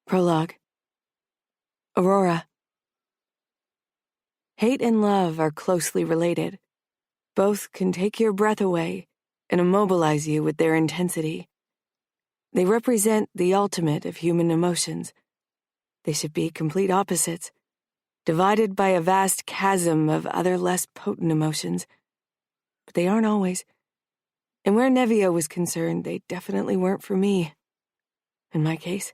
Prologue. Aurora. Hate and love are closely related. Both can take your breath away and immobilize you with their intensity. They represent the ultimate of human emotions. They should be complete opposites, divided by a vast chasm of other less potent emotions. But they aren't always. And where Nevio was concerned, they definitely weren't for me. In my case,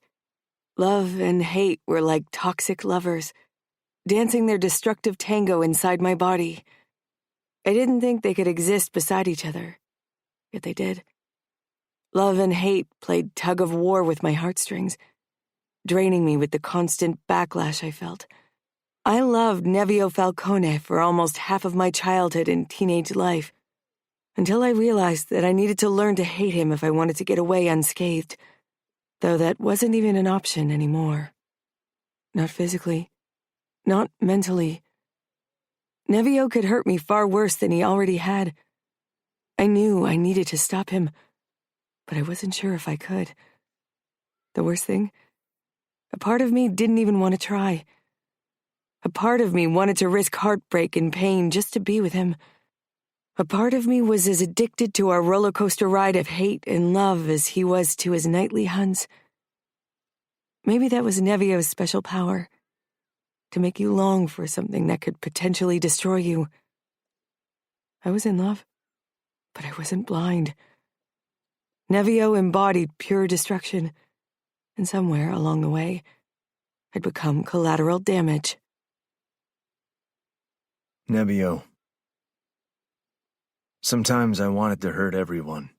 love and hate were like toxic lovers, dancing their destructive tango inside my body. I didn't think they could exist beside each other, yet they did. Love and hate played tug-of-war with my heartstrings, draining me with the constant backlash I felt. I loved Nevio Falcone for almost half of my childhood and teenage life, until I realized that I needed to learn to hate him if I wanted to get away unscathed, though that wasn't even an option anymore. Not physically, not mentally. Nevio could hurt me far worse than he already had. I knew I needed to stop him, but I wasn't sure if I could. The worst thing? A part of me didn't even want to try. A part of me wanted to risk heartbreak and pain just to be with him. A part of me was as addicted to our roller coaster ride of hate and love as he was to his nightly hunts. Maybe that was Nevio's special power, to make you long for something that could potentially destroy you. I was in love, but I wasn't blind. Nevio embodied pure destruction, and somewhere along the way, I'd become collateral damage. Nevio. Sometimes I wanted to hurt everyone,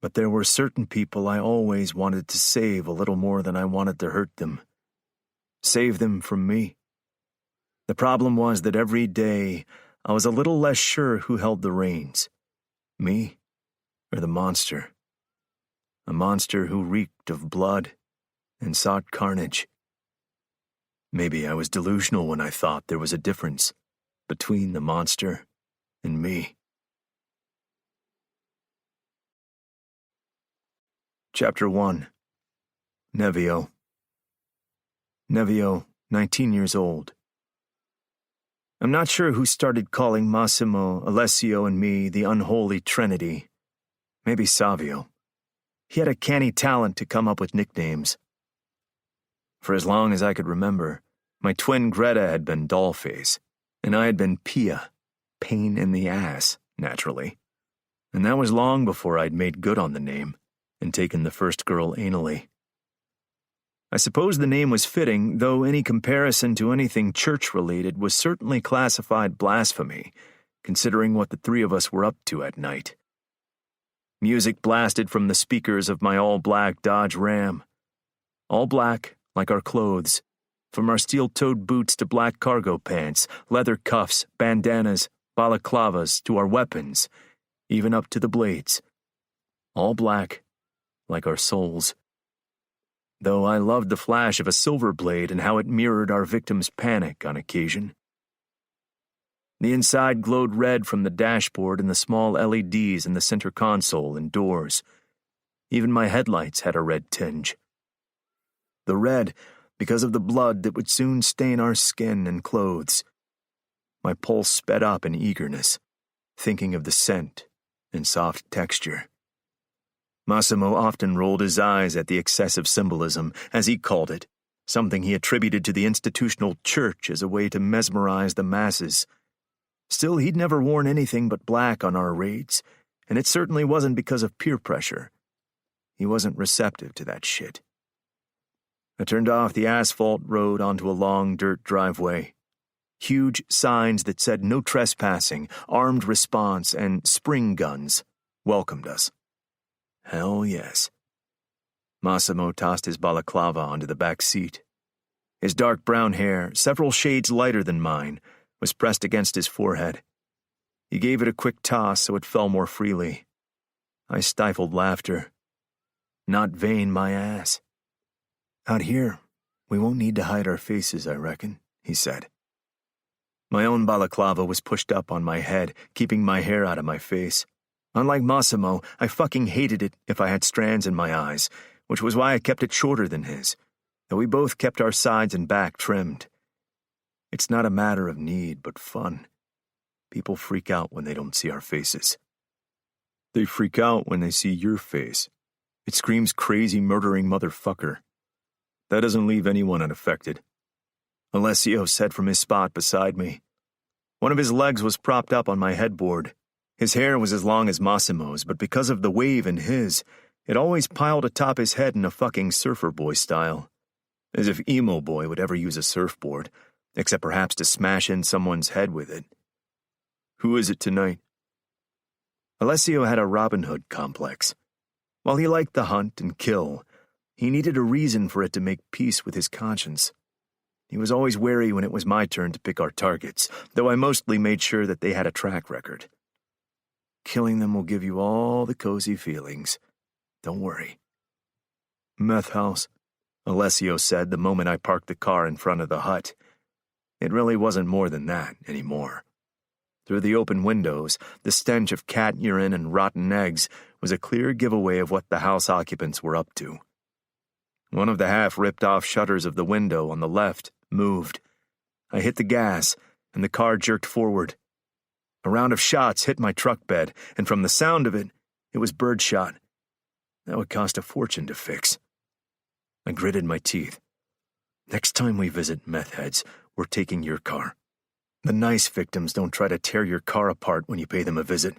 but there were certain people I always wanted to save a little more than I wanted to hurt them. Save them from me. The problem was that every day I was a little less sure who held the reins, me or the monster. A monster who reeked of blood and sought carnage. Maybe I was delusional when I thought there was a difference between the monster and me. Chapter 1. Nevio. Nevio, 19 years old. I'm not sure who started calling Massimo, Alessio, and me the unholy trinity. Maybe Savio. He had a canny talent to come up with nicknames. For as long as I could remember, my twin Greta had been Dollface, and I had been Pia, pain in the ass, naturally. And that was long before I'd made good on the name and taken the first girl anally. I suppose the name was fitting, though any comparison to anything church-related was certainly classified blasphemy, considering what the three of us were up to at night. Music blasted from the speakers of my all-black Dodge Ram. All black, like our clothes, from our steel-toed boots to black cargo pants, leather cuffs, bandanas, balaclavas to our weapons, even up to the blades. All black, like our souls. Though I loved the flash of a silver blade and how it mirrored our victim's panic on occasion. The inside glowed red from the dashboard and the small LEDs in the center console and doors. Even my headlights had a red tinge. The red because of the blood that would soon stain our skin and clothes. My pulse sped up in eagerness, thinking of the scent and soft texture. Massimo often rolled his eyes at the excessive symbolism, as he called it, something he attributed to the institutional church as a way to mesmerize the masses. Still, he'd never worn anything but black on our raids, and it certainly wasn't because of peer pressure. He wasn't receptive to that shit. I turned off the asphalt road onto a long dirt driveway. Huge signs that said no trespassing, armed response, and spring guns welcomed us. Hell yes. Massimo tossed his balaclava onto the back seat. His dark brown hair, several shades lighter than mine, was pressed against his forehead. He gave it a quick toss so it fell more freely. I stifled laughter. Not vain, my ass. Out here, we won't need to hide our faces, I reckon, he said. My own balaclava was pushed up on my head, keeping my hair out of my face. Unlike Massimo, I fucking hated it if I had strands in my eyes, which was why I kept it shorter than his. though we both kept our sides and back trimmed. It's not a matter of need, but fun. People freak out when they don't see our faces. They freak out when they see your face. It screams crazy murdering motherfucker. That doesn't leave anyone unaffected. Alessio said from his spot beside me. One of his legs was propped up on my headboard. His hair was as long as Massimo's, but because of the wave in his, it always piled atop his head in a fucking surfer boy style. As if emo boy would ever use a surfboard, except perhaps to smash in someone's head with it. Who is it tonight? Alessio had a Robin Hood complex. While he liked the hunt and kill, he needed a reason for it to make peace with his conscience. He was always wary when it was my turn to pick our targets, though I mostly made sure that they had a track record. Killing them will give you all the cozy feelings. Don't worry. Meth house, Alessio said the moment I parked the car in front of the hut. It really wasn't more than that anymore. Through the open windows, the stench of cat urine and rotten eggs was a clear giveaway of what the house occupants were up to. One of the half-ripped-off shutters of the window on the left moved. I hit the gas, and the car jerked forward. A round of shots hit my truck bed, and from the sound of it, it was birdshot. That would cost a fortune to fix. I gritted my teeth. Next time we visit meth heads, we're taking your car. The nice victims don't try to tear your car apart when you pay them a visit.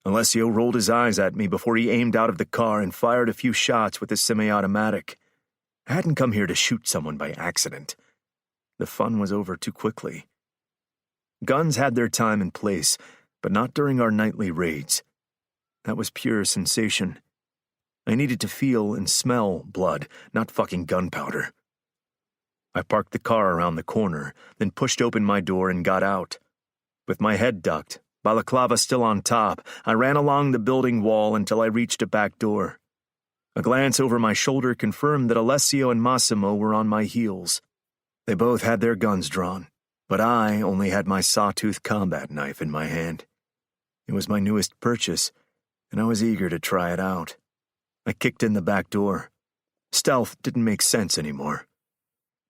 Alessio rolled his eyes at me before he aimed out of the car and fired a few shots with his semi-automatic. I hadn't come here to shoot someone by accident. The fun was over too quickly. Guns had their time and place, but not during our nightly raids. That was pure sensation. I needed to feel and smell blood, not fucking gunpowder. I parked the car around the corner, then pushed open my door and got out. With my head ducked, balaclava still on top, I ran along the building wall until I reached a back door. A glance over my shoulder confirmed that Alessio and Massimo were on my heels. They both had their guns drawn, but I only had my sawtooth combat knife in my hand. It was my newest purchase, and I was eager to try it out. I kicked in the back door. Stealth didn't make sense anymore.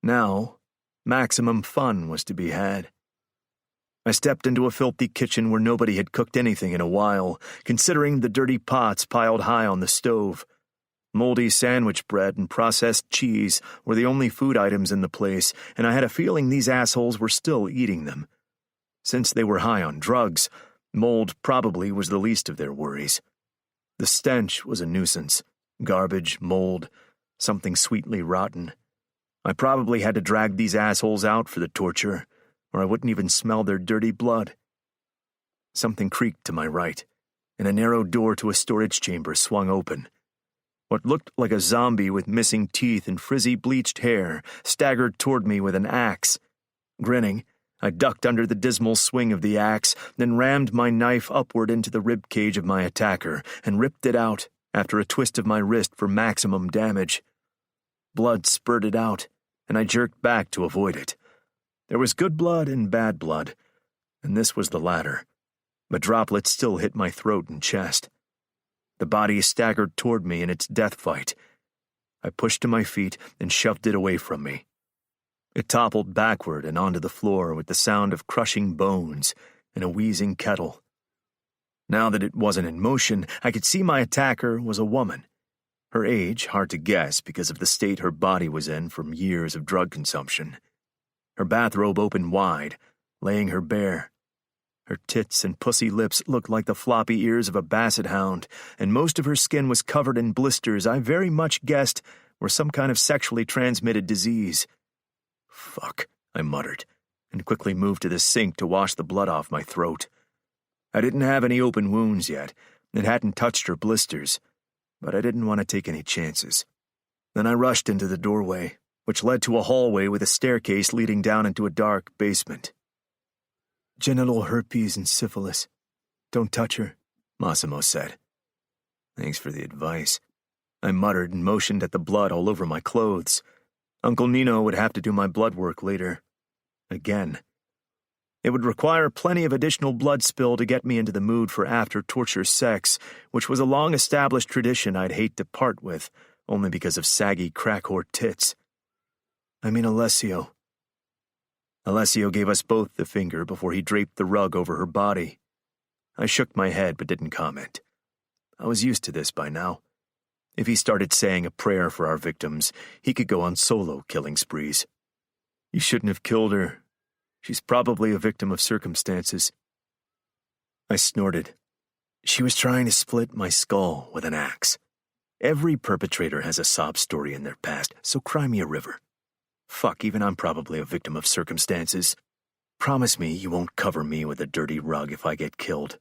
Now, maximum fun was to be had. I stepped into a filthy kitchen where nobody had cooked anything in a while, considering the dirty pots piled high on the stove. Moldy sandwich bread and processed cheese were the only food items in the place, and I had a feeling these assholes were still eating them. Since they were high on drugs, mold probably was the least of their worries. The stench was a nuisance. Garbage, mold, something sweetly rotten. I probably had to drag these assholes out for the torture, or I wouldn't even smell their dirty blood. Something creaked to my right, and a narrow door to a storage chamber swung open. What looked like a zombie with missing teeth and frizzy bleached hair staggered toward me with an axe. Grinning, I ducked under the dismal swing of the axe, then rammed my knife upward into the rib cage of my attacker and ripped it out after a twist of my wrist for maximum damage. Blood spurted out, and I jerked back to avoid it. There was good blood and bad blood, and this was the latter. But droplets still hit my throat and chest. The body staggered toward me in its death fight. I pushed to my feet and shoved it away from me. It toppled backward and onto the floor with the sound of crushing bones and a wheezing kettle. Now that it wasn't in motion, I could see my attacker was a woman. Her age, hard to guess because of the state her body was in from years of drug consumption. Her bathrobe opened wide, laying her bare. Her tits and pussy lips looked like the floppy ears of a basset hound, and most of her skin was covered in blisters I very much guessed were some kind of sexually transmitted disease. Fuck, I muttered, and quickly moved to the sink to wash the blood off my throat. I didn't have any open wounds yet, and hadn't touched her blisters, but I didn't want to take any chances. Then I rushed into the doorway, which led to a hallway with a staircase leading down into a dark basement. Genital herpes and syphilis. Don't touch her, Massimo said. Thanks for the advice. I muttered and motioned at the blood all over my clothes. Uncle Nino would have to do my blood work later. Again. It would require plenty of additional blood spill to get me into the mood for after-torture sex, which was a long-established tradition I'd hate to part with, only because of saggy crack-whore tits. I mean Alessio. Alessio gave us both the finger before he draped the rug over her body. I shook my head but didn't comment. I was used to this by now. If he started saying a prayer for our victims, he could go on solo killing sprees. You shouldn't have killed her. She's probably a victim of circumstances. I snorted. She was trying to split my skull with an axe. Every perpetrator has a sob story in their past, so cry me a river. Fuck, even I'm probably a victim of circumstances. Promise me you won't cover me with a dirty rug if I get killed.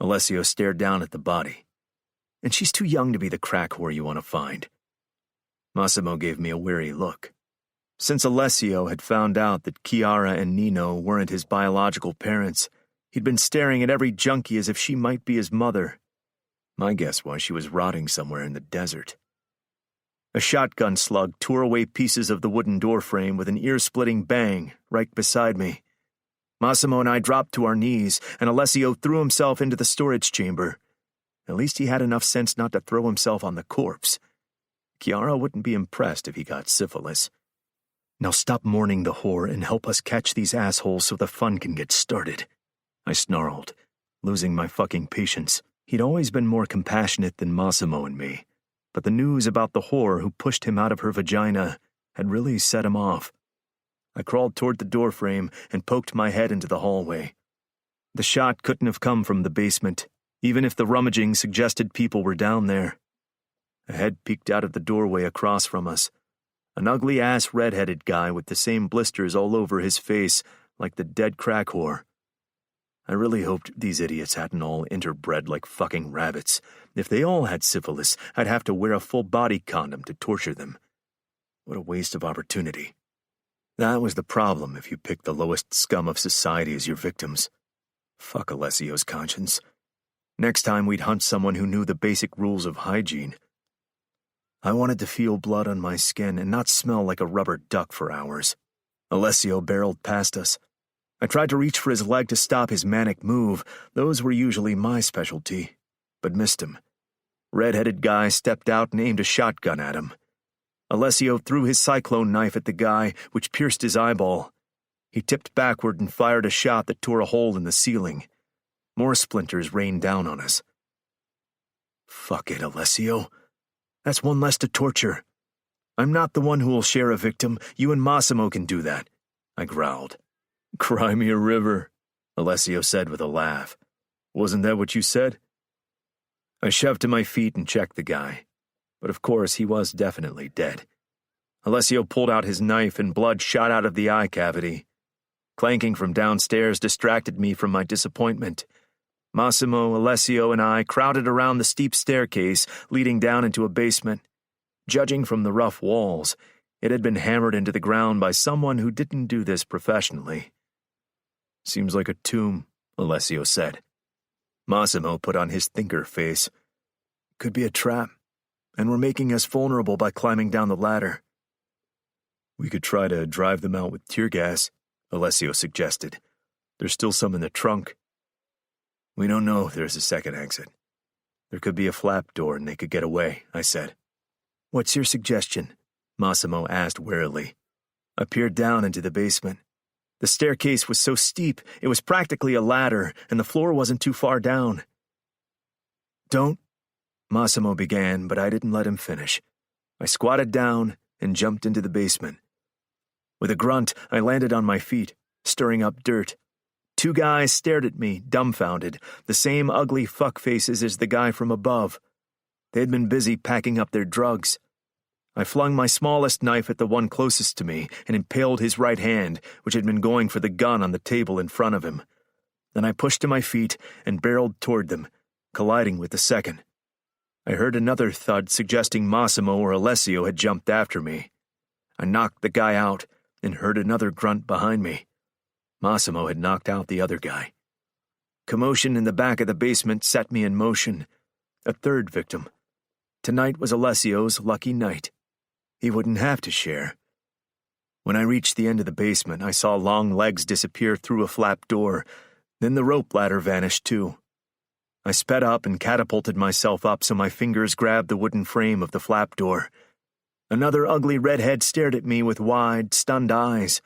Alessio stared down at the body. And she's too young to be the crack whore you want to find. Massimo gave me a weary look. Since Alessio had found out that Chiara and Nino weren't his biological parents, he'd been staring at every junkie as if she might be his mother. My guess was she was rotting somewhere in the desert. A shotgun slug tore away pieces of the wooden doorframe with an ear-splitting bang right beside me. Massimo and I dropped to our knees, and Alessio threw himself into the storage chamber. At least he had enough sense not to throw himself on the corpse. Chiara wouldn't be impressed if he got syphilis. Now stop mourning the whore and help us catch these assholes so the fun can get started. I snarled, losing my fucking patience. He'd always been more compassionate than Massimo and me, but the news about the whore who pushed him out of her vagina had really set him off. I crawled toward the doorframe and poked my head into the hallway. The shot couldn't have come from the basement, even if the rummaging suggested people were down there. A head peeked out of the doorway across from us. An ugly-ass red-headed guy with the same blisters all over his face, like the dead crack whore. I really hoped these idiots hadn't all interbred like fucking rabbits. If they all had syphilis, I'd have to wear a full-body condom to torture them. What a waste of opportunity. That was the problem if you picked the lowest scum of society as your victims. Fuck Alessio's conscience. Next time we'd hunt someone who knew the basic rules of hygiene. I wanted to feel blood on my skin and not smell like a rubber duck for hours. Alessio barreled past us. I tried to reach for his leg to stop his manic move. Those were usually my specialty, but missed him. Red-headed guy stepped out and aimed a shotgun at him. Alessio threw his cyclone knife at the guy, which pierced his eyeball. He tipped backward and fired a shot that tore a hole in the ceiling. More splinters rained down on us. Fuck it, Alessio. That's one less to torture. I'm not the one who will share a victim. You and Massimo can do that, I growled. Cry me a river, Alessio said with a laugh. Wasn't that what you said? I shoved to my feet and checked the guy. But of course he was definitely dead. Alessio pulled out his knife and blood shot out of the eye cavity. Clanking from downstairs distracted me from my disappointment. Massimo, Alessio, and I crowded around the steep staircase leading down into a basement. Judging from the rough walls, it had been hammered into the ground by someone who didn't do this professionally. Seems like a tomb, Alessio said. Massimo put on his thinker face. Could be a trap, and we're making us vulnerable by climbing down the ladder. We could try to drive them out with tear gas, Alessio suggested. There's still some in the trunk. We don't know if there's a second exit. There could be a flap door and they could get away, I said. What's your suggestion? Massimo asked warily. I peered down into the basement. The staircase was so steep, it was practically a ladder, and the floor wasn't too far down. Don't, Massimo began, but I didn't let him finish. I squatted down and jumped into the basement. With a grunt, I landed on my feet, stirring up dirt. Two guys stared at me, dumbfounded, the same ugly fuckfaces as the guy from above. They'd been busy packing up their drugs. I flung my smallest knife at the one closest to me and impaled his right hand, which had been going for the gun on the table in front of him. Then I pushed to my feet and barreled toward them, colliding with the second. I heard another thud suggesting Massimo or Alessio had jumped after me. I knocked the guy out and heard another grunt behind me. Massimo had knocked out the other guy. Commotion in the back of the basement set me in motion. A third victim. Tonight was Alessio's lucky night. He wouldn't have to share. When I reached the end of the basement, I saw long legs disappear through a flap door. Then the rope ladder vanished too. I sped up and catapulted myself up so my fingers grabbed the wooden frame of the flap door. Another ugly redhead stared at me with wide, stunned eyes.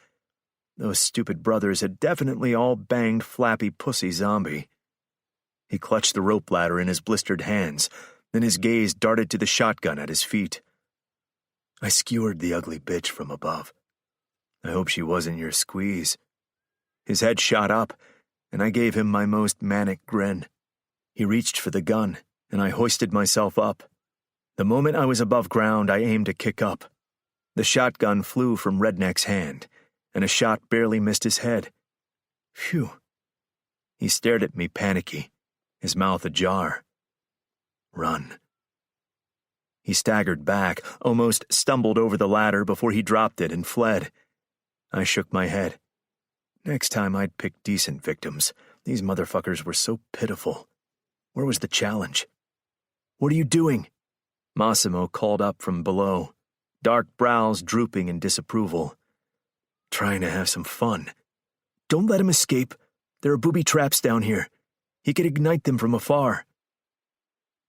Those stupid brothers had definitely all banged Flappy Pussy Zombie. He clutched the rope ladder in his blistered hands, then his gaze darted to the shotgun at his feet. I skewered the ugly bitch from above. I hope she wasn't your squeeze. His head shot up, and I gave him my most manic grin. He reached for the gun, and I hoisted myself up. The moment I was above ground, I aimed to kick up. The shotgun flew from Redneck's hand, and a shot barely missed his head. Phew. He stared at me panicky, his mouth ajar. Run. He staggered back, almost stumbled over the ladder before he dropped it and fled. I shook my head. Next time I'd pick decent victims. These motherfuckers were so pitiful. Where was the challenge? What are you doing? Massimo called up from below, dark brows drooping in disapproval. Trying to have some fun. Don't let him escape. There are booby traps down here. He could ignite them from afar.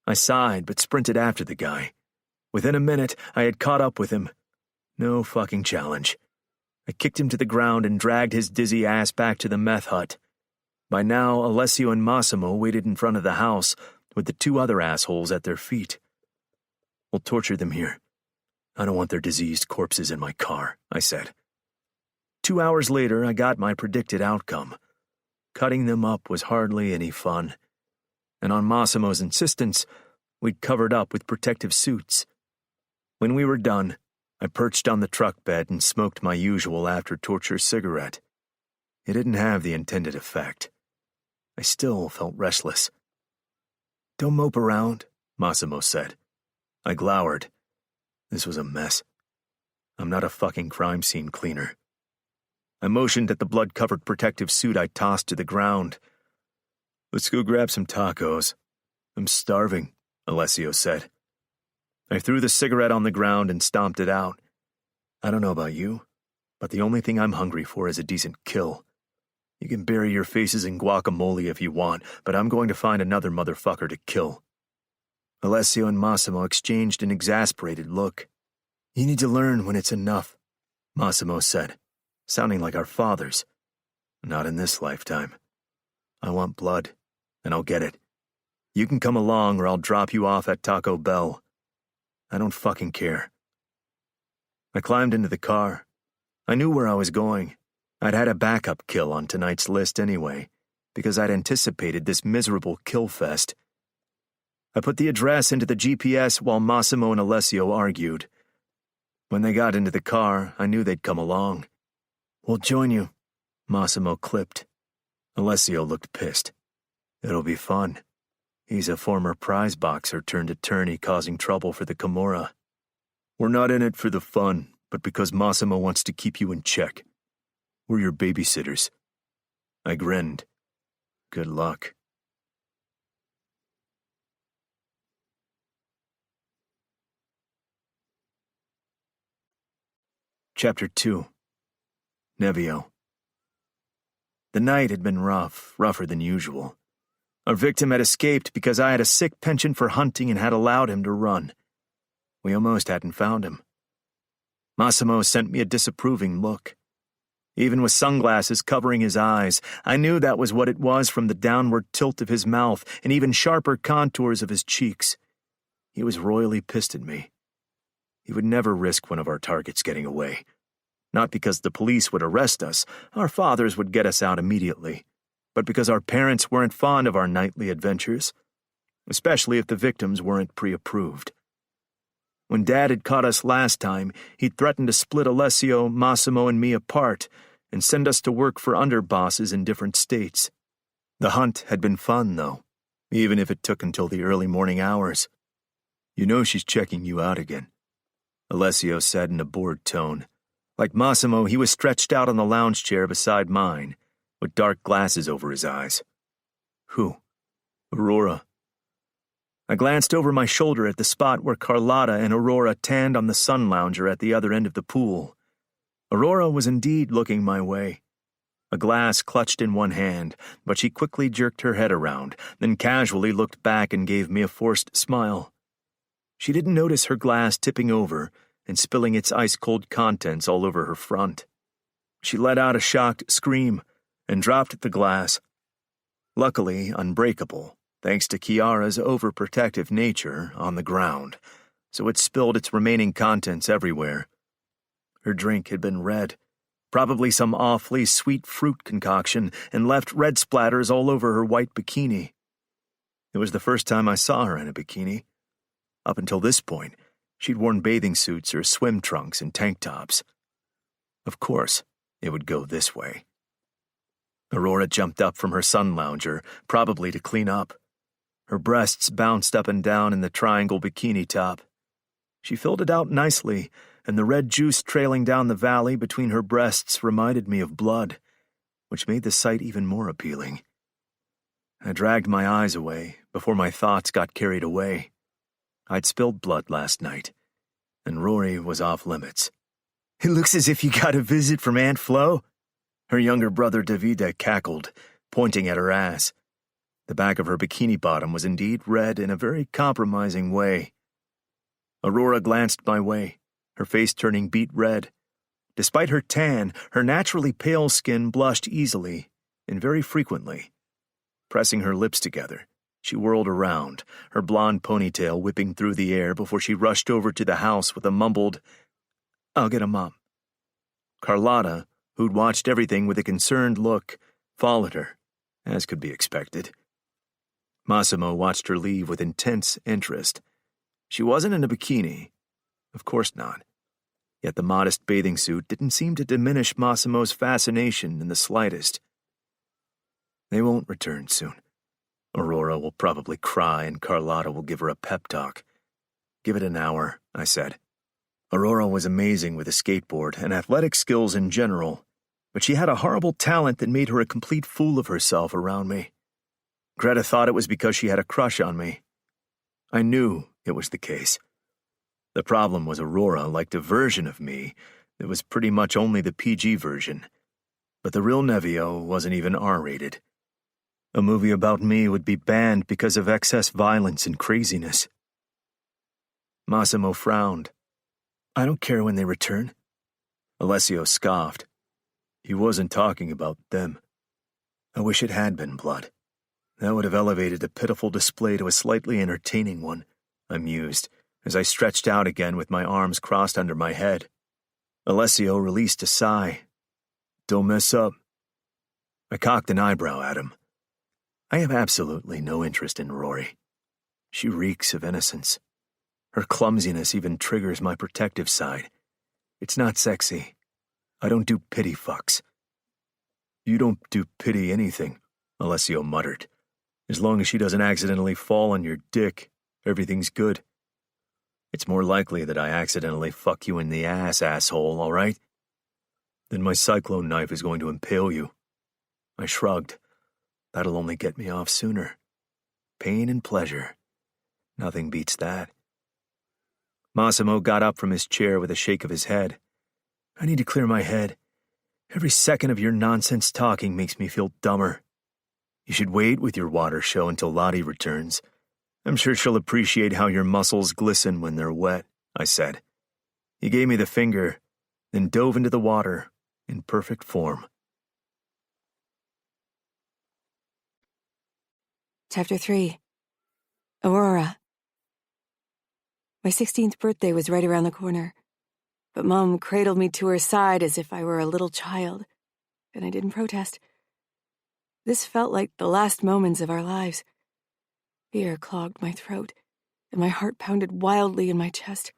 I sighed but sprinted after the guy. Within a minute, I had caught up with him. No fucking challenge. I kicked him to the ground and dragged his dizzy ass back to the meth hut. By now, Alessio and Massimo waited in front of the house, with the two other assholes at their feet. We'll torture them here. I don't want their diseased corpses in my car, I said. 2 hours later, I got my predicted outcome. Cutting them up was hardly any fun. And on Massimo's insistence, we'd covered up with protective suits. When we were done, I perched on the truck bed and smoked my usual after-torture cigarette. It didn't have the intended effect. I still felt restless. Don't mope around, Massimo said. I glowered. This was a mess. I'm not a fucking crime scene cleaner. I motioned at the blood-covered protective suit I tossed to the ground. Let's go grab some tacos. I'm starving, Alessio said. I threw the cigarette on the ground and stomped it out. I don't know about you, but the only thing I'm hungry for is a decent kill. You can bury your faces in guacamole if you want, but I'm going to find another motherfucker to kill. Alessio and Massimo exchanged an exasperated look. You need to learn when it's enough, Massimo said, sounding like our fathers. Not in this lifetime. I want blood, and I'll get it. You can come along or I'll drop you off at Taco Bell. I don't fucking care. I climbed into the car. I knew where I was going. I'd had a backup kill on tonight's list anyway, because I'd anticipated this miserable kill fest. I put the address into the GPS while Massimo and Alessio argued. When they got into the car, I knew they'd come along. We'll join you, Massimo clipped. Alessio looked pissed. It'll be fun. He's a former prize boxer turned attorney causing trouble for the Camorra. We're not in it for the fun, but because Massimo wants to keep you in check. We're your babysitters. I grinned. Good luck. Chapter 2. Nevio. The night had been rougher than usual. Our victim had escaped because I had a sick penchant for hunting and had allowed him to run. We almost hadn't found him. Massimo sent me a disapproving look. Even with sunglasses covering his eyes, I knew that was what it was from the downward tilt of his mouth and even sharper contours of his cheeks. He was royally pissed at me. He would never risk one of our targets getting away. Not because the police would arrest us, our fathers would get us out immediately, but because our parents weren't fond of our nightly adventures, especially if the victims weren't pre-approved. When Dad had caught us last time, he'd threatened to split Alessio, Massimo, and me apart and send us to work for underbosses in different states. The hunt had been fun, though, even if it took until the early morning hours. You know she's checking you out again, Alessio said in a bored tone. Like Massimo, he was stretched out on the lounge chair beside mine, with dark glasses over his eyes. Who? Aurora. I glanced over my shoulder at the spot where Carlotta and Aurora tanned on the sun lounger at the other end of the pool. Aurora was indeed looking my way. A glass clutched in one hand, but she quickly jerked her head around, then casually looked back and gave me a forced smile. She didn't notice her glass tipping over, and spilling its ice-cold contents all over her front. She let out a shocked scream and dropped the glass. Luckily unbreakable, thanks to Kiara's overprotective nature, on the ground, so it spilled its remaining contents everywhere. Her drink had been red, probably some awfully sweet fruit concoction, and left red splatters all over her white bikini. It was the first time I saw her in a bikini. Up until this point, she'd worn bathing suits or swim trunks and tank tops. Of course, it would go this way. Aurora jumped up from her sun lounger, probably to clean up. Her breasts bounced up and down in the triangle bikini top. She filled it out nicely, and the red juice trailing down the valley between her breasts reminded me of blood, which made the sight even more appealing. I dragged my eyes away before my thoughts got carried away. I'd spilled blood last night, and Rory was off limits. "It looks as if you got a visit from Aunt Flo," her younger brother Davide cackled, pointing at her ass. The back of her bikini bottom was indeed red in a very compromising way. Aurora glanced my way, her face turning beet red. Despite her tan, her naturally pale skin blushed easily and very frequently. Pressing her lips together, she whirled around, her blonde ponytail whipping through the air before she rushed over to the house with a mumbled, "I'll get a mop." Carlotta, who'd watched everything with a concerned look, followed her, as could be expected. Massimo watched her leave with intense interest. She wasn't in a bikini. Of course not. Yet the modest bathing suit didn't seem to diminish Massimo's fascination in the slightest. They won't return soon. Aurora will probably cry and Carlotta will give her a pep talk. "Give it an hour," I said. Aurora was amazing with a skateboard and athletic skills in general, but she had a horrible talent that made her a complete fool of herself around me. Greta thought it was because she had a crush on me. I knew it was the case. The problem was Aurora liked a version of me that was pretty much only the PG version, but the real Nevio wasn't even R-rated. A movie about me would be banned because of excess violence and craziness. Massimo frowned. "I don't care when they return." Alessio scoffed. He wasn't talking about them. I wish it had been blood. That would have elevated a pitiful display to a slightly entertaining one, I mused, as I stretched out again with my arms crossed under my head. Alessio released a sigh. "Don't mess up." I cocked an eyebrow at him. I have absolutely no interest in Rory. She reeks of innocence. Her clumsiness even triggers my protective side. It's not sexy. I don't do pity fucks. "You don't do pity anything," Alessio muttered. "As long as she doesn't accidentally fall on your dick, everything's good. It's more likely that I accidentally fuck you in the ass, asshole, all right? Then my cyclone knife is going to impale you." I shrugged. That'll only get me off sooner. Pain and pleasure. Nothing beats that. Massimo got up from his chair with a shake of his head. "I need to clear my head. Every second of your nonsense talking makes me feel dumber. You should wait with your water show until Lottie returns. I'm sure she'll appreciate how your muscles glisten when they're wet," I said. He gave me the finger, then dove into the water in perfect form. Chapter 3. Aurora. My 16th birthday was right around the corner, but Mom cradled me to her side as if I were a little child, and I didn't protest. This felt like the last moments of our lives. Fear clogged my throat, and my heart pounded wildly in my chest.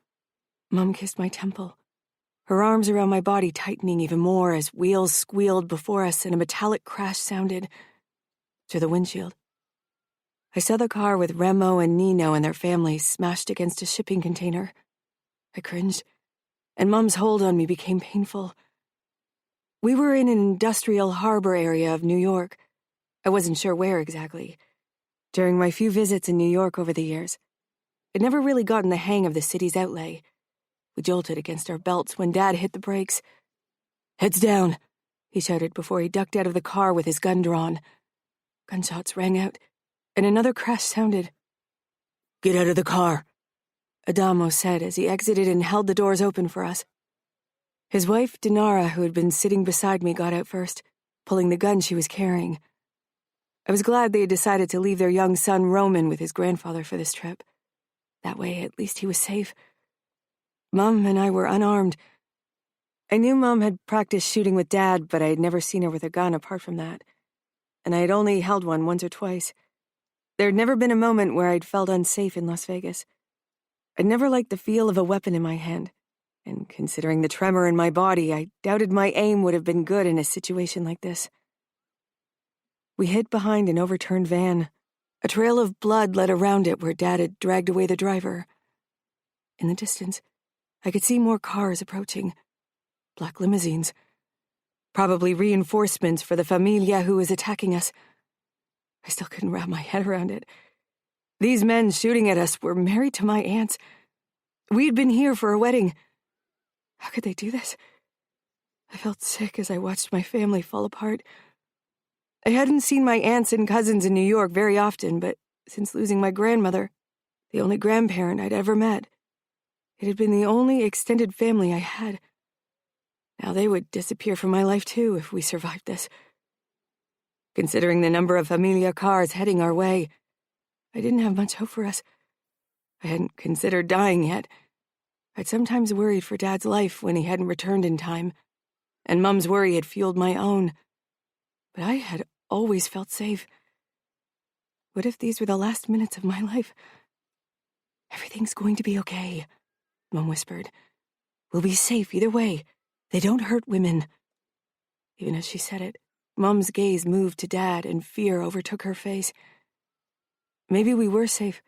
Mom kissed my temple, her arms around my body tightening even more as wheels squealed before us and a metallic crash sounded through the windshield. I saw the car with Remo and Nino and their families smashed against a shipping container. I cringed, and Mom's hold on me became painful. We were in an industrial harbor area of New York. I wasn't sure where exactly. During my few visits in New York over the years, I'd never really gotten the hang of the city's outlay. We jolted against our belts when Dad hit the brakes. "Heads down," he shouted before he ducked out of the car with his gun drawn. Gunshots rang out, and another crash sounded. "Get out of the car." Adamo said as he exited and held the doors open for us. His wife, Dinara, who had been sitting beside me, got out first, pulling the gun she was carrying. I was glad they had decided to leave their young son Roman with his grandfather for this trip. That way, at least he was safe. Mom and I were unarmed. I knew Mom had practiced shooting with Dad, but I had never seen her with a gun apart from that. And I had only held one once or twice. There had never been a moment where I'd felt unsafe in Las Vegas. I'd never liked the feel of a weapon in my hand, and considering the tremor in my body, I doubted my aim would have been good in a situation like this. We hid behind an overturned van. A trail of blood led around it where Dad had dragged away the driver. In the distance, I could see more cars approaching. Black limousines. Probably reinforcements for the familia who was attacking us. I still couldn't wrap my head around it. These men shooting at us were married to my aunts. We'd been here for a wedding. How could they do this? I felt sick as I watched my family fall apart. I hadn't seen my aunts and cousins in New York very often, but since losing my grandmother, the only grandparent I'd ever met, it had been the only extended family I had. Now they would disappear from my life too if we survived this. Considering the number of familia cars heading our way, I didn't have much hope for us. I hadn't considered dying yet. I'd sometimes worried for Dad's life when he hadn't returned in time, and Mum's worry had fueled my own. But I had always felt safe. What if these were the last minutes of my life? "Everything's going to be okay," Mum whispered. "We'll be safe either way. They don't hurt women." Even as she said it, Mum's gaze moved to Dad and fear overtook her face. Maybe we were safe,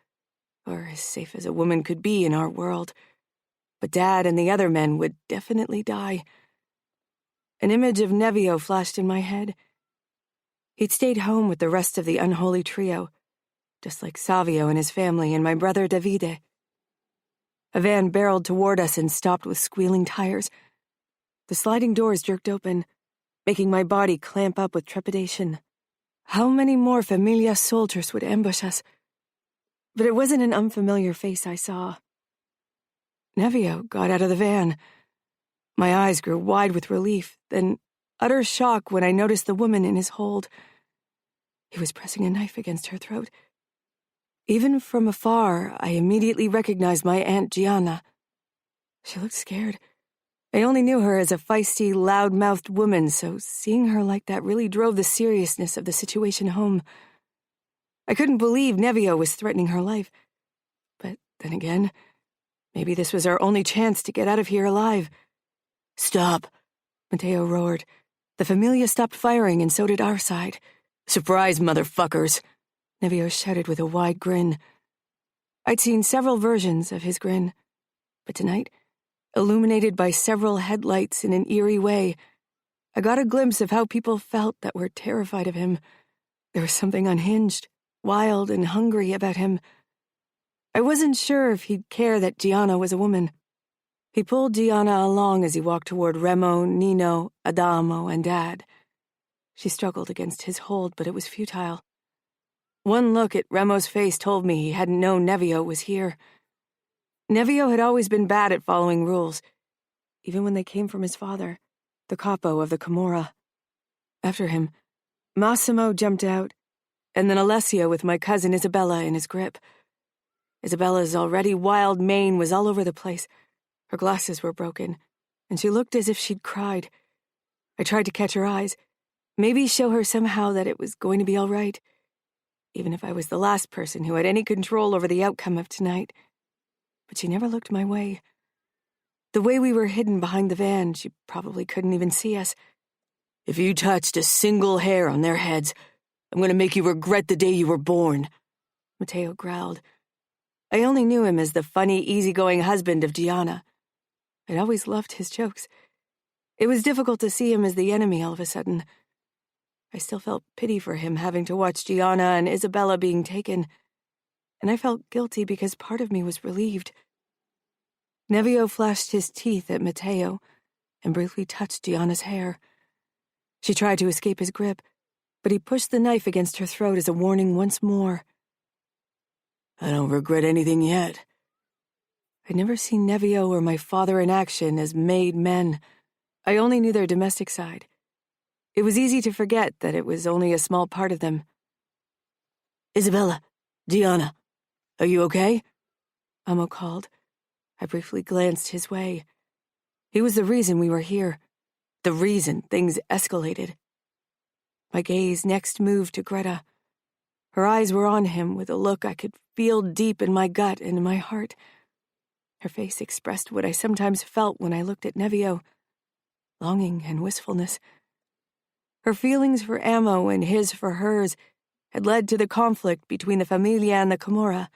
or as safe as a woman could be in our world. But Dad and the other men would definitely die. An image of Nevio flashed in my head. He'd stayed home with the rest of the unholy trio, just like Savio and his family and my brother Davide. A van barreled toward us and stopped with squealing tires. The sliding doors jerked open, making my body clamp up with trepidation. How many more familia soldiers would ambush us? But it wasn't an unfamiliar face I saw. Nevio got out of the van. My eyes grew wide with relief, then utter shock when I noticed the woman in his hold. He was pressing a knife against her throat. Even from afar, I immediately recognized my Aunt Gianna. She looked scared. I only knew her as a feisty, loud-mouthed woman, so seeing her like that really drove the seriousness of the situation home. I couldn't believe Nevio was threatening her life. But then again, maybe this was our only chance to get out of here alive. "Stop," Matteo roared. The familia stopped firing, and so did our side. "Surprise, motherfuckers," Nevio shouted with a wide grin. I'd seen several versions of his grin, but tonight, illuminated by several headlights in an eerie way, I got a glimpse of how people felt that were terrified of him. There was something unhinged, wild, and hungry about him. I wasn't sure if he'd care that Gianna was a woman. He pulled Gianna along as he walked toward Remo, Nino, Adamo, and Dad. She struggled against his hold, but it was futile. One look at Remo's face told me he hadn't known Nevio was here. Nevio had always been bad at following rules, even when they came from his father, the capo of the Camorra. After him, Massimo jumped out, and then Alessio with my cousin Isabella in his grip. Isabella's already wild mane was all over the place. Her glasses were broken, and she looked as if she'd cried. I tried to catch her eyes, maybe show her somehow that it was going to be all right, even if I was the last person who had any control over the outcome of tonight. But she never looked my way. The way we were hidden behind the van, she probably couldn't even see us. "If you touched a single hair on their heads, I'm going to make you regret the day you were born," Matteo growled. I only knew him as the funny, easygoing husband of Gianna. I'd always loved his jokes. It was difficult to see him as the enemy all of a sudden. I still felt pity for him having to watch Gianna and Isabella being taken, and I felt guilty because part of me was relieved. Nevio flashed his teeth at Matteo and briefly touched Gianna's hair. She tried to escape his grip, but he pushed the knife against her throat as a warning once more. "I don't regret anything yet." I'd never seen Nevio or my father in action as made men. I only knew their domestic side. It was easy to forget that it was only a small part of them. "Isabella, Diana, are you okay?" Amo called. I briefly glanced his way. He was the reason we were here, the reason things escalated. My gaze next moved to Greta. Her eyes were on him with a look I could feel deep in my gut and in my heart. Her face expressed what I sometimes felt when I looked at Nevio, longing and wistfulness. Her feelings for Amo and his for hers had led to the conflict between the Familia and the Camorra.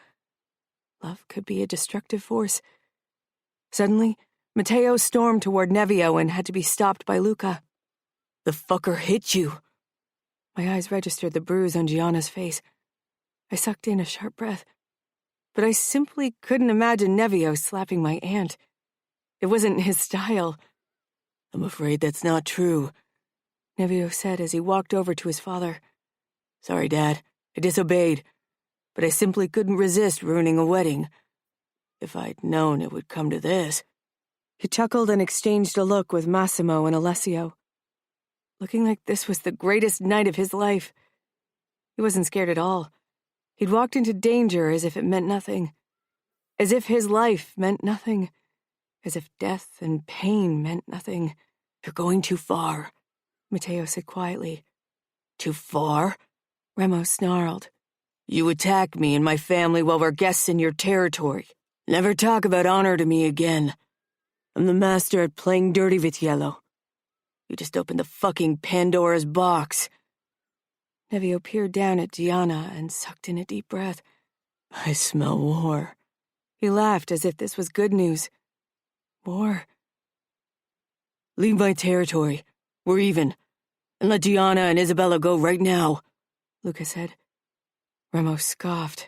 Love could be a destructive force. Suddenly, Matteo stormed toward Nevio and had to be stopped by Luca. "The fucker hit you." My eyes registered the bruise on Gianna's face. I sucked in a sharp breath. But I simply couldn't imagine Nevio slapping my aunt. It wasn't his style. "I'm afraid that's not true," Nevio said as he walked over to his father. "Sorry, Dad. I disobeyed, but I simply couldn't resist ruining a wedding. If I'd known it would come to this." He chuckled and exchanged a look with Massimo and Alessio, looking like this was the greatest night of his life. He wasn't scared at all. He'd walked into danger as if it meant nothing. As if his life meant nothing. As if death and pain meant nothing. "You're going too far," Matteo said quietly. "Too far?" Remo snarled. "You attack me and my family while we're guests in your territory. Never talk about honor to me again. I'm the master at playing dirty, Vitiello. You just opened the fucking Pandora's box." Nevio peered down at Gianna and sucked in a deep breath. "I smell war." He laughed as if this was good news. War? "Leave my territory. We're even. And let Gianna and Isabella go right now," Luca said. Remo scoffed.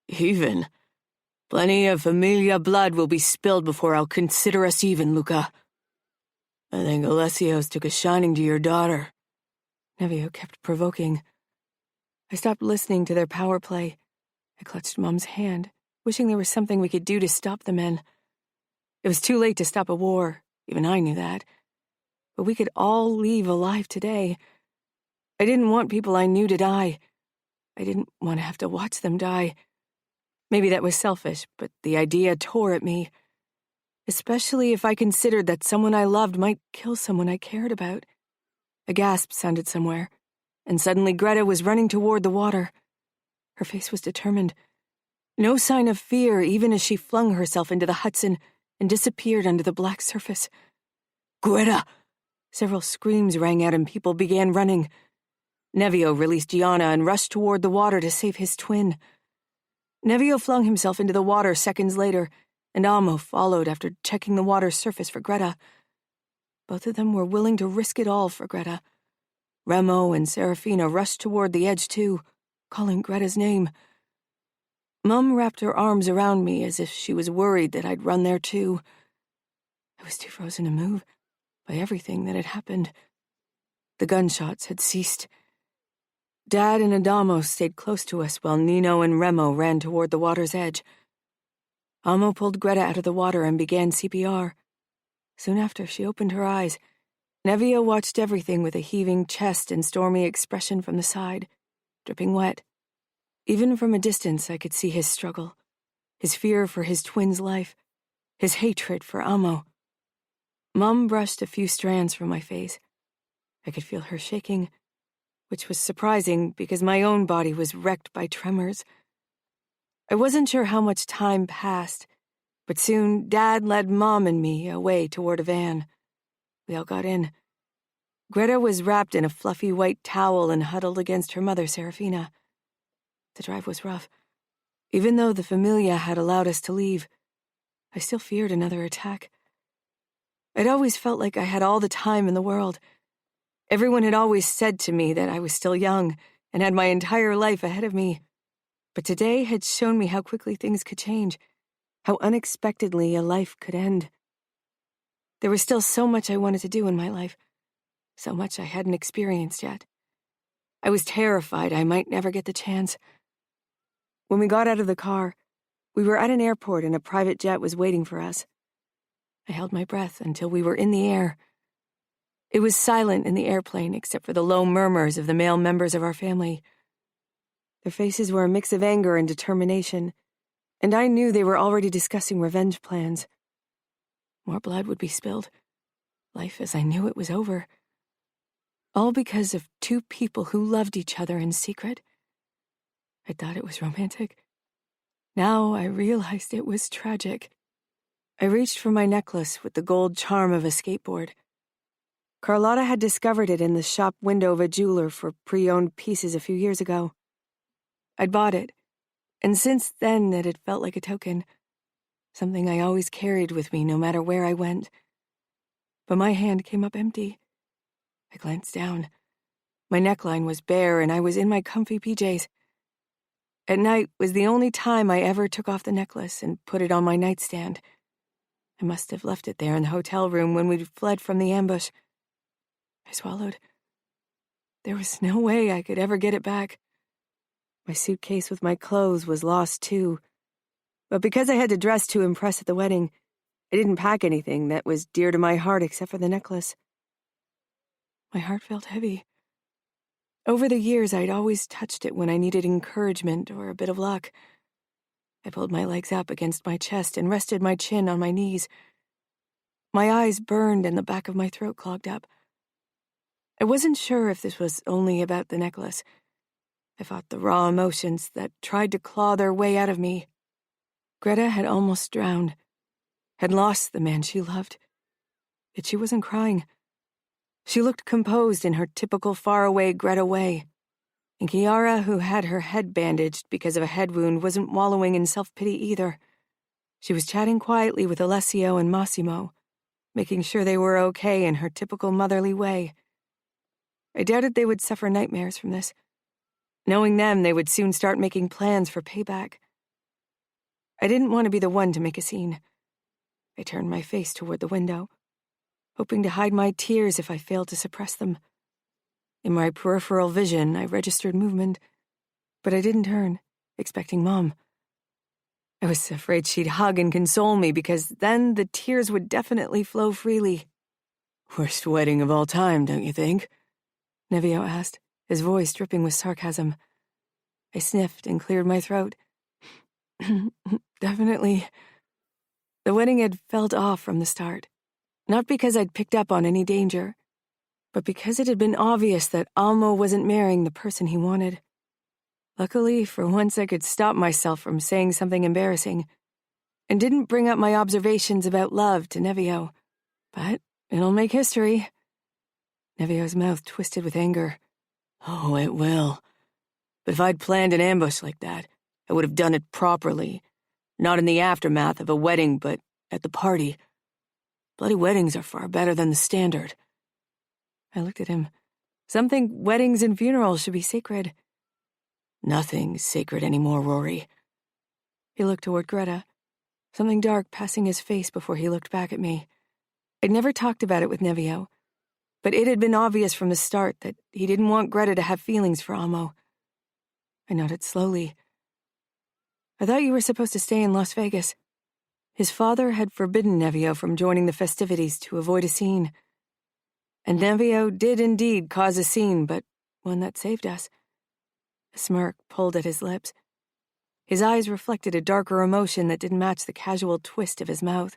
"Even? Plenty of Familia blood will be spilled before I'll consider us even, Luca. I think Alessio's took a shining to your daughter." Nevio kept provoking. I stopped listening to their power play. I clutched Mum's hand, wishing there was something we could do to stop the men. It was too late to stop a war, even I knew that. But we could all leave alive today. I didn't want people I knew to die. I didn't want to have to watch them die. Maybe that was selfish, but the idea tore at me. Especially if I considered that someone I loved might kill someone I cared about. A gasp sounded somewhere, and suddenly Greta was running toward the water. Her face was determined. No sign of fear, even as she flung herself into the Hudson and disappeared under the black surface. "Greta!" Several screams rang out and people began running. Nevio released Gianna and rushed toward the water to save his twin. Nevio flung himself into the water seconds later, and Amo followed after checking the water's surface for Greta. Both of them were willing to risk it all for Greta. Remo and Serafina rushed toward the edge too, calling Greta's name. Mum wrapped her arms around me as if she was worried that I'd run there too. I was too frozen to move by everything that had happened. The gunshots had ceased. Dad and Adamo stayed close to us while Nino and Remo ran toward the water's edge. Amo pulled Greta out of the water and began CPR. Soon after, she opened her eyes. Nevio watched everything with a heaving chest and stormy expression from the side, dripping wet. Even from a distance, I could see his struggle, his fear for his twin's life, his hatred for Amo. Mum brushed a few strands from my face. I could feel her shaking, which was surprising because my own body was wrecked by tremors. I wasn't sure how much time passed, but soon Dad led Mom and me away toward a van. We all got in. Greta was wrapped in a fluffy white towel and huddled against her mother, Serafina. The drive was rough. Even though the Familia had allowed us to leave, I still feared another attack. I'd always felt like I had all the time in the world. Everyone had always said to me that I was still young and had my entire life ahead of me. But today had shown me how quickly things could change, how unexpectedly a life could end. There was still so much I wanted to do in my life, so much I hadn't experienced yet. I was terrified I might never get the chance. When we got out of the car, We were at an airport and a private jet was waiting for us. I held my breath until we were in the air. It was silent in the airplane except for the low murmurs of the male members of our family. Their faces were a mix of anger and determination, and I knew they were already discussing revenge plans. More blood would be spilled. Life as I knew it was over. All because of two people who loved each other in secret. I thought it was romantic. Now I realized it was tragic. I reached for my necklace with the gold charm of a skateboard. Carlotta had discovered it in the shop window of a jeweler for pre-owned pieces a few years ago. I'd bought it, and since then it had felt like a token, something I always carried with me no matter where I went. But my hand came up empty. I glanced down. My neckline was bare and I was in my comfy PJs. At night was the only time I ever took off the necklace and put it on my nightstand. I must have left it there in the hotel room when we'd fled from the ambush. I swallowed. There was no way I could ever get it back. My suitcase with my clothes was lost too. But because I had to dress to impress at the wedding, I didn't pack anything that was dear to my heart except for the necklace. My heart felt heavy. Over the years, I'd always touched it when I needed encouragement or a bit of luck. I pulled my legs up against my chest and rested my chin on my knees. My eyes burned and the back of my throat clogged up. I wasn't sure if this was only about the necklace. I fought the raw emotions that tried to claw their way out of me. Greta had almost drowned, had lost the man she loved. Yet she wasn't crying. She looked composed in her typical faraway Greta way. And Chiara, who had her head bandaged because of a head wound, wasn't wallowing in self-pity either. She was chatting quietly with Alessio and Massimo, making sure they were okay in her typical motherly way. I doubted they would suffer nightmares from this. Knowing them, they would soon start making plans for payback. I didn't want to be the one to make a scene. I turned my face toward the window, hoping to hide my tears if I failed to suppress them. In my peripheral vision, I registered movement, but I didn't turn, expecting Mom. I was afraid she'd hug and console me because then the tears would definitely flow freely. "Worst wedding of all time, don't you think?" Nevio asked, his voice dripping with sarcasm. I sniffed and cleared my throat. Definitely. The wedding had felt off from the start. Not because I'd picked up on any danger, but because it had been obvious that Almo wasn't marrying the person he wanted. Luckily, for once I could stop myself from saying something embarrassing, and didn't bring up my observations about love to Nevio. But it'll make history. Nevio's mouth twisted with anger. "Oh, it will. But if I'd planned an ambush like that, I would have done it properly. Not in the aftermath of a wedding, but at the party. Bloody weddings are far better than the standard." I looked at him. Some think weddings and funerals should be sacred. "Nothing's sacred anymore, Rory." He looked toward Greta, something dark passing his face before he looked back at me. I'd never talked about it with Nevio, but it had been obvious from the start that he didn't want Greta to have feelings for Almo. I nodded slowly. "I thought you were supposed to stay in Las Vegas." His father had forbidden Nevio from joining the festivities to avoid a scene. And Nevio did indeed cause a scene, but one that saved us. A smirk pulled at his lips. His eyes reflected a darker emotion that didn't match the casual twist of his mouth.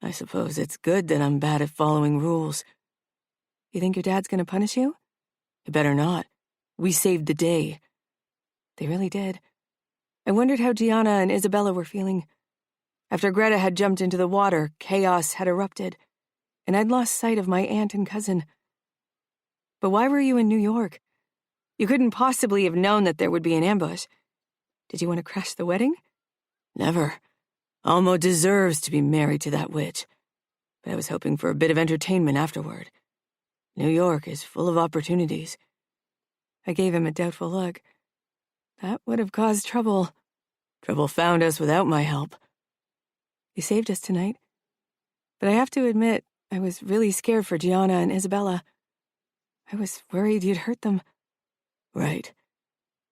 "I suppose it's good that I'm bad at following rules." "You think your dad's gonna punish you?" "You better not. We saved the day." They really did. I wondered how Gianna and Isabella were feeling. After Greta had jumped into the water, chaos had erupted, and I'd lost sight of my aunt and cousin. "But why were you in New York? You couldn't possibly have known that there would be an ambush. Did you want to crash the wedding?" "Never. Almo deserves to be married to that witch. But I was hoping for a bit of entertainment afterward. New York is full of opportunities." I gave him a doubtful look. "That would have caused trouble." "Trouble found us without my help." "You saved us tonight. But I have to admit, I was really scared for Gianna and Isabella. I was worried you'd hurt them." "Right.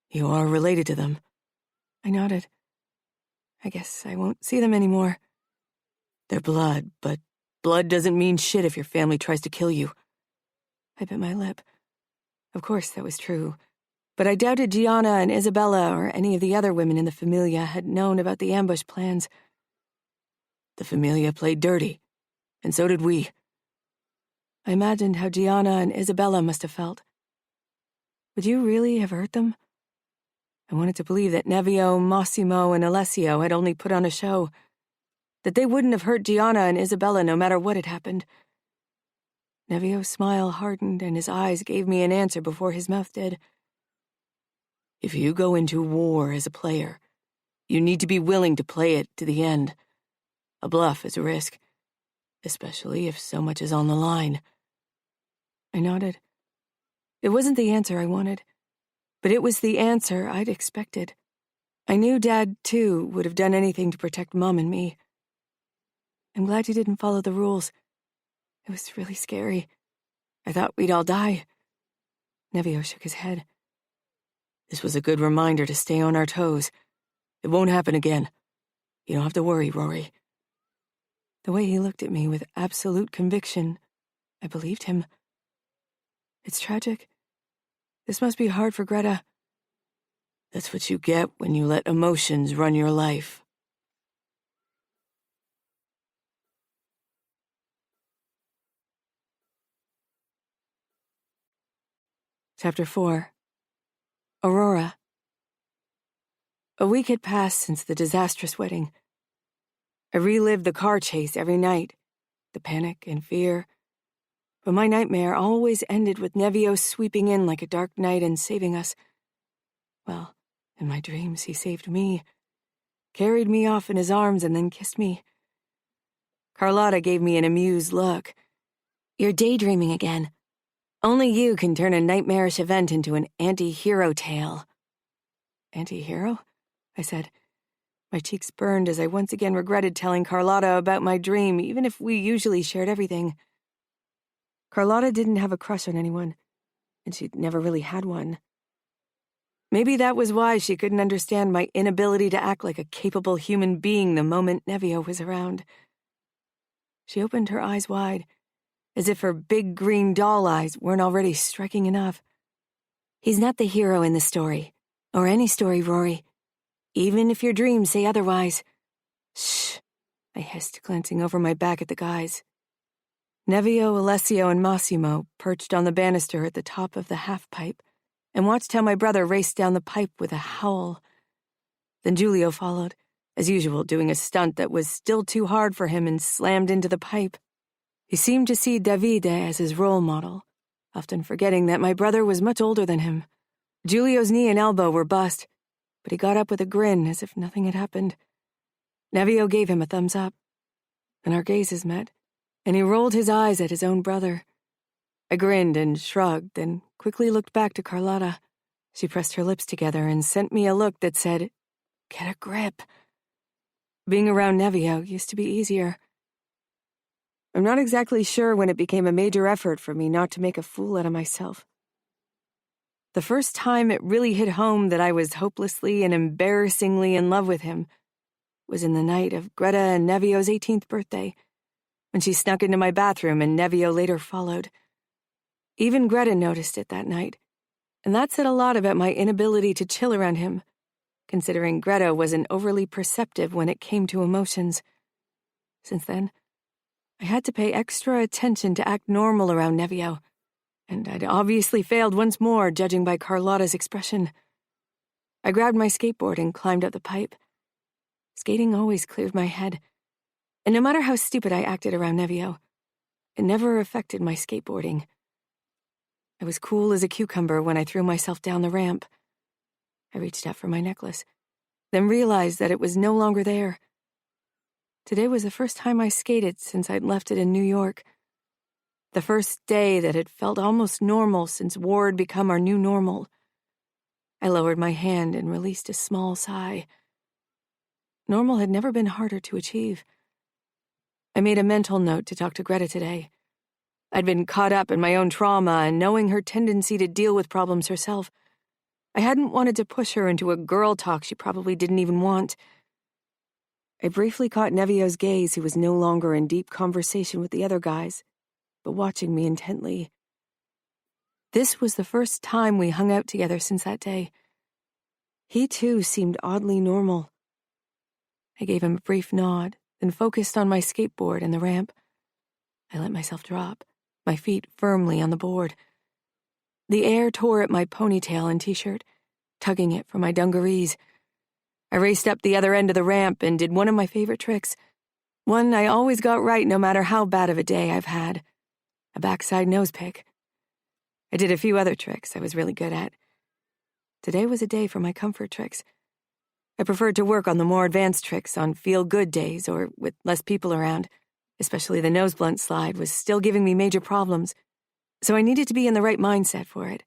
You are related to them." I nodded. I guess I won't see them anymore. They're blood, but blood doesn't mean shit if your family tries to kill you. I bit my lip. Of course that was true, but I doubted Gianna and Isabella or any of the other women in the Familia had known about the ambush plans. The Familia played dirty, and so did we. I imagined how Gianna and Isabella must have felt. Would you really have hurt them? I wanted to believe that Nevio, Massimo, and Alessio had only put on a show, that they wouldn't have hurt Gianna and Isabella no matter what had happened. Nevio's smile hardened and his eyes gave me an answer before his mouth did. If you go into war as a player, you need to be willing to play it to the end. A bluff is a risk, especially if so much is on the line. I nodded. It wasn't the answer I wanted, but it was the answer I'd expected. I knew Dad, too, would have done anything to protect Mom and me. I'm glad you didn't follow the rules. It was really scary. I thought we'd all die. Nevio shook his head. This was a good reminder to stay on our toes. It won't happen again. You don't have to worry, Rory. The way he looked at me with absolute conviction, I believed him. It's tragic. This must be hard for Greta. That's what you get when you let emotions run your life. Chapter 4. Aurora. A week had passed since the disastrous wedding. I relived the car chase every night, the panic and fear. But my nightmare always ended with Nevio sweeping in like a dark night and saving us. Well, in my dreams, he saved me, carried me off in his arms, and then kissed me. Carlotta gave me an amused look. You're daydreaming again. Only you can turn a nightmarish event into an anti-hero tale. Anti-hero? I said. My cheeks burned as I once again regretted telling Carlotta about my dream, even if we usually shared everything. Carlotta didn't have a crush on anyone, and she'd never really had one. Maybe that was why she couldn't understand my inability to act like a capable human being the moment Nevio was around. She opened her eyes wide, as if her big green doll eyes weren't already striking enough. He's not the hero in the story, or any story, Rory. Even if your dreams say otherwise. Shh, I hissed, glancing over my back at the guys. Nevio, Alessio, and Massimo perched on the banister at the top of the half-pipe and watched how my brother raced down the pipe with a howl. Then Giulio followed, as usual doing a stunt that was still too hard for him and slammed into the pipe. He seemed to see Davide as his role model, often forgetting that my brother was much older than him. Giulio's knee and elbow were bust, but he got up with a grin as if nothing had happened. Nevio gave him a thumbs up, and our gazes met, and he rolled his eyes at his own brother. I grinned and shrugged, then quickly looked back to Carlotta. She pressed her lips together and sent me a look that said, "Get a grip." Being around Nevio used to be easier. I'm not exactly sure when it became a major effort for me not to make a fool out of myself. The first time it really hit home that I was hopelessly and embarrassingly in love with him was in the night of Greta and Nevio's 18th birthday, when she snuck into my bathroom and Nevio later followed. Even Greta noticed it that night, and that said a lot about my inability to chill around him, considering Greta wasn't overly perceptive when it came to emotions. Since then, I had to pay extra attention to act normal around Nevio, and I'd obviously failed once more, judging by Carlotta's expression. I grabbed my skateboard and climbed up the pipe. Skating always cleared my head, and no matter how stupid I acted around Nevio, it never affected my skateboarding. I was cool as a cucumber when I threw myself down the ramp. I reached out for my necklace, then realized that it was no longer there. Today was the first time I skated since I'd left it in New York. The first day that had felt almost normal since war had become our new normal. I lowered my hand and released a small sigh. Normal had never been harder to achieve. I made a mental note to talk to Greta today. I'd been caught up in my own trauma and knowing her tendency to deal with problems herself. I hadn't wanted to push her into a girl talk she probably didn't even want. I briefly caught Nevio's gaze, who was no longer in deep conversation with the other guys, but watching me intently. This was the first time we hung out together since that day. He, too, seemed oddly normal. I gave him a brief nod, then focused on my skateboard and the ramp. I let myself drop, my feet firmly on the board. The air tore at my ponytail and t-shirt, tugging it from my dungarees. I raced up the other end of the ramp and did one of my favorite tricks, one I always got right no matter how bad of a day I've had: a backside nose pick. I did a few other tricks I was really good at. Today was a day for my comfort tricks. I preferred to work on the more advanced tricks on feel-good days or with less people around. Especially the nose blunt slide was still giving me major problems, so I needed to be in the right mindset for it.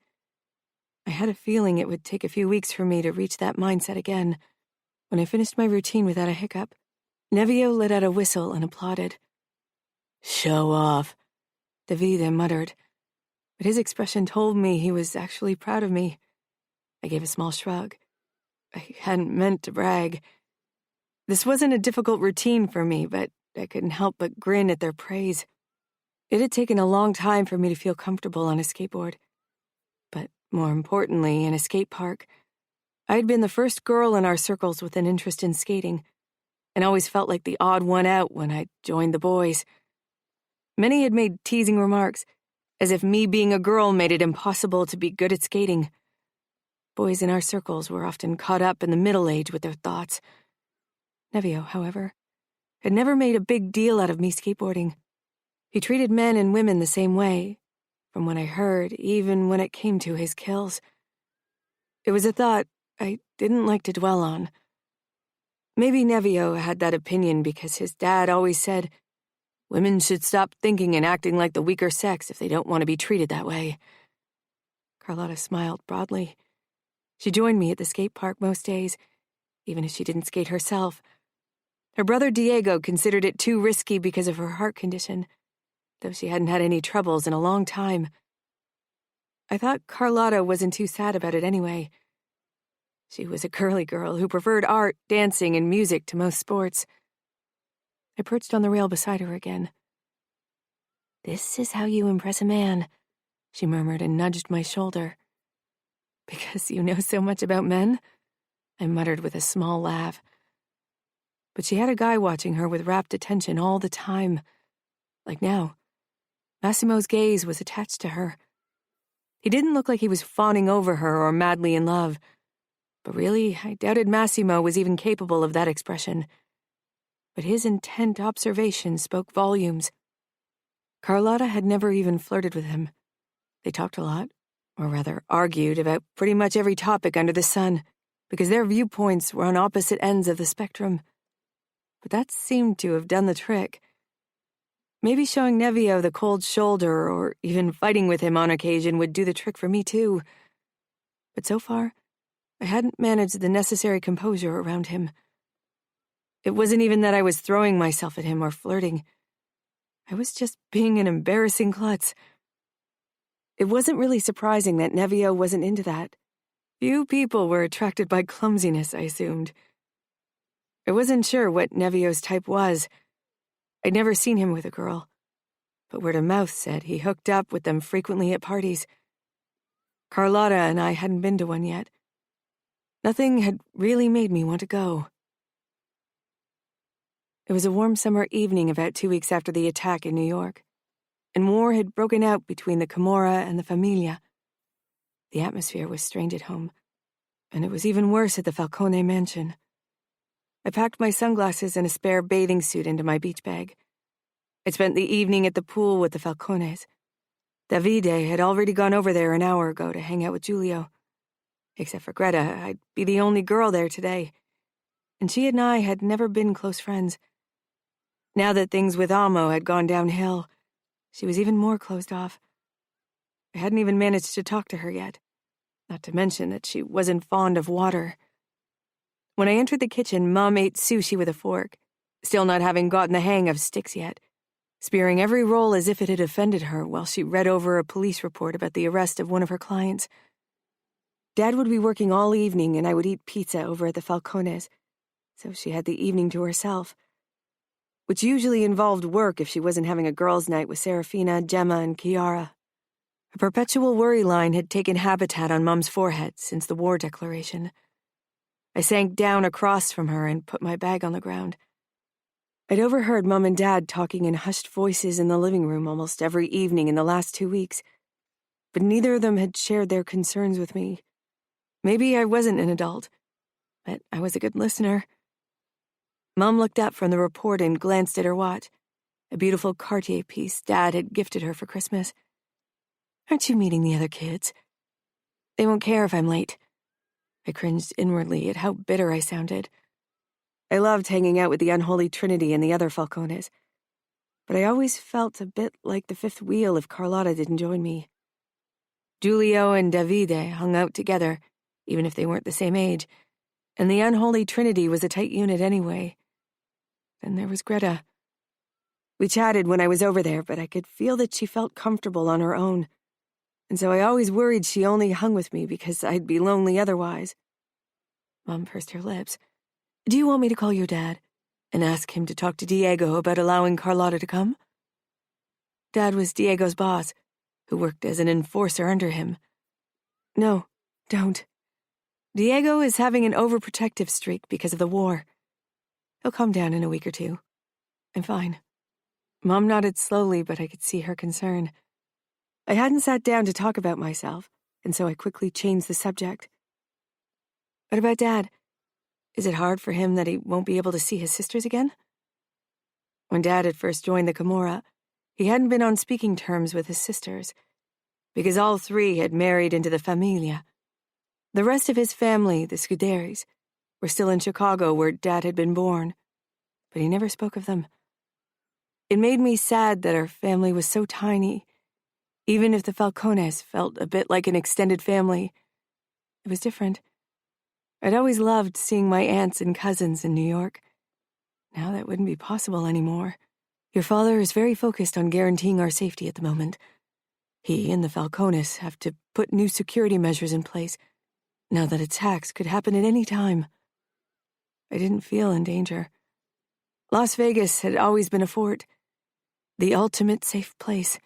I had a feeling it would take a few weeks for me to reach that mindset again. When I finished my routine without a hiccup, Nevio let out a whistle and applauded. "Show off," Davide muttered, but his expression told me he was actually proud of me. I gave a small shrug. I hadn't meant to brag. This wasn't a difficult routine for me, but I couldn't help but grin at their praise. It had taken a long time for me to feel comfortable on a skateboard. But more importantly, in a skate park. I had been the first girl in our circles with an interest in skating, and always felt like the odd one out when I joined the boys. Many had made teasing remarks, as if me being a girl made it impossible to be good at skating. Boys in our circles were often caught up in the middle age with their thoughts. Nevio, however, had never made a big deal out of me skateboarding. He treated men and women the same way, from what I heard, even when it came to his kills. It was a thought I didn't like to dwell on. Maybe Nevio had that opinion because his dad always said, "Women should stop thinking and acting like the weaker sex if they don't want to be treated that way." Carlotta smiled broadly. She joined me at the skate park most days, even if she didn't skate herself. Her brother Diego considered it too risky because of her heart condition, though she hadn't had any troubles in a long time. I thought Carlotta wasn't too sad about it anyway. She was a girly girl who preferred art, dancing, and music to most sports. I perched on the rail beside her again. "This is how you impress a man," she murmured and nudged my shoulder. "Because you know so much about men?" I muttered with a small laugh. But she had a guy watching her with rapt attention all the time. Like now, Massimo's gaze was attached to her. He didn't look like he was fawning over her or madly in love. But really, I doubted Massimo was even capable of that expression. But his intent observation spoke volumes. Carlotta had never even flirted with him. They talked a lot, or rather argued about pretty much every topic under the sun, because their viewpoints were on opposite ends of the spectrum. But that seemed to have done the trick. Maybe showing Nevio the cold shoulder or even fighting with him on occasion would do the trick for me too. But so far, I hadn't managed the necessary composure around him. It wasn't even that I was throwing myself at him or flirting. I was just being an embarrassing klutz. It wasn't really surprising that Nevio wasn't into that. Few people were attracted by clumsiness, I assumed. I wasn't sure what Nevio's type was. I'd never seen him with a girl, but word of mouth said he hooked up with them frequently at parties. Carlotta and I hadn't been to one yet. Nothing had really made me want to go. It was a warm summer evening about 2 weeks after the attack in New York, and war had broken out between the Camorra and the Familia. The atmosphere was strained at home, and it was even worse at the Falcone mansion. I packed my sunglasses and a spare bathing suit into my beach bag. I'd spent the evening at the pool with the Falcones. Davide had already gone over there an hour ago to hang out with Giulio. Except for Greta, I'd be the only girl there today, and she and I had never been close friends. Now that things with Amo had gone downhill, she was even more closed off. I hadn't even managed to talk to her yet, not to mention that she wasn't fond of water. When I entered the kitchen, Mom ate sushi with a fork, still not having gotten the hang of sticks yet, spearing every roll as if it had offended her while she read over a police report about the arrest of one of her clients. Dad would be working all evening and I would eat pizza over at the Falcones, so she had the evening to herself, which usually involved work if she wasn't having a girls' night with Serafina, Gemma, and Chiara. A perpetual worry line had taken habitat on Mum's forehead since the war declaration. I sank down across from her and put my bag on the ground. I'd overheard Mum and Dad talking in hushed voices in the living room almost every evening in the last 2 weeks, but neither of them had shared their concerns with me. Maybe I wasn't an adult, but I was a good listener. Mum looked up from the report and glanced at her watch, a beautiful Cartier piece Dad had gifted her for Christmas. "Aren't you meeting the other kids? They won't care if I'm late." I cringed inwardly at how bitter I sounded. I loved hanging out with the unholy trinity and the other Falcones, but I always felt a bit like the fifth wheel if Carlotta didn't join me. Giulio and Davide hung out together, even if they weren't the same age, and the unholy trinity was a tight unit anyway. Then there was Greta. We chatted when I was over there, but I could feel that she felt comfortable on her own, and so I always worried she only hung with me because I'd be lonely otherwise. Mum pursed her lips. "Do you want me to call your dad and ask him to talk to Diego about allowing Carlotta to come?" Dad was Diego's boss, who worked as an enforcer under him. "No, don't. Diego is having an overprotective streak because of the war. He'll calm down in a week or 2. I'm fine." Mom nodded slowly, but I could see her concern. I hadn't sat down to talk about myself, and so I quickly changed the subject. "What about Dad? Is it hard for him that he won't be able to see his sisters again?" When Dad had first joined the Camorra, he hadn't been on speaking terms with his sisters, because all 3 had married into the Familia. The rest of his family, the Scuderis, were still in Chicago where Dad had been born, but he never spoke of them. It made me sad that our family was so tiny. Even if the Falcones felt a bit like an extended family, it was different. I'd always loved seeing my aunts and cousins in New York. Now that wouldn't be possible anymore. "Your father is very focused on guaranteeing our safety at the moment. He and the Falcones have to put new security measures in place, now that attacks could happen at any time." I didn't feel in danger. Las Vegas had always been a fort, the ultimate safe place,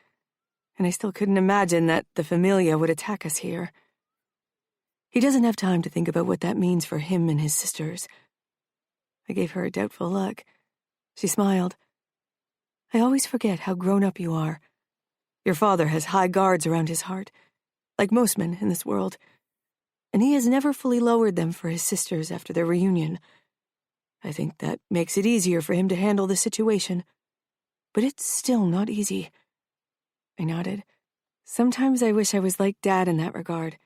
and I still couldn't imagine that the Familia would attack us here. "He doesn't have time to think about what that means for him and his sisters." I gave her a doubtful look. She smiled. "I always forget how grown up you are. Your father has high guards around his heart, like most men in this world, and he has never fully lowered them for his sisters after their reunion. I think that makes it easier for him to handle the situation. But it's still not easy." I nodded. Sometimes I wish I was like Dad in that regard,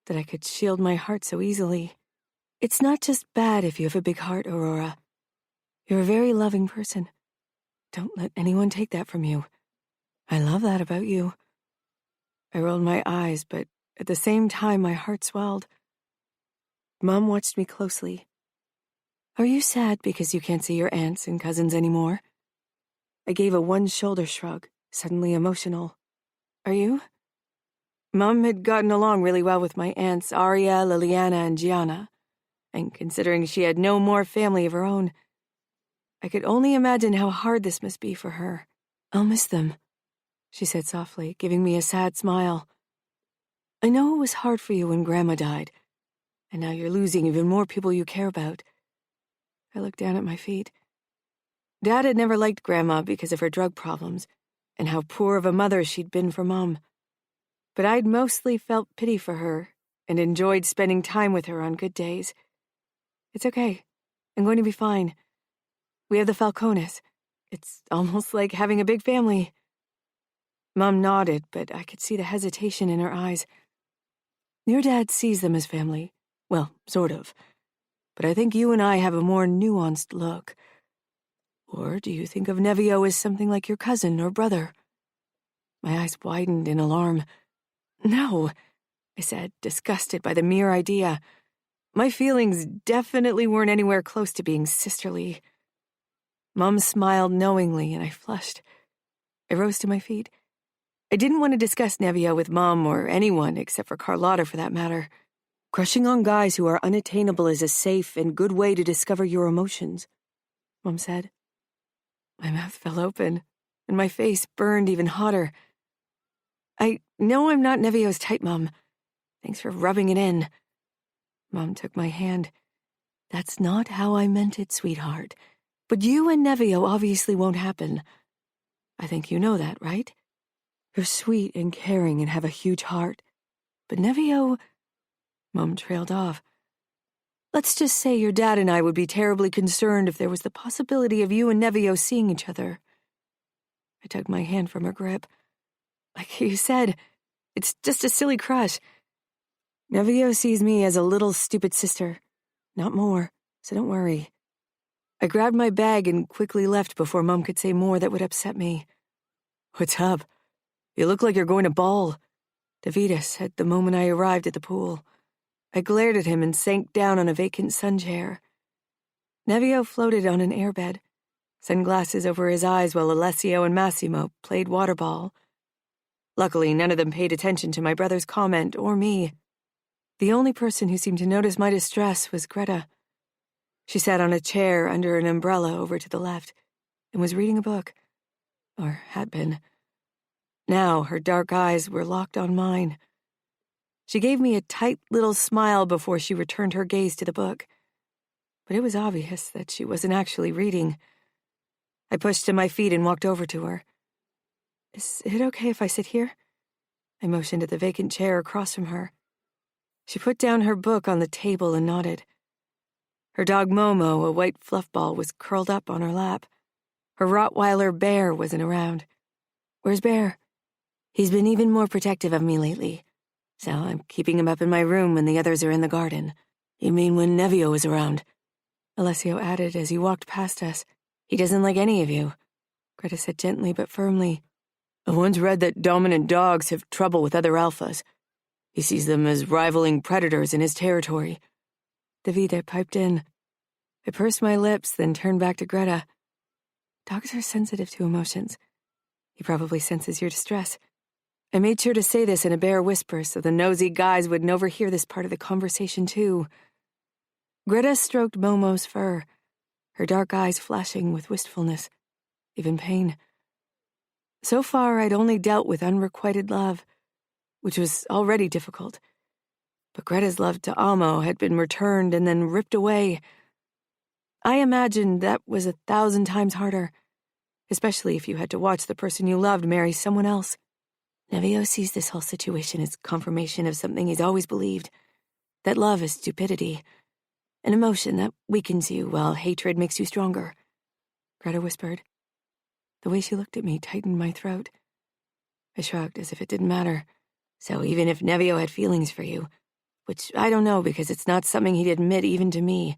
that I could shield my heart so easily. It's not just bad if you have a big heart, Aurora. You're a very loving person. Don't let anyone take that from you. I love that about you. I rolled my eyes, but at the same time my heart swelled. Mom watched me closely. "Are you sad because you can't see your aunts and cousins anymore?" I gave a one-shoulder shrug, suddenly emotional. "Are you?" Mom had gotten along really well with my aunts Aria, Liliana, and Gianna, and considering she had no more family of her own, I could only imagine how hard this must be for her. "I'll miss them," she said softly, giving me a sad smile. "I know it was hard for you when Grandma died, and now you're losing even more people you care about." I looked down at my feet. Dad had never liked Grandma because of her drug problems, and how poor of a mother she'd been for Mom. But I'd mostly felt pity for her and enjoyed spending time with her on good days. "It's okay. I'm going to be fine. We have the Falcones. It's almost like having a big family." Mom nodded, but I could see the hesitation in her eyes. "Your dad sees them as family. Well, sort of. But I think you and I have a more nuanced look. Or do you think of Nevio as something like your cousin or brother?" My eyes widened in alarm. "No," I said, disgusted by the mere idea. My feelings definitely weren't anywhere close to being sisterly. Mom smiled knowingly, and I flushed. I rose to my feet. I didn't want to discuss Nevio with Mom or anyone except for Carlotta, for that matter. Crushing on guys who are unattainable is a safe and good way to discover your emotions, Mom said. My mouth fell open, and my face burned even hotter. I know I'm not Nevio's type, Mom. Thanks for rubbing it in. Mom took my hand. That's not how I meant it, sweetheart. But you and Nevio obviously won't happen. I think you know that, right? You're sweet and caring and have a huge heart. But Nevio... Mom trailed off. Let's just say your dad and I would be terribly concerned if there was the possibility of you and Nevio seeing each other. I took my hand from her grip. Like you said, it's just a silly crush. Nevio sees me as a little stupid sister. Not more, so don't worry. I grabbed my bag and quickly left before Mom could say more that would upset me. What's up? You look like you're going to ball, Davida said the moment I arrived at the pool. I glared at him and sank down on a vacant sun chair. Nevio floated on an airbed, sunglasses over his eyes while Alessio and Massimo played water ball. Luckily, none of them paid attention to my brother's comment or me. The only person who seemed to notice my distress was Greta. She sat on a chair under an umbrella over to the left and was reading a book, or had been. Now her dark eyes were locked on mine. She gave me a tight little smile before she returned her gaze to the book. But it was obvious that she wasn't actually reading. I pushed to my feet and walked over to her. Is it okay if I sit here? I motioned at the vacant chair across from her. She put down her book on the table and nodded. Her dog Momo, a white fluff ball, was curled up on her lap. Her Rottweiler Bear wasn't around. Where's Bear? He's been even more protective of me lately. So I'm keeping him up in my room when the others are in the garden. You mean when Nevio is around? Alessio added as he walked past us. He doesn't like any of you, Greta said gently but firmly. I once read that dominant dogs have trouble with other alphas. He sees them as rivaling predators in his territory. Davide piped in. I pursed my lips, then turned back to Greta. Dogs are sensitive to emotions. He probably senses your distress. I made sure to say this in a bare whisper so the nosy guys wouldn't overhear this part of the conversation, too. Greta stroked Momo's fur, her dark eyes flashing with wistfulness, even pain. So far, I'd only dealt with unrequited love, which was already difficult. But Greta's love to Amo had been returned and then ripped away. I imagined that was 1,000 times harder, especially if you had to watch the person you loved marry someone else. Nevio sees this whole situation as confirmation of something he's always believed, that love is stupidity, an emotion that weakens you while hatred makes you stronger, Greta whispered. The way she looked at me tightened my throat. I shrugged as if it didn't matter. So even if Nevio had feelings for you, which I don't know because it's not something he'd admit even to me,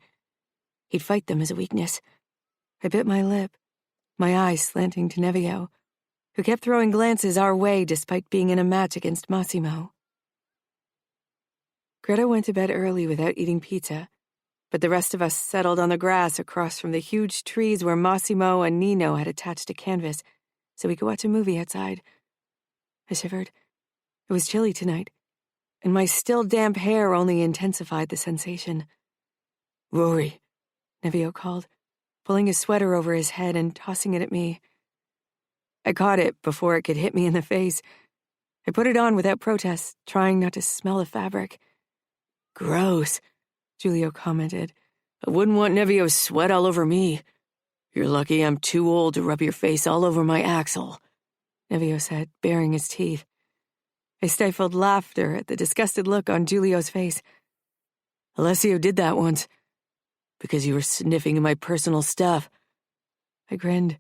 he'd fight them as a weakness. I bit my lip, my eyes slanting to Nevio, who kept throwing glances our way despite being in a match against Massimo. Greta went to bed early without eating pizza, but the rest of us settled on the grass across from the huge trees where Massimo and Nino had attached a canvas so we could watch a movie outside. I shivered. It was chilly tonight, and my still damp hair only intensified the sensation. Rory, Nevio called, pulling his sweater over his head and tossing it at me. I caught it before it could hit me in the face. I put it on without protest, trying not to smell the fabric. Gross, Giulio commented. I wouldn't want Nevio's sweat all over me. You're lucky I'm too old to rub your face all over my axle, Nevio said, baring his teeth. I stifled laughter at the disgusted look on Giulio's face. Alessio did that once, because you were sniffing in my personal stuff. I grinned.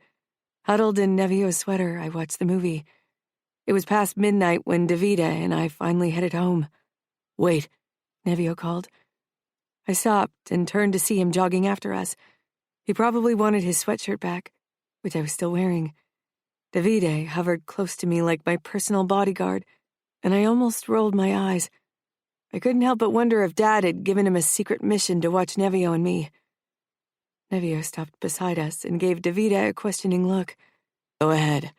Huddled in Nevio's sweater, I watched the movie. It was past midnight when Davida and I finally headed home. Wait, Nevio called. I stopped and turned to see him jogging after us. He probably wanted his sweatshirt back, which I was still wearing. Davide hovered close to me like my personal bodyguard, and I almost rolled my eyes. I couldn't help but wonder if Dad had given him a secret mission to watch Nevio and me. Nevio stopped beside us and gave Davida a questioning look. Go ahead.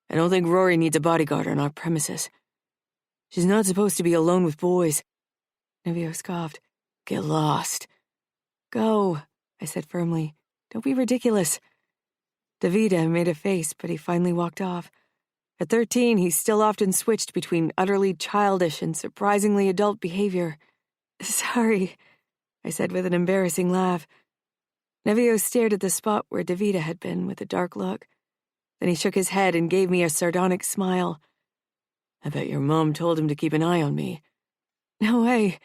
I don't think Rory needs a bodyguard on our premises. She's not supposed to be alone with boys. Nevio scoffed. Get lost. Go, I said firmly. Don't be ridiculous. Davida made a face, but he finally walked off. At 13, he still often switched between utterly childish and surprisingly adult behavior. Sorry, I said with an embarrassing laugh. Nevio stared at the spot where Davida had been with a dark look. Then he shook his head and gave me a sardonic smile. I bet your mom told him to keep an eye on me. No way.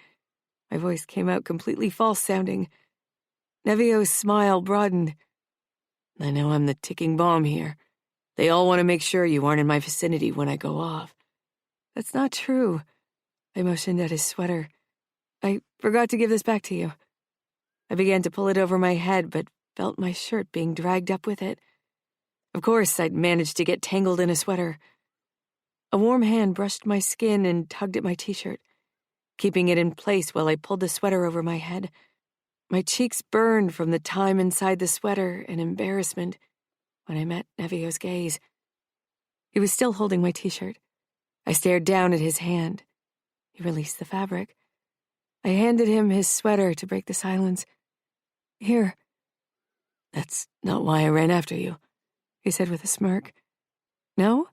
My voice came out completely false-sounding. Nevio's smile broadened. I know I'm the ticking bomb here. They all want to make sure you aren't in my vicinity when I go off. That's not true. I motioned at his sweater. I forgot to give this back to you. I began to pull it over my head, but felt my shirt being dragged up with it. Of course, I'd managed to get tangled in a sweater. A warm hand brushed my skin and tugged at my t-shirt, keeping it in place while I pulled the sweater over my head. My cheeks burned from the time inside the sweater and embarrassment when I met Nevio's gaze. He was still holding my t-shirt. I stared down at his hand. He released the fabric. I handed him his sweater to break the silence. Here. That's not why I ran after you, he said with a smirk. No?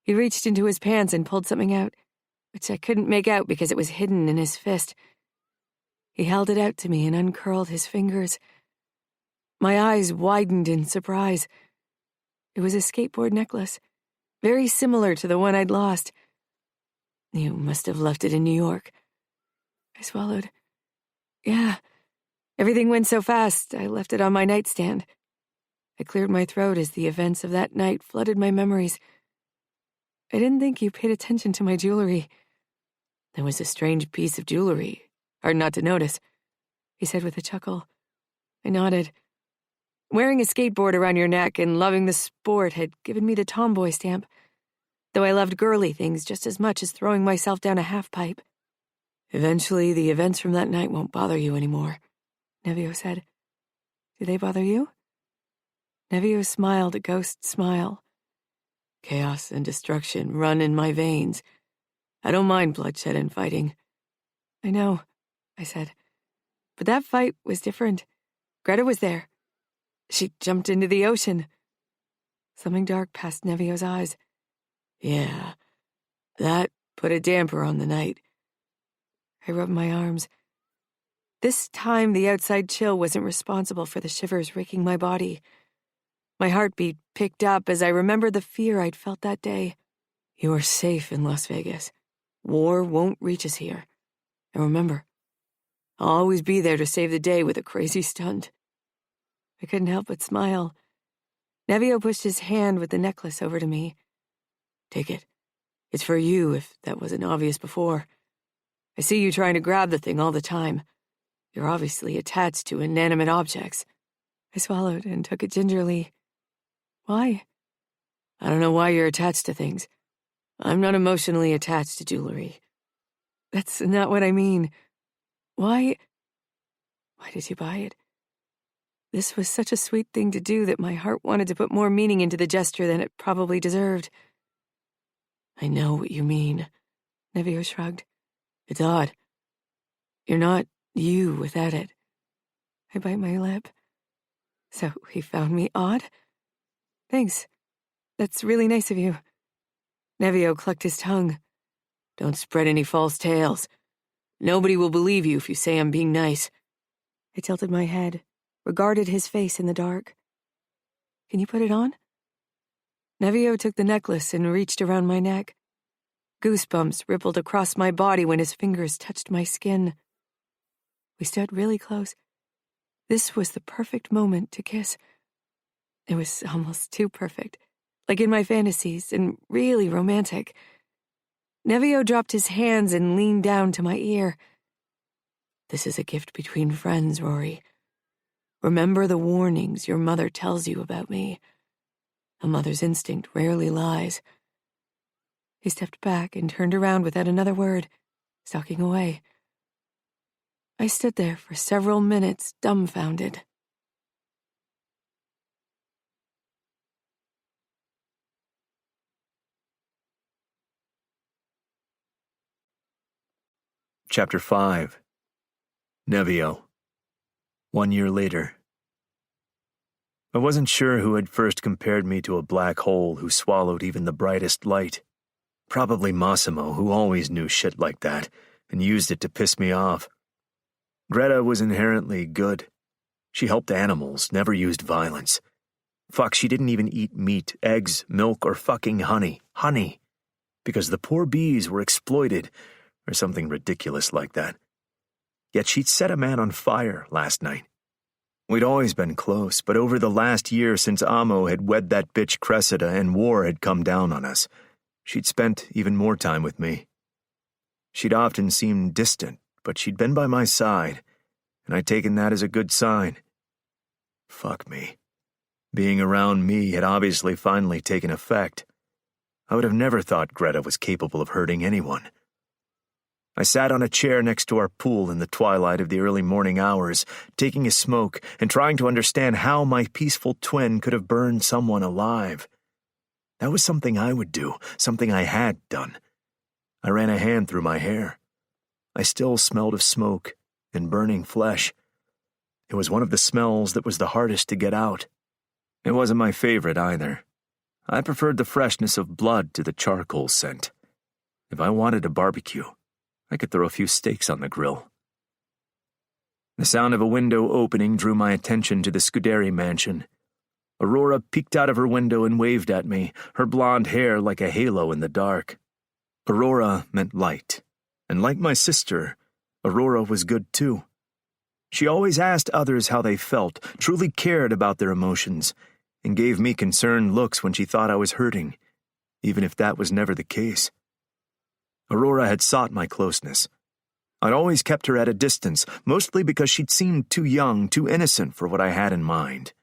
He reached into his pants and pulled something out, which I couldn't make out because it was hidden in his fist. He held it out to me and uncurled his fingers. My eyes widened in surprise. It was a skateboard necklace, very similar to the one I'd lost. You must have left it in New York. I swallowed. Yeah. Everything went so fast, I left it on my nightstand. I cleared my throat as the events of that night flooded my memories. I didn't think you paid attention to my jewelry. It was a strange piece of jewelry. Hard not to notice, he said with a chuckle. I nodded. Wearing a skateboard around your neck and loving the sport had given me the tomboy stamp, though I loved girly things just as much as throwing myself down a half-pipe. Eventually, the events from that night won't bother you anymore, Nevio said. Do they bother you? Nevio smiled a ghost smile. Chaos and destruction run in my veins. I don't mind bloodshed and fighting. I know, I said. But that fight was different. Greta was there. She jumped into the ocean. Something dark passed Nevio's eyes. Yeah, that put a damper on the night. I rubbed my arms. This time the outside chill wasn't responsible for the shivers raking my body. My heartbeat picked up as I remembered the fear I'd felt that day. You are safe in Las Vegas. War won't reach us here. And remember, I'll always be there to save the day with a crazy stunt. I couldn't help but smile. Nevio pushed his hand with the necklace over to me. Take it. It's for you, if that wasn't obvious before. I see you trying to grab the thing all the time. You're obviously attached to inanimate objects. I swallowed and took it gingerly. Why? I don't know why you're attached to things. I'm not emotionally attached to jewelry. That's not what I mean. Why did you buy it? This was such a sweet thing to do that my heart wanted to put more meaning into the gesture than it probably deserved. I know what you mean, Nevio shrugged. It's odd. You're not you without it. I bite my lip. So he found me odd? Thanks. That's really nice of you. Nevio clucked his tongue. Don't spread any false tales. Nobody will believe you if you say I'm being nice. I tilted my head, regarded his face in the dark. Can you put it on? Nevio took the necklace and reached around my neck. Goosebumps rippled across my body when his fingers touched my skin. We stood really close. This was the perfect moment to kiss. It was almost too perfect, like in my fantasies, and really romantic. Nevio dropped his hands and leaned down to my ear. This is a gift between friends, Rory. Remember the warnings your mother tells you about me. A mother's instinct rarely lies. He stepped back and turned around without another word, stalking away. I stood there for several minutes, dumbfounded. Chapter 5. Nevio. 1 year later. I wasn't sure who had first compared me to a black hole who swallowed even the brightest light. Probably Massimo, who always knew shit like that and used it to piss me off. Greta was inherently good. She helped animals, never used violence. Fuck, she didn't even eat meat, eggs, milk, or fucking honey. Honey. Because the poor bees were exploited, or something ridiculous like that. Yet she'd set a man on fire last night. We'd always been close, but over the last year since Amo had wed that bitch Cressida and war had come down on us, she'd spent even more time with me. She'd often seemed distant, but she'd been by my side, and I'd taken that as a good sign. Fuck me. Being around me had obviously finally taken effect. I would have never thought Greta was capable of hurting anyone. I sat on a chair next to our pool in the twilight of the early morning hours, taking a smoke and trying to understand how my peaceful twin could have burned someone alive. That was something I would do, something I had done. I ran a hand through my hair. I still smelled of smoke and burning flesh. It was one of the smells that was the hardest to get out. It wasn't my favorite either. I preferred the freshness of blood to the charcoal scent. If I wanted a barbecue, I could throw a few steaks on the grill. The sound of a window opening drew my attention to the Scuderi mansion. Aurora peeked out of her window and waved at me, her blonde hair like a halo in the dark. Aurora meant light, and like my sister, Aurora was good too. She always asked others how they felt, truly cared about their emotions, and gave me concerned looks when she thought I was hurting, even if that was never the case. Aurora had sought my closeness. I'd always kept her at a distance, mostly because she'd seemed too young, too innocent for what I had in mind.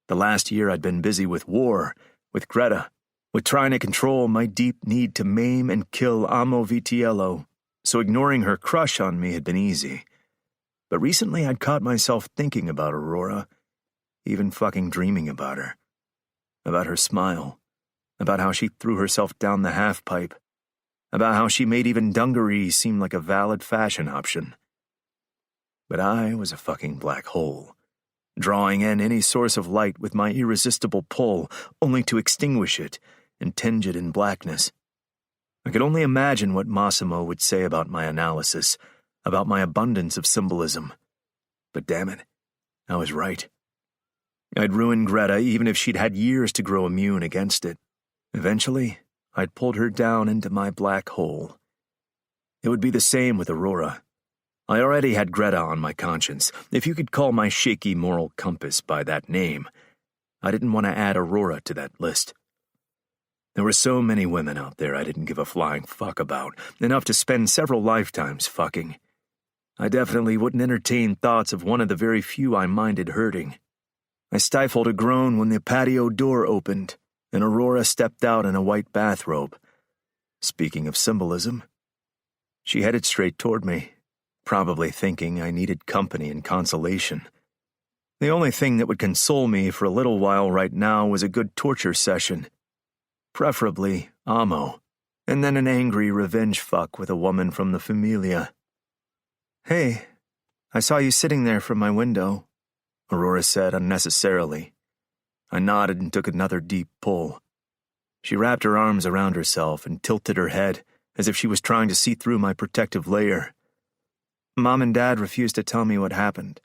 The last year I'd been busy with war, with Greta, with trying to control my deep need to maim and kill Amo Vitiello, so ignoring her crush on me had been easy. But recently I'd caught myself thinking about Aurora, even fucking dreaming about her smile, about how she threw herself down the half-pipe, about how she made even dungarees seem like a valid fashion option. But I was a fucking black hole, drawing in any source of light with my irresistible pull, only to extinguish it and tinge it in blackness. I could only imagine what Massimo would say about my analysis, about my abundance of symbolism. But damn it, I was right. I'd ruined Greta even if she'd had years to grow immune against it. Eventually, I'd pulled her down into my black hole. It would be the same with Aurora. I already had Greta on my conscience, if you could call my shaky moral compass by that name. I didn't want to add Aurora to that list. There were so many women out there I didn't give a flying fuck about, enough to spend several lifetimes fucking. I definitely wouldn't entertain thoughts of one of the very few I minded hurting. I stifled a groan when the patio door opened, and Aurora stepped out in a white bathrobe. Speaking of symbolism, she headed straight toward me, probably thinking I needed company and consolation. The only thing that would console me for a little while right now was a good torture session. Preferably Amo, and then an angry revenge fuck with a woman from the Familia. "Hey, I saw you sitting there from my window," Aurora said unnecessarily. I nodded and took another deep pull. She wrapped her arms around herself and tilted her head as if she was trying to see through my protective layer. "Mom and Dad refused to tell me what happened,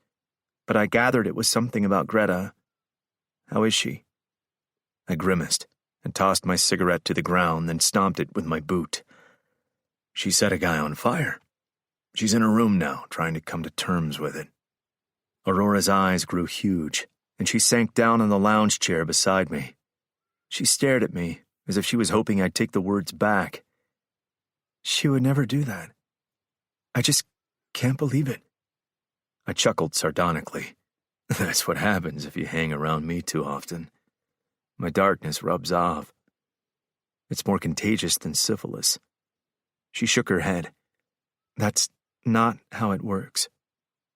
but I gathered it was something about Greta. How is she?" I grimaced and tossed my cigarette to the ground, then stomped it with my boot. "She set a guy on fire. She's in her room now, trying to come to terms with it." Aurora's eyes grew huge, and she sank down on the lounge chair beside me. She stared at me, as if she was hoping I'd take the words back. "She would never do that. I just can't believe it." I chuckled sardonically. "That's what happens if you hang around me too often. My darkness rubs off. It's more contagious than syphilis." She shook her head. "That's not how it works.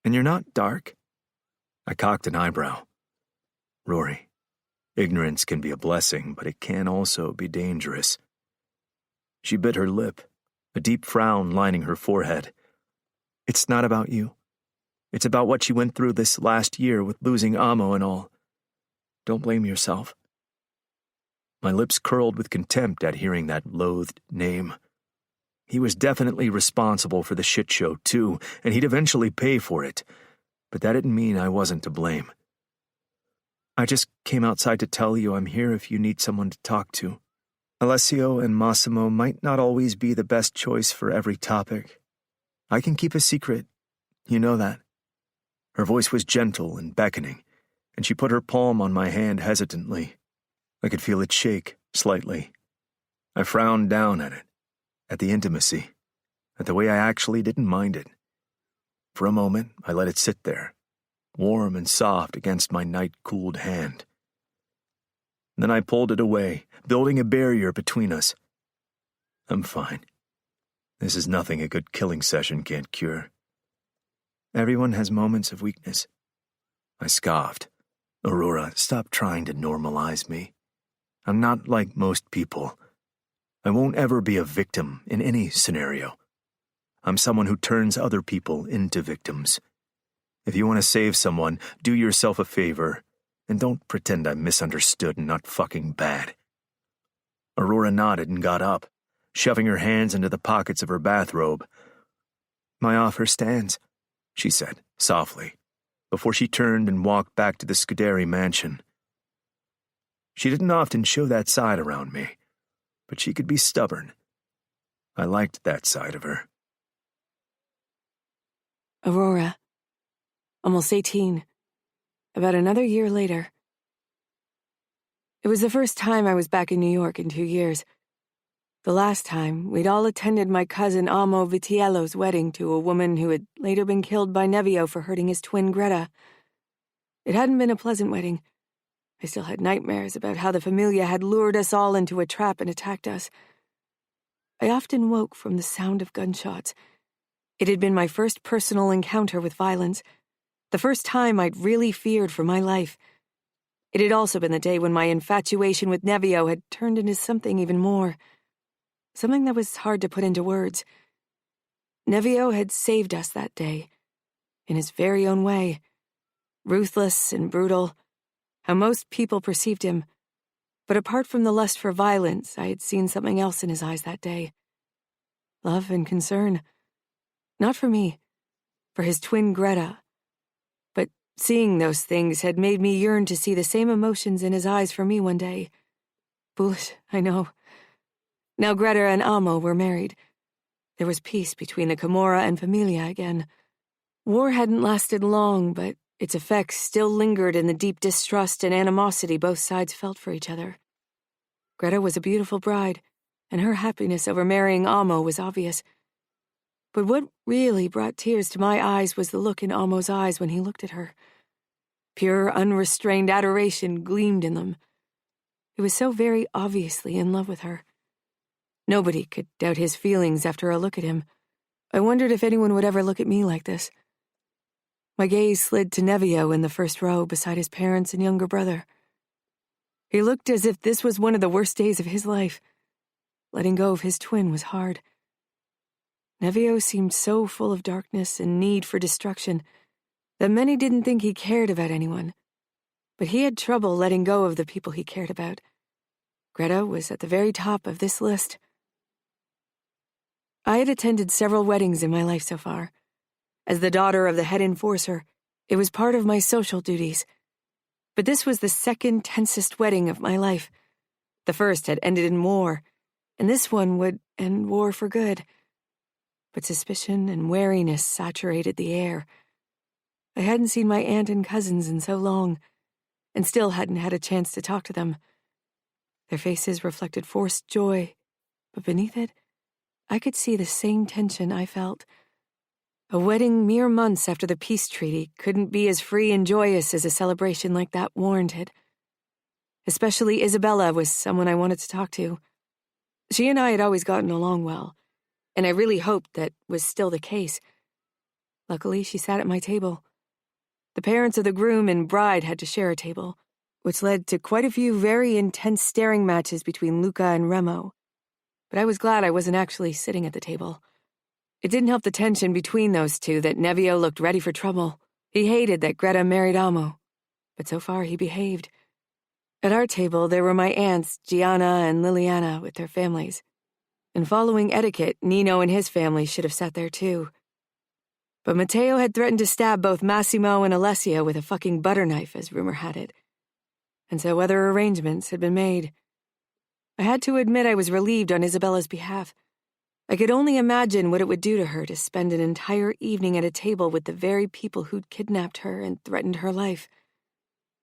And you're not dark." I cocked an eyebrow. "Rory, ignorance can be a blessing, but it can also be dangerous." She bit her lip, a deep frown lining her forehead. It's not about you. It's about what you went through this last year with losing Amo and all. Don't blame yourself. My lips curled with contempt at hearing that loathed name. He was definitely responsible for the shit show, too, and he'd eventually pay for it. But that didn't mean I wasn't to blame. I just came outside to tell you I'm here if you need someone to talk to. Alessio and Massimo might not always be the best choice for every topic. I can keep a secret. You know that. Her voice was gentle and beckoning, and she put her palm on my hand hesitantly. I could feel it shake, slightly. I frowned down at it, at the intimacy, at the way I actually didn't mind it. For a moment, I let it sit there, warm and soft against my night-cooled hand. Then I pulled it away, building a barrier between us. I'm fine. This is nothing a good killing session can't cure. Everyone has moments of weakness. I scoffed. Aurora, stop trying to normalize me. I'm not like most people. I won't ever be a victim in any scenario. I'm someone who turns other people into victims. If you want to save someone, do yourself a favor, and don't pretend I'm misunderstood and not fucking bad. Aurora nodded and got up, shoving her hands into the pockets of her bathrobe. My offer stands, she said, softly, before she turned and walked back to the Scuderi mansion. She didn't often show that side around me, but she could be stubborn. I liked that side of her. Aurora. Almost 18. About another year later. It was the first time I was back in New York in 2 years. The last time, we'd all attended my cousin Amo Vitiello's wedding to a woman who had later been killed by Nevio for hurting his twin Greta. It hadn't been a pleasant wedding. I still had nightmares about how the Familia had lured us all into a trap and attacked us. I often woke from the sound of gunshots. It had been my first personal encounter with violence, the first time I'd really feared for my life. It had also been the day when my infatuation with Nevio had turned into something even more, something that was hard to put into words. Nevio had saved us that day, in his very own way, ruthless and brutal, how most people perceived him. But apart from the lust for violence, I had seen something else in his eyes that day. Love and concern. Not for me, for his twin Greta. But seeing those things had made me yearn to see the same emotions in his eyes for me one day. Foolish, I know. Now Greta and Amo were married. There was peace between the Camorra and Familia again. War hadn't lasted long, but its effects still lingered in the deep distrust and animosity both sides felt for each other. Greta was a beautiful bride, and her happiness over marrying Amo was obvious. But what really brought tears to my eyes was the look in Amo's eyes when he looked at her. Pure, unrestrained adoration gleamed in them. He was so very obviously in love with her. Nobody could doubt his feelings after a look at him. I wondered if anyone would ever look at me like this. My gaze slid to Nevio in the first row beside his parents and younger brother. He looked as if this was one of the worst days of his life. Letting go of his twin was hard. Nevio seemed so full of darkness and need for destruction that many didn't think he cared about anyone. But he had trouble letting go of the people he cared about. Greta was at the very top of this list. I had attended several weddings in my life so far. As the daughter of the head enforcer, it was part of my social duties. But this was the second tensest wedding of my life. The first had ended in war, and this one would end war for good. But suspicion and wariness saturated the air. I hadn't seen my aunt and cousins in so long, and still hadn't had a chance to talk to them. Their faces reflected forced joy, but beneath it, I could see the same tension I felt. A wedding mere months after the peace treaty couldn't be as free and joyous as a celebration like that warranted. Especially Isabella was someone I wanted to talk to. She and I had always gotten along well, and I really hoped that was still the case. Luckily, she sat at my table. The parents of the groom and bride had to share a table, which led to quite a few very intense staring matches between Luca and Remo. But I was glad I wasn't actually sitting at the table. It didn't help the tension between those two that Nevio looked ready for trouble. He hated that Greta married Amo, but so far he behaved. At our table, there were my aunts, Gianna and Liliana, with their families. And following etiquette, Nino and his family should have sat there too. But Matteo had threatened to stab both Massimo and Alessio with a fucking butter knife, as rumor had it. And so other arrangements had been made. I had to admit I was relieved on Isabella's behalf. I could only imagine what it would do to her to spend an entire evening at a table with the very people who'd kidnapped her and threatened her life.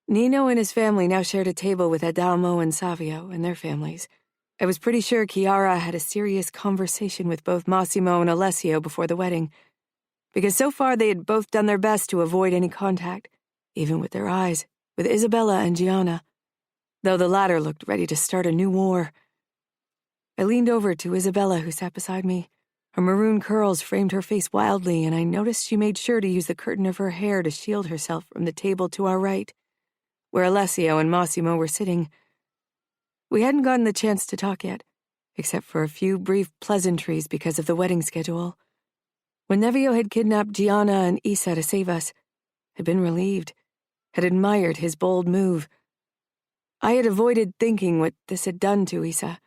Nino and his family now shared a table with Adamo and Savio and their families. I was pretty sure Chiara had a serious conversation with both Massimo and Alessio before the wedding, because so far they had both done their best to avoid any contact, even with their eyes, with Isabella and Gianna, though the latter looked ready to start a new war. I leaned over to Isabella, who sat beside me. Her maroon curls framed her face wildly, and I noticed she made sure to use the curtain of her hair to shield herself from the table to our right, where Alessio and Massimo were sitting. We hadn't gotten the chance to talk yet, except for a few brief pleasantries because of the wedding schedule. When Nevio had kidnapped Gianna and Isa to save us, had been relieved, had admired his bold move. I had avoided thinking what this had done to Isa.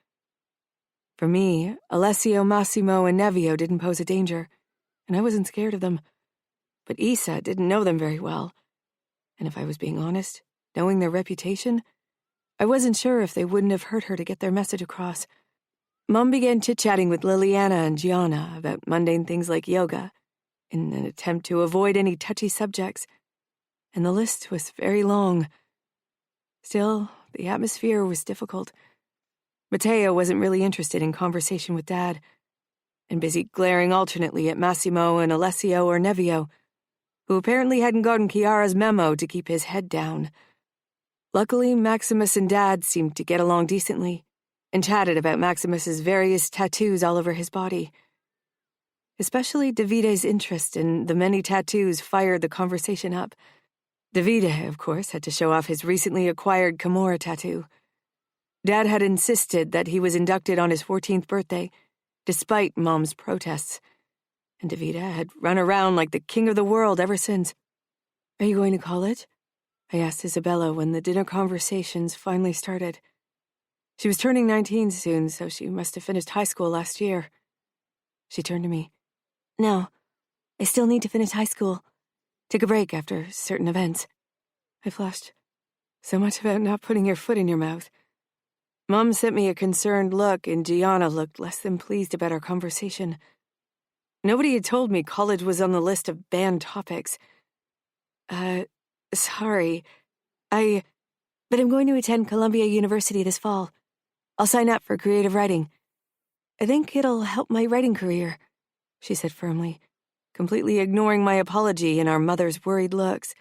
For me, Alessio, Massimo, and Nevio didn't pose a danger, and I wasn't scared of them. But Isa didn't know them very well, and if I was being honest, knowing their reputation, I wasn't sure if they wouldn't have hurt her to get their message across. Mom began chit-chatting with Liliana and Gianna about mundane things like yoga, in an attempt to avoid any touchy subjects, and the list was very long. Still, the atmosphere was difficult. Matteo wasn't really interested in conversation with Dad, and busy glaring alternately at Massimo and Alessio or Nevio, who apparently hadn't gotten Chiara's memo to keep his head down. Luckily, Maximus and Dad seemed to get along decently, and chatted about Maximus's various tattoos all over his body. Especially Davide's interest in the many tattoos fired the conversation up. Davide, of course, had to show off his recently acquired Kimura tattoo. Dad had insisted that he was inducted on his 14th birthday, despite Mom's protests, and Davide had run around like the king of the world ever since. "Are you going to college?" I asked Isabella when the dinner conversations finally started. She was turning 19 soon, so she must have finished high school last year. She turned to me. "No, I still need to finish high school. Take a break after certain events." I flushed. So much about not putting your foot in your mouth. Mom sent me a concerned look, and Gianna looked less than pleased about our conversation. Nobody had told me college was on the list of banned topics. Sorry. But I'm going to attend Columbia University this fall. I'll sign up for creative writing. I think it'll help my writing career," she said firmly, completely ignoring my apology and our mother's worried looks.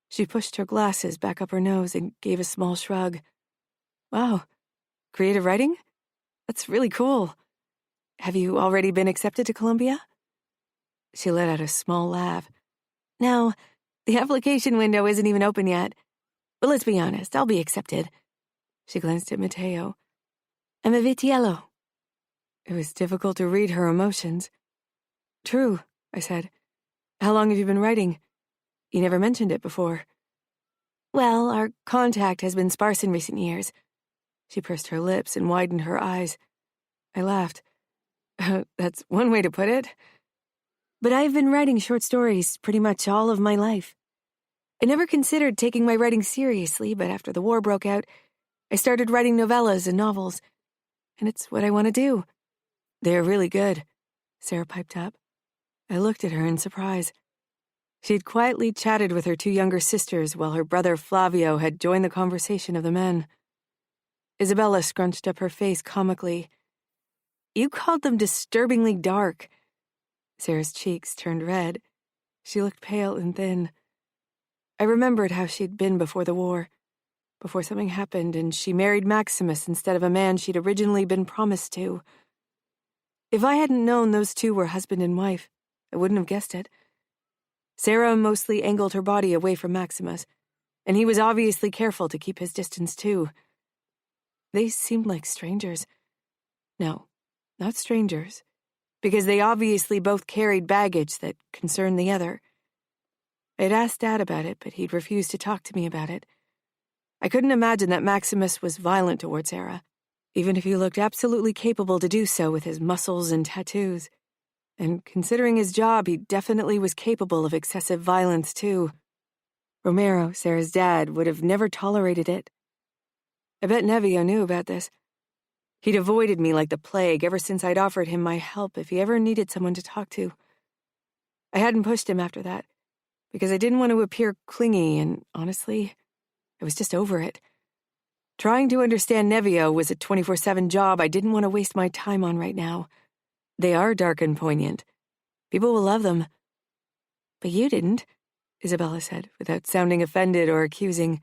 She pushed her glasses back up her nose and gave a small shrug. "Wow, creative writing? That's really cool. Have you already been accepted to Columbia?" She let out a small laugh. "No, the application window isn't even open yet. But let's be honest, I'll be accepted." She glanced at Matteo. "I'm a Vitiello." It was difficult to read her emotions. "True," I said. "How long have you been writing? You never mentioned it before." "Well, our contact has been sparse in recent years." She pursed her lips and widened her eyes. I laughed. "That's one way to put it." "But I've been writing short stories pretty much all of my life. I never considered taking my writing seriously, but after the war broke out, I started writing novellas and novels, and it's what I want to do." "They're really good," Sarah piped up. I looked at her in surprise. She'd quietly chatted with her two younger sisters while her brother Flavio had joined the conversation of the men. Isabella scrunched up her face comically. "You called them disturbingly dark." Sarah's cheeks turned red. She looked pale and thin. I remembered how she'd been before the war, before something happened and she married Maximus instead of a man she'd originally been promised to. If I hadn't known those two were husband and wife, I wouldn't have guessed it. Sarah mostly angled her body away from Maximus, and he was obviously careful to keep his distance too. They seemed like strangers. No, not strangers, because they obviously both carried baggage that concerned the other. I'd asked Dad about it, but he'd refused to talk to me about it. I couldn't imagine that Maximus was violent towards Sarah, even if he looked absolutely capable to do so with his muscles and tattoos. And considering his job, he definitely was capable of excessive violence, too. Romero, Sarah's dad, would have never tolerated it. I bet Nevio knew about this. He'd avoided me like the plague ever since I'd offered him my help if he ever needed someone to talk to. I hadn't pushed him after that, because I didn't want to appear clingy, and honestly, I was just over it. Trying to understand Nevio was a 24/7 job I didn't want to waste my time on right now. They are dark and poignant. People will love them. But you didn't, Isabella said, without sounding offended or accusing.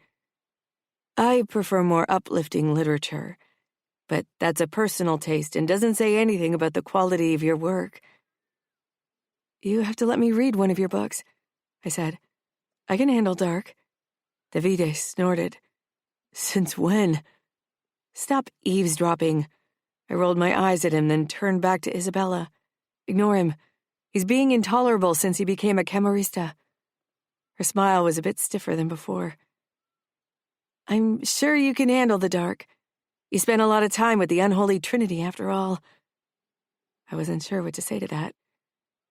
I prefer more uplifting literature, but that's a personal taste and doesn't say anything about the quality of your work. You have to let me read one of your books, I said. I can handle dark. Davide snorted. Since when? Stop eavesdropping. I rolled my eyes at him, then turned back to Isabella. Ignore him. He's being intolerable since he became a camarista. Her smile was a bit stiffer than before. I'm sure you can handle the dark. You spent a lot of time with the unholy trinity, after all. I wasn't sure what to say to that.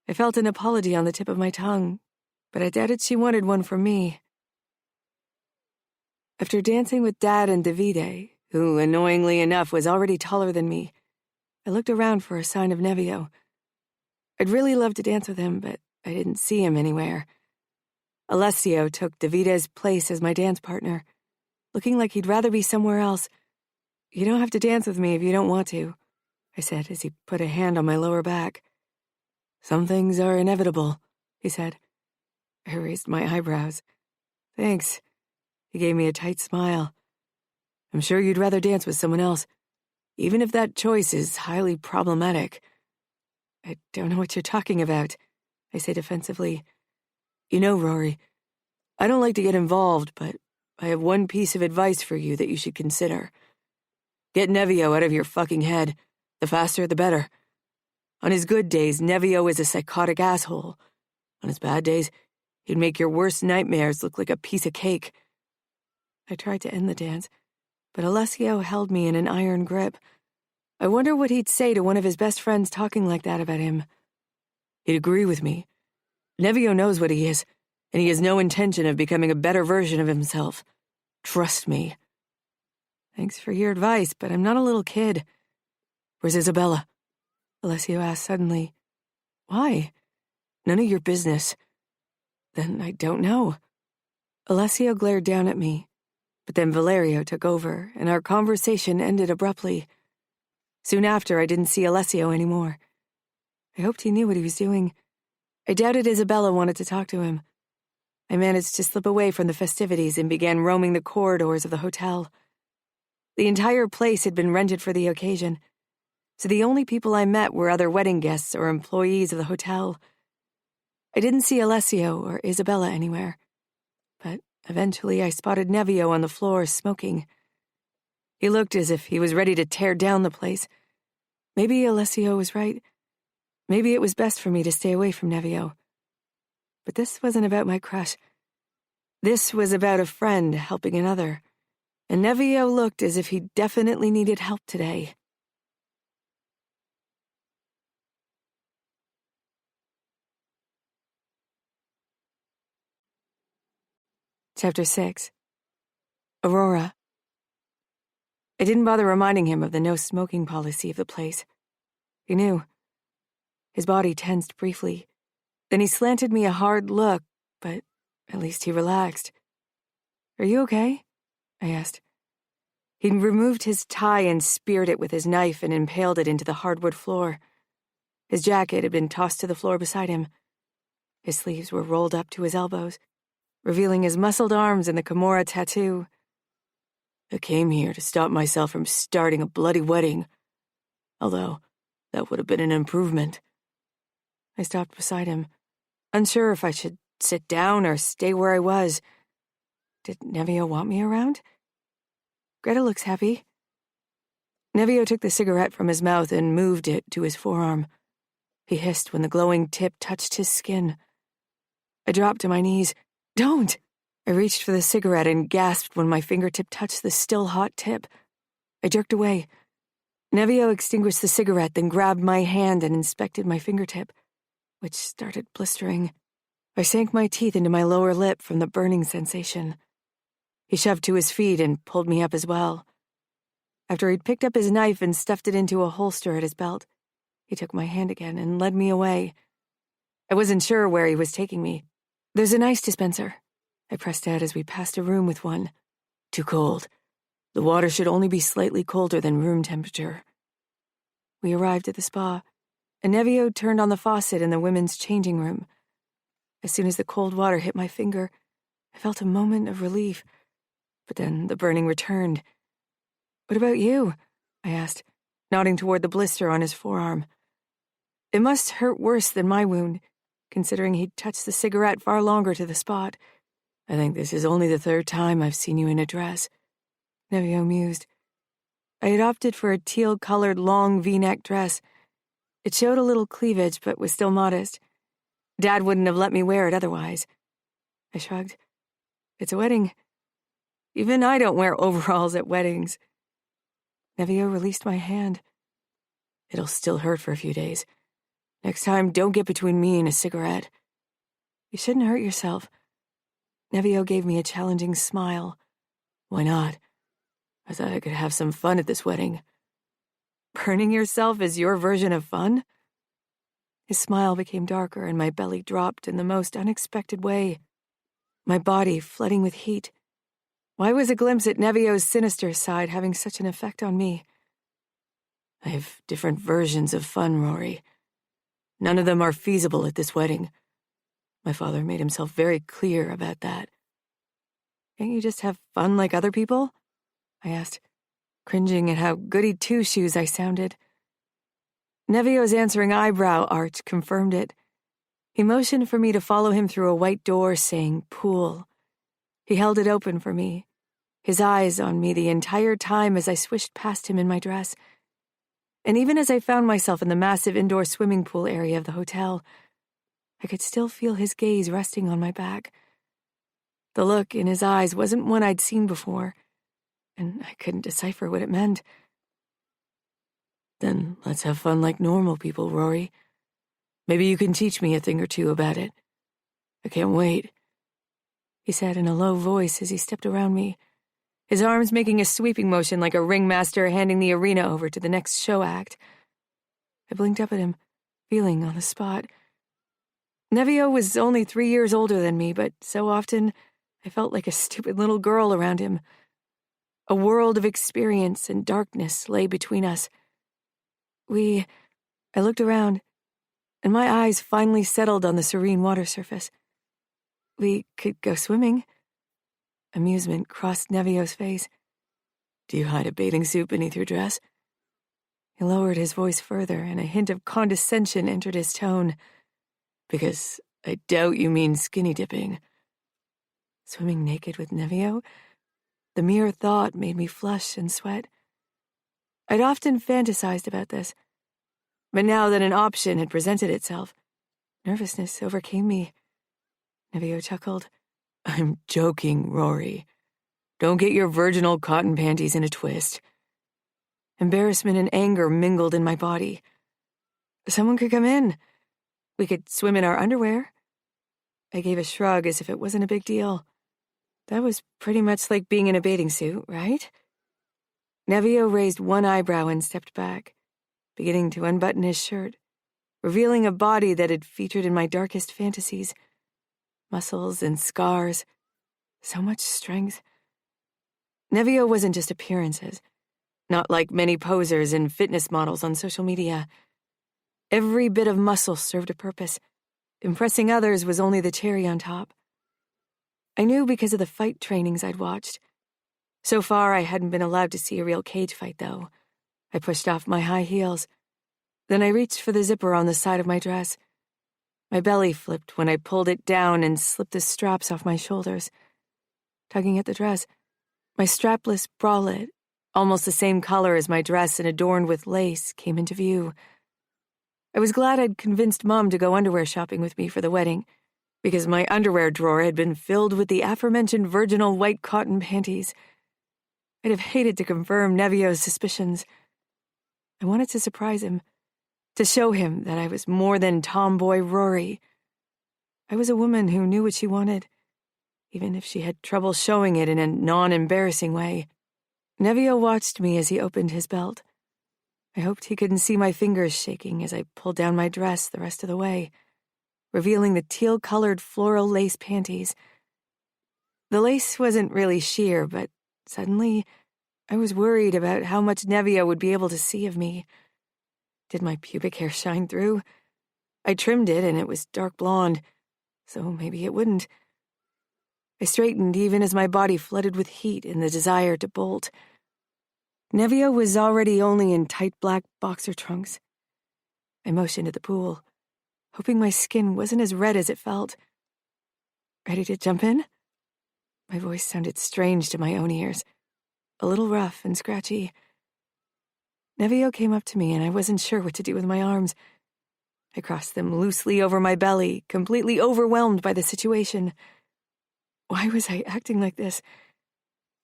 I felt an apology on the tip of my tongue, but I doubted she wanted one from me. After dancing with Dad and Davide, who, annoyingly enough, was already taller than me, I looked around for a sign of Nevio. I'd really love to dance with him, but I didn't see him anywhere. Alessio took Davide's place as my dance partner, looking like he'd rather be somewhere else. You don't have to dance with me if you don't want to, I said as he put a hand on my lower back. Some things are inevitable, he said. I raised my eyebrows. Thanks. He gave me a tight smile. I'm sure you'd rather dance with someone else, even if that choice is highly problematic. I don't know what you're talking about, I say defensively. You know, Rory, I don't like to get involved, but I have one piece of advice for you that you should consider. Get Nevio out of your fucking head. The faster, the better. On his good days, Nevio is a psychotic asshole. On his bad days, he'd make your worst nightmares look like a piece of cake. I tried to end the dance, but Alessio held me in an iron grip. I wonder what he'd say to one of his best friends talking like that about him. He'd agree with me. Nevio knows what he is, and he has no intention of becoming a better version of himself. Trust me. Thanks for your advice, but I'm not a little kid. Where's Isabella? Alessio asked suddenly. Why? None of your business. Then I don't know. Alessio glared down at me, but then Valerio took over, and our conversation ended abruptly. Soon after, I didn't see Alessio anymore. I hoped he knew what he was doing. I doubted Isabella wanted to talk to him. I managed to slip away from the festivities and began roaming the corridors of the hotel. The entire place had been rented for the occasion, so the only people I met were other wedding guests or employees of the hotel. I didn't see Alessio or Isabella anywhere, but eventually I spotted Nevio on the floor smoking. He looked as if he was ready to tear down the place. Maybe Alessio was right. Maybe it was best for me to stay away from Nevio. But this wasn't about my crush. This was about a friend helping another, and Nevio looked as if he definitely needed help today. Chapter 6. Aurora. I didn't bother reminding him of the no-smoking policy of the place. He knew. His body tensed briefly. Then he slanted me a hard look, but at least he relaxed. Are you okay? I asked. He'd removed his tie and speared it with his knife and impaled it into the hardwood floor. His jacket had been tossed to the floor beside him. His sleeves were rolled up to his elbows, revealing his muscled arms and the Kimura tattoo. I came here to stop myself from starting a bloody wedding. Although, that would have been an improvement. I stopped beside him, unsure if I should sit down or stay where I was. Did Nevio want me around? Greta looks happy. Nevio took the cigarette from his mouth and moved it to his forearm. he hissed when the glowing tip touched his skin. I dropped to my knees. Don't! I reached for the cigarette and gasped when my fingertip touched the still hot tip. I jerked away. Nevio extinguished the cigarette, then grabbed my hand and inspected my fingertip, which started blistering. I sank my teeth into my lower lip from the burning sensation. He shoved to his feet and pulled me up as well. After he'd picked up his knife and stuffed it into a holster at his belt, he took my hand again and led me away. I wasn't sure where he was taking me. There's an ice dispenser. I pressed out as we passed a room with one. Too cold. The water should only be slightly colder than room temperature. We arrived at the spa, and Nevio turned on the faucet in the women's changing room. As soon as the cold water hit my finger, I felt a moment of relief, but then the burning returned. What about you? I asked, nodding toward the blister on his forearm. It must hurt worse than my wound, considering he'd touched the cigarette far longer to the spot. I think this is only the third time I've seen you in a dress, Nevio mused. I had opted for a teal-colored long V-neck dress. It showed a little cleavage, but was still modest. Dad wouldn't have let me wear it otherwise. I shrugged. It's a wedding. Even I don't wear overalls at weddings. Nevio released my hand. It'll still hurt for a few days. Next time, don't get between me and a cigarette. You shouldn't hurt yourself. Nevio gave me a challenging smile. Why not? I thought I could have some fun at this wedding. Burning yourself is your version of fun? His smile became darker and my belly dropped in the most unexpected way. My body flooding with heat. Why was a glimpse at Nevio's sinister side having such an effect on me? I have different versions of fun, Rory. None of them are feasible at this wedding. My father made himself very clear about that. Can't you just have fun like other people? I asked, cringing at how goody two-shoes I sounded. Nevio's answering eyebrow arch confirmed it. He motioned for me to follow him through a white door saying, pool. He held it open for me, his eyes on me the entire time as I swished past him in my dress. And even as I found myself in the massive indoor swimming pool area of the hotel, I could still feel his gaze resting on my back. The look in his eyes wasn't one I'd seen before, and I couldn't decipher what it meant. Then let's have fun like normal people, Rory. Maybe you can teach me a thing or two about it. I can't wait, he said in a low voice as he stepped around me, his arms making a sweeping motion like a ringmaster handing the arena over to the next show act. I blinked up at him, feeling on the spot. Nevio was only 3 years older than me, but so often I felt like a stupid little girl around him. A world of experience and darkness lay between us. I looked around, and my eyes finally settled on the serene water surface. We could go swimming. Amusement crossed Nevio's face. Do you hide a bathing suit beneath your dress? He lowered his voice further, and a hint of condescension entered his tone. Because I doubt you mean skinny dipping. Swimming naked with Nevio? The mere thought made me flush and sweat. I'd often fantasized about this, but now that an option had presented itself, nervousness overcame me. Nevio chuckled. I'm joking, Rory. Don't get your virginal cotton panties in a twist. Embarrassment and anger mingled in my body. Someone could come in. We could swim in our underwear. I gave a shrug as if it wasn't a big deal. That was pretty much like being in a bathing suit, right? Nevio raised one eyebrow and stepped back, beginning to unbutton his shirt, revealing a body that had featured in my darkest fantasies. Muscles and scars. So much strength. Nevio wasn't just appearances, not like many posers and fitness models on social media. Every bit of muscle served a purpose. Impressing others was only the cherry on top. I knew because of the fight trainings I'd watched. So far, I hadn't been allowed to see a real cage fight, though. I pushed off my high heels. Then I reached for the zipper on the side of my dress. My belly flipped when I pulled it down and slipped the straps off my shoulders. Tugging at the dress, my strapless bralette, almost the same color as my dress and adorned with lace, came into view. I was glad I'd convinced Mom to go underwear shopping with me for the wedding, because my underwear drawer had been filled with the aforementioned virginal white cotton panties. I'd have hated to confirm Nevio's suspicions. I wanted to surprise him, to show him that I was more than tomboy Rory. I was a woman who knew what she wanted, even if she had trouble showing it in a non-embarrassing way. Nevio watched me as he opened his belt. I hoped he couldn't see my fingers shaking as I pulled down my dress the rest of the way, revealing the teal-colored floral lace panties. The lace wasn't really sheer, but suddenly I was worried about how much Nevio would be able to see of me. Did my pubic hair shine through? I trimmed it and it was dark blonde, so maybe it wouldn't. I straightened even as my body flooded with heat and the desire to bolt. Nevio was already only in tight black boxer trunks. I motioned at the pool, hoping my skin wasn't as red as it felt. Ready to jump in? My voice sounded strange to my own ears, a little rough and scratchy. Nevio came up to me and I wasn't sure what to do with my arms. I crossed them loosely over my belly, completely overwhelmed by the situation. Why was I acting like this?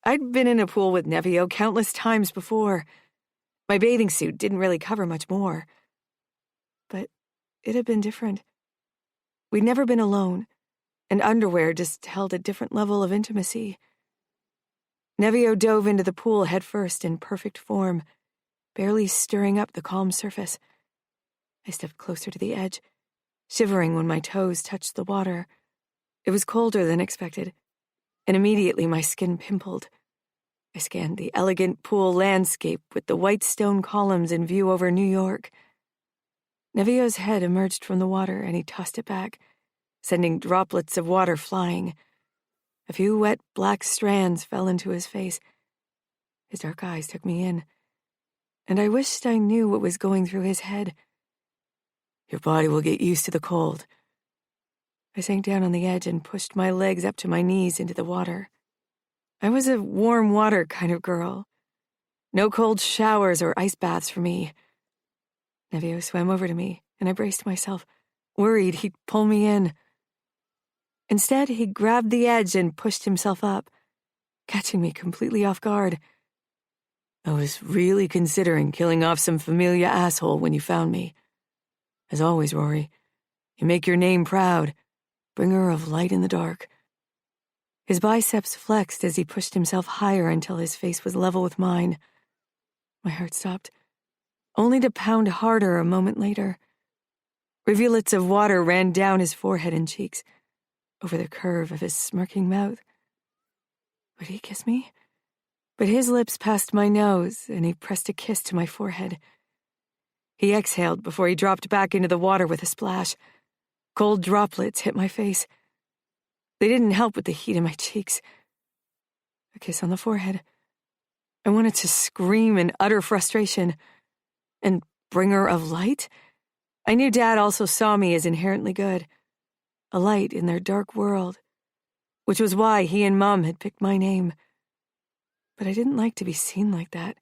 I'd been in a pool with Nevio countless times before. My bathing suit didn't really cover much more. But it had been different. We'd never been alone, and underwear just held a different level of intimacy. Nevio dove into the pool headfirst in perfect form, barely stirring up the calm surface. I stepped closer to the edge, shivering when my toes touched the water. It was colder than expected, and immediately my skin pimpled. I scanned the elegant pool landscape with the white stone columns in view over New York. Nevio's head emerged from the water and he tossed it back, sending droplets of water flying. A few wet black strands fell into his face. His dark eyes took me in, and I wished I knew what was going through his head. Your body will get used to the cold. I sank down on the edge and pushed my legs up to my knees into the water. I was a warm water kind of girl. No cold showers or ice baths for me. Nevio swam over to me, and I braced myself, worried he'd pull me in. Instead, he grabbed the edge and pushed himself up, catching me completely off guard. I was really considering killing off some familiar asshole when you found me. As always, Rory, you make your name proud. Bringer of light in the dark. His biceps flexed as he pushed himself higher until his face was level with mine. My heart stopped, only to pound harder a moment later. Rivulets of water ran down his forehead and cheeks, over the curve of his smirking mouth. Would he kiss me? But his lips passed my nose, and he pressed a kiss to my forehead. He exhaled before he dropped back into the water with a splash. Cold droplets hit my face. They didn't help with the heat in my cheeks. A kiss on the forehead. I wanted to scream in utter frustration. And bringer of light? I knew Dad also saw me as inherently good. A light in their dark world. Which was why he and Mom had picked my name. But I didn't like to be seen like that.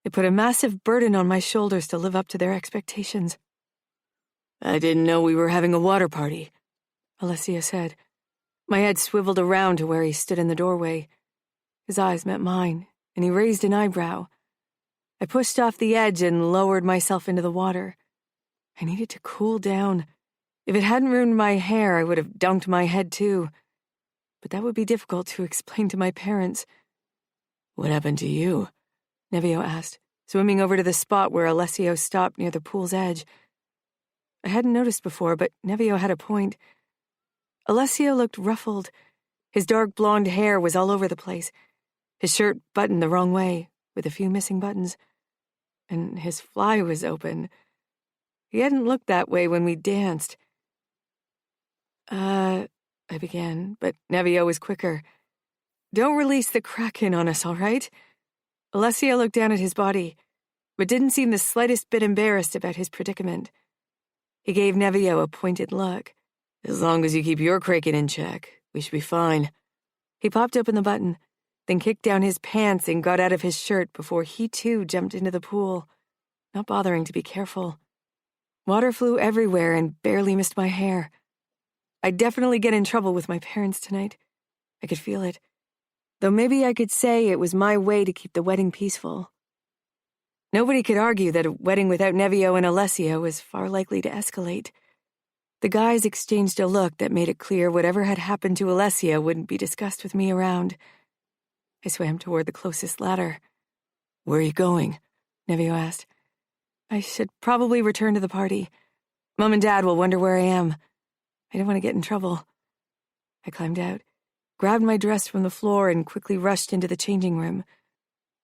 It put a massive burden on my shoulders to live up to their expectations. I didn't know we were having a water party, Alessio said. My head swiveled around to where he stood in the doorway. His eyes met mine, and he raised an eyebrow. I pushed off the edge and lowered myself into the water. I needed to cool down. If it hadn't ruined my hair, I would have dunked my head too. But that would be difficult to explain to my parents. What happened to you? Nevio asked, swimming over to the spot where Alessio stopped near the pool's edge. I hadn't noticed before, but Nevio had a point. Alessio looked ruffled. His dark blonde hair was all over the place. His shirt buttoned the wrong way, with a few missing buttons. And his fly was open. He hadn't looked that way when we danced. I began, but Nevio was quicker. Don't release the Kraken on us, all right? Alessio looked down at his body, but didn't seem the slightest bit embarrassed about his predicament. He gave Nevio a pointed look. As long as you keep your Kraken in check, we should be fine. He popped open the button, then kicked down his pants and got out of his shirt before he too jumped into the pool, not bothering to be careful. Water flew everywhere and barely missed my hair. I'd definitely get in trouble with my parents tonight. I could feel it. Though maybe I could say it was my way to keep the wedding peaceful. Nobody could argue that a wedding without Nevio and Alessio was far likely to escalate. The guys exchanged a look that made it clear whatever had happened to Alessio wouldn't be discussed with me around. I swam toward the closest ladder. "Where are you going?" Nevio asked. "I should probably return to the party. Mom and Dad will wonder where I am. I don't want to get in trouble." I climbed out, grabbed my dress from the floor, and quickly rushed into the changing room.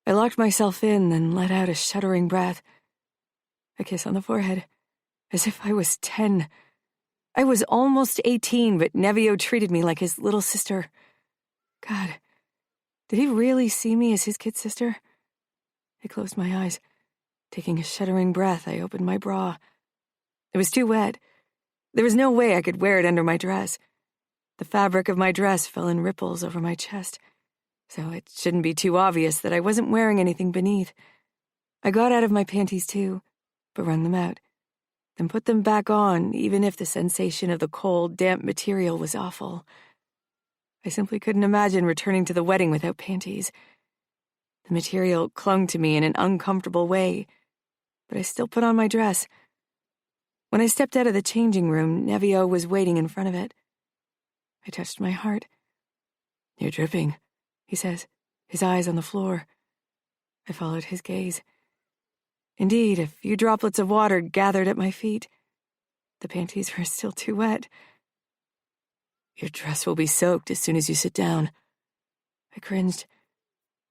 I locked myself in, then let out a shuddering breath. A kiss on the forehead, as if I was 10. I was almost 18, but Nevio treated me like his little sister. God, did he really see me as his kid sister? I closed my eyes. Taking a shuddering breath, I opened my bra. It was too wet. There was no way I could wear it under my dress. The fabric of my dress fell in ripples over my chest, so it shouldn't be too obvious that I wasn't wearing anything beneath. I got out of my panties too, but wrung them out, then put them back on, even if the sensation of the cold, damp material was awful. I simply couldn't imagine returning to the wedding without panties. The material clung to me in an uncomfortable way, but I still put on my dress. When I stepped out of the changing room, Nevio was waiting in front of it. I touched my heart. "You're dripping," he says, his eyes on the floor. I followed his gaze. Indeed, a few droplets of water gathered at my feet. The panties were still too wet. "Your dress will be soaked as soon as you sit down." I cringed.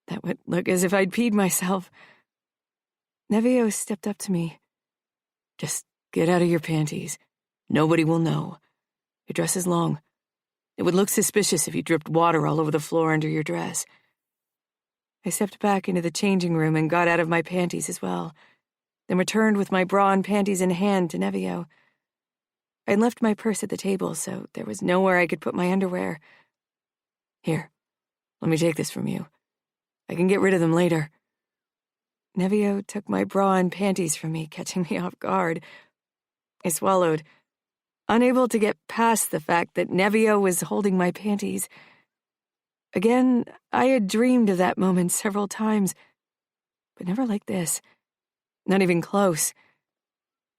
That would look as if I'd peed myself. Nevio stepped up to me. "Just get out of your panties. Nobody will know. Your dress is long. It would look suspicious if you dripped water all over the floor under your dress." I stepped back into the changing room and got out of my panties as well, then returned with my bra and panties in hand to Nevio. I'd left my purse at the table, so there was nowhere I could put my underwear. "Here, let me take this from you. I can get rid of them later." Nevio took my bra and panties from me, catching me off guard. I swallowed, unable to get past the fact that Nevio was holding my panties. Again, I had dreamed of that moment several times, but never like this. Not even close.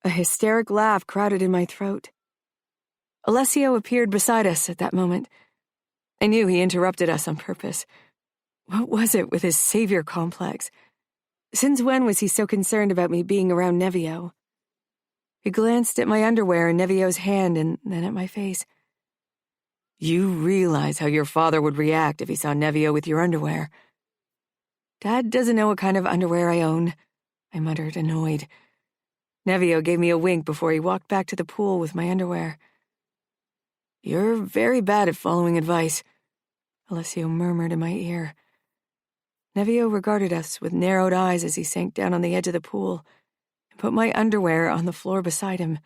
A hysteric laugh crowded in my throat. Alessio appeared beside us at that moment. I knew he interrupted us on purpose. What was it with his savior complex? Since when was he so concerned about me being around Nevio? He glanced at my underwear in Nevio's hand and then at my face. "You realize how your father would react if he saw Nevio with your underwear." "Dad doesn't know what kind of underwear I own," I muttered, annoyed. Nevio gave me a wink before he walked back to the pool with my underwear. "You're very bad at following advice," Alessio murmured in my ear. Nevio regarded us with narrowed eyes as he sank down on the edge of the pool and put my underwear on the floor beside him.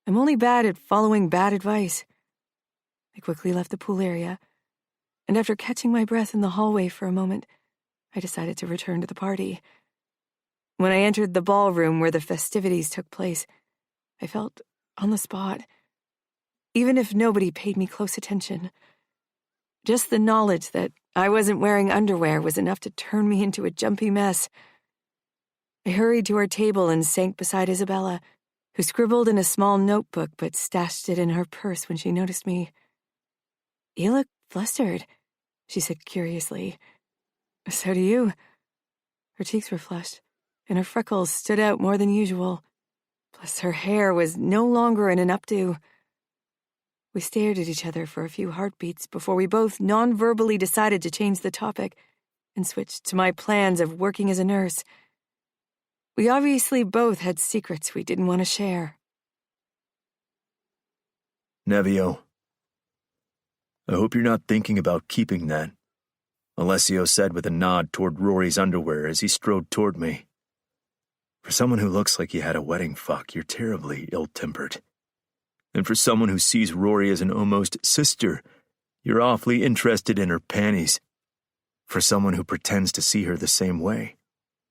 I'm only bad at following bad advice. I quickly left the pool area, and after catching my breath in the hallway for a moment, I decided to return to the party. When I entered the ballroom where the festivities took place, I felt on the spot, even if nobody paid me close attention. Just the knowledge that I wasn't wearing underwear was enough to turn me into a jumpy mess. I hurried to our table and sank beside Isabella, who scribbled in a small notebook but stashed it in her purse when she noticed me. "You look flustered," she said curiously. "So do you." Her cheeks were flushed, and her freckles stood out more than usual. Plus, her hair was no longer in an updo. We stared at each other for a few heartbeats before we both non-verbally decided to change the topic and switch to my plans of working as a nurse. We obviously both had secrets we didn't want to share. Nevio, I hope you're not thinking about keeping that, Alessio said with a nod toward Rory's underwear as he strode toward me. For someone who looks like he had a wedding fuck, you're terribly ill-tempered. And for someone who sees Rory as an almost sister, you're awfully interested in her panties. For someone who pretends to see her the same way,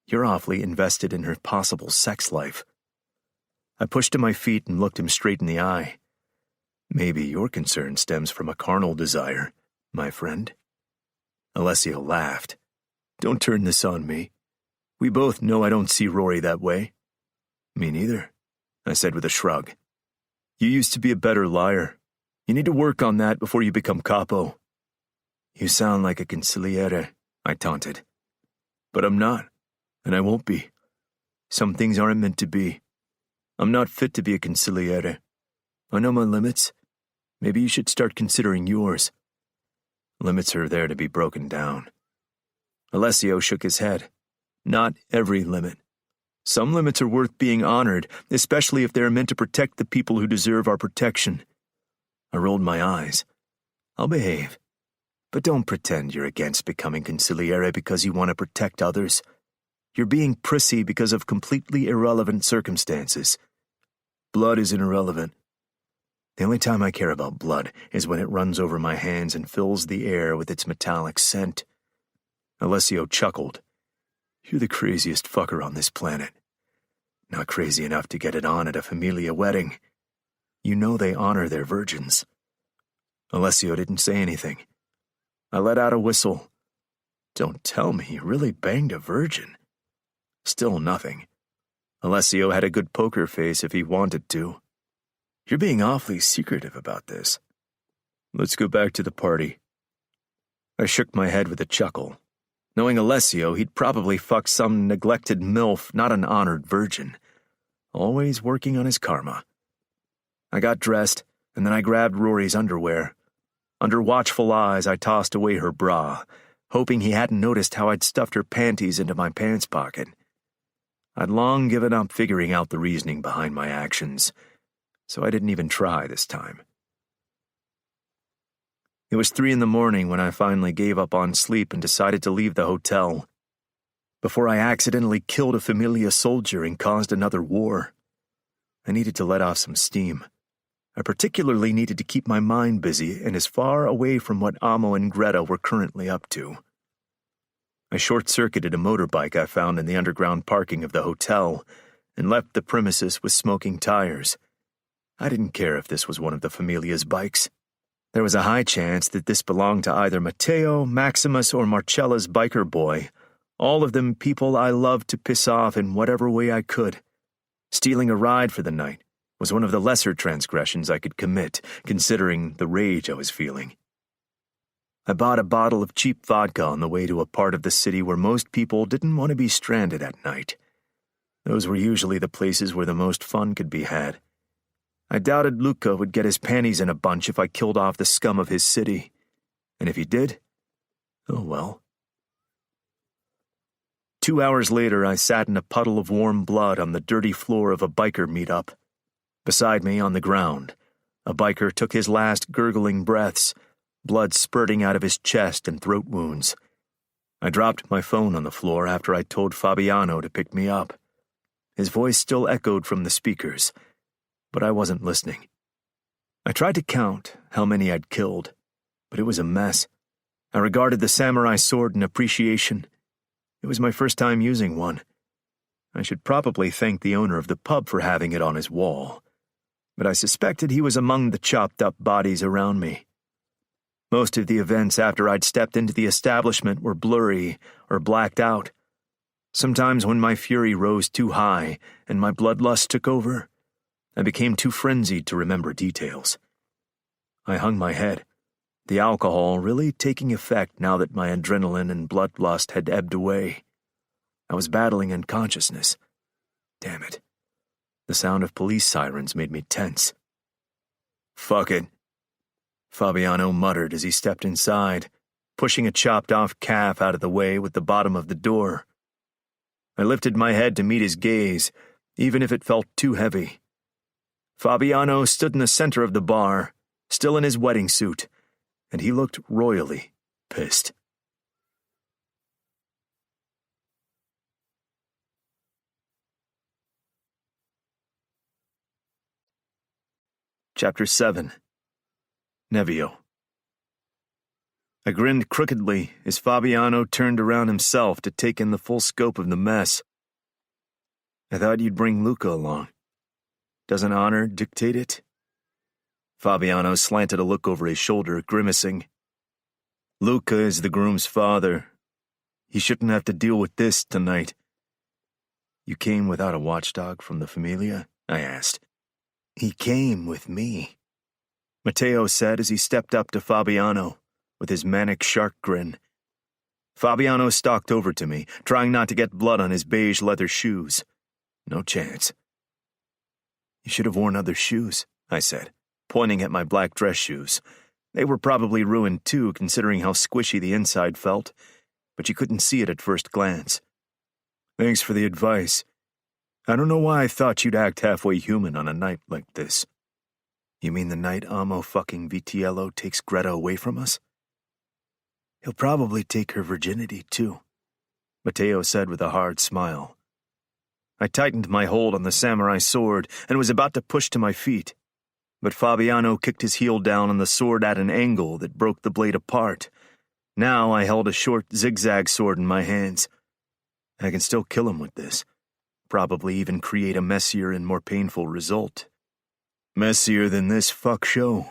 you're awfully invested in her possible sex life. I pushed to my feet and looked him straight in the eye. Maybe your concern stems from a carnal desire, my friend. Alessio laughed. Don't turn this on me. We both know I don't see Rory that way. Me neither, I said with a shrug. You used to be a better liar. You need to work on that before you become capo. You sound like a consigliere, I taunted. But I'm not, and I won't be. Some things aren't meant to be. I'm not fit to be a consigliere. I know my limits. Maybe you should start considering yours. Limits are there to be broken down. Alessio shook his head. Not every limit. Some limits are worth being honored, especially if they are meant to protect the people who deserve our protection. I rolled my eyes. I'll behave. But don't pretend you're against becoming consigliere because you want to protect others. You're being prissy because of completely irrelevant circumstances. Blood isn't irrelevant. The only time I care about blood is when it runs over my hands and fills the air with its metallic scent. Alessio chuckled. You're the craziest fucker on this planet. Not crazy enough to get it on at a familia wedding. You know they honor their virgins. Alessio didn't say anything. I let out a whistle. Don't tell me you really banged a virgin. Still nothing. Alessio had a good poker face if he wanted to. You're being awfully secretive about this. Let's go back to the party. I shook my head with a chuckle. Knowing Alessio, he'd probably fuck some neglected MILF, not an honored virgin. Always working on his karma. I got dressed, and then I grabbed Rory's underwear. Under watchful eyes, I tossed away her bra, hoping he hadn't noticed how I'd stuffed her panties into my pants pocket. I'd long given up figuring out the reasoning behind my actions, so I didn't even try this time. It was 3 a.m. when I finally gave up on sleep and decided to leave the hotel, before I accidentally killed a familia soldier and caused another war. I needed to let off some steam. I particularly needed to keep my mind busy and as far away from what Amo and Greta were currently up to. I short-circuited a motorbike I found in the underground parking of the hotel and left the premises with smoking tires. I didn't care if this was one of the familia's bikes. There was a high chance that this belonged to either Matteo, Maximus, or Marcella's biker boy, all of them people I loved to piss off in whatever way I could. Stealing a ride for the night was one of the lesser transgressions I could commit, considering the rage I was feeling. I bought a bottle of cheap vodka on the way to a part of the city where most people didn't want to be stranded at night. Those were usually the places where the most fun could be had. I doubted Luca would get his panties in a bunch if I killed off the scum of his city. And if he did, oh well. 2 hours later, I sat in a puddle of warm blood on the dirty floor of a biker meetup. Beside me, on the ground, a biker took his last gurgling breaths, blood spurting out of his chest and throat wounds. I dropped my phone on the floor after I told Fabiano to pick me up. His voice still echoed from the speakers, but I wasn't listening. I tried to count how many I'd killed, but it was a mess. I regarded the samurai sword in appreciation. It was my first time using one. I should probably thank the owner of the pub for having it on his wall, but I suspected he was among the chopped-up bodies around me. Most of the events after I'd stepped into the establishment were blurry or blacked out. Sometimes when my fury rose too high and my bloodlust took over, I became too frenzied to remember details. I hung my head, the alcohol really taking effect now that my adrenaline and bloodlust had ebbed away. I was battling unconsciousness. Damn it. The sound of police sirens made me tense. Fuck it, Fabiano muttered as he stepped inside, pushing a chopped-off calf out of the way with the bottom of the door. I lifted my head to meet his gaze, even if it felt too heavy. Fabiano stood in the center of the bar, still in his wedding suit, and he looked royally pissed. Chapter 7. Nevio. I grinned crookedly as Fabiano turned around himself to take in the full scope of the mess. I thought you'd bring Luca along. Doesn't honor dictate it? Fabiano slanted a look over his shoulder, grimacing. Luca is the groom's father. He shouldn't have to deal with this tonight. You came without a watchdog from the Familia? I asked. He came with me, Matteo said as he stepped up to Fabiano with his manic shark grin. Fabiano stalked over to me, trying not to get blood on his beige leather shoes. No chance. You should have worn other shoes, I said, pointing at my black dress shoes. They were probably ruined too, considering how squishy the inside felt, but you couldn't see it at first glance. Thanks for the advice. I don't know why I thought you'd act halfway human on a night like this. You mean the night Amo fucking Vitiello takes Greta away from us? He'll probably take her virginity, too, Matteo said with a hard smile. I tightened my hold on the samurai sword and was about to push to my feet, but Fabiano kicked his heel down on the sword at an angle that broke the blade apart. Now I held a short zigzag sword in my hands. I can still kill him with this, probably even create a messier and more painful result. Messier than this fuck show,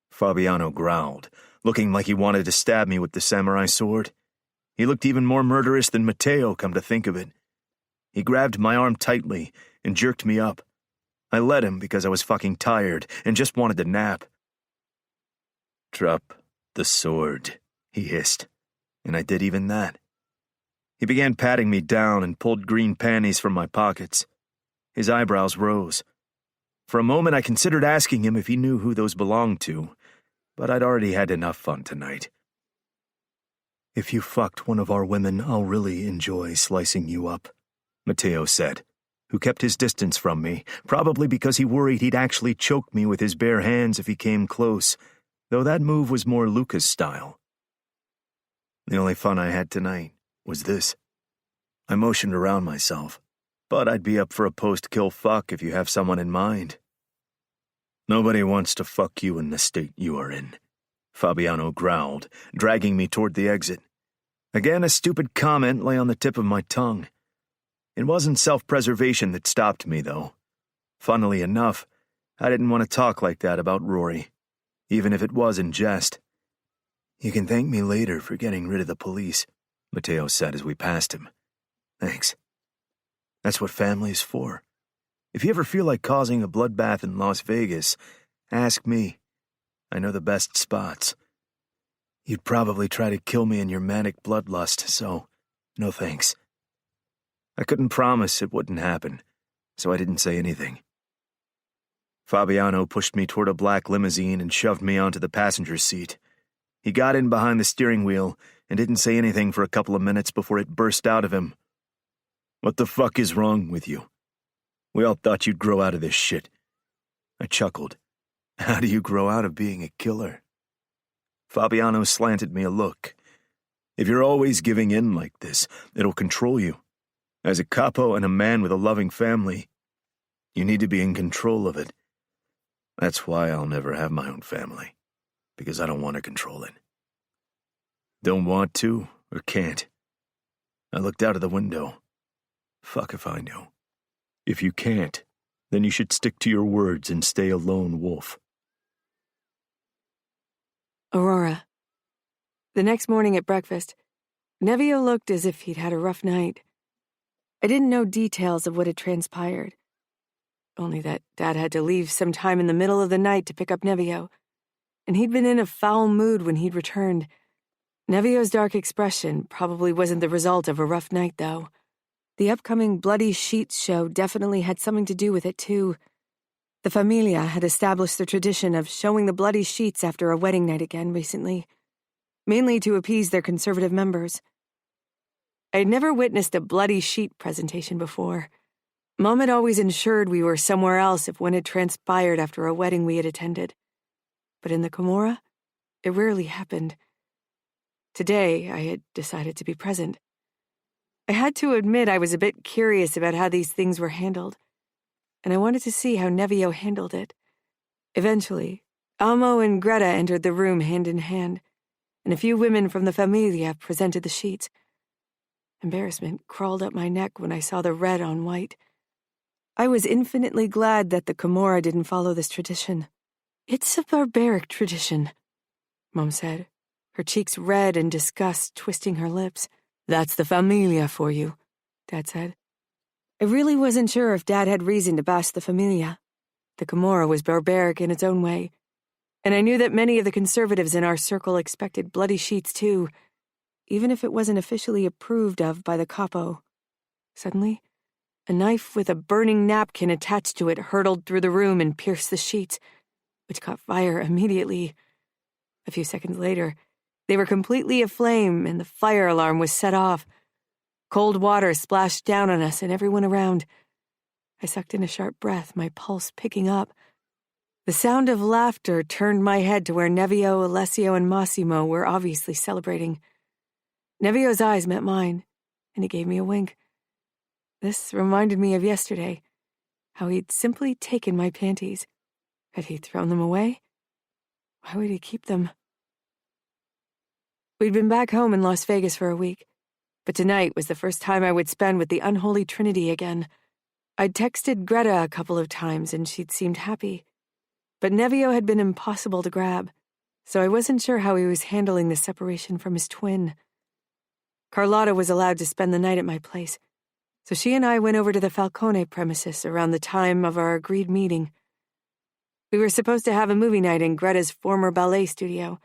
Fabiano growled, looking like he wanted to stab me with the samurai sword. He looked even more murderous than Matteo, come to think of it. He grabbed my arm tightly and jerked me up. I let him because I was fucking tired and just wanted to nap. Drop the sword, he hissed, and I did even that. He began patting me down and pulled green panties from my pockets. His eyebrows rose. For a moment I considered asking him if he knew who those belonged to, but I'd already had enough fun tonight. If you fucked one of our women, I'll really enjoy slicing you up, Matteo said, who kept his distance from me, probably because he worried he'd actually choke me with his bare hands if he came close, though that move was more Luca's style. The only fun I had tonight was this. I motioned around myself, but I'd be up for a post-kill fuck if you have someone in mind. Nobody wants to fuck you in the state you are in, Fabiano growled, dragging me toward the exit. Again, a stupid comment lay on the tip of my tongue. It wasn't self-preservation that stopped me, though. Funnily enough, I didn't want to talk like that about Rory, even if it was in jest. You can thank me later for getting rid of the police, Matteo said as we passed him. Thanks. That's what family's for. If you ever feel like causing a bloodbath in Las Vegas, ask me. I know the best spots. You'd probably try to kill me in your manic bloodlust, so no thanks. I couldn't promise it wouldn't happen, so I didn't say anything. Fabiano pushed me toward a black limousine and shoved me onto the passenger seat. He got in behind the steering wheel and didn't say anything for a couple of minutes before it burst out of him. What the fuck is wrong with you? We all thought you'd grow out of this shit. I chuckled. How do you grow out of being a killer? Fabiano slanted me a look. If you're always giving in like this, it'll control you. As a capo and a man with a loving family, you need to be in control of it. That's why I'll never have my own family, because I don't want to control it. Don't want to or can't. I looked out of the window. Fuck if I knew. If you can't, then you should stick to your words and stay a lone wolf. Aurora. The next morning at breakfast, Nevio looked as if he'd had a rough night. I didn't know details of what had transpired, only that Dad had to leave sometime in the middle of the night to pick up Nevio, and he'd been in a foul mood when he'd returned. Nevio's dark expression probably wasn't the result of a rough night, though. The upcoming Bloody Sheets show definitely had something to do with it, too. The Familia had established the tradition of showing the bloody sheets after a wedding night again recently, mainly to appease their conservative members. I had never witnessed a bloody sheet presentation before. Mom had always ensured we were somewhere else if one had transpired after a wedding we had attended. But in the Camorra, it rarely happened. Today, I had decided to be present. I had to admit I was a bit curious about how these things were handled, and I wanted to see how Nevio handled it. Eventually, Amo and Greta entered the room hand in hand, and a few women from the Familia presented the sheets. Embarrassment crawled up my neck when I saw the red on white. I was infinitely glad that the Camorra didn't follow this tradition. It's a barbaric tradition, Mom said, her cheeks red in disgust, twisting her lips. That's the familia for you, Dad said. I really wasn't sure if Dad had reason to bash the familia. The Camorra was barbaric in its own way, and I knew that many of the conservatives in our circle expected bloody sheets too, even if it wasn't officially approved of by the capo. Suddenly, a knife with a burning napkin attached to it hurtled through the room and pierced the sheets, which caught fire immediately. A few seconds later, they were completely aflame and the fire alarm was set off. Cold water splashed down on us and everyone around. I sucked in a sharp breath, my pulse picking up. The sound of laughter turned my head to where Nevio, Alessio, and Massimo were obviously celebrating. Nevio's eyes met mine, and he gave me a wink. This reminded me of yesterday, how he'd simply taken my panties. Had he thrown them away? Why would he keep them? We'd been back home in Las Vegas for a week, but tonight was the first time I would spend with the unholy trinity again. I'd texted Greta a couple of times and she'd seemed happy, but Nevio had been impossible to grab, so I wasn't sure how he was handling the separation from his twin. Carlotta was allowed to spend the night at my place, so she and I went over to the Falcone premises around the time of our agreed meeting. We were supposed to have a movie night in Greta's former ballet studio,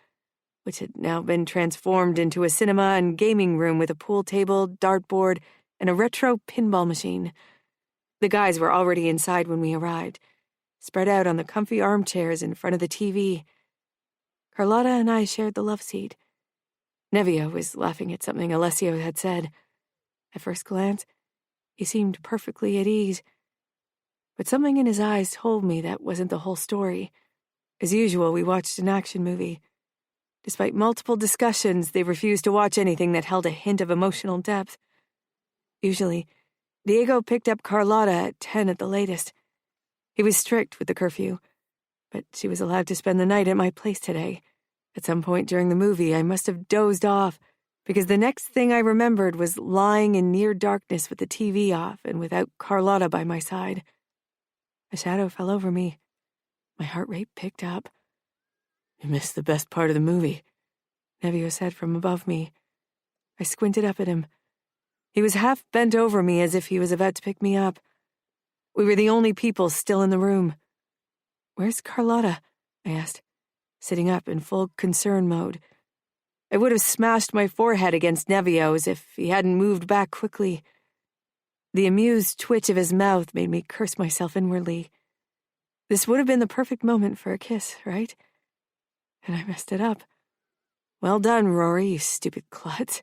which had now been transformed into a cinema and gaming room with a pool table, dartboard, and a retro pinball machine. The guys were already inside when we arrived, spread out on the comfy armchairs in front of the TV. Carlotta and I shared the love seat. Nevio was laughing at something Alessio had said. At first glance, he seemed perfectly at ease, but something in his eyes told me that wasn't the whole story. As usual, we watched an action movie. Despite multiple discussions, they refused to watch anything that held a hint of emotional depth. Usually, Diego picked up Carlotta at 10 at the latest. He was strict with the curfew, but she was allowed to spend the night at my place today. At some point during the movie, I must have dozed off, because the next thing I remembered was lying in near darkness with the TV off and without Carlotta by my side. A shadow fell over me. My heart rate picked up. "You missed the best part of the movie," Nevio said from above me. I squinted up at him. He was half bent over me as if he was about to pick me up. We were the only people still in the room. "Where's Carlotta?" I asked, sitting up in full concern mode. I would have smashed my forehead against Nevio's if he hadn't moved back quickly. The amused twitch of his mouth made me curse myself inwardly. This would have been the perfect moment for a kiss, right? And I messed it up. Well done, Rory, you stupid klutz.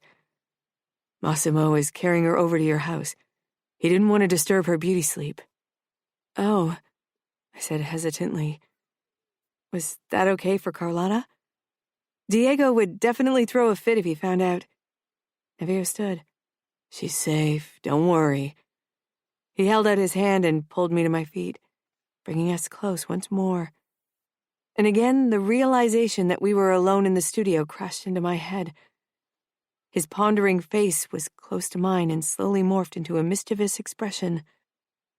"Massimo is carrying her over to your house. He didn't want to disturb her beauty sleep." "Oh," I said hesitantly. Was that okay for Carlotta? Diego would definitely throw a fit if he found out. Nevio stood. "She's safe, don't worry." He held out his hand and pulled me to my feet, bringing us close once more. And again, the realization that we were alone in the studio crashed into my head. His pondering face was close to mine and slowly morphed into a mischievous expression.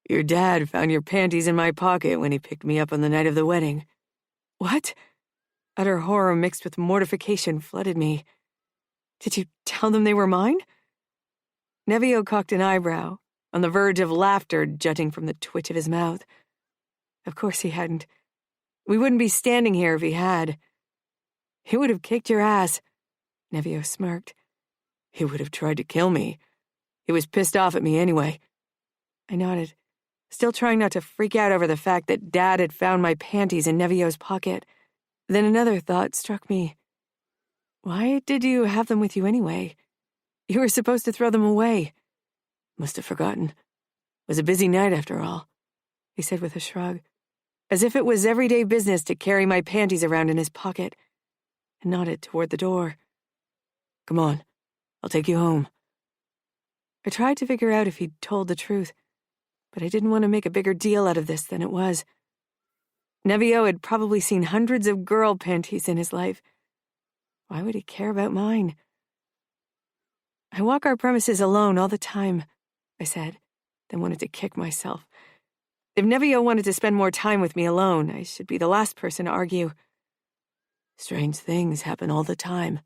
"Your dad found your panties in my pocket when he picked me up on the night of the wedding." "What?" Utter horror mixed with mortification flooded me. "Did you tell them they were mine?" Nevio cocked an eyebrow, on the verge of laughter jutting from the twitch of his mouth. Of course he hadn't. We wouldn't be standing here if he had. "He would have kicked your ass," Nevio smirked. "He would have tried to kill me. He was pissed off at me anyway." I nodded, still trying not to freak out over the fact that Dad had found my panties in Nevio's pocket. Then another thought struck me. Why did you have them with you anyway? You were supposed to throw them away. "Must have forgotten. It was a busy night after all," he said with a shrug, as if it was everyday business to carry my panties around in his pocket, and nodded toward the door. "Come on, I'll take you home." I tried to figure out if he'd told the truth, but I didn't want to make a bigger deal out of this than it was. Nevio had probably seen hundreds of girl panties in his life. Why would he care about mine? "I walk our premises alone all the time," I said, then wanted to kick myself. If Nevio wanted to spend more time with me alone, I should be the last person to argue. Strange things happen all the time,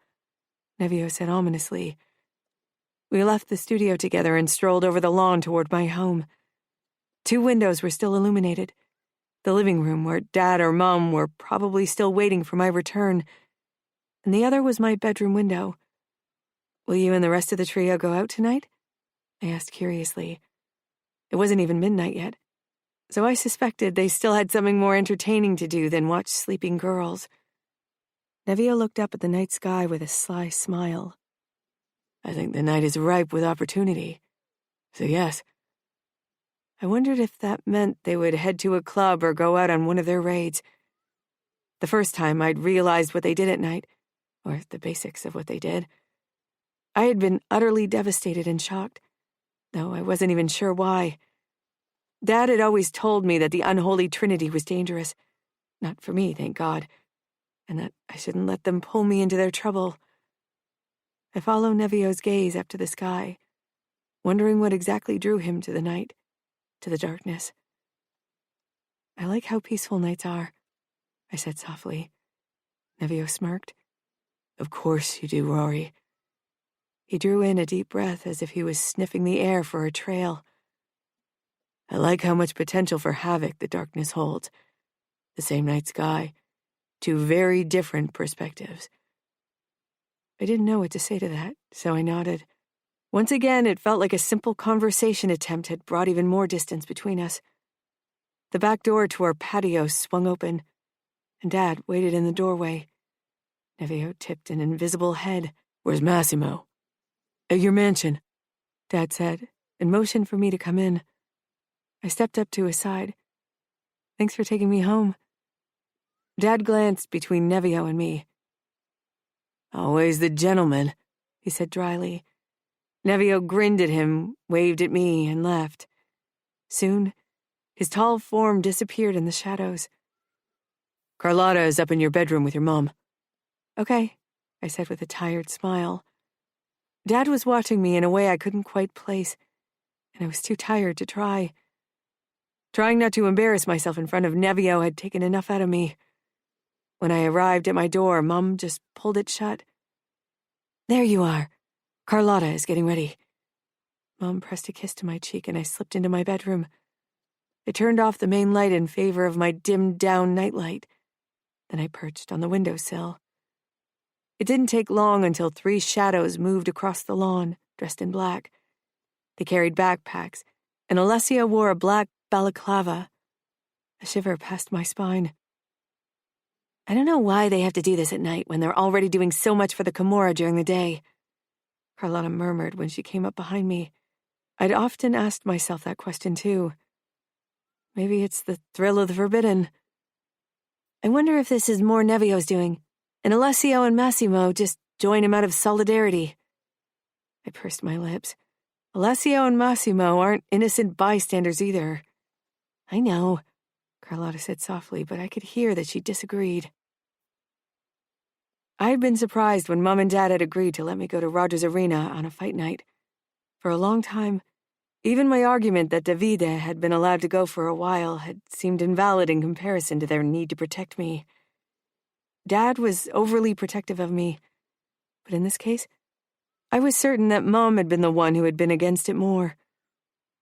Nevio said ominously. We left the studio together and strolled over the lawn toward my home. 2 windows were still illuminated. The living room, where Dad or Mom were probably still waiting for my return, and the other was my bedroom window. Will you and the rest of the trio go out tonight? I asked curiously. It wasn't even midnight yet, so I suspected they still had something more entertaining to do than watch sleeping girls. Nevio looked up at the night sky with a sly smile. I think the night is ripe with opportunity, so yes. I wondered if that meant they would head to a club or go out on one of their raids. The first time I'd realized what they did at night, or the basics of what they did. I had been utterly devastated and shocked, though I wasn't even sure why. Dad had always told me that the unholy trinity was dangerous. Not for me, thank God, and that I shouldn't let them pull me into their trouble. I followed Nevio's gaze up to the sky, wondering what exactly drew him to the night, to the darkness. I like how peaceful nights are, I said softly. Nevio smirked. Of course you do, Rory. He drew in a deep breath as if he was sniffing the air for a trail. I like how much potential for havoc the darkness holds. The same night sky, 2 very different perspectives. I didn't know what to say to that, so I nodded. Once again, it felt like a simple conversation attempt had brought even more distance between us. The back door to our patio swung open, and Dad waited in the doorway. Nevio tipped an invisible head. Where's Massimo? At your mansion, Dad said, and motioned for me to come in. I stepped up to his side. Thanks for taking me home. Dad glanced between Nevio and me. Always the gentleman, he said dryly. Nevio grinned at him, waved at me, and left. Soon, his tall form disappeared in the shadows. Carlotta is up in your bedroom with your mom. Okay, I said with a tired smile. Dad was watching me in a way I couldn't quite place, and I was too tired to try. Trying not to embarrass myself in front of Nevio had taken enough out of me. When I arrived at my door, Mom just pulled it shut. There you are. Carlotta is getting ready. Mom pressed a kiss to my cheek and I slipped into my bedroom. I turned off the main light in favor of my dimmed-down nightlight. Then I perched on the windowsill. It didn't take long until 3 shadows moved across the lawn, dressed in black. They carried backpacks, and Alessia wore a black balaclava. A shiver passed my spine. I don't know why they have to do this at night when they're already doing so much for the Camorra during the day, Carlotta murmured when she came up behind me. I'd often asked myself that question too. Maybe it's the thrill of the forbidden. I wonder if this is more Nevio's doing, and Alessio and Massimo just join him out of solidarity. I pursed my lips. Alessio and Massimo aren't innocent bystanders either. I know, Carlotta said softly, but I could hear that she disagreed. I had been surprised when Mom and Dad had agreed to let me go to Rogers Arena on a fight night. For a long time, even my argument that Davide had been allowed to go for a while had seemed invalid in comparison to their need to protect me. Dad was overly protective of me, but in this case, I was certain that Mom had been the one who had been against it more.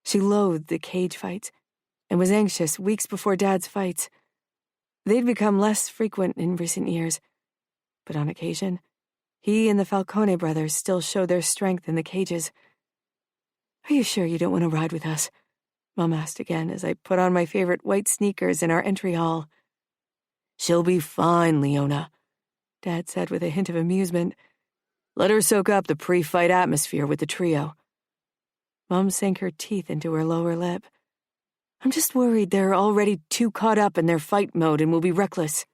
She loathed the cage fights and was anxious weeks before Dad's fights. They'd become less frequent in recent years, but on occasion, he and the Falcone brothers still showed their strength in the cages. Are you sure you don't want to ride with us? Mom asked again as I put on my favorite white sneakers in our entry hall. She'll be fine, Leona, Dad said with a hint of amusement. Let her soak up the pre-fight atmosphere with the trio. Mom sank her teeth into her lower lip. I'm just worried they're already too caught up in their fight mode and will be reckless.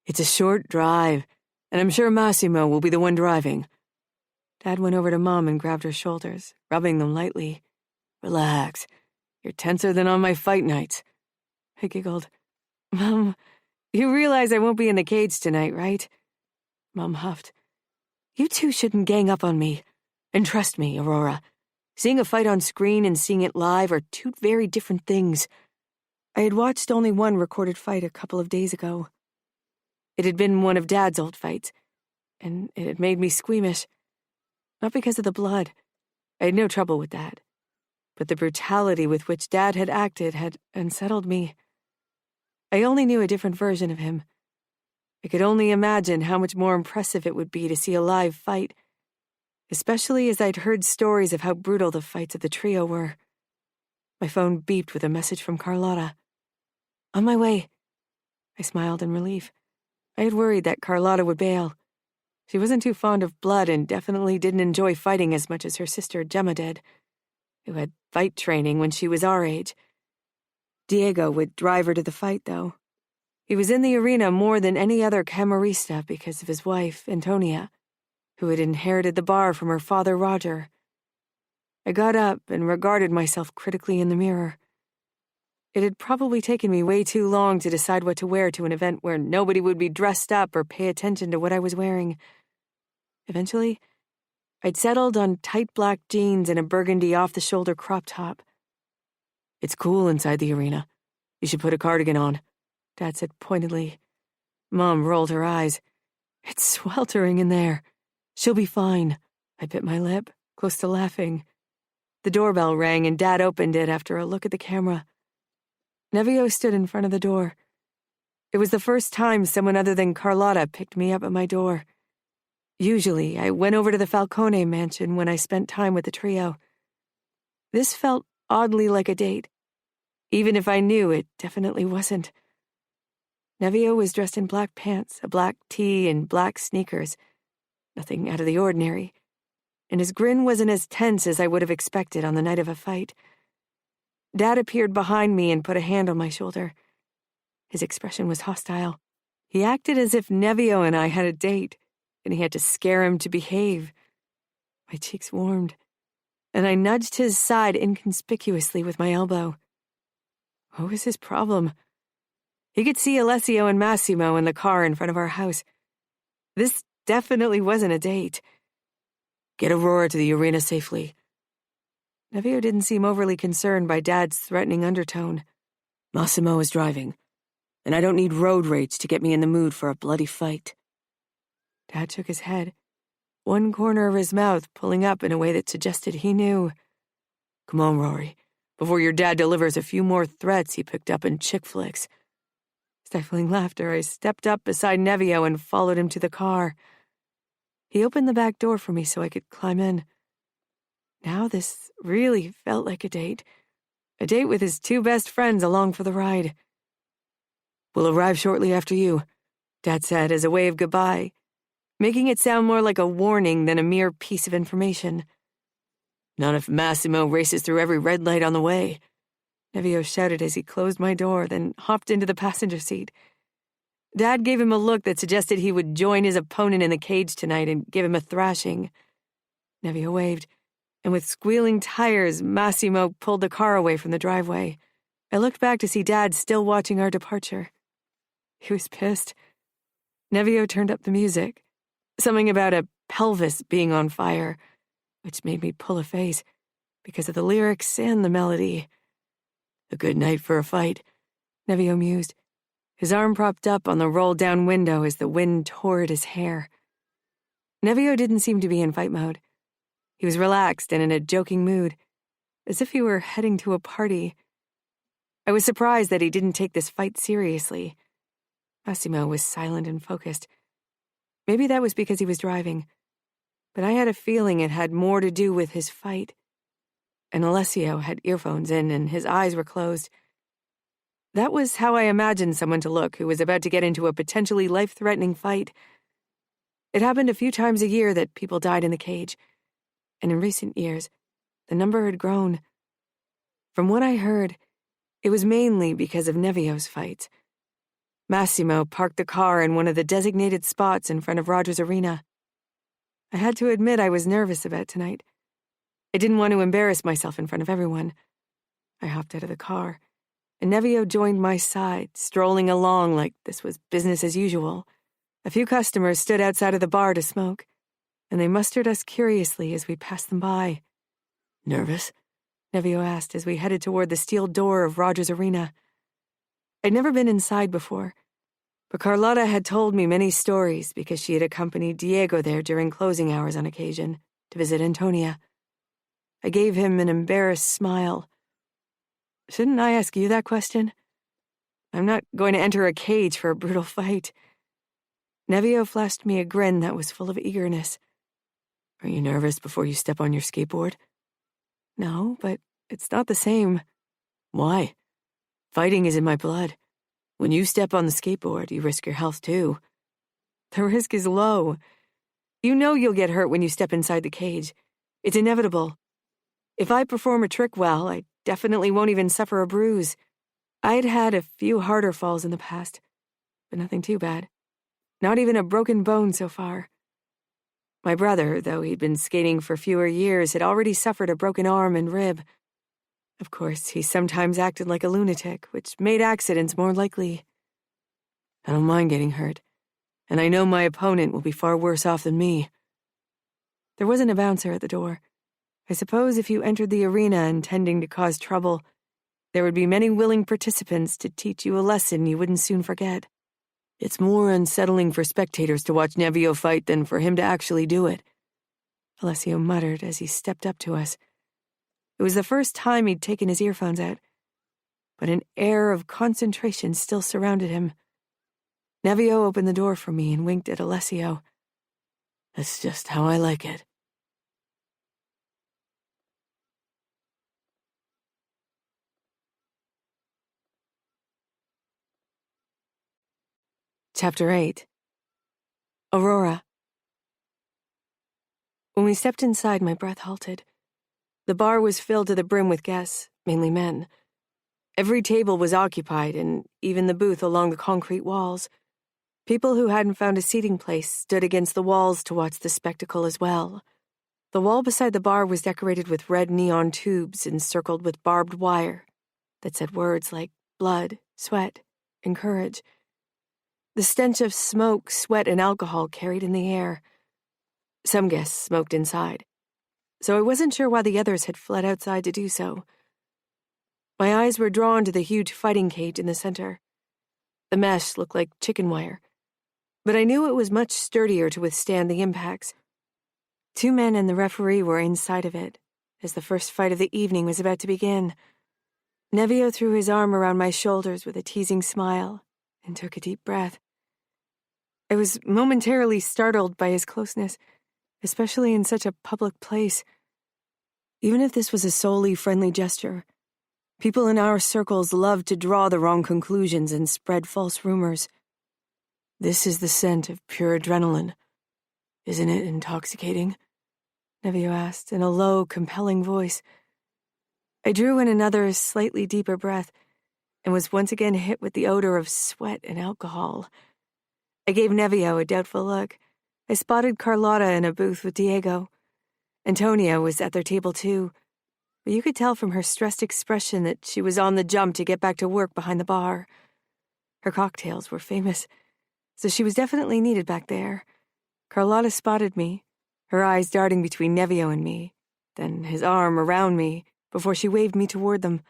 It's a short drive, and I'm sure Massimo will be the one driving. Dad went over to Mom and grabbed her shoulders, rubbing them lightly. Relax. You're tenser than on my fight nights. I giggled. Mom, you realize I won't be in the cage tonight, right? Mom huffed. You two shouldn't gang up on me. And trust me, Aurora, seeing a fight on screen and seeing it live are 2 very different things. I had watched only one recorded fight a couple of days ago. It had been one of Dad's old fights, and it had made me squeamish. Not because of the blood. I had no trouble with that. But the brutality with which Dad had acted had unsettled me. I only knew a different version of him. I could only imagine how much more impressive it would be to see a live fight, especially as I'd heard stories of how brutal the fights of the trio were. My phone beeped with a message from Carlotta. On my way. I smiled in relief. I had worried that Carlotta would bail. She wasn't too fond of blood and definitely didn't enjoy fighting as much as her sister Gemma did, who had fight training when she was our age. Diego would drive her to the fight, though. He was in the arena more than any other camarista because of his wife, Antonia, who had inherited the bar from her father, Roger. I got up and regarded myself critically in the mirror. It had probably taken me way too long to decide what to wear to an event where nobody would be dressed up or pay attention to what I was wearing. Eventually, I'd settled on tight black jeans and a burgundy off-the-shoulder crop top. It's cool inside the arena. You should put a cardigan on, Dad said pointedly. Mom rolled her eyes. It's sweltering in there. She'll be fine. I bit my lip, close to laughing. The doorbell rang and Dad opened it after a look at the camera. Nevio stood in front of the door. It was the first time someone other than Carlotta picked me up at my door. Usually, I went over to the Falcone mansion when I spent time with the trio. This felt oddly like a date, even if I knew it definitely wasn't. Nevio was dressed in black pants, a black tee, and black sneakers. Nothing out of the ordinary. And his grin wasn't as tense as I would have expected on the night of a fight. Dad appeared behind me and put a hand on my shoulder. His expression was hostile. He acted as if Nevio and I had a date, and he had to scare him to behave. My cheeks warmed, and I nudged his side inconspicuously with my elbow. What was his problem? He could see Alessio and Massimo in the car in front of our house. This definitely wasn't a date. Get Aurora to the arena safely. Nevio didn't seem overly concerned by Dad's threatening undertone. Massimo is driving, and I don't need road rage to get me in the mood for a bloody fight. Dad shook his head, one corner of his mouth pulling up in a way that suggested he knew. Come on, Rory, before your dad delivers a few more threats he picked up in chick flicks. Stifling laughter, I stepped up beside Nevio and followed him to the car. He opened the back door for me so I could climb in. Now this really felt like a date with his two best friends along for the ride. We'll arrive shortly after you, Dad said as a way of goodbye, making it sound more like a warning than a mere piece of information. Not if Massimo races through every red light on the way, Nevio shouted as he closed my door, then hopped into the passenger seat. Dad gave him a look that suggested he would join his opponent in the cage tonight and give him a thrashing. Nevio waved, and with squealing tires, Massimo pulled the car away from the driveway. I looked back to see Dad still watching our departure. He was pissed. Nevio turned up the music. Something about a pelvis being on fire, which made me pull a face because of the lyrics and the melody. A good night for a fight, Nevio mused, his arm propped up on the rolled-down window as the wind tore at his hair. Nevio didn't seem to be in fight mode. He was relaxed and in a joking mood, as if he were heading to a party. I was surprised that he didn't take this fight seriously. Massimo was silent and focused. Maybe that was because he was driving, but I had a feeling it had more to do with his fight. And Alessio had earphones in and his eyes were closed. That was how I imagined someone to look who was about to get into a potentially life-threatening fight. It happened a few times a year that people died in the cage, and in recent years, the number had grown. From what I heard, it was mainly because of Nevio's fights. Massimo parked the car in one of the designated spots in front of Roger's arena. I had to admit I was nervous about tonight. I didn't want to embarrass myself in front of everyone. I hopped out of the car, and Nevio joined my side, strolling along like this was business as usual. A few customers stood outside of the bar to smoke, and they mustered us curiously as we passed them by. Nervous? Nevio asked as we headed toward the steel door of Roger's arena. I'd never been inside before, but Carlotta had told me many stories because she had accompanied Diego there during closing hours on occasion to visit Antonia. I gave him an embarrassed smile. Shouldn't I ask you that question? I'm not going to enter a cage for a brutal fight. Nevio flashed me a grin that was full of eagerness. Are you nervous before you step on your skateboard? No, but it's not the same. Why? Fighting is in my blood. When you step on the skateboard, you risk your health too. The risk is low. You know you'll get hurt when you step inside the cage. It's inevitable. If I perform a trick well, I definitely won't even suffer a bruise. I'd had a few harder falls in the past, but nothing too bad. Not even a broken bone so far. My brother, though he'd been skating for fewer years, had already suffered a broken arm and rib. Of course, he sometimes acted like a lunatic, which made accidents more likely. I don't mind getting hurt, and I know my opponent will be far worse off than me. There wasn't a bouncer at the door. I suppose if you entered the arena intending to cause trouble, there would be many willing participants to teach you a lesson you wouldn't soon forget. It's more unsettling for spectators to watch Nevio fight than for him to actually do it, Alessio muttered as he stepped up to us. It was the first time he'd taken his earphones out, but an air of concentration still surrounded him. Nevio opened the door for me and winked at Alessio. That's just how I like it. Chapter 8. Aurora. When we stepped inside, my breath halted. The bar was filled to the brim with guests, mainly men. Every table was occupied, and even the booth along the concrete walls. People who hadn't found a seating place stood against the walls to watch the spectacle as well. The wall beside the bar was decorated with red neon tubes encircled with barbed wire that said words like blood, sweat, and courage. The stench of smoke, sweat, and alcohol carried in the air. Some guests smoked inside, so I wasn't sure why the others had fled outside to do so. My eyes were drawn to the huge fighting cage in the center. The mesh looked like chicken wire, but I knew it was much sturdier to withstand the impacts. 2 men and the referee were inside of it, as the first fight of the evening was about to begin. Nevio threw his arm around my shoulders with a teasing smile and took a deep breath. I was momentarily startled by his closeness, especially in such a public place. Even if this was a solely friendly gesture, people in our circles loved to draw the wrong conclusions and spread false rumors. This is the scent of pure adrenaline. Isn't it intoxicating? Nevio asked in a low, compelling voice. I drew in another, slightly deeper breath and was once again hit with the odor of sweat and alcohol. I gave Nevio a doubtful look. I spotted Carlotta in a booth with Diego. Antonia was at their table too, but you could tell from her stressed expression that she was on the jump to get back to work behind the bar. Her cocktails were famous, so she was definitely needed back there. Carlotta spotted me, her eyes darting between Nevio and me, then his arm around me before she waved me toward them.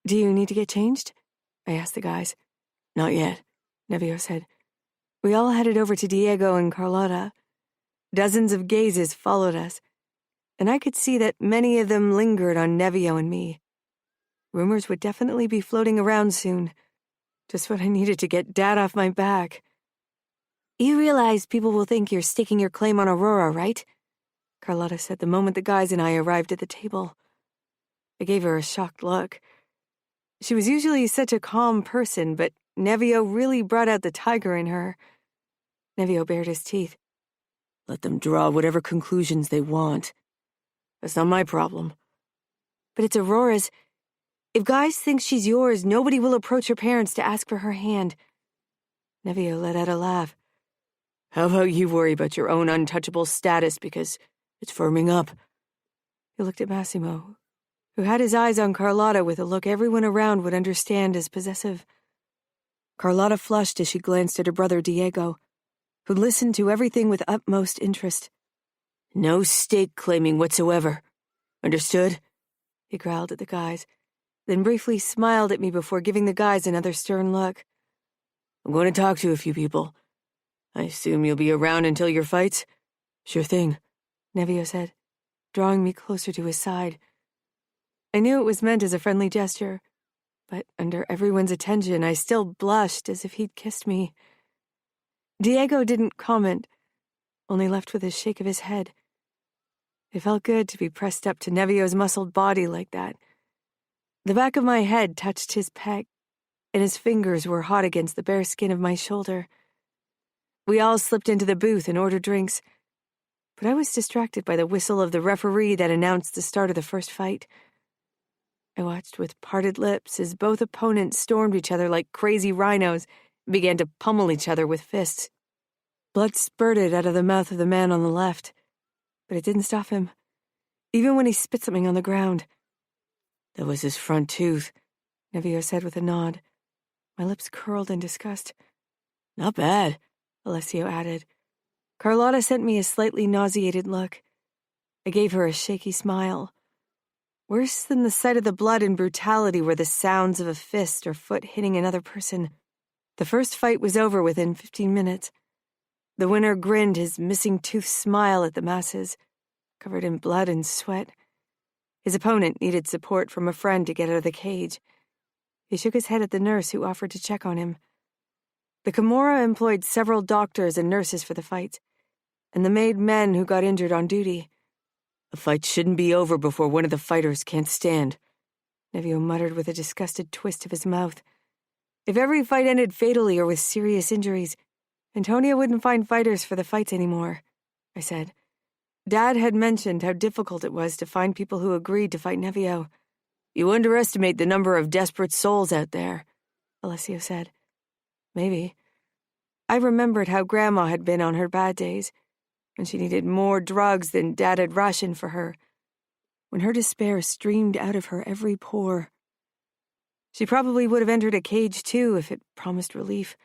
Do you need to get changed? I asked the guys. Not yet, Nevio said. We all headed over to Diego and Carlotta. Dozens of gazes followed us, and I could see that many of them lingered on Nevio and me. Rumors would definitely be floating around soon. Just what I needed to get Dad off my back. You realize people will think you're staking your claim on Aurora, right? Carlotta said the moment the guys and I arrived at the table. I gave her a shocked look. She was usually such a calm person, but Nevio really brought out the tiger in her. Nevio bared his teeth. Let them draw whatever conclusions they want. That's not my problem. But it's Aurora's. If guys think she's yours, nobody will approach her parents to ask for her hand. Nevio let out a laugh. How about you worry about your own untouchable status because it's firming up? He looked at Massimo, who had his eyes on Carlotta with a look everyone around would understand as possessive. Carlotta flushed as she glanced at her brother Diego, who listened to everything with utmost interest. No stake claiming whatsoever. Understood? He growled at the guys. then briefly smiled at me before giving the guys another stern look. I'm going to talk to a few people. I assume you'll be around until your fights? Sure thing, Nevio said, drawing me closer to his side. I knew it was meant as a friendly gesture, but under everyone's attention, I still blushed as if he'd kissed me. Diego didn't comment, only left with a shake of his head. It felt good to be pressed up to Nevio's muscled body like that. The back of my head touched his pec, and his fingers were hot against the bare skin of my shoulder. We all slipped into the booth and ordered drinks, but I was distracted by the whistle of the referee that announced the start of the first fight. I watched with parted lips as both opponents stormed each other like crazy rhinos and began to pummel each other with fists. Blood spurted out of the mouth of the man on the left, but it didn't stop him, even when he spit something on the ground. That was his front tooth, Nevio said with a nod. My lips curled in disgust. Not bad, Alessio added. Carlotta sent me a slightly nauseated look. I gave her a shaky smile. Worse than the sight of the blood and brutality were the sounds of a fist or foot hitting another person. The first fight was over within 15 minutes. The winner grinned his missing tooth smile at the masses, covered in blood and sweat. His opponent needed support from a friend to get out of the cage. He shook his head at the nurse who offered to check on him. The Camorra employed several doctors and nurses for the fight, and the made men who got injured on duty. The fight shouldn't be over before one of the fighters can't stand, Nevio muttered with a disgusted twist of his mouth. If every fight ended fatally or with serious injuries, Antonia wouldn't find fighters for the fights anymore, I said. Dad had mentioned how difficult it was to find people who agreed to fight Nevio. You underestimate the number of desperate souls out there, Alessio said. Maybe. I remembered how Grandma had been on her bad days, when she needed more drugs than Dad had rationed for her, when her despair streamed out of her every pore. She probably would have entered a cage too if it promised relief.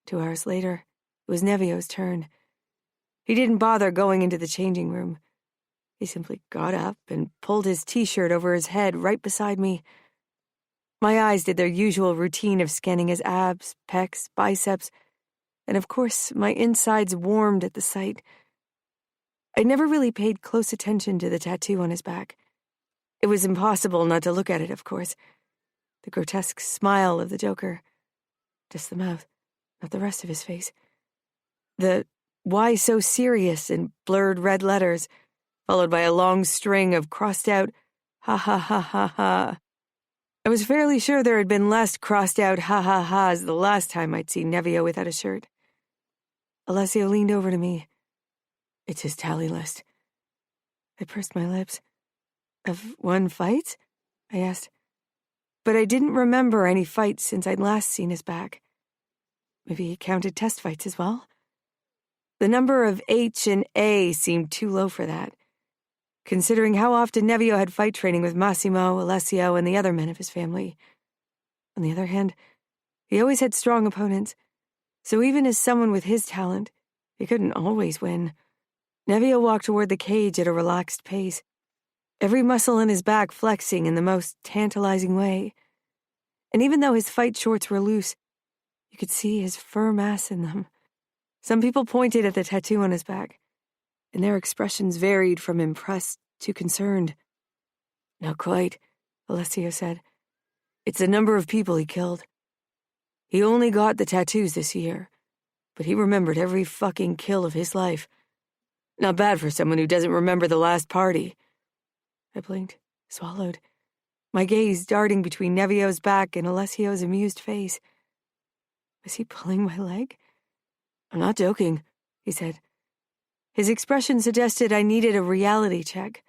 2 hours later, it was Nevio's turn. He didn't bother going into the changing room. He simply got up and pulled his t-shirt over his head right beside me. My eyes did their usual routine of scanning his abs, pecs, biceps, and of course, my insides warmed at the sight. I never really paid close attention to the tattoo on his back. It was impossible not to look at it, of course. The grotesque smile of the Joker. Just the mouth, not the rest of his face. The "why so serious" in blurred red letters, followed by a long string of crossed-out ha ha ha ha ha. I was fairly sure there had been less crossed-out ha ha ha's the last time I'd seen Nevio without a shirt. Alessio leaned over to me. It's his tally list. I pursed my lips. Of one fight? I asked. But I didn't remember any fights since I'd last seen his back. Maybe he counted test fights as well? The number of H and A seemed too low for that, considering how often Nevio had fight training with Massimo, Alessio, and the other men of his family. On the other hand, he always had strong opponents, so even as someone with his talent, he couldn't always win. Nevio walked toward the cage at a relaxed pace, every muscle in his back flexing in the most tantalizing way. And even though his fight shorts were loose, you could see his firm ass in them. Some people pointed at the tattoo on his back, and their expressions varied from impressed to concerned. Not quite, Alessio said. It's the number of people he killed. He only got the tattoos this year, but he remembered every fucking kill of his life. Not bad for someone who doesn't remember the last party. I blinked, swallowed, my gaze darting between Nevio's back and Alessio's amused face. Was he pulling my leg? I'm not joking, he said. His expression suggested I needed a reality check.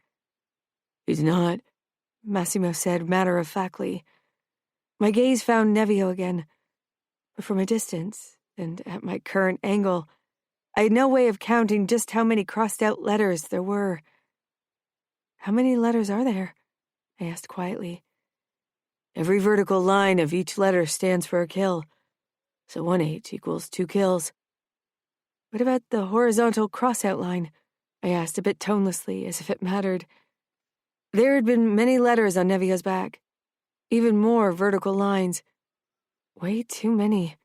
He's not, Massimo said matter-of-factly. My gaze found Nevio again, but from a distance, and at my current angle, I had no way of counting just how many crossed-out letters there were. How many letters are there? I asked quietly. Every vertical line of each letter stands for a kill, so 1 H equals 2 kills. What about the horizontal cross-out line? I asked a bit tonelessly, as if it mattered. There had been many letters on Nevio's back, Even more vertical lines. Way too many.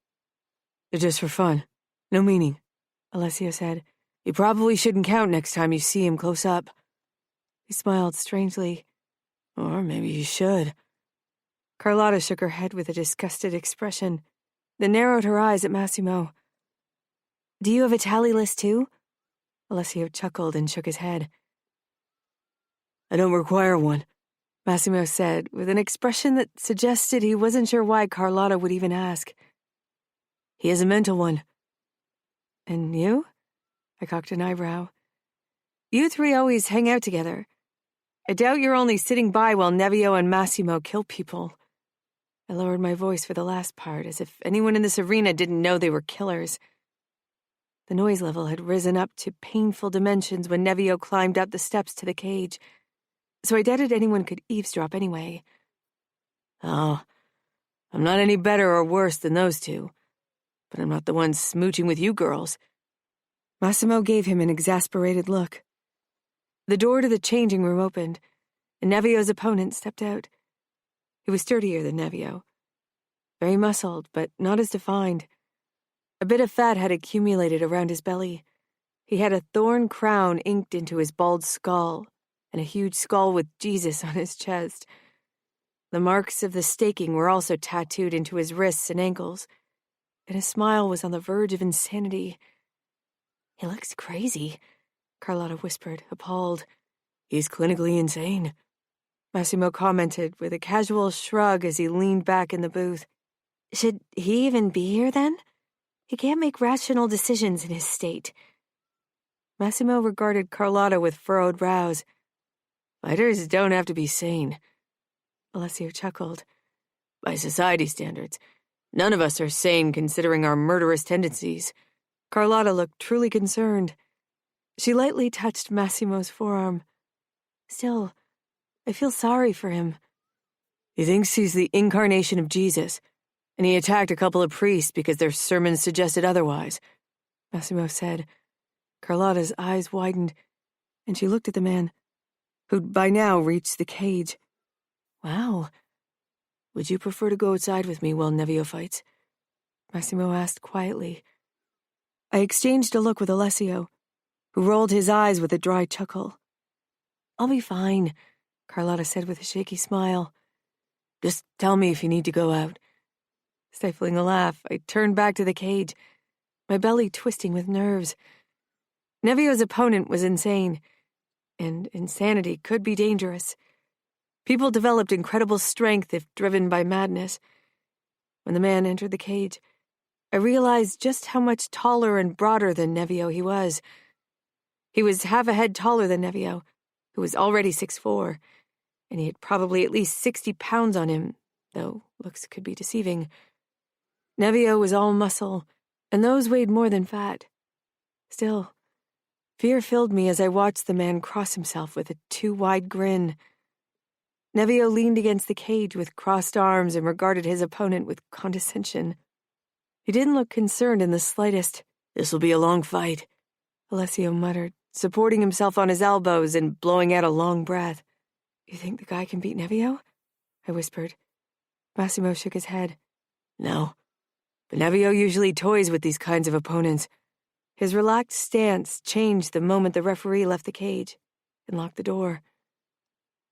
They're just for fun. No meaning, Alessio said. You probably shouldn't count next time you see him close up. He smiled strangely. Or maybe you should. Carlotta shook her head with a disgusted expression, then narrowed her eyes at Massimo. Do you have a tally list too? Alessio chuckled and shook his head. I don't require one, Massimo said, with an expression that suggested he wasn't sure why Carlotta would even ask. He has a mental one. And you? I cocked an eyebrow. You three always hang out together. I doubt you're only sitting by while Nevio and Massimo kill people. I lowered my voice for the last part, as if anyone in this arena didn't know they were killers. The noise level had risen up to painful dimensions when Nevio climbed up the steps to the cage, so I doubted anyone could eavesdrop anyway. Oh, I'm not any better or worse than those two, but I'm not the one smooching with you girls. Massimo gave him an exasperated look. The door to the changing room opened, and Nevio's opponent stepped out. He was sturdier than Nevio. Very muscled, but not as defined. A bit of fat had accumulated around his belly. He had a thorn crown inked into his bald skull, and a huge skull with Jesus on his chest. The marks of the staking were also tattooed into his wrists and ankles, and his smile was on the verge of insanity. He looks crazy, Carlotta whispered, appalled. He's clinically insane, Massimo commented with a casual shrug as he leaned back in the booth. Should he even be here then? He can't make rational decisions in his state. Massimo regarded Carlotta with furrowed brows. Fighters don't have to be sane. Alessio chuckled. By society standards, none of us are sane considering our murderous tendencies. Carlotta looked truly concerned. She lightly touched Massimo's forearm. Still, I feel sorry for him. He thinks he's the incarnation of Jesus, and he attacked a couple of priests because their sermons suggested otherwise, Massimo said. Carlotta's eyes widened, and she looked at the man, who'd by now reached the cage. Wow. Would you prefer to go outside with me while Nevio fights? Massimo asked quietly. I exchanged a look with Alessio, who rolled his eyes with a dry chuckle. I'll be fine, Carlotta said with a shaky smile. Just tell me if you need to go out. Stifling a laugh, I turned back to the cage, my belly twisting with nerves. Nevio's opponent was insane, and insanity could be dangerous. People developed incredible strength if driven by madness. When the man entered the cage, I realized just how much taller and broader than Nevio he was. He was half a head taller than Nevio, who was already 6'4", and he had probably at least 60 pounds on him, though looks could be deceiving. Nevio was all muscle, and those weighed more than fat. Still, fear filled me as I watched the man cross himself with a too-wide grin. Nevio leaned against the cage with crossed arms and regarded his opponent with condescension. He didn't look concerned in the slightest. This'll be a long fight, Alessio muttered, supporting himself on his elbows and blowing out a long breath. You think the guy can beat Nevio? I whispered. Massimo shook his head. No, but Nevio usually toys with these kinds of opponents. His relaxed stance changed the moment the referee left the cage and locked the door.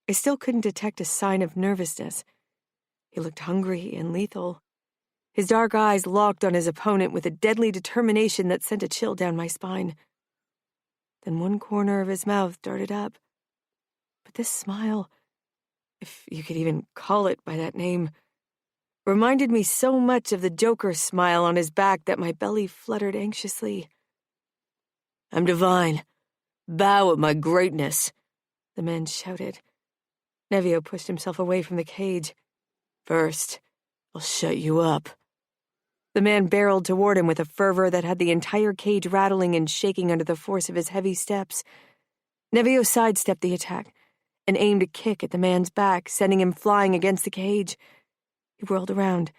I still couldn't detect a sign of nervousness. He looked hungry and lethal. His dark eyes locked on his opponent with a deadly determination that sent a chill down my spine. Then one corner of his mouth darted up. But this smile, if you could even call it by that name, reminded me so much of the Joker's smile on his back that my belly fluttered anxiously. I'm divine. Bow at my greatness, the man shouted. Nevio pushed himself away from the cage. First, I'll shut you up. The man barreled toward him with a fervor that had the entire cage rattling and shaking under the force of his heavy steps. Nevio sidestepped the attack and aimed a kick at the man's back, sending him flying against the cage. He whirled around,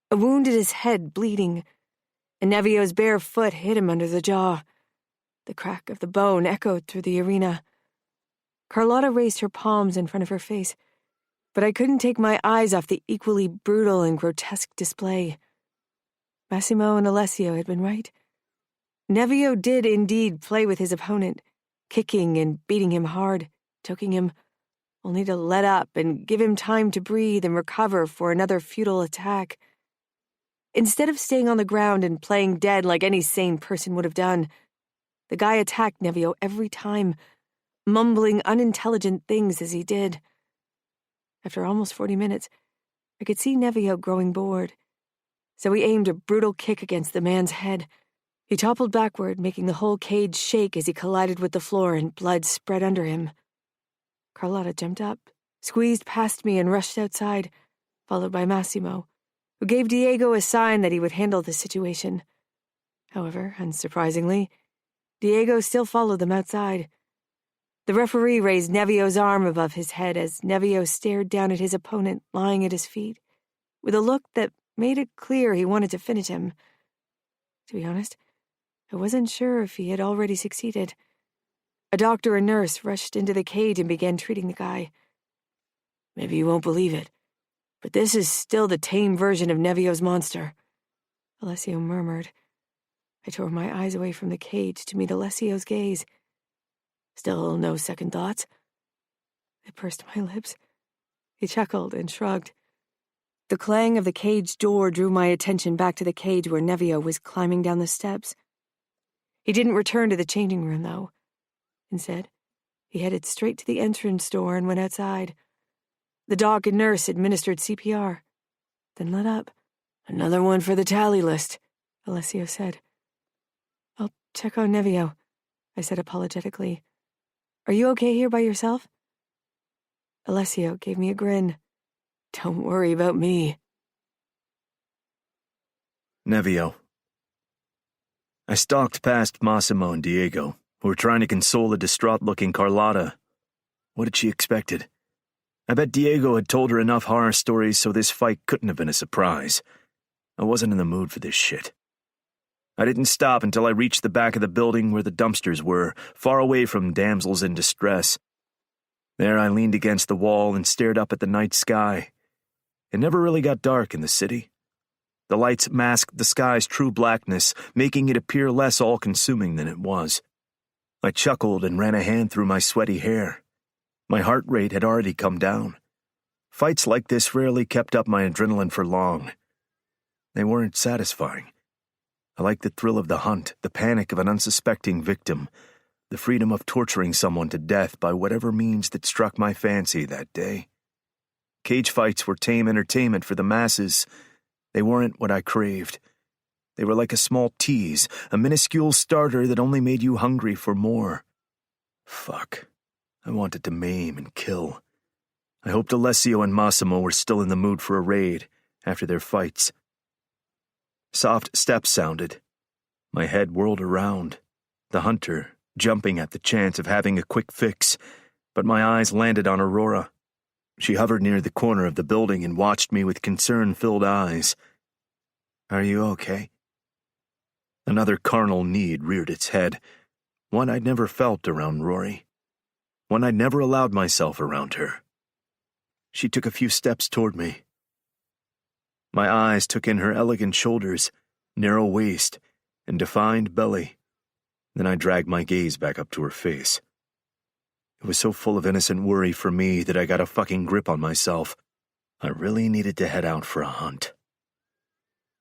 a wound at his head bleeding, and Nevio's bare foot hit him under the jaw. The crack of the bone echoed through the arena. Carlotta raised her palms in front of her face, but I couldn't take my eyes off the equally brutal and grotesque display. Massimo and Alessio had been right. Nevio did indeed play with his opponent, kicking and beating him hard, choking him, only to let up and give him time to breathe and recover for another futile attack. Instead of staying on the ground and playing dead like any sane person would have done, the guy attacked Nevio every time, mumbling unintelligent things as he did. After almost 40 minutes, I could see Nevio growing bored, so he aimed a brutal kick against the man's head. He toppled backward, making the whole cage shake as he collided with the floor and blood spread under him. Carlotta jumped up, squeezed past me, and rushed outside, followed by Massimo, who gave Diego a sign that he would handle the situation. However, unsurprisingly, Diego still followed them outside. The referee raised Nevio's arm above his head as Nevio stared down at his opponent lying at his feet, with a look that made it clear he wanted to finish him. To be honest, I wasn't sure if he had already succeeded. A doctor and nurse rushed into the cage and began treating the guy. Maybe you won't believe it, but this is still the tame version of Nevio's monster, Alessio murmured. I tore my eyes away from the cage to meet Alessio's gaze. Still no second thoughts? I pursed my lips. He chuckled and shrugged. The clang of the cage door drew my attention back to the cage where Nevio was climbing down the steps. He didn't return to the changing room, though. Instead, he headed straight to the entrance door and went outside. The doc and nurse administered CPR, then let up. Another one for the tally list, Alessio said. I'll check on Nevio, I said apologetically. Are you okay here by yourself? Alessio gave me a grin. Don't worry about me. Nevio. I stalked past Massimo and Diego, who were trying to console a distraught-looking Carlotta. What had she expected? I bet Diego had told her enough horror stories so this fight couldn't have been a surprise. I wasn't in the mood for this shit. I didn't stop until I reached the back of the building where the dumpsters were, far away from damsels in distress. There I leaned against the wall and stared up at the night sky. It never really got dark in the city. The lights masked the sky's true blackness, making it appear less all-consuming than it was. I chuckled and ran a hand through my sweaty hair. My heart rate had already come down. Fights like this rarely kept up my adrenaline for long. They weren't satisfying. I liked the thrill of the hunt, the panic of an unsuspecting victim, the freedom of torturing someone to death by whatever means that struck my fancy that day. Cage fights were tame entertainment for the masses. They weren't what I craved. They were like a small tease, a minuscule starter that only made you hungry for more. Fuck. I wanted to maim and kill. I hoped Alessio and Massimo were still in the mood for a raid after their fights. Soft steps sounded. My head whirled around, the hunter jumping at the chance of having a quick fix, but my eyes landed on Aurora. She hovered near the corner of the building and watched me with concern-filled eyes. Are you okay? Another carnal need reared its head, one I'd never felt around Rory, one I'd never allowed myself around her. She took a few steps toward me. My eyes took in her elegant shoulders, narrow waist, and defined belly. Then I dragged my gaze back up to her face. It was so full of innocent worry for me that I got a fucking grip on myself. I really needed to head out for a hunt.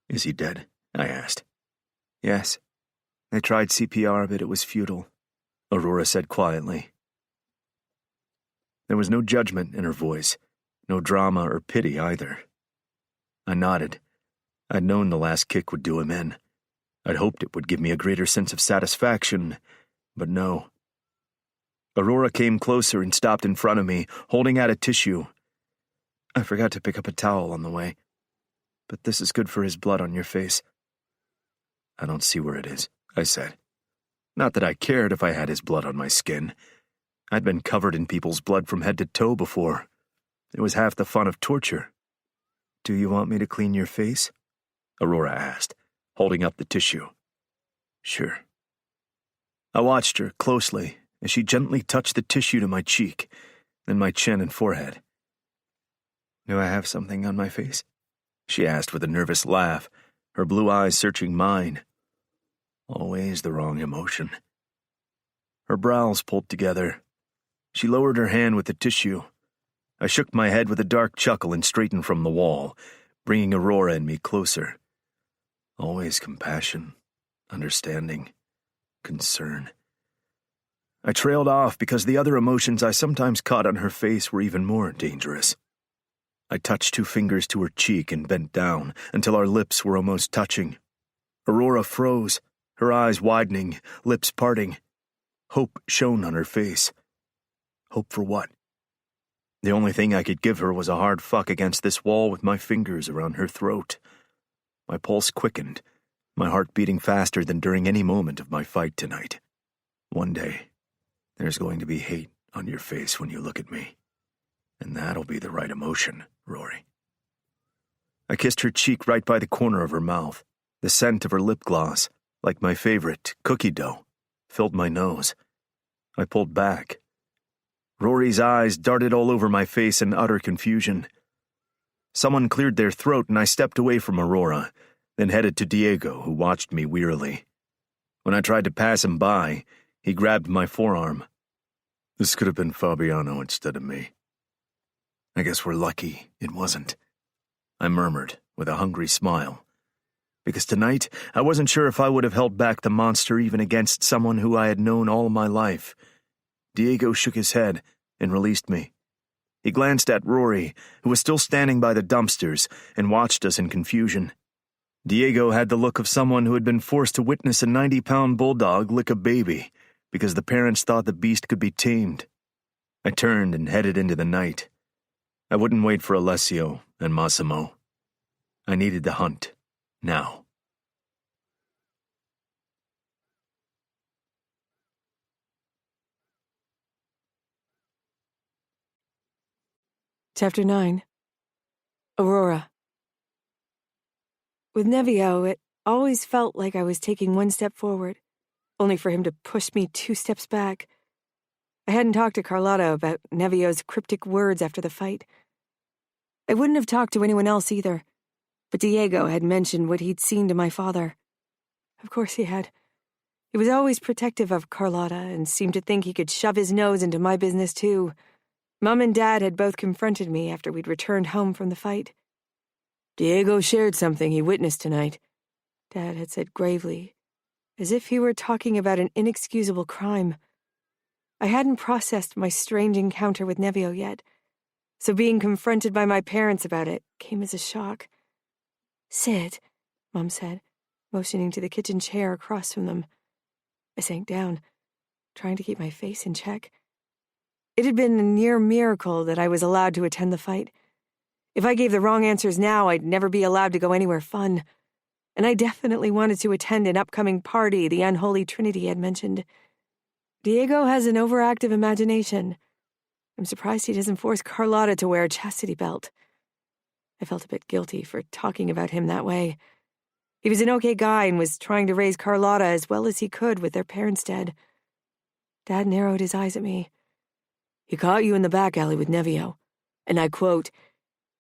Is he dead? I asked. Yes. They tried CPR, but it was futile, Aurora said quietly. There was no judgment in her voice, no drama or pity either. I nodded. I'd known the last kick would do him in. I'd hoped it would give me a greater sense of satisfaction, but no. Aurora came closer and stopped in front of me, holding out a tissue. I forgot to pick up a towel on the way, but this is good for his blood on your face. I don't see where it is, I said. Not that I cared if I had his blood on my skin. I'd been covered in people's blood from head to toe before. It was half the fun of torture. Do you want me to clean your face? Aurora asked, holding up the tissue. Sure. I watched her closely as she gently touched the tissue to my cheek, then my chin and forehead. Do I have something on my face? She asked with a nervous laugh, her blue eyes searching mine. Always the wrong emotion. Her brows pulled together. She lowered her hand with the tissue. I shook my head with a dark chuckle and straightened from the wall, bringing Aurora and me closer. Always compassion, understanding, concern. I trailed off because the other emotions I sometimes caught on her face were even more dangerous. I touched 2 fingers to her cheek and bent down until our lips were almost touching. Aurora froze, her eyes widening, lips parting. Hope shone on her face. Hope for what? The only thing I could give her was a hard fuck against this wall with my fingers around her throat. My pulse quickened, my heart beating faster than during any moment of my fight tonight. One day, there's going to be hate on your face when you look at me. And that'll be the right emotion, Rory. I kissed her cheek right by the corner of her mouth. The scent of her lip gloss, like my favorite, cookie dough, filled my nose. I pulled back. Rory's eyes darted all over my face in utter confusion. Someone cleared their throat and I stepped away from Aurora, then headed to Diego, who watched me wearily. When I tried to pass him by, he grabbed my forearm. This could have been Fabiano instead of me. I guess we're lucky it wasn't, I murmured with a hungry smile, because tonight I wasn't sure if I would have held back the monster even against someone who I had known all my life. Diego shook his head and released me. He glanced at Rory, who was still standing by the dumpsters, and watched us in confusion. Diego had the look of someone who had been forced to witness a 90-pound bulldog lick a baby because the parents thought the beast could be tamed. I turned and headed into the night. I wouldn't wait for Alessio and Massimo. I needed the hunt, now. Chapter 9. Aurora. With Nevio, it always felt like I was taking 1 step forward, only for him to push me 2 steps back. I hadn't talked to Carlotta about Nevio's cryptic words after the fight. I wouldn't have talked to anyone else either, but Diego had mentioned what he'd seen to my father. Of course he had. He was always protective of Carlotta and seemed to think he could shove his nose into my business too. Mom and Dad had both confronted me after we'd returned home from the fight. Diego shared something he witnessed tonight, Dad had said gravely, as if he were talking about an inexcusable crime. I hadn't processed my strange encounter with Nevio yet, so being confronted by my parents about it came as a shock. Sit, Mom said, motioning to the kitchen chair across from them. I sank down, trying to keep my face in check. It had been a near miracle that I was allowed to attend the fight. If I gave the wrong answers now, I'd never be allowed to go anywhere fun. And I definitely wanted to attend an upcoming party the Unholy Trinity had mentioned. Diego has an overactive imagination. I'm surprised he doesn't force Carlotta to wear a chastity belt. I felt a bit guilty for talking about him that way. He was an okay guy and was trying to raise Carlotta as well as he could with their parents dead. Dad narrowed his eyes at me. He caught you in the back alley with Nevio, and I quote,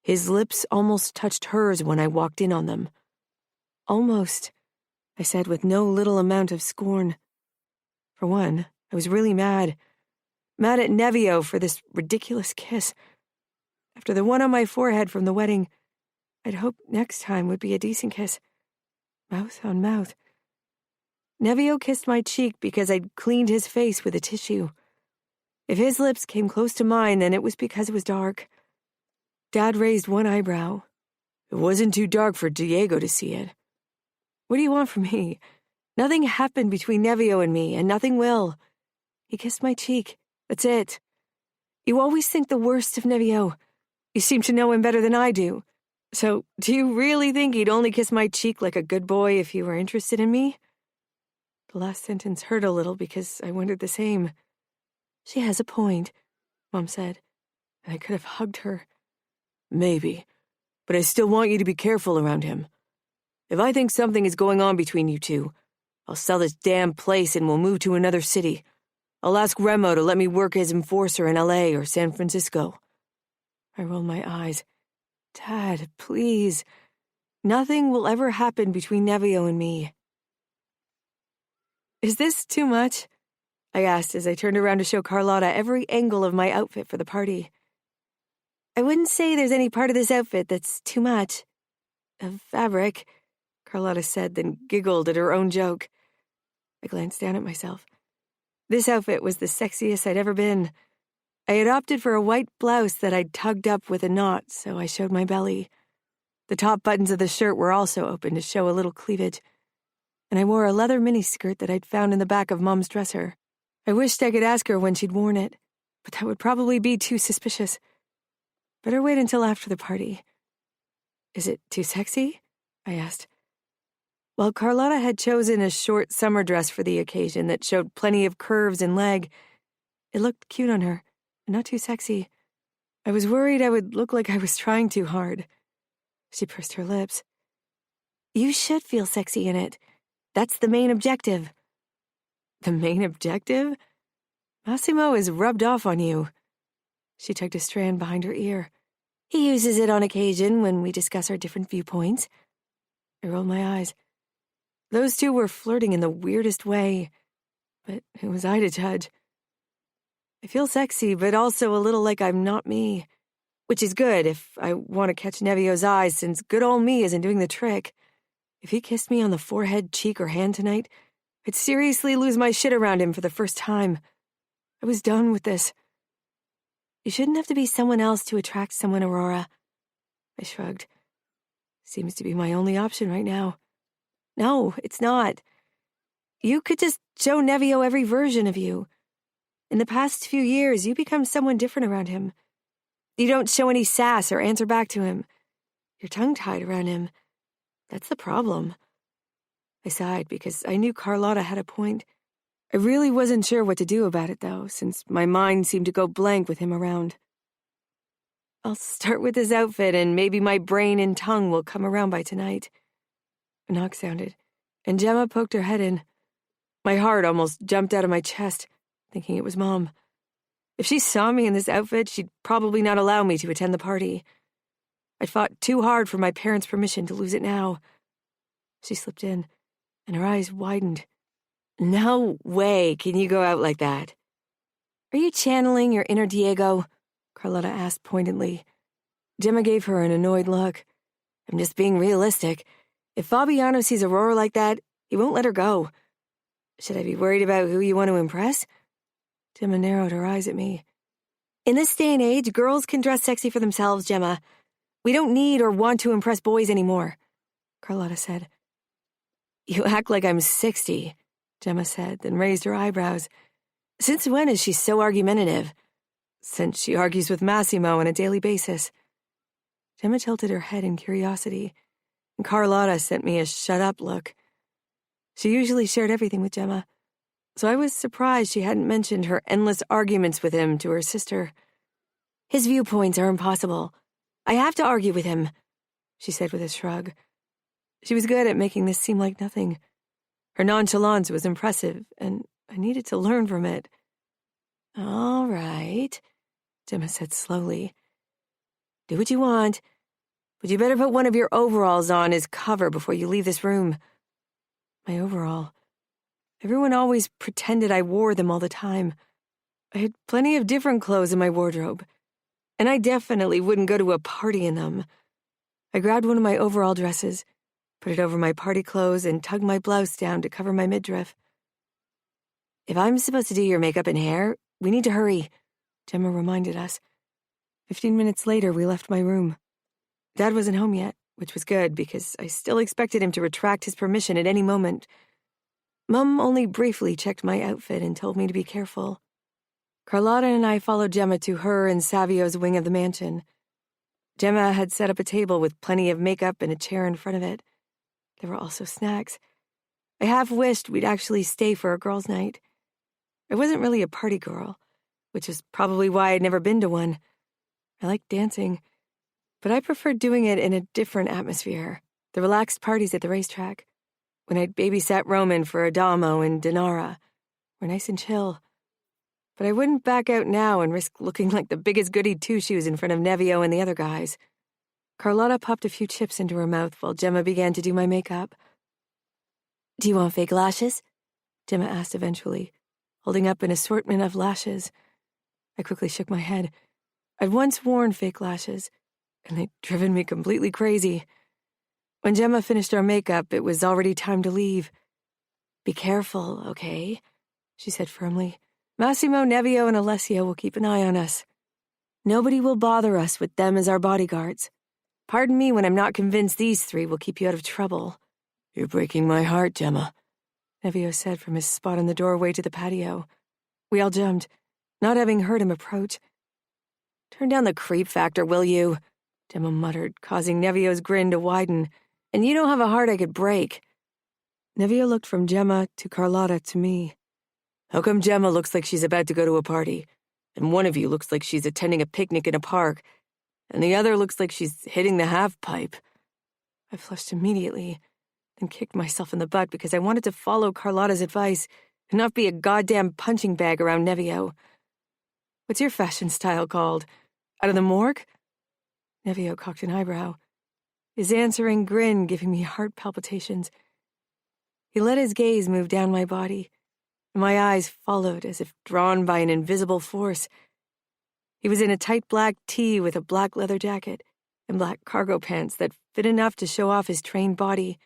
his lips almost touched hers when I walked in on them. Almost, I said with no little amount of scorn. For one, I was really mad. Mad at Nevio for this ridiculous kiss. After the one on my forehead from the wedding, I'd hoped next time would be a decent kiss. Mouth on mouth. Nevio kissed my cheek because I'd cleaned his face with a tissue. If his lips came close to mine, then it was because it was dark. Dad raised one eyebrow. It wasn't too dark for Diego to see it. What do you want from me? Nothing happened between Nevio and me, and nothing will. He kissed my cheek. That's it. You always think the worst of Nevio. You seem to know him better than I do. So, do you really think he'd only kiss my cheek like a good boy if he were interested in me? The last sentence hurt a little because I wondered the same. She has a point, Mom said, and I could have hugged her. Maybe, but I still want you to be careful around him. If I think something is going on between you two, I'll sell this damn place and we'll move to another city. I'll ask Remo to let me work as enforcer in LA or San Francisco. I rolled my eyes. Dad, please. Nothing will ever happen between Nevio and me. Is this too much? I asked as I turned around to show Carlotta every angle of my outfit for the party. I wouldn't say there's any part of this outfit that's too much. Of fabric, Carlotta said, then giggled at her own joke. I glanced down at myself. This outfit was the sexiest I'd ever been. I had opted for a white blouse that I'd tugged up with a knot, so I showed my belly. The top buttons of the shirt were also open to show a little cleavage, and I wore a leather miniskirt that I'd found in the back of Mom's dresser. I wished I could ask her when she'd worn it, but that would probably be too suspicious. Better wait until after the party. Is it too sexy? I asked. While Carlotta had chosen a short summer dress for the occasion that showed plenty of curves and leg, it looked cute on her, and not too sexy. I was worried I would look like I was trying too hard. She pursed her lips. You should feel sexy in it. That's the main objective. The main objective? Massimo is rubbed off on you. She tugged a strand behind her ear. He uses it on occasion when we discuss our different viewpoints. I rolled my eyes. Those two were flirting in the weirdest way, but who was I to judge? I feel sexy, but also a little like I'm not me, which is good if I want to catch Nevio's eyes, since good old me isn't doing the trick. If he kissed me on the forehead, cheek, or hand tonight, I'd seriously lose my shit around him for the first time. I was done with this. You shouldn't have to be someone else to attract someone, Aurora. I shrugged. Seems to be my only option right now. No, it's not. You could just show Nevio every version of you. In the past few years, you become someone different around him. You don't show any sass or answer back to him. You're tongue-tied around him. That's the problem. I sighed because I knew Carlotta had a point. I really wasn't sure what to do about it, though, since my mind seemed to go blank with him around. I'll start with this outfit, and maybe my brain and tongue will come around by tonight. A knock sounded, and Gemma poked her head in. My heart almost jumped out of my chest, thinking it was Mom. If she saw me in this outfit, she'd probably not allow me to attend the party. I'd fought too hard for my parents' permission to lose it now. She slipped in, and her eyes widened. No way can you go out like that. Are you channeling your inner Diego? Carlotta asked pointedly. Gemma gave her an annoyed look. I'm just being realistic. If Fabiano sees Aurora like that, he won't let her go. Should I be worried about who you want to impress? Gemma narrowed her eyes at me. In this day and age, girls can dress sexy for themselves, Gemma. We don't need or want to impress boys anymore, Carlotta said. You act like I'm 60, Gemma said, then raised her eyebrows. Since when is she so argumentative? Since she argues with Massimo on a daily basis. Gemma tilted her head in curiosity, and Carlotta sent me a shut-up look. She usually shared everything with Gemma, so I was surprised she hadn't mentioned her endless arguments with him to her sister. His viewpoints are impossible. I have to argue with him, she said with a shrug. She was good at making this seem like nothing. Her nonchalance was impressive, and I needed to learn from it. All right, Gemma said slowly. Do what you want, but you better put one of your overalls on as cover before you leave this room. My overall. Everyone always pretended I wore them all the time. I had plenty of different clothes in my wardrobe, and I definitely wouldn't go to a party in them. I grabbed one of my overall dresses, put it over my party clothes, and tugged my blouse down to cover my midriff. If I'm supposed to do your makeup and hair, we need to hurry, Gemma reminded us. 15 minutes later, we left my room. Dad wasn't home yet, which was good because I still expected him to retract his permission at any moment. Mum only briefly checked my outfit and told me to be careful. Carlotta and I followed Gemma to her and Savio's wing of the mansion. Gemma had set up a table with plenty of makeup and a chair in front of it. There were also snacks. I half wished we'd actually stay for a girls' night. I wasn't really a party girl, which is probably why I'd never been to one. I liked dancing, but I preferred doing it in a different atmosphere, the relaxed parties at the racetrack. When I'd babysat Roman for Adamo and Dinara, were nice and chill. But I wouldn't back out now and risk looking like the biggest goody two-shoes in front of Nevio and the other guys. Carlotta popped a few chips into her mouth while Gemma began to do my makeup. "Do you want fake lashes?" Gemma asked eventually, holding up an assortment of lashes. I quickly shook my head. I'd once worn fake lashes, and they'd driven me completely crazy. When Gemma finished our makeup, it was already time to leave. "Be careful, okay?" she said firmly. "Massimo, Nevio, and Alessio will keep an eye on us. Nobody will bother us with them as our bodyguards. Pardon me when I'm not convinced these three will keep you out of trouble." "You're breaking my heart, Gemma," Nevio said from his spot in the doorway to the patio. We all jumped, not having heard him approach. "Turn down the creep factor, will you?" Gemma muttered, causing Nevio's grin to widen. "And you don't have a heart I could break." Nevio looked from Gemma to Carlotta to me. "How come Gemma looks like she's about to go to a party, and one of you looks like she's attending a picnic in a park, and the other looks like she's hitting the half-pipe?" I flushed immediately, then kicked myself in the butt because I wanted to follow Carlotta's advice and not be a goddamn punching bag around Nevio. "What's your fashion style called? Out of the morgue?" Nevio cocked an eyebrow, his answering grin giving me heart palpitations. He let his gaze move down my body, and my eyes followed as if drawn by an invisible force. He was in a tight black tee with a black leather jacket and black cargo pants that fit enough to show off his trained body,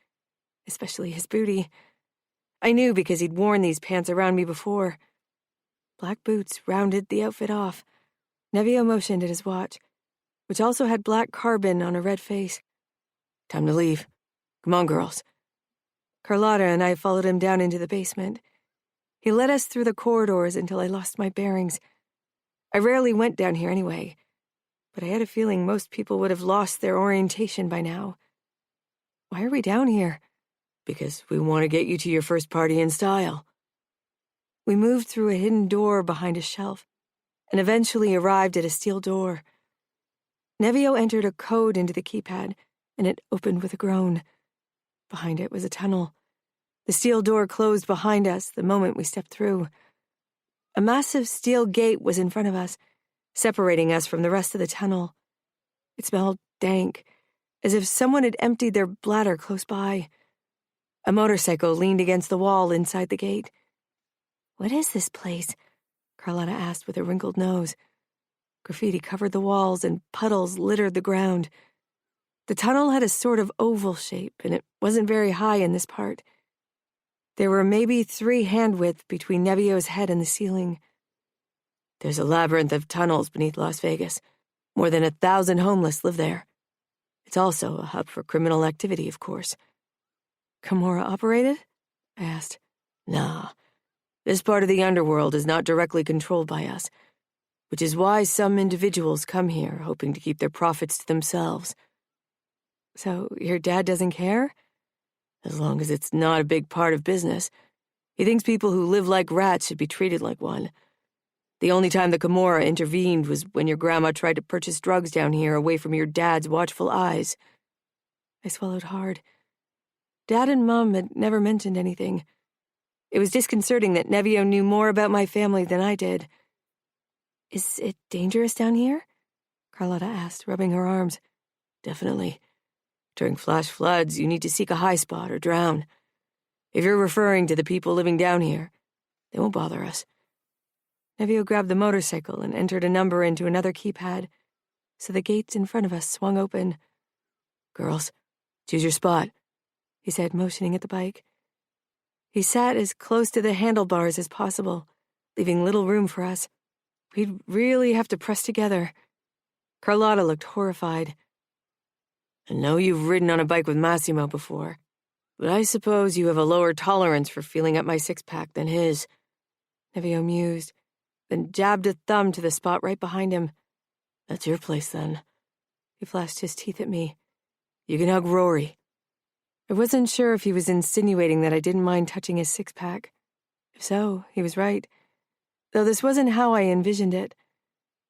especially his booty. I knew because he'd worn these pants around me before. Black boots rounded the outfit off. Nevio motioned at his watch, which also had black carbon on a red face. "Time to leave. Come on, girls." Carlotta and I followed him down into the basement. He led us through the corridors until I lost my bearings. I rarely went down here anyway, but I had a feeling most people would have lost their orientation by now. "Why are we down here?" "Because we want to get you to your first party in style." We moved through a hidden door behind a shelf and eventually arrived at a steel door. Nevio entered a code into the keypad, and it opened with a groan. Behind it was a tunnel. The steel door closed behind us the moment we stepped through. A massive steel gate was in front of us, separating us from the rest of the tunnel. It smelled dank, as if someone had emptied their bladder close by. A motorcycle leaned against the wall inside the gate. "What is this place?" Carlotta asked with a wrinkled nose. Graffiti covered the walls and puddles littered the ground. The tunnel had a sort of oval shape, and it wasn't very high in this part. There were maybe 3 hand width between Nevio's head and the ceiling. "There's a labyrinth of tunnels beneath Las Vegas. More than 1,000 homeless live there. It's also a hub for criminal activity, of course." "Cora operated?" I asked. "Nah. This part of the underworld is not directly controlled by us, which is why some individuals come here hoping to keep their profits to themselves." "So your dad doesn't care?" "As long as it's not a big part of business. He thinks people who live like rats should be treated like one. The only time the Cora intervened was when your grandma tried to purchase drugs down here away from your dad's watchful eyes." I swallowed hard. Dad and Mom had never mentioned anything. It was disconcerting that Nevio knew more about my family than I did. "Is it dangerous down here?" Carlotta asked, rubbing her arms. "Definitely. During flash floods, you need to seek a high spot or drown. If you're referring to the people living down here, they won't bother us." Nevio grabbed the motorcycle and entered a number into another keypad, so the gates in front of us swung open. "Girls, choose your spot," he said, motioning at the bike. He sat as close to the handlebars as possible, leaving little room for us. We'd really have to press together. Carlotta looked horrified. "I know you've ridden on a bike with Massimo before, but I suppose you have a lower tolerance for feeling up my six-pack than his." Nevio mused, then jabbed a thumb to the spot right behind him. "That's your place, then." He flashed his teeth at me. "You can hug Rory." I wasn't sure if he was insinuating that I didn't mind touching his six-pack. If so, he was right. Though this wasn't how I envisioned it.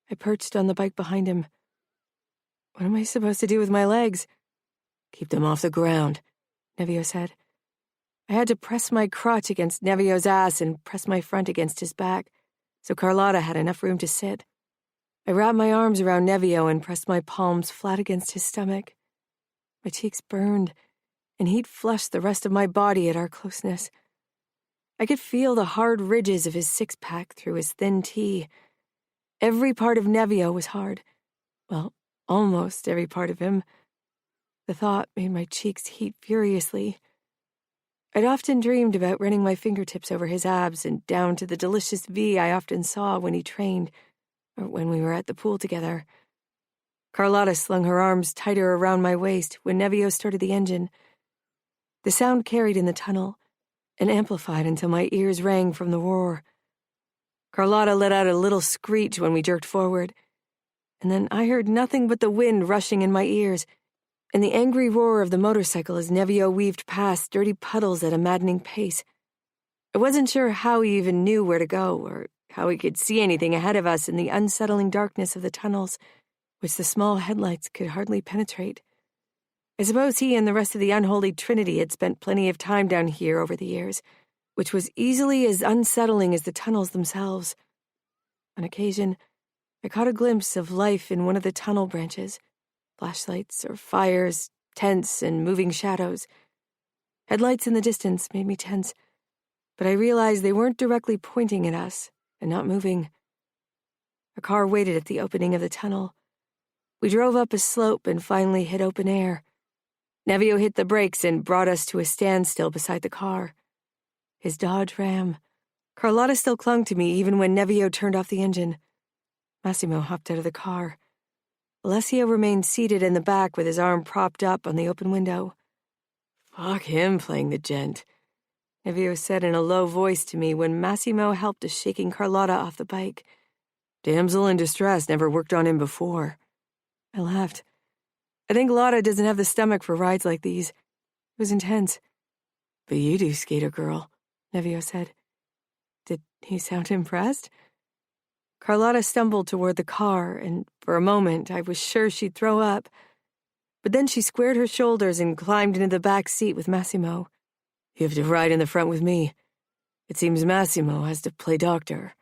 I perched on the bike behind him. "What am I supposed to do with my legs?" "Keep them off the ground," Nevio said. I had to press my crotch against Nevio's ass and press my front against his back, so Carlotta had enough room to sit. I wrapped my arms around Nevio and pressed my palms flat against his stomach. My cheeks burned, and heat flushed the rest of my body at our closeness. I could feel the hard ridges of his six-pack through his thin tee. Every part of Nevio was hard. Well, almost every part of him. The thought made my cheeks heat furiously. I'd often dreamed about running my fingertips over his abs and down to the delicious V I often saw when he trained, or when we were at the pool together. Carlotta slung her arms tighter around my waist when Nevio started the engine. The sound carried in the tunnel and amplified until my ears rang from the roar. Carlotta let out a little screech when we jerked forward, and then I heard nothing but the wind rushing in my ears and the angry roar of the motorcycle as Nevio weaved past dirty puddles at a maddening pace. I wasn't sure how he even knew where to go or how he could see anything ahead of us in the unsettling darkness of the tunnels, which the small headlights could hardly penetrate. I suppose he and the rest of the unholy trinity had spent plenty of time down here over the years, which was easily as unsettling as the tunnels themselves. On occasion, I caught a glimpse of life in one of the tunnel branches. Flashlights or fires, tents and moving shadows. Headlights in the distance made me tense, but I realized they weren't directly pointing at us and not moving. A car waited at the opening of the tunnel. We drove up a slope and finally hit open air. Nevio hit the brakes and brought us to a standstill beside the car. His Dodge Ram. Carlotta still clung to me even when Nevio turned off the engine. Massimo hopped out of the car. Alessio remained seated in the back with his arm propped up on the open window. "Fuck him playing the gent," Nevio said in a low voice to me when Massimo helped a shaking Carlotta off the bike. "Damsel in distress never worked on him before." I laughed. I think Lotta doesn't have the stomach for rides like these. It was intense. "But you do, skater girl," Nevio said. Did he sound impressed? Carlotta stumbled toward the car, and for a moment I was sure she'd throw up. But then she squared her shoulders and climbed into the back seat with Massimo. "You have to ride in the front with me. It seems Massimo has to play doctor."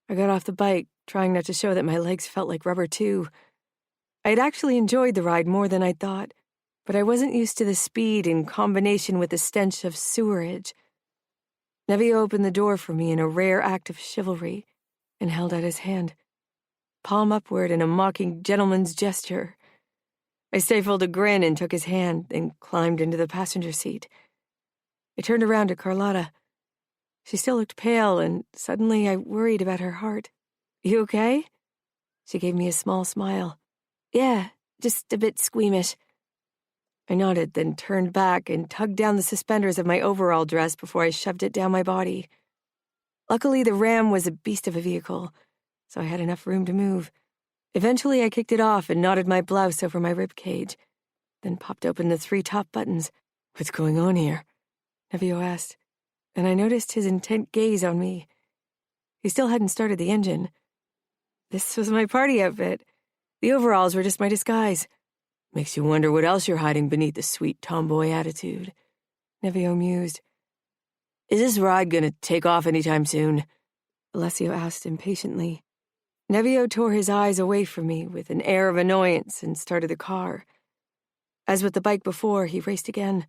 I got off the bike, trying not to show that my legs felt like rubber too. I had actually enjoyed the ride more than I'd thought, but I wasn't used to the speed in combination with the stench of sewerage. Nevio opened the door for me in a rare act of chivalry and held out his hand, palm upward in a mocking gentleman's gesture. I stifled a grin and took his hand, then climbed into the passenger seat. I turned around to Carlotta. She still looked pale, and suddenly I worried about her heart. "You okay?" She gave me a small smile. "Yeah, just a bit squeamish." I nodded, then turned back and tugged down the suspenders of my overall dress before I shoved it down my body. Luckily, the Ram was a beast of a vehicle, so I had enough room to move. Eventually, I kicked it off and knotted my blouse over my rib cage, then popped open the 3 top buttons. "What's going on here?" Nevio asked, and I noticed his intent gaze on me. He still hadn't started the engine. This was my party outfit. The overalls were just my disguise. "Makes you wonder what else you're hiding beneath the sweet tomboy attitude," Nevio mused. "Is this ride gonna take off anytime soon?" Alessio asked impatiently. Nevio tore his eyes away from me with an air of annoyance and started the car. As with the bike before, he raced again.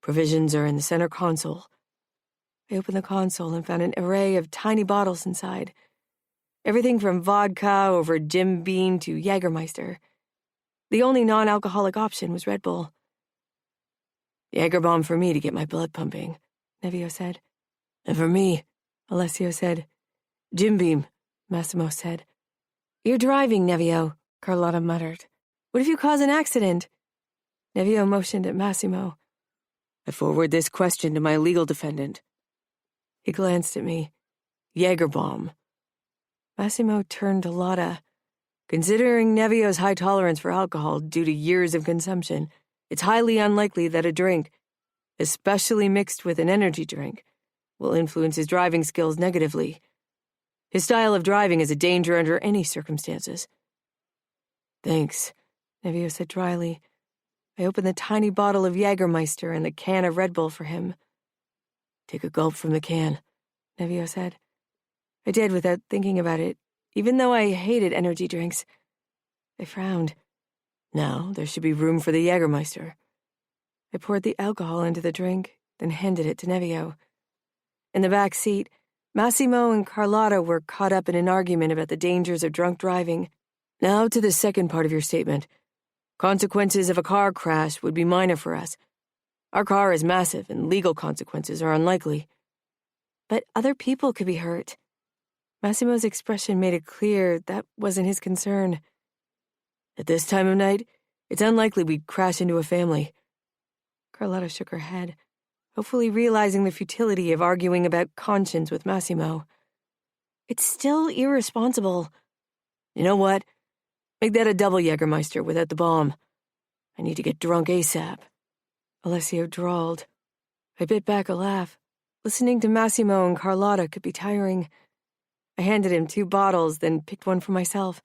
"Provisions are in the center console." I opened the console and found an array of tiny bottles inside. Everything from vodka over Jim Beam to Jägermeister. The only non-alcoholic option was Red Bull. "Jäger bomb for me to get my blood pumping," Nevio said. "And for me," Alessio said. "Jim Beam," Massimo said. "You're driving, Nevio," Carlotta muttered. "What if you cause an accident?" Nevio motioned at Massimo. "I forward this question to my legal defendant." He glanced at me. "Jäger bomb." Massimo turned to Lotta. "Considering Nevio's high tolerance for alcohol due to years of consumption, it's highly unlikely that a drink, especially mixed with an energy drink, will influence his driving skills negatively. His style of driving is a danger under any circumstances." "Thanks," Nevio said dryly. I opened the tiny bottle of Jägermeister and the can of Red Bull for him. "Take a gulp from the can," Nevio said. I did without thinking about it, even though I hated energy drinks. I frowned. Now there should be room for the Jägermeister. I poured the alcohol into the drink, then handed it to Nevio. In the back seat, Massimo and Carlotta were caught up in an argument about the dangers of drunk driving. Now to the second part of your statement. Consequences of a car crash would be minor for us. Our car is massive, and legal consequences are unlikely. But other people could be hurt. Massimo's expression made it clear that wasn't his concern. At this time of night, it's unlikely we'd crash into a family. Carlotta shook her head, hopefully realizing the futility of arguing about conscience with Massimo. It's still irresponsible. You know what? Make that a double Jägermeister without the bomb. I need to get drunk ASAP. Alessio drawled. I bit back a laugh. Listening to Massimo and Carlotta could be tiring. I handed him 2 bottles, then picked one for myself.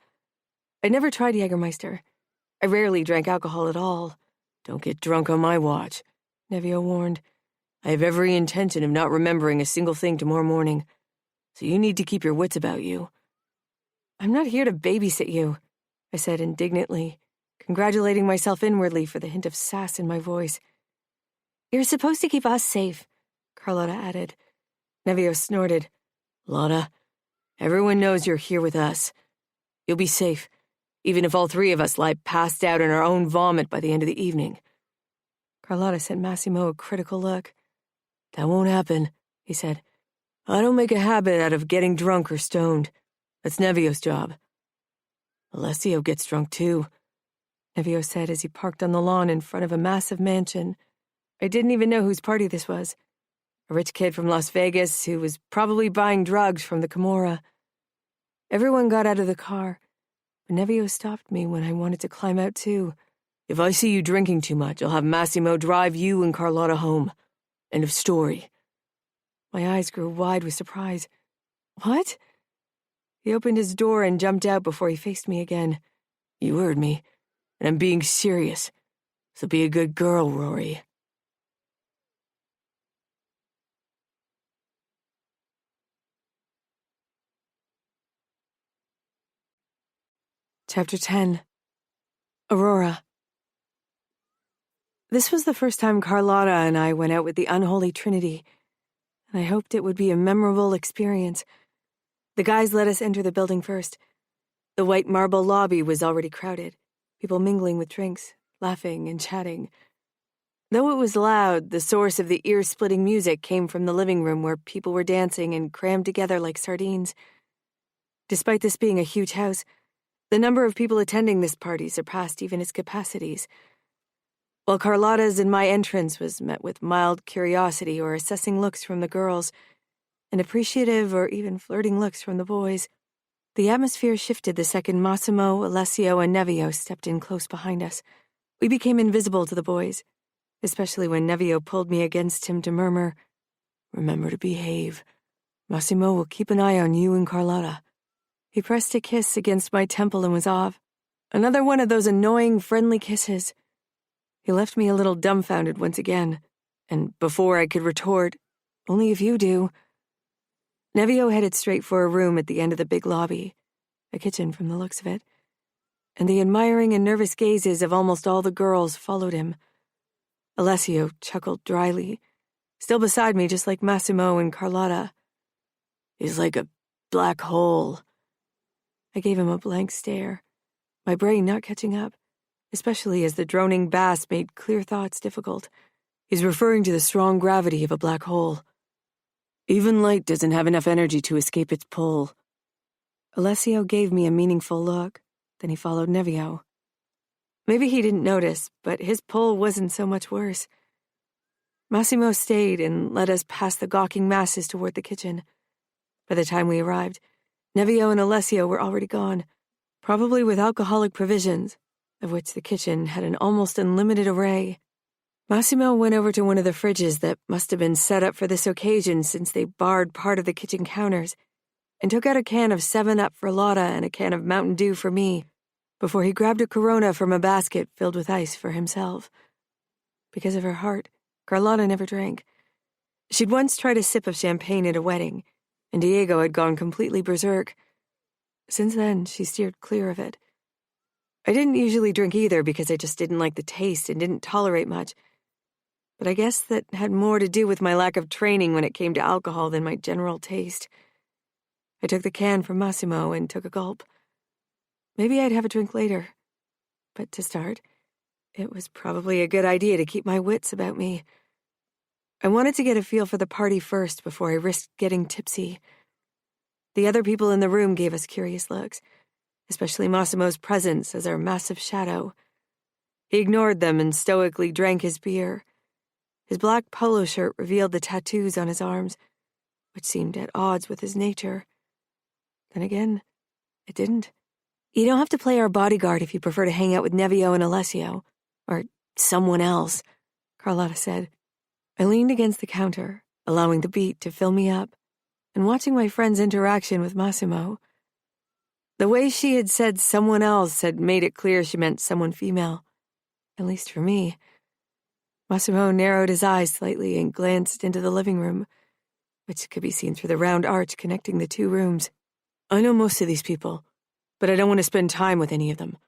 I'd never tried Jägermeister. I rarely drank alcohol at all. Don't get drunk on my watch, Nevio warned. I have every intention of not remembering a single thing tomorrow morning, so you need to keep your wits about you. I'm not here to babysit you, I said indignantly, congratulating myself inwardly for the hint of sass in my voice. You're supposed to keep us safe, Carlotta added. Nevio snorted. Lotta, everyone knows you're here with us. You'll be safe, even if all 3 of us lie passed out in our own vomit by the end of the evening. Carlotta sent Massimo a critical look. That won't happen, he said. I don't make a habit out of getting drunk or stoned. That's Nevio's job. Alessio gets drunk too, Nevio said as he parked on the lawn in front of a massive mansion. I didn't even know whose party this was. A rich kid from Las Vegas who was probably buying drugs from the Camorra. Everyone got out of the car, but Nevio stopped me when I wanted to climb out too. If I see you drinking too much, I'll have Massimo drive you and Carlotta home. End of story. My eyes grew wide with surprise. What? He opened his door and jumped out before he faced me again. You heard me, and I'm being serious. So be a good girl, Rory. Chapter 10. Aurora. This was the first time Carlotta and I went out with the unholy trinity, and I hoped it would be a memorable experience. The guys let us enter the building first. The white marble lobby was already crowded, people mingling with drinks, laughing and chatting. Though it was loud, the source of the ear-splitting music came from the living room where people were dancing and crammed together like sardines. Despite this being a huge house, the number of people attending this party surpassed even its capacities. While Carlotta's and my entrance was met with mild curiosity or assessing looks from the girls, and appreciative or even flirting looks from the boys, the atmosphere shifted the second Massimo, Alessio, and Nevio stepped in close behind us. We became invisible to the boys, especially when Nevio pulled me against him to murmur, Remember to behave. Massimo will keep an eye on you and Carlotta. He pressed a kiss against my temple and was off. Another one of those annoying, friendly kisses. He left me a little dumbfounded once again, and before I could retort, only if you do. Nevio headed straight for a room at the end of the big lobby, a kitchen from the looks of it, and the admiring and nervous gazes of almost all the girls followed him. Alessio chuckled dryly, still beside me just like Massimo and Carlotta. He's like a black hole. I gave him a blank stare, my brain not catching up, especially as the droning bass made clear thoughts difficult. He's referring to the strong gravity of a black hole. Even light doesn't have enough energy to escape its pull. Alessio gave me a meaningful look, then he followed Nevio. Maybe he didn't notice, but his pull wasn't so much worse. Massimo stayed and led us past the gawking masses toward the kitchen. By the time we arrived, Nevio and Alessio were already gone, probably with alcoholic provisions, of which the kitchen had an almost unlimited array. Massimo went over to one of the fridges that must have been set up for this occasion since they barred part of the kitchen counters, and took out a can of 7-Up for Lotta and a can of Mountain Dew for me, before he grabbed a Corona from a basket filled with ice for himself. Because of her heart, Carlotta never drank. She'd once tried a sip of champagne at a wedding, and Diego had gone completely berserk. Since then, she steered clear of it. I didn't usually drink either because I just didn't like the taste and didn't tolerate much. But I guess that had more to do with my lack of training when it came to alcohol than my general taste. I took the can from Massimo and took a gulp. Maybe I'd have a drink later. But to start, it was probably a good idea to keep my wits about me. I wanted to get a feel for the party first before I risked getting tipsy. The other people in the room gave us curious looks, especially Massimo's presence as our massive shadow. He ignored them and stoically drank his beer. His black polo shirt revealed the tattoos on his arms, which seemed at odds with his nature. Then again, it didn't. You don't have to play our bodyguard if you prefer to hang out with Nevio and Alessio. Or someone else, Carlotta said. I leaned against the counter, allowing the beat to fill me up, and watching my friend's interaction with Massimo. The way she had said someone else had made it clear she meant someone female, at least for me. Massimo narrowed his eyes slightly and glanced into the living room, which could be seen through the round arch connecting the two rooms. I know most of these people, but I don't want to spend time with any of them,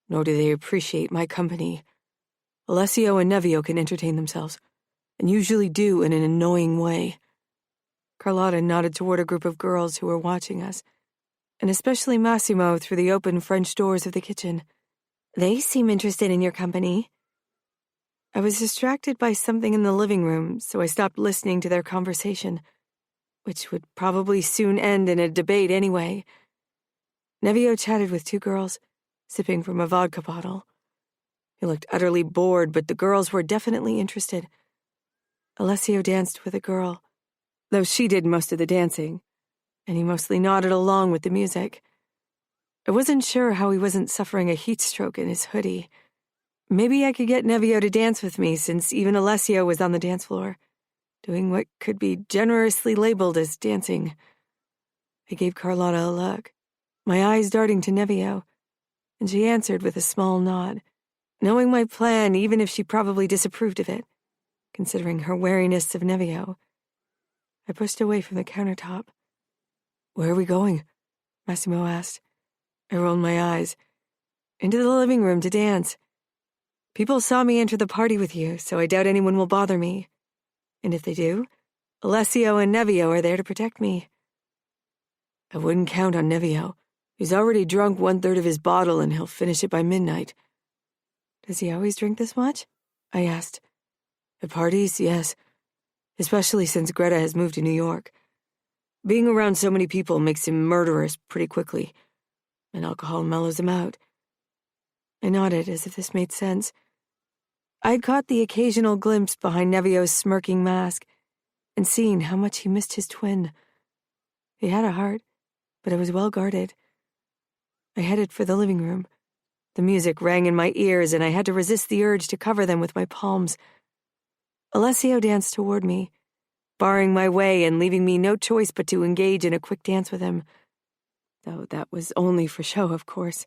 nor do they appreciate my company. Alessio and Nevio can entertain themselves, and usually do in an annoying way. Carlotta nodded toward a group of girls who were watching us, and especially Massimo through the open French doors of the kitchen. They seem interested in your company. I was distracted by something in the living room, so I stopped listening to their conversation, which would probably soon end in a debate anyway. Nevio chatted with two girls, sipping from a vodka bottle. He looked utterly bored, but the girls were definitely interested. Alessio danced with a girl, though she did most of the dancing, and he mostly nodded along with the music. I wasn't sure how he wasn't suffering a heat stroke in his hoodie. Maybe I could get Nevio to dance with me, since even Alessio was on the dance floor, doing what could be generously labeled as dancing. I gave Carlotta a look, my eyes darting to Nevio, and she answered with a small nod, knowing my plan even if she probably disapproved of it, considering her wariness of Nevio. I pushed away from the countertop. Where are we going? Massimo asked. I rolled my eyes. Into the living room to dance. People saw me enter the party with you, so I doubt anyone will bother me. And if they do, Alessio and Nevio are there to protect me. I wouldn't count on Nevio. He's already drunk 1/3 of his bottle and he'll finish it by midnight. Does he always drink this much? I asked. At parties, yes. Especially since Greta has moved to New York. Being around so many people makes him murderous pretty quickly, and alcohol mellows him out. I nodded as if this made sense. I'd caught the occasional glimpse behind Nevio's smirking mask and seen how much he missed his twin. He had a heart, but it was well guarded. I headed for the living room. The music rang in my ears, and I had to resist the urge to cover them with my palms. Alessio danced toward me, barring my way and leaving me no choice but to engage in a quick dance with him. Though that was only for show, of course.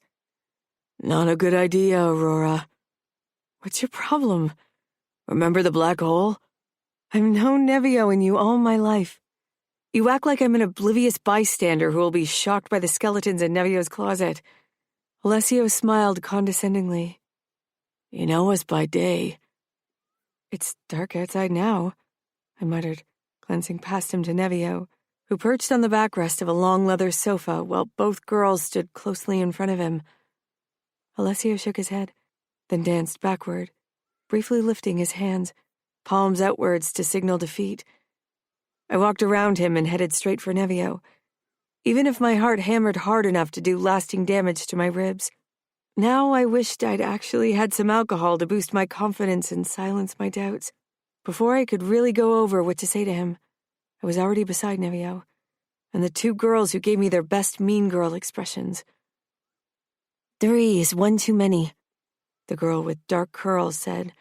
Not a good idea, Aurora. What's your problem? Remember the black hole? I've known Nevio and you all my life. You act like I'm an oblivious bystander who will be shocked by the skeletons in Nevio's closet. Alessio smiled condescendingly. You know us by day. It's dark outside now, I muttered, glancing past him to Nevio, who perched on the backrest of a long leather sofa while both girls stood closely in front of him. Alessio shook his head, then danced backward, briefly lifting his hands, palms outwards to signal defeat. I walked around him and headed straight for Nevio, even if my heart hammered hard enough to do lasting damage to my ribs. Now I wished I'd actually had some alcohol to boost my confidence and silence my doubts. Before I could really go over what to say to him, I was already beside Nevio, and the two girls who gave me their best mean girl expressions. 3 is one too many, the girl with dark curls said.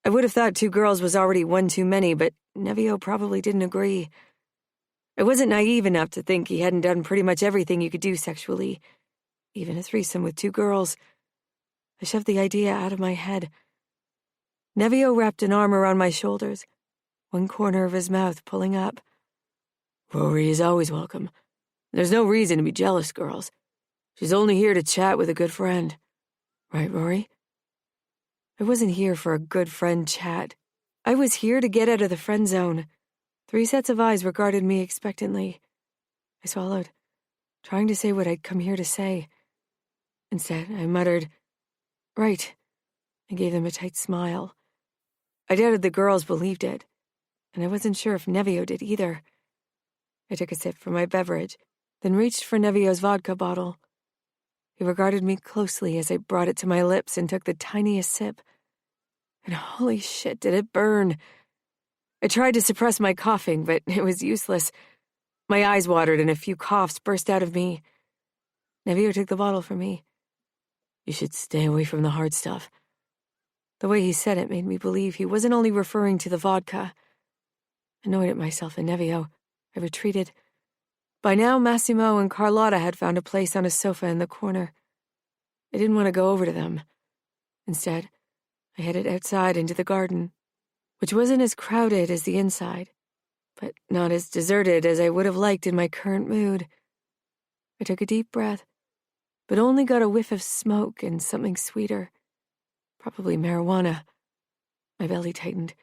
I would have thought 2 girls was already one too many, but Nevio probably didn't agree. I wasn't naive enough to think he hadn't done pretty much everything you could do sexually, even a threesome with 2 girls. I shoved the idea out of my head. Nevio wrapped an arm around my shoulders, one corner of his mouth pulling up. Rory is always welcome. There's no reason to be jealous, girls. She's only here to chat with a good friend. Right, Rory? I wasn't here for a good friend chat. I was here to get out of the friend zone. 3 sets of eyes regarded me expectantly. I swallowed, trying to say what I'd come here to say. Instead, I muttered, "Right," and gave them a tight smile. I doubted the girls believed it, and I wasn't sure if Nevio did either. I took a sip from my beverage, then reached for Nevio's vodka bottle. He regarded me closely as I brought it to my lips and took the tiniest sip. And holy shit, did it burn. I tried to suppress my coughing, but it was useless. My eyes watered and a few coughs burst out of me. Nevio took the bottle from me. "You should stay away from the hard stuff." The way he said it made me believe he wasn't only referring to the vodka. Annoyed at myself and Nevio, I retreated. By now, Massimo and Carlotta had found a place on a sofa in the corner. I didn't want to go over to them. Instead, I headed outside into the garden, which wasn't as crowded as the inside, but not as deserted as I would have liked in my current mood. I took a deep breath, but only got a whiff of smoke and something sweeter. Probably marijuana. My belly tightened.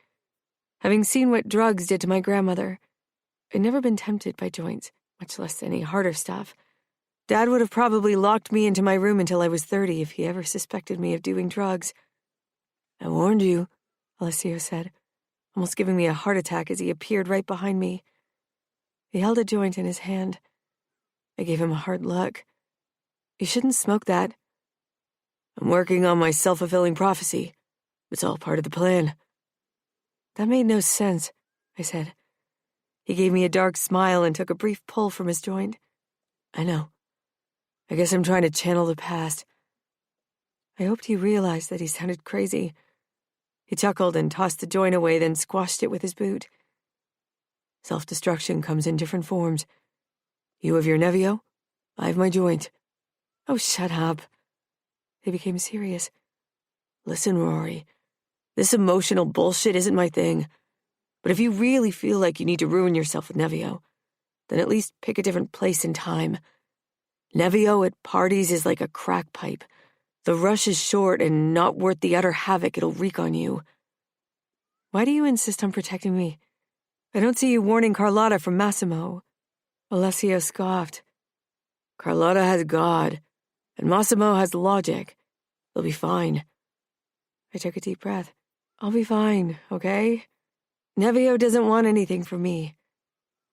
Having seen what drugs did to my grandmother, I'd never been tempted by joints, much less any harder stuff. Dad would have probably locked me into my room until I was 30 if he ever suspected me of doing drugs. "I warned you," Alessio said, almost giving me a heart attack as he appeared right behind me. He held a joint in his hand. I gave him a hard look. "You shouldn't smoke that." "I'm working on my self-fulfilling prophecy. It's all part of the plan." "That made no sense," I said. He gave me a dark smile and took a brief pull from his joint. "I know. I guess I'm trying to channel the past." I hoped he realized that he sounded crazy. He chuckled and tossed the joint away, then squashed it with his boot. "Self-destruction comes in different forms. You have your Nevio, I have my joint." "Oh, shut up." He became serious. "Listen, Rory, this emotional bullshit isn't my thing. But if you really feel like you need to ruin yourself with Nevio, then at least pick a different place and time. Nevio at parties is like a crack pipe. The rush is short and not worth the utter havoc it'll wreak on you." "Why do you insist on protecting me? I don't see you warning Carlotta from Massimo." Alessio scoffed. "Carlotta has God, and Massimo has logic. They'll be fine." I took a deep breath. "I'll be fine, okay? Nevio doesn't want anything from me.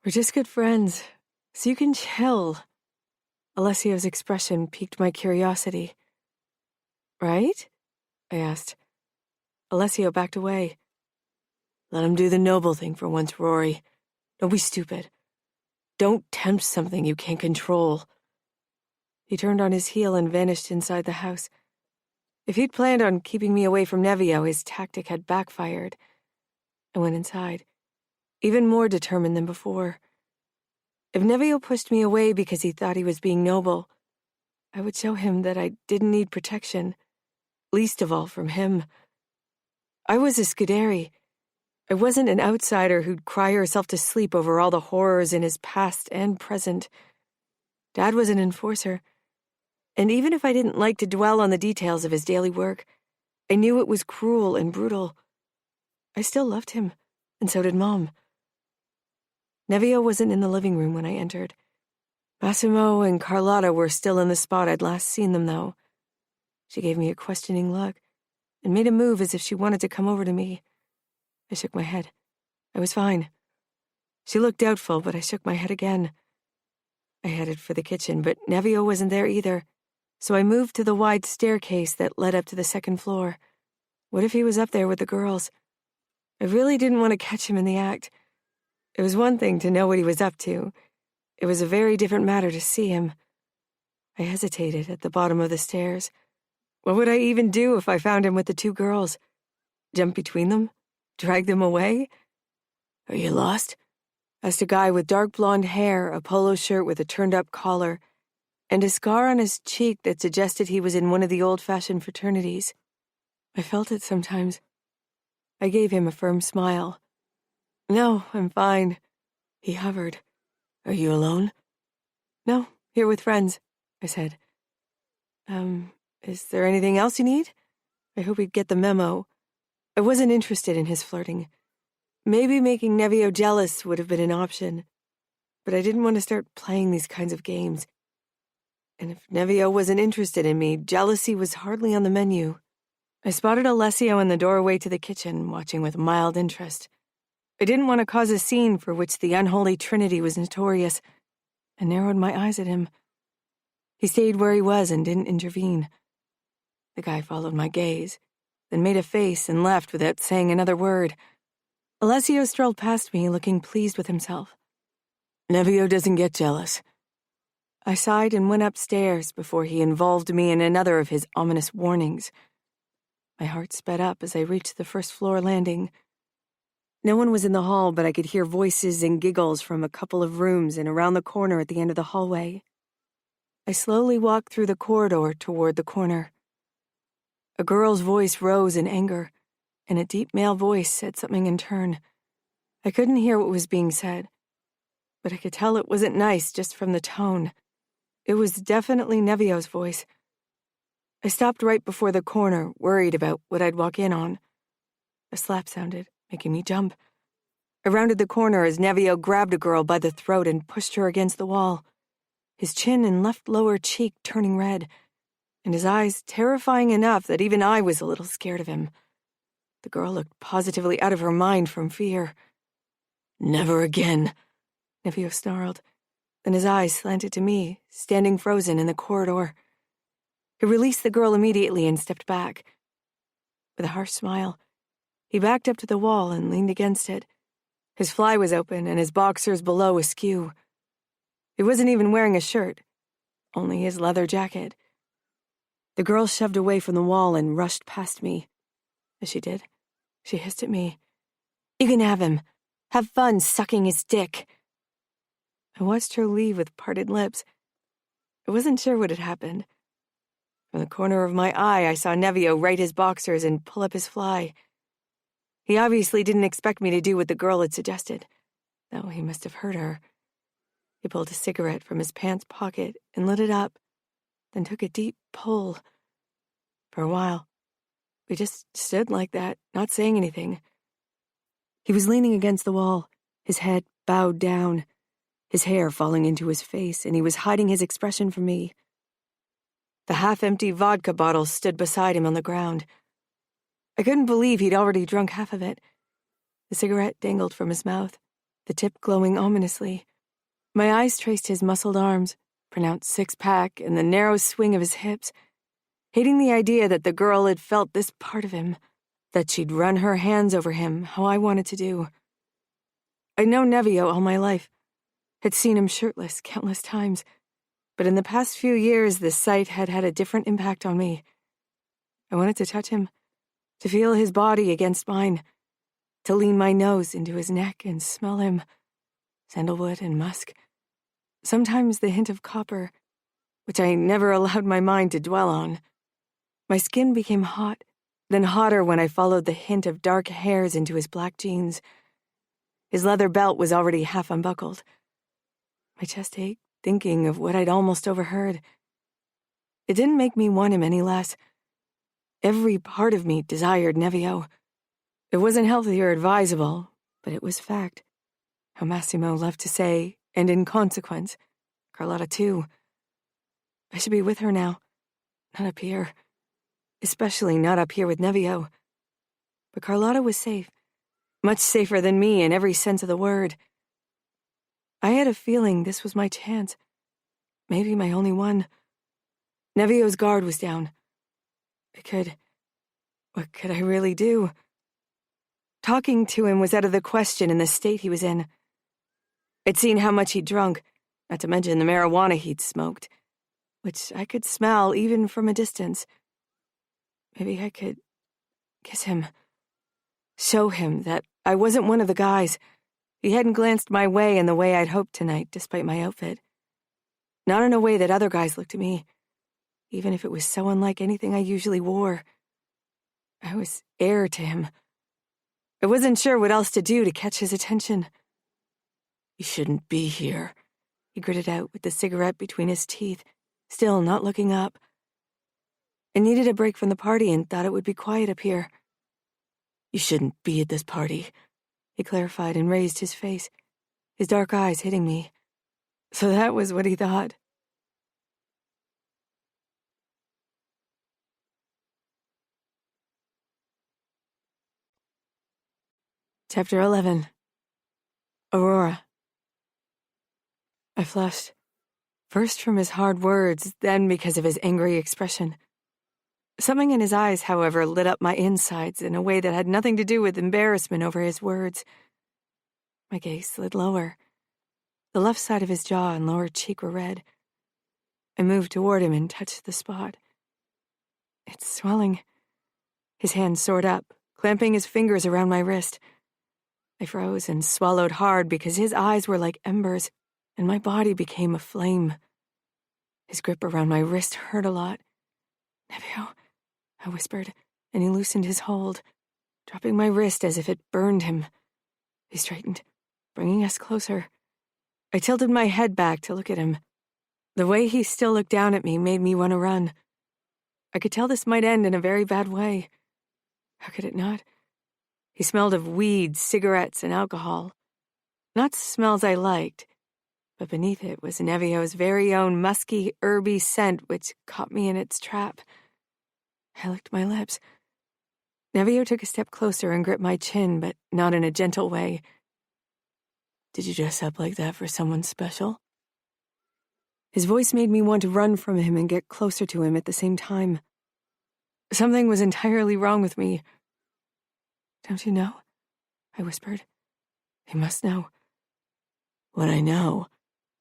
We're just good friends, so you can chill." Alessio's expression piqued my curiosity. "Right?" I asked. Alessio backed away. "Let him do the noble thing for once, Rory. Don't be stupid. Don't tempt something you can't control." He turned on his heel and vanished inside the house. If he'd planned on keeping me away from Nevio, his tactic had backfired. I went inside, even more determined than before. If Nevio pushed me away because he thought he was being noble, I would show him that I didn't need protection, least of all from him. I was a Scuderi. I wasn't an outsider who'd cry herself to sleep over all the horrors in his past and present. Dad was an enforcer, and even if I didn't like to dwell on the details of his daily work, I knew it was cruel and brutal. I still loved him, and so did Mom. Nevio wasn't in the living room when I entered. Massimo and Carlotta were still in the spot I'd last seen them, though. She gave me a questioning look and made a move as if she wanted to come over to me. I shook my head. I was fine. She looked doubtful, but I shook my head again. I headed for the kitchen, but Nevio wasn't there either, so I moved to the wide staircase that led up to the second floor. What if he was up there with the girls? I really didn't want to catch him in the act. It was one thing to know what he was up to. It was a very different matter to see him. I hesitated at the bottom of the stairs. What would I even do if I found him with the 2 girls? Jump between them? Drag them away? "Are you lost?" asked a guy with dark blonde hair, a polo shirt with a turned-up collar, and a scar on his cheek that suggested he was in one of the old-fashioned fraternities. I felt it sometimes. I gave him a firm smile. "No, I'm fine." He hovered. "Are you alone?" No, here with friends, I said. Is there anything else you need? I hope he'd get the memo. I wasn't interested in his flirting. Maybe making Nevio jealous would have been an option, but I didn't want to start playing these kinds of games. And if Nevio wasn't interested in me, jealousy was hardly on the menu. I spotted Alessio in the doorway to the kitchen, watching with mild interest. I didn't want to cause a scene for which the unholy trinity was notorious, and narrowed my eyes at him. He stayed where he was and didn't intervene. The guy followed my gaze, then made a face and left without saying another word. Alessio strolled past me, looking pleased with himself. Nevio doesn't get jealous. I sighed and went upstairs before he involved me in another of his ominous warnings. My heart sped up as I reached the first-floor landing. No one was in the hall, but I could hear voices and giggles from a couple of rooms and around the corner at the end of the hallway. I slowly walked through the corridor toward the corner. A girl's voice rose in anger, and a deep male voice said something in turn. I couldn't hear what was being said, but I could tell it wasn't nice just from the tone. It was definitely Nevio's voice. I stopped right before the corner, worried about what I'd walk in on. A slap sounded, making me jump. I rounded the corner as Nevio grabbed a girl by the throat and pushed her against the wall, his chin and left lower cheek turning red, and his eyes terrifying enough that even I was a little scared of him. The girl looked positively out of her mind from fear. Never again, Nevio snarled. Then his eyes slanted to me, standing frozen in the corridor. He released the girl immediately and stepped back. With a harsh smile, he backed up to the wall and leaned against it. His fly was open and his boxers below askew. He wasn't even wearing a shirt, only his leather jacket. The girl shoved away from the wall and rushed past me. As she did, she hissed at me. You can have him. Have fun sucking his dick. I watched her leave with parted lips. I wasn't sure what had happened. From the corner of my eye, I saw Nevio right his boxers and pull up his fly. He obviously didn't expect me to do what the girl had suggested, though he must have heard her. He pulled a cigarette from his pants pocket and lit it up, then took a deep pull. For a while, we just stood like that, not saying anything. He was leaning against the wall, his head bowed down, his hair falling into his face, and he was hiding his expression from me. The half-empty vodka bottle stood beside him on the ground. I couldn't believe he'd already drunk half of it. The cigarette dangled from his mouth, the tip glowing ominously. My eyes traced his muscled arms, pronounced six-pack, and the narrow swing of his hips, hating the idea that the girl had felt this part of him, that she'd run her hands over him how I wanted to do. I'd known Nevio all my life, had seen him shirtless countless times, but in the past few years the sight had had a different impact on me. I wanted to touch him, to feel his body against mine, to lean my nose into his neck and smell him, sandalwood and musk, sometimes the hint of copper, which I never allowed my mind to dwell on. My skin became hot, then hotter when I followed the hint of dark hairs into his black jeans. His leather belt was already half unbuckled. My chest ached, thinking of what I'd almost overheard. It didn't make me want him any less. Every part of me desired Nevio. It wasn't healthy or advisable, but it was fact. How Massimo loved to say, and in consequence, Carlotta too. I should be with her now, not up here. Especially not up here with Nevio. But Carlotta was safe, much safer than me in every sense of the word. I had a feeling this was my chance, maybe my only one. Nevio's guard was down. What could I really do? Talking to him was out of the question in the state he was in. I'd seen how much he'd drunk, not to mention the marijuana he'd smoked, which I could smell even from a distance. Maybe I could kiss him, show him that I wasn't one of the guys. He hadn't glanced my way in the way I'd hoped tonight, despite my outfit. Not in a way that other guys looked at me, even if it was so unlike anything I usually wore. I was heir to him. I wasn't sure what else to do to catch his attention. You shouldn't be here, he gritted out with the cigarette between his teeth, still not looking up. I needed a break from the party and thought it would be quiet up here. You shouldn't be at this party, he clarified and raised his face, his dark eyes hitting me. So that was what he thought. Chapter 11. Aurora. I flushed. First from his hard words, then because of his angry expression. Something in his eyes, however, lit up my insides in a way that had nothing to do with embarrassment over his words. My gaze slid lower. The left side of his jaw and lower cheek were red. I moved toward him and touched the spot. It's swelling. His hand soared up, clamping his fingers around my wrist. I froze and swallowed hard because his eyes were like embers, and my body became a flame. His grip around my wrist hurt a lot. Nevio, I whispered, and he loosened his hold, dropping my wrist as if it burned him. He straightened, bringing us closer. I tilted my head back to look at him. The way he still looked down at me made me want to run. I could tell this might end in a very bad way. How could it not? He smelled of weed, cigarettes, and alcohol. Not smells I liked, but beneath it was Nevio's very own musky, herby scent which caught me in its trap. I licked my lips. Nevio took a step closer and gripped my chin, but not in a gentle way. Did you dress up like that for someone special? His voice made me want to run from him and get closer to him at the same time. Something was entirely wrong with me. Don't you know? I whispered. You must know. What I know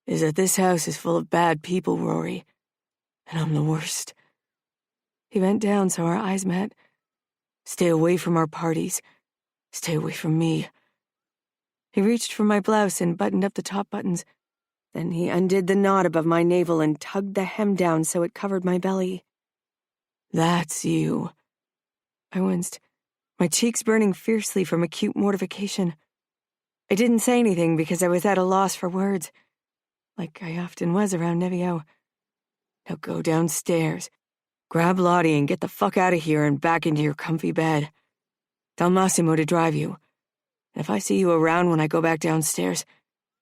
is that this house is full of bad people, Rory, and I'm the worst. He bent down so our eyes met. Stay away from our parties. Stay away from me. He reached for my blouse and buttoned up the top buttons. Then he undid the knot above my navel and tugged the hem down so it covered my belly. That's you. I winced, my cheeks burning fiercely from acute mortification. I didn't say anything because I was at a loss for words, like I often was around Nevio. Now go downstairs, grab Lottie and get the fuck out of here and back into your comfy bed. Tell Massimo to drive you. And if I see you around when I go back downstairs,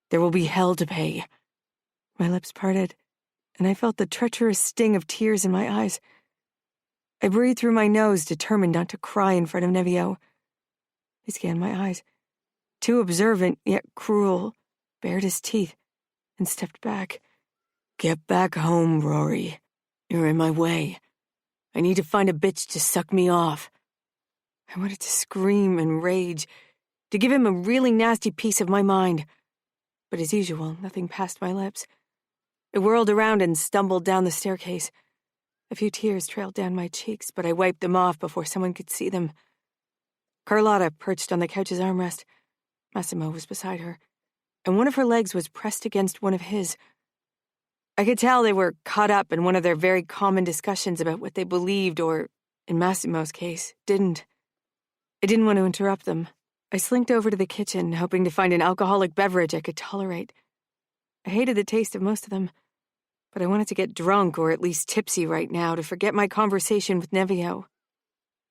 there will be hell to pay. My lips parted, and I felt the treacherous sting of tears in my eyes. I breathed through my nose, determined not to cry in front of Nevio. He scanned my eyes, too observant yet cruel, bared his teeth, and stepped back. Get back home, Rory. You're in my way. I need to find a bitch to suck me off. I wanted to scream and rage, to give him a really nasty piece of my mind. But as usual, nothing passed my lips. I whirled around and stumbled down the staircase. A few tears trailed down my cheeks, but I wiped them off before someone could see them. Carlotta perched on the couch's armrest. Massimo was beside her, and one of her legs was pressed against one of his. I could tell they were caught up in one of their very common discussions about what they believed or, in Massimo's case, didn't. I didn't want to interrupt them. I slinked over to the kitchen, hoping to find an alcoholic beverage I could tolerate. I hated the taste of most of them, but I wanted to get drunk or at least tipsy right now to forget my conversation with Nevio.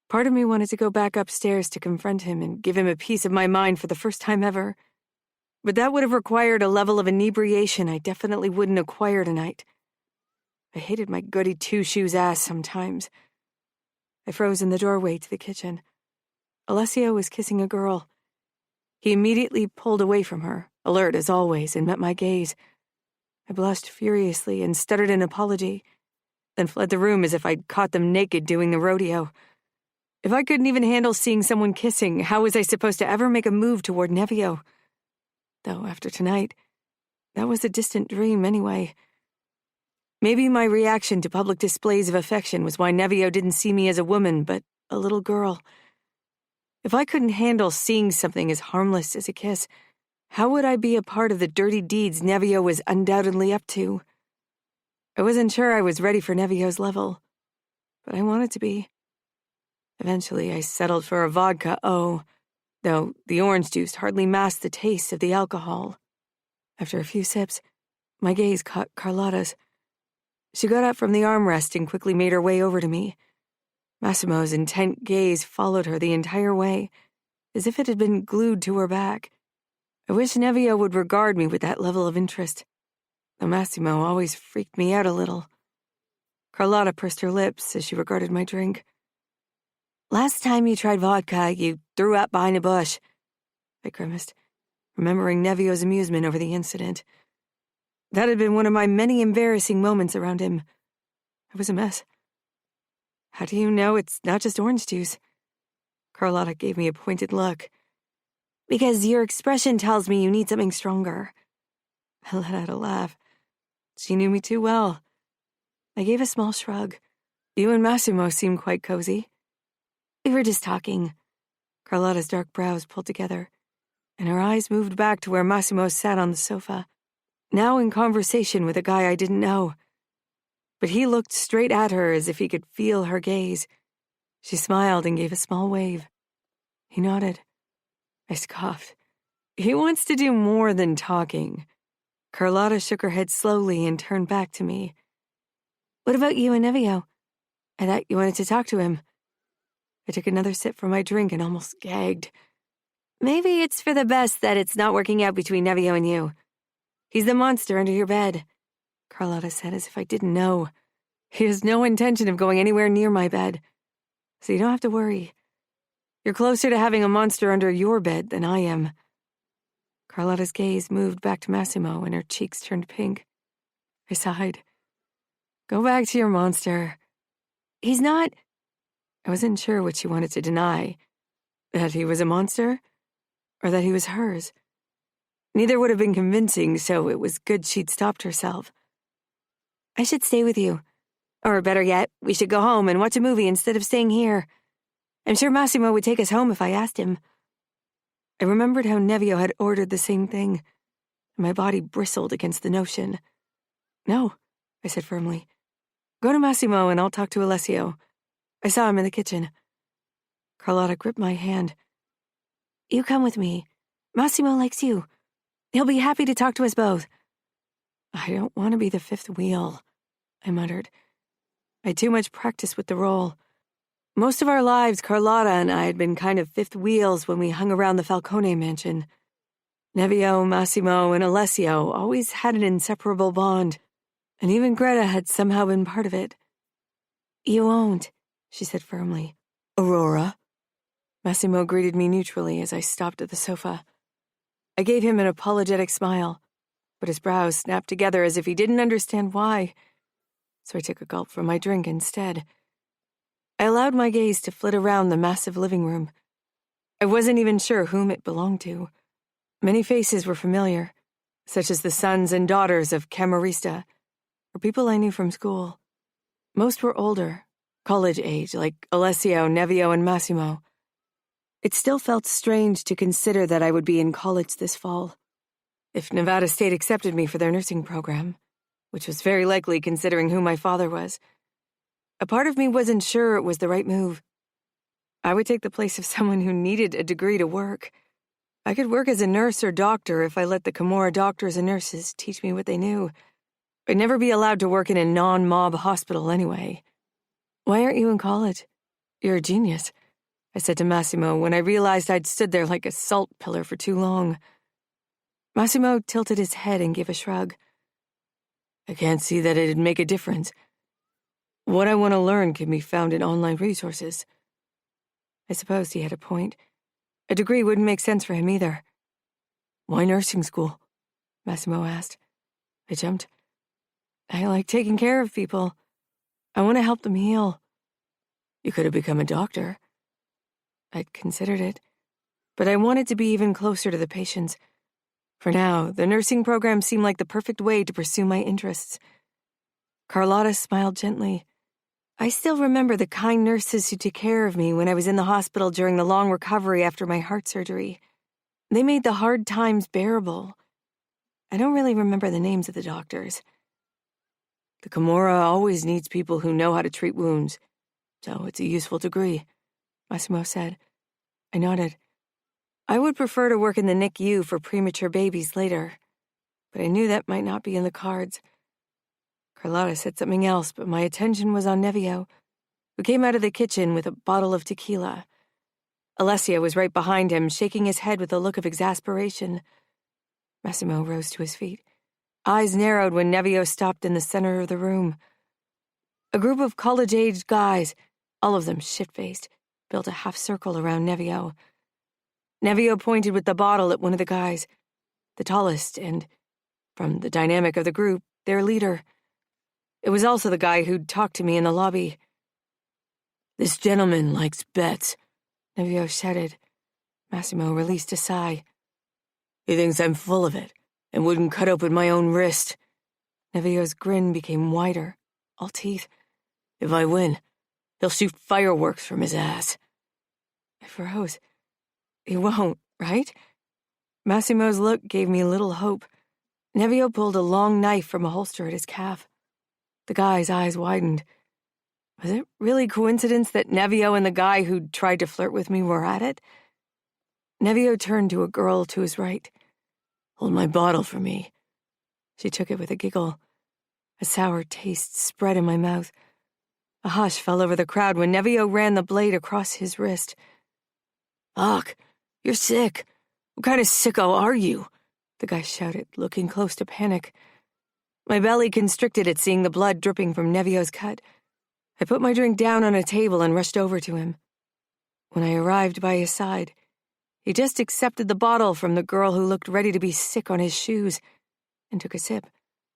Part of me wanted to go back upstairs to confront him and give him a piece of my mind for the first time ever. But that would have required a level of inebriation I definitely wouldn't acquire tonight. I hated my goody two-shoes ass sometimes. I froze in the doorway to the kitchen. Alessio was kissing a girl. He immediately pulled away from her, alert as always, and met my gaze. I blushed furiously and stuttered an apology, then fled the room as if I'd caught them naked doing the rodeo. If I couldn't even handle seeing someone kissing, how was I supposed to ever make a move toward Nevio? Though after tonight, that was a distant dream anyway. Maybe my reaction to public displays of affection was why Nevio didn't see me as a woman, but a little girl. If I couldn't handle seeing something as harmless as a kiss, how would I be a part of the dirty deeds Nevio was undoubtedly up to? I wasn't sure I was ready for Nevio's level, but I wanted to be. Eventually, I settled for a vodka though the orange juice hardly masked the taste of the alcohol. After a few sips, My gaze caught Carlotta's. She got up from the armrest and quickly made her way over to me. Massimo's intent gaze followed her the entire way, as if it had been glued to her back. I wish Nevio would regard me with that level of interest, though Massimo always freaked me out a little. Carlotta pursed her lips as she regarded my drink. "Last time you tried vodka, you threw up behind a bush," I grimaced, remembering Nevio's amusement over the incident. That had been one of my many embarrassing moments around him. I was a mess. "How do you know it's not just orange juice?" Carlotta gave me a pointed look. "Because your expression tells me you need something stronger." I let out a laugh. She knew me too well. I gave a small shrug. "You and Massimo seem quite cozy." "We were just talking." Carlotta's dark brows pulled together, and her eyes moved back to where Massimo sat on the sofa, now in conversation with a guy I didn't know. But he looked straight at her as if he could feel her gaze. She smiled and gave a small wave. He nodded. I scoffed. He wants to do more than talking. Carlotta shook her head slowly and turned back to me. "What about you and Nevio? I thought you wanted to talk to him." I took another sip from my drink and almost gagged. "Maybe it's for the best that it's not working out between Nevio and you. He's the monster under your bed," Carlotta said as if I didn't know. "He has no intention of going anywhere near my bed, so you don't have to worry. You're closer to having a monster under your bed than I am." Carlotta's gaze moved back to Massimo and her cheeks turned pink. I sighed. "Go back to your monster." "He's not—" I wasn't sure what she wanted to deny. That he was a monster, or that he was hers. Neither would have been convincing, so it was good she'd stopped herself. "I should stay with you. Or better yet, we should go home and watch a movie instead of staying here. I'm sure Massimo would take us home if I asked him." I remembered how Nevio had ordered the same thing, and my body bristled against the notion. "No," I said firmly. "Go to Massimo and I'll talk to Alessio. I saw him in the kitchen." Carlotta gripped my hand. "You come with me. Massimo likes you. He'll be happy to talk to us both." "I don't want to be the fifth wheel," I muttered. I had too much practice with the role. Most of our lives, Carlotta and I had been kind of fifth wheels when we hung around the Falcone mansion. Nevio, Massimo, and Alessio always had an inseparable bond, and even Greta had somehow been part of it. "You won't," she said firmly. "Aurora?" Massimo greeted me neutrally as I stopped at the sofa. I gave him an apologetic smile, but his brows snapped together as if he didn't understand why, so I took a gulp from my drink instead. I allowed my gaze to flit around the massive living room. I wasn't even sure whom it belonged to. Many faces were familiar, such as the sons and daughters of Camarista, or people I knew from school. Most were older, college age, like Alessio, Nevio, and Massimo. It still felt strange to consider that I would be in college this fall, if Nevada State accepted me for their nursing program, which was very likely considering who my father was. A part of me wasn't sure it was the right move. I would take the place of someone who needed a degree to work. I could work as a nurse or doctor if I let the Cora doctors and nurses teach me what they knew. I'd never be allowed to work in a non-mob hospital anyway. "Why aren't you in college? You're a genius," I said to Massimo when I realized I'd stood there like a salt pillar for too long. Massimo tilted his head and gave a shrug. "I can't see that it'd make a difference. What I want to learn can be found in online resources." I supposed he had a point. A degree wouldn't make sense for him either. "Why nursing school?" Massimo asked. I jumped. "I like taking care of people. I want to help them heal." "You could have become a doctor." I'd considered it, but I wanted to be even closer to the patients. For now, the nursing program seemed like the perfect way to pursue my interests. Carlotta smiled gently. "I still remember the kind nurses who took care of me when I was in the hospital during the long recovery after my heart surgery. They made the hard times bearable. I don't really remember the names of the doctors." "The Cora always needs people who know how to treat wounds, so it's a useful degree," Massimo said. I nodded. "I would prefer to work in the NICU for premature babies later. but I knew that might not be in the cards. Carlotta said something else, but my attention was on Nevio, who came out of the kitchen with a bottle of tequila. Alessio was right behind him, shaking his head with a look of exasperation. Massimo rose to his feet. Eyes narrowed when Nevio stopped in the center of the room. A group of college-aged guys, all of them shit-faced, built a half circle around Nevio. Nevio pointed with the bottle at one of the guys, the tallest and, from the dynamic of the group, their leader. It was also the guy who'd talked to me in the lobby. "This gentleman likes bets," Nevio shouted. Massimo released a sigh. "He thinks I'm full of it and wouldn't cut open my own wrist." Nevio's grin became wider, all teeth. "If I win, he'll shoot fireworks from his ass." I froze. He won't, right? Massimo's look gave me little hope. Nevio pulled a long knife from a holster at his calf. The guy's eyes widened. Was it really coincidence that Nevio and the guy who'd tried to flirt with me were at it? Nevio turned to a girl to his right. "Hold my bottle for me." She took it with a giggle. A sour taste spread in my mouth. A hush fell over the crowd when Nevio ran the blade across his wrist. "Fuck, you're sick. What kind of sicko are you?" the guy shouted, looking close to panic. My belly constricted at seeing the blood dripping from Nevio's cut. I put my drink down on a table and rushed over to him. When I arrived by his side, he just accepted the bottle from the girl who looked ready to be sick on his shoes and took a sip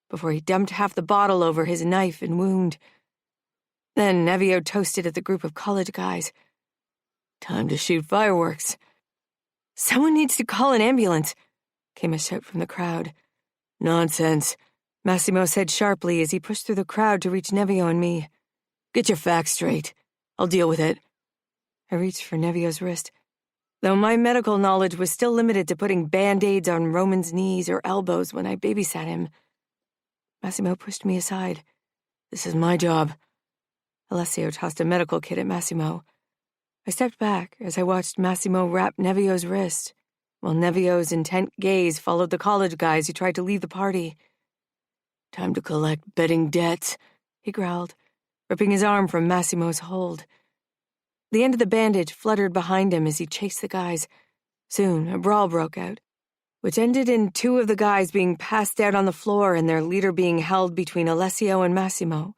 before he dumped half the bottle over his knife and wound. Then Nevio toasted at the group of college guys. "Time to shoot fireworks." "Someone needs to call an ambulance," came a shout from the crowd. "Nonsense," Massimo said sharply as he pushed through the crowd to reach Nevio and me. "Get your facts straight. I'll deal with it." I reached for Nevio's wrist. Though my medical knowledge was still limited to putting Band-Aids on Roman's knees or elbows when I babysat him, Massimo pushed me aside. "This is my job." Alessio tossed a medical kit at Massimo. I stepped back as I watched Massimo wrap Nevio's wrist, while Nevio's intent gaze followed the college guys who tried to leave the party. "Time to collect betting debts," he growled, ripping his arm from Massimo's hold. The end of the bandage fluttered behind him as he chased the guys. Soon, a brawl broke out, which ended in two of the guys being passed out on the floor and their leader being held between Alessio and Massimo,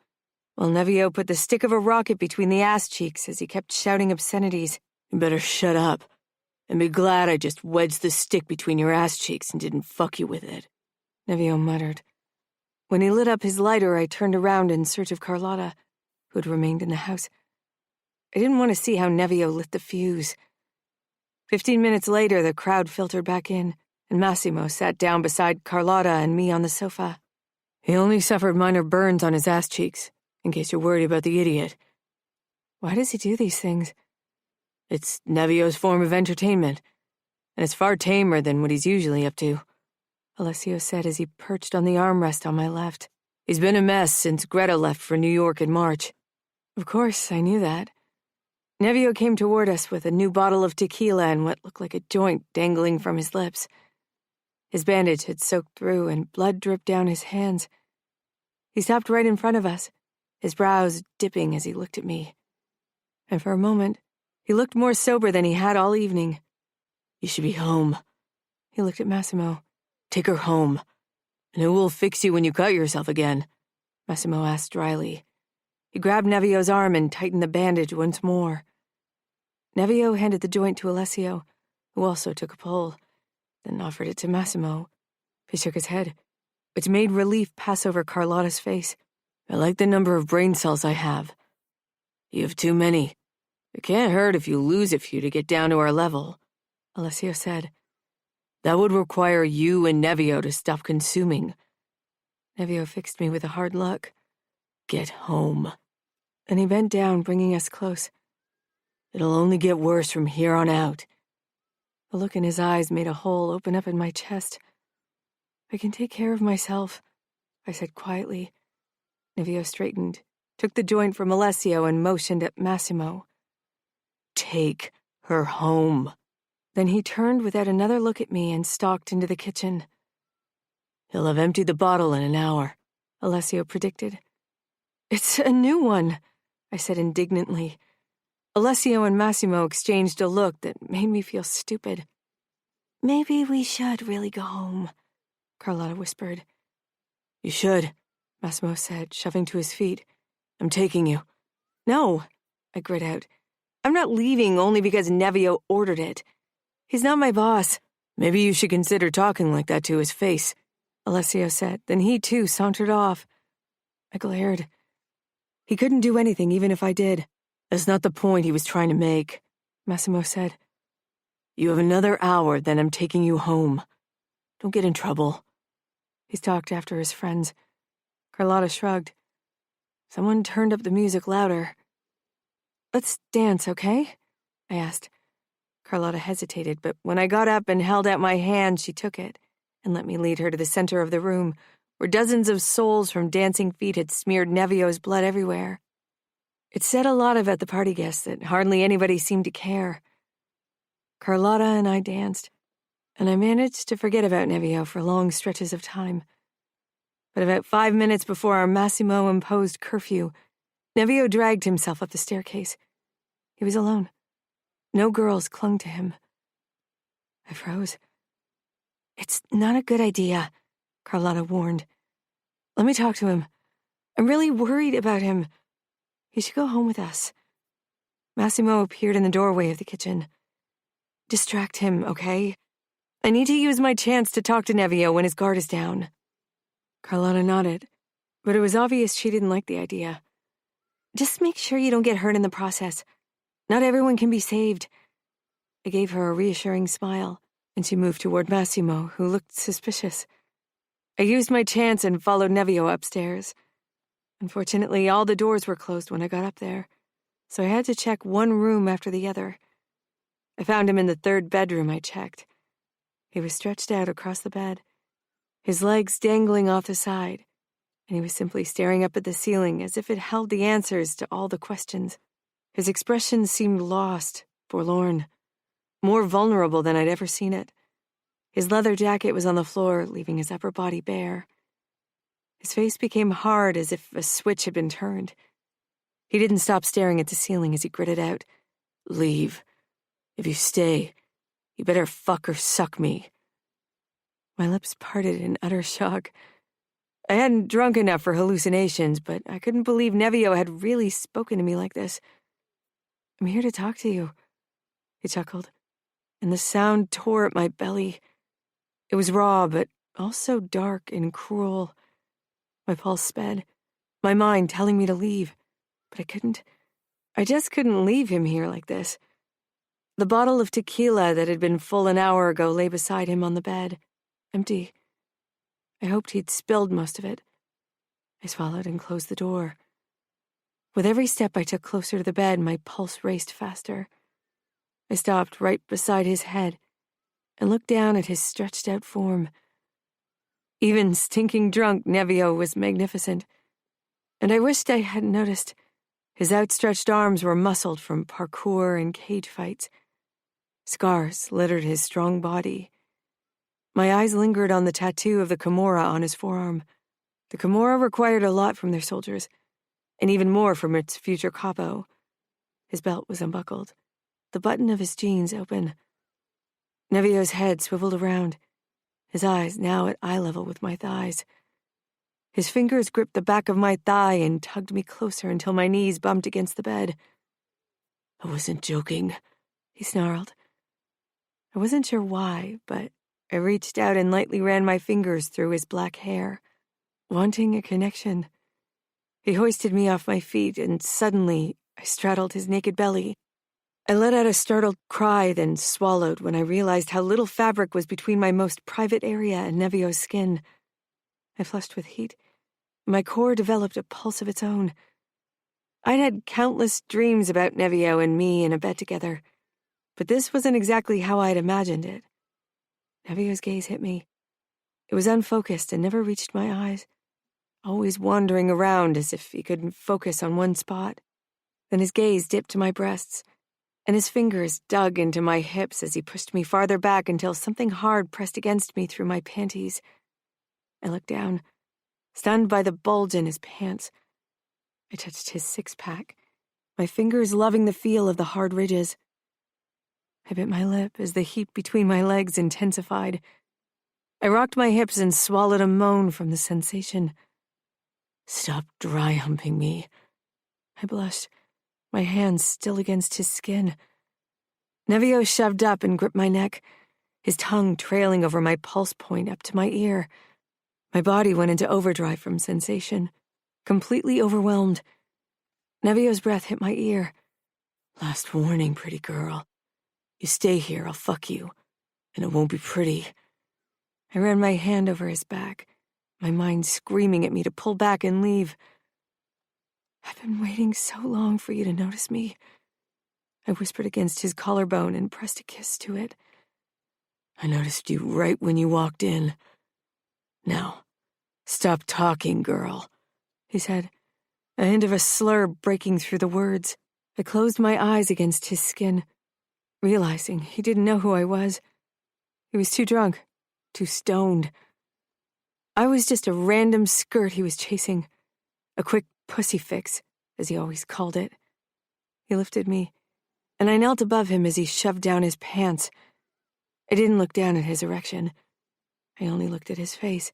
while Nevio put the stick of a rocket between the ass cheeks as he kept shouting obscenities. "You better shut up, and be glad I just wedged the stick between your ass cheeks and didn't fuck you with it," Nevio muttered. When he lit up his lighter, I turned around in search of Carlotta, who had remained in the house. I didn't want to see how Nevio lit the fuse. 15 minutes later, the crowd filtered back in, and Massimo sat down beside Carlotta and me on the sofa. "He only suffered minor burns on his ass cheeks, in case you're worried about the idiot." "Why does he do these things?" "It's Nevio's form of entertainment, and it's far tamer than what he's usually up to," Alessio said as he perched on the armrest on my left. "He's been a mess since Greta left for New York in March." Of course, I knew that. Nevio came toward us with a new bottle of tequila and what looked like a joint dangling from his lips. His bandage had soaked through and blood dripped down his hands. He stopped right in front of us, his brows dipping as he looked at me. And for a moment, he looked more sober than he had all evening. "You should be home." He looked at Massimo. "Take her home, and who will fix you when you cut yourself again?" Massimo asked dryly. He grabbed Nevio's arm and tightened the bandage once more. Nevio handed the joint to Alessio, who also took a pull, then offered it to Massimo. He shook his head, which made relief pass over Carlotta's face. "I like the number of brain cells I have. You have too many. It can't hurt if you lose a few to get down to our level," Alessio said. "That would require you and Nevio to stop consuming." Nevio fixed me with a hard look. "Get home." And he bent down, bringing us close. "It'll only get worse from here on out." The look in his eyes made a hole open up in my chest. "I can take care of myself," I said quietly. Nevio straightened, took the joint from Alessio and motioned at Massimo. "Take her home." Then he turned without another look at me and stalked into the kitchen. He'll have emptied the bottle in an hour, Alessio predicted. It's a new one, I said indignantly. Alessio and Massimo exchanged a look that made me feel stupid. Maybe we should really go home, Carlotta whispered. You should, Massimo said, shoving to his feet. I'm taking you. No, I grit out. I'm not leaving only because Nevio ordered it. He's not my boss. Maybe you should consider talking like that to his face, Alessio said. Then he, too, sauntered off. I glared. He couldn't do anything even if I did. That's not the point he was trying to make, Massimo said. You have another hour, then I'm taking you home. Don't get in trouble. He stalked after his friends. Carlotta shrugged. Someone turned up the music louder. Let's dance, okay? I asked. Carlotta hesitated, but when I got up and held out my hand, she took it and let me lead her to the center of the room, where dozens of souls from dancing feet had smeared Nevio's blood everywhere. It said a lot about the party guests that hardly anybody seemed to care. Carlotta and I danced, and I managed to forget about Nevio for long stretches of time. But about 5 minutes before our Massimo-imposed curfew, Nevio dragged himself up the staircase. He was alone. No girls clung to him. I froze. It's not a good idea, Carlotta warned. Let me talk to him. I'm really worried about him. He should go home with us. Massimo appeared in the doorway of the kitchen. Distract him, okay? I need to use my chance to talk to Nevio when his guard is down. Carlotta nodded, but it was obvious she didn't like the idea. Just make sure you don't get hurt in the process. Not everyone can be saved. I gave her a reassuring smile, and she moved toward Massimo, who looked suspicious. I used my chance and followed Nevio upstairs. Unfortunately, all the doors were closed when I got up there, so I had to check one room after the other. I found him in the third bedroom I checked. He was stretched out across the bed, his legs dangling off the side, and he was simply staring up at the ceiling as if it held the answers to all the questions. His expression seemed lost, forlorn, more vulnerable than I'd ever seen it. His leather jacket was on the floor, leaving his upper body bare. His face became hard as if a switch had been turned. He didn't stop staring at the ceiling as he gritted out, Leave. If you stay, you better fuck or suck me. My lips parted in utter shock. I hadn't drunk enough for hallucinations, but I couldn't believe Nevio had really spoken to me like this. I'm here to talk to you, he chuckled, and the sound tore at my belly. It was raw, but also dark and cruel. My pulse sped, my mind telling me to leave, but I couldn't. I just couldn't leave him here like this. The bottle of tequila that had been full an hour ago lay beside him on the bed, empty. I hoped he'd spilled most of it. I swallowed and closed the door. With every step I took closer to the bed, my pulse raced faster. I stopped right beside his head and looked down at his stretched-out form. Even stinking drunk, Nevio was magnificent, and I wished I hadn't noticed. His outstretched arms were muscled from parkour and cage fights. Scars littered his strong body. My eyes lingered on the tattoo of the Camorra on his forearm. The Camorra required a lot from their soldiers, and even more from its future capo. His belt was unbuckled, the button of his jeans open. Nevio's head swiveled around, his eyes now at eye level with my thighs. His fingers gripped the back of my thigh and tugged me closer until my knees bumped against the bed. I wasn't joking, he snarled. I wasn't sure why, but I reached out and lightly ran my fingers through his black hair, wanting a connection. He hoisted me off my feet, and suddenly I straddled his naked belly. I let out a startled cry, then swallowed when I realized how little fabric was between my most private area and Nevio's skin. I flushed with heat. My core developed a pulse of its own. I'd had countless dreams about Nevio and me in a bed together, but this wasn't exactly how I'd imagined it. Nevio's gaze hit me. It was unfocused and never reached my eyes, always wandering around as if he couldn't focus on one spot. Then his gaze dipped to my breasts, and his fingers dug into my hips as he pushed me farther back until something hard pressed against me through my panties. I looked down, stunned by the bulge in his pants. I touched his six-pack, my fingers loving the feel of the hard ridges. I bit my lip as the heat between my legs intensified. I rocked my hips and swallowed a moan from the sensation. "Stop dry humping me." I blushed, my hands still against his skin. Nevio shoved up and gripped my neck, his tongue trailing over my pulse point up to my ear. My body went into overdrive from sensation, completely overwhelmed. Nevio's breath hit my ear. "Last warning, pretty girl. You stay here, I'll fuck you, and it won't be pretty." I ran my hand over his back, my mind screaming at me to pull back and leave. "I've been waiting so long for you to notice me." I whispered against his collarbone and pressed a kiss to it. "I noticed you right when you walked in. Now, stop talking, girl," he said, a hint of a slur breaking through the words. I closed my eyes against his skin, realizing he didn't know who I was. He was too drunk, too stoned. I was just a random skirt he was chasing, a quick pussy fix, as he always called it. He lifted me, and I knelt above him as he shoved down his pants. I didn't look down at his erection. I only looked at his face,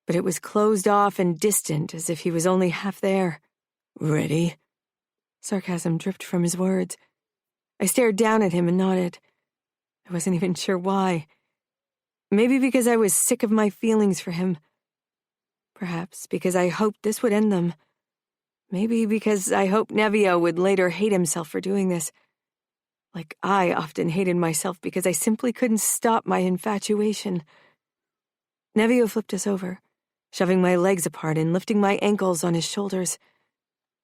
but it was closed off and distant as if he was only half there. "Ready?" Sarcasm dripped from his words. I stared down at him and nodded. I wasn't even sure why. Maybe because I was sick of my feelings for him. Perhaps because I hoped this would end them. Maybe because I hoped Nevio would later hate himself for doing this. Like I often hated myself because I simply couldn't stop my infatuation. Nevio flipped us over, shoving my legs apart and lifting my ankles on his shoulders.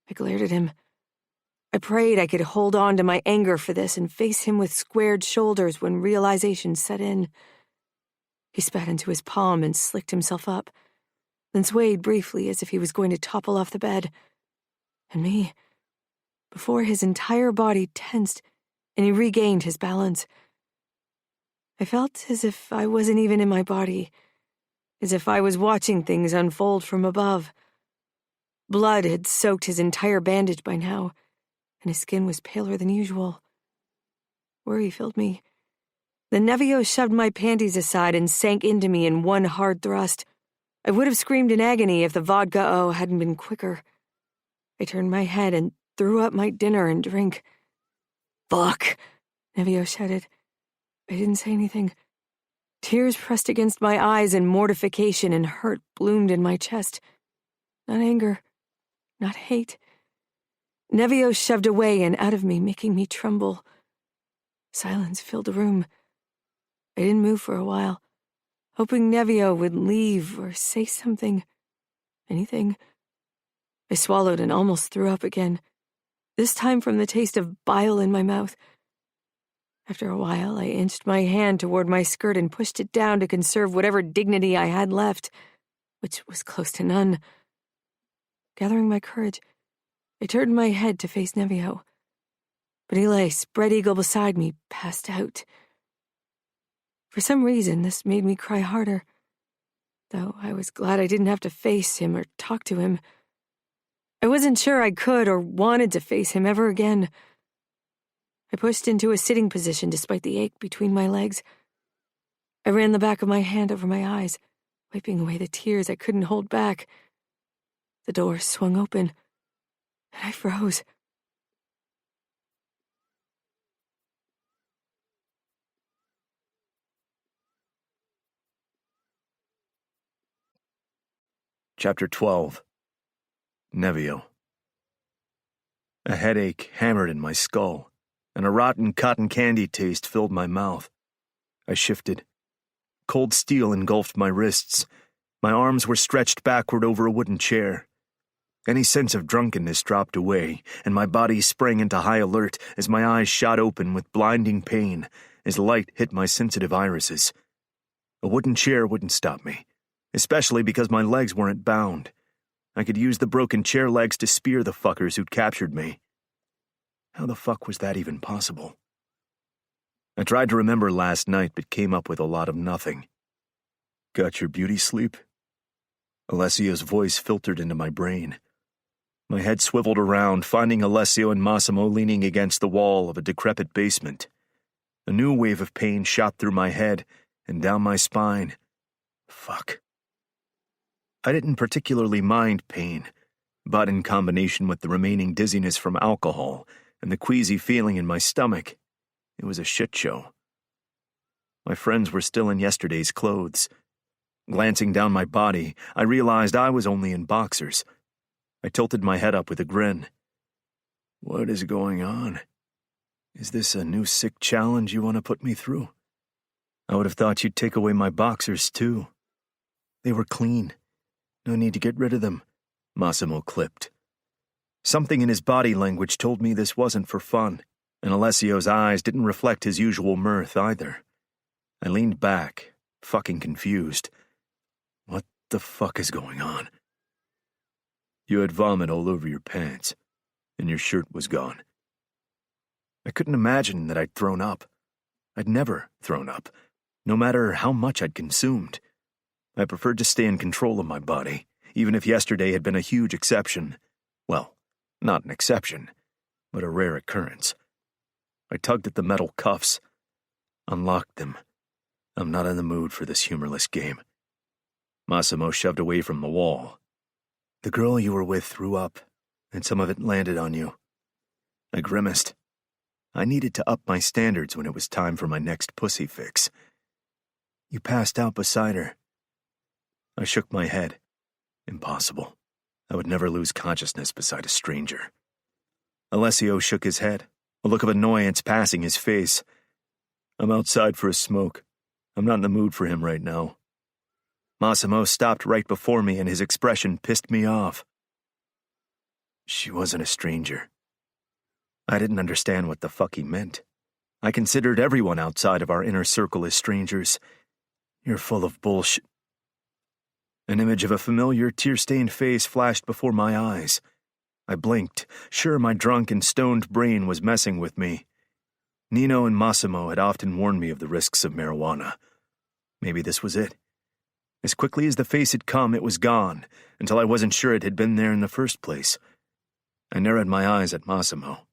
I glared at him. I prayed I could hold on to my anger for this and face him with squared shoulders when realization set in. He spat into his palm and slicked himself up, then swayed briefly as if he was going to topple off the bed. And me, before his entire body tensed and he regained his balance. I felt as if I wasn't even in my body, as if I was watching things unfold from above. Blood had soaked his entire bandage by now, and his skin was paler than usual. Worry filled me. Then Nevio shoved my panties aside and sank into me in one hard thrust. I would have screamed in agony if the vodka hadn't been quicker. I turned my head and threw up my dinner and drink. "Fuck," Nevio shouted. I didn't say anything. Tears pressed against my eyes and mortification and hurt bloomed in my chest. Not anger, not hate. Nevio shoved away and out of me, making me tremble. Silence filled the room. I didn't move for a while, hoping Nevio would leave or say something. Anything. I swallowed and almost threw up again, this time from the taste of bile in my mouth. After a while, I inched my hand toward my skirt and pushed it down to conserve whatever dignity I had left, which was close to none. Gathering my courage, I turned my head to face Nevio, but he lay spread eagle beside me, passed out. For some reason, this made me cry harder, though I was glad I didn't have to face him or talk to him. I wasn't sure I could or wanted to face him ever again. I pushed into a sitting position despite the ache between my legs. I ran the back of my hand over my eyes, wiping away the tears I couldn't hold back. The door swung open, and I froze. Chapter 12. Nevio. A headache hammered in my skull, and a rotten cotton candy taste filled my mouth. I shifted. Cold steel engulfed my wrists. My arms were stretched backward over a wooden chair. Any sense of drunkenness dropped away, and my body sprang into high alert as my eyes shot open with blinding pain as light hit my sensitive irises. A wooden chair wouldn't stop me, especially because my legs weren't bound. I could use the broken chair legs to spear the fuckers who'd captured me. How the fuck was that even possible? I tried to remember last night, but came up with a lot of nothing. Got your beauty sleep? Alessio's voice filtered into my brain. My head swiveled around, finding Alessio and Massimo leaning against the wall of a decrepit basement. A new wave of pain shot through my head and down my spine. Fuck. I didn't particularly mind pain, but in combination with the remaining dizziness from alcohol and the queasy feeling in my stomach, it was a shit show. My friends were still in yesterday's clothes. Glancing down my body, I realized I was only in boxers. I tilted my head up with a grin. What is going on? Is this a new sick challenge you want to put me through? I would have thought you'd take away my boxers, too. They were clean. No need to get rid of them, Massimo clipped. Something in his body language told me this wasn't for fun, and Alessio's eyes didn't reflect his usual mirth either. I leaned back, fucking confused. What the fuck is going on? You had vomit all over your pants, and your shirt was gone. I couldn't imagine that I'd thrown up. I'd never thrown up, no matter how much I'd consumed. I preferred to stay in control of my body, even if yesterday had been a huge exception. Well, not an exception, but a rare occurrence. I tugged at the metal cuffs, unlocked them. I'm not in the mood for this humorless game. Massimo shoved away from the wall. The girl you were with threw up, and some of it landed on you. I grimaced. I needed to up my standards when it was time for my next pussy fix. You passed out beside her. I shook my head. Impossible. I would never lose consciousness beside a stranger. Alessio shook his head, a look of annoyance passing his face. I'm outside for a smoke. I'm not in the mood for him right now. Massimo stopped right before me and his expression pissed me off. She wasn't a stranger. I didn't understand what the fuck he meant. I considered everyone outside of our inner circle as strangers. You're full of bullshit. An image of a familiar tear-stained face flashed before my eyes. I blinked, sure my drunk and stoned brain was messing with me. Nino and Massimo had often warned me of the risks of marijuana. Maybe this was it. As quickly as the face had come, it was gone, until I wasn't sure it had been there in the first place. I narrowed my eyes at Massimo.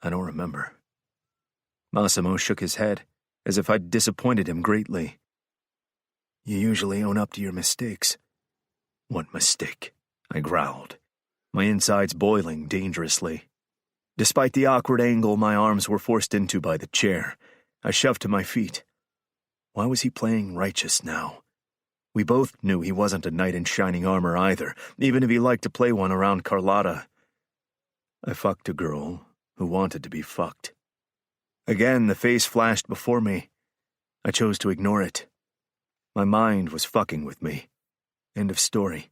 I don't remember. Massimo shook his head, as if I'd disappointed him greatly. You usually own up to your mistakes. What mistake? I growled, my insides boiling dangerously. Despite the awkward angle my arms were forced into by the chair, I shoved to my feet. Why was he playing righteous now? We both knew he wasn't a knight in shining armor either, even if he liked to play one around Carlotta. I fucked a girl who wanted to be fucked. Again, the face flashed before me. I chose to ignore it. My mind was fucking with me. End of story.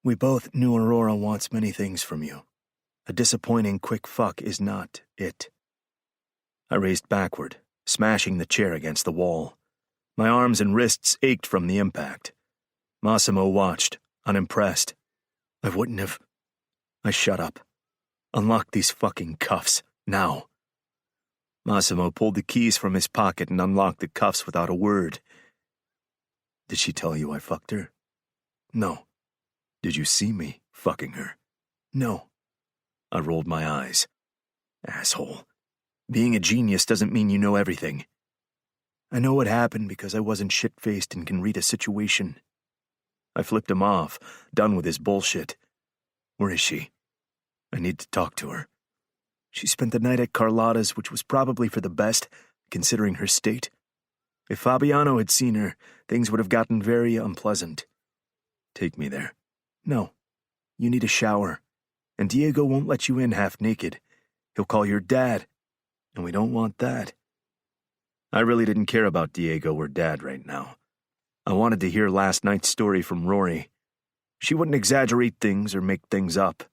We both knew Aurora wants many things from you. A disappointing quick fuck is not it. I raced backward, smashing the chair against the wall. My arms and wrists ached from the impact. Massimo watched, unimpressed. I wouldn't have. I shut up. Unlock these fucking cuffs, now. Massimo pulled the keys from his pocket and unlocked the cuffs without a word. Did she tell you I fucked her? No. Did you see me fucking her? No. I rolled my eyes. Asshole. Being a genius doesn't mean you know everything. I know what happened because I wasn't shit-faced and can read a situation. I flipped him off, done with his bullshit. Where is she? I need to talk to her. She spent the night at Carlotta's, which was probably for the best, considering her state. If Fabiano had seen her, things would have gotten very unpleasant. Take me there. No. You need a shower. And Diego won't let you in half naked. He'll call your dad. And we don't want that. I really didn't care about Diego or Dad right now. I wanted to hear last night's story from Rory. She wouldn't exaggerate things or make things up.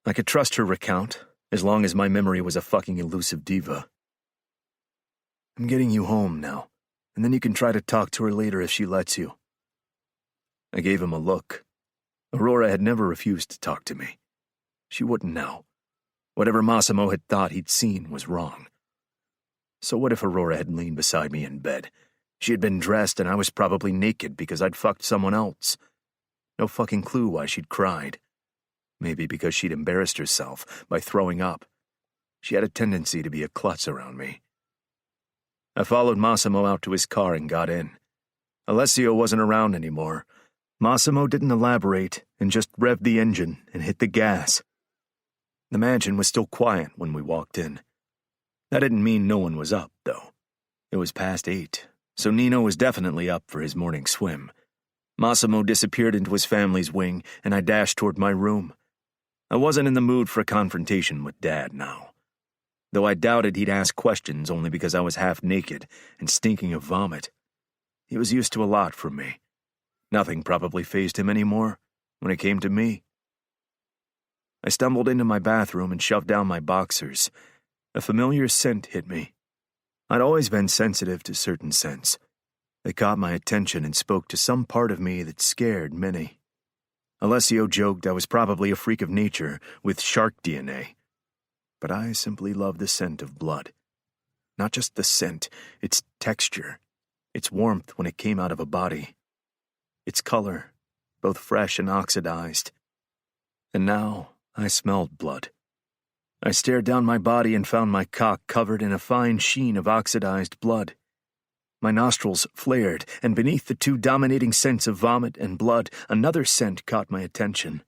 I could trust her recount, as long as my memory was a fucking elusive diva. I'm getting you home now, and then you can try to talk to her later if she lets you. I gave him a look. Aurora had never refused to talk to me. She wouldn't now. Whatever Massimo had thought he'd seen was wrong. So what if Aurora had leaned beside me in bed? She had been dressed and I was probably naked because I'd fucked someone else. No fucking clue why she'd cried. Maybe because she'd embarrassed herself by throwing up. She had a tendency to be a klutz around me. I followed Massimo out to his car and got in. Alessio wasn't around anymore. Massimo didn't elaborate and just revved the engine and hit the gas. The mansion was still quiet when we walked in. That didn't mean no one was up, though. It was past 8, so Nino was definitely up for his morning swim. Massimo disappeared into his family's wing, and I dashed toward my room. I wasn't in the mood for a confrontation with Dad now. Though I doubted he'd ask questions only because I was half naked and stinking of vomit. He was used to a lot from me. Nothing probably fazed him anymore when it came to me. I stumbled into my bathroom and shoved down my boxers. A familiar scent hit me. I'd always been sensitive to certain scents. They caught my attention and spoke to some part of me that scared Minnie. Alessio joked I was probably a freak of nature with shark DNA. But I simply loved the scent of blood. Not just the scent, its texture, its warmth when it came out of a body. Its color, both fresh and oxidized. And now I smelled blood. I stared down my body and found my cock covered in a fine sheen of oxidized blood. My nostrils flared, and beneath the two dominating scents of vomit and blood, another scent caught my attention.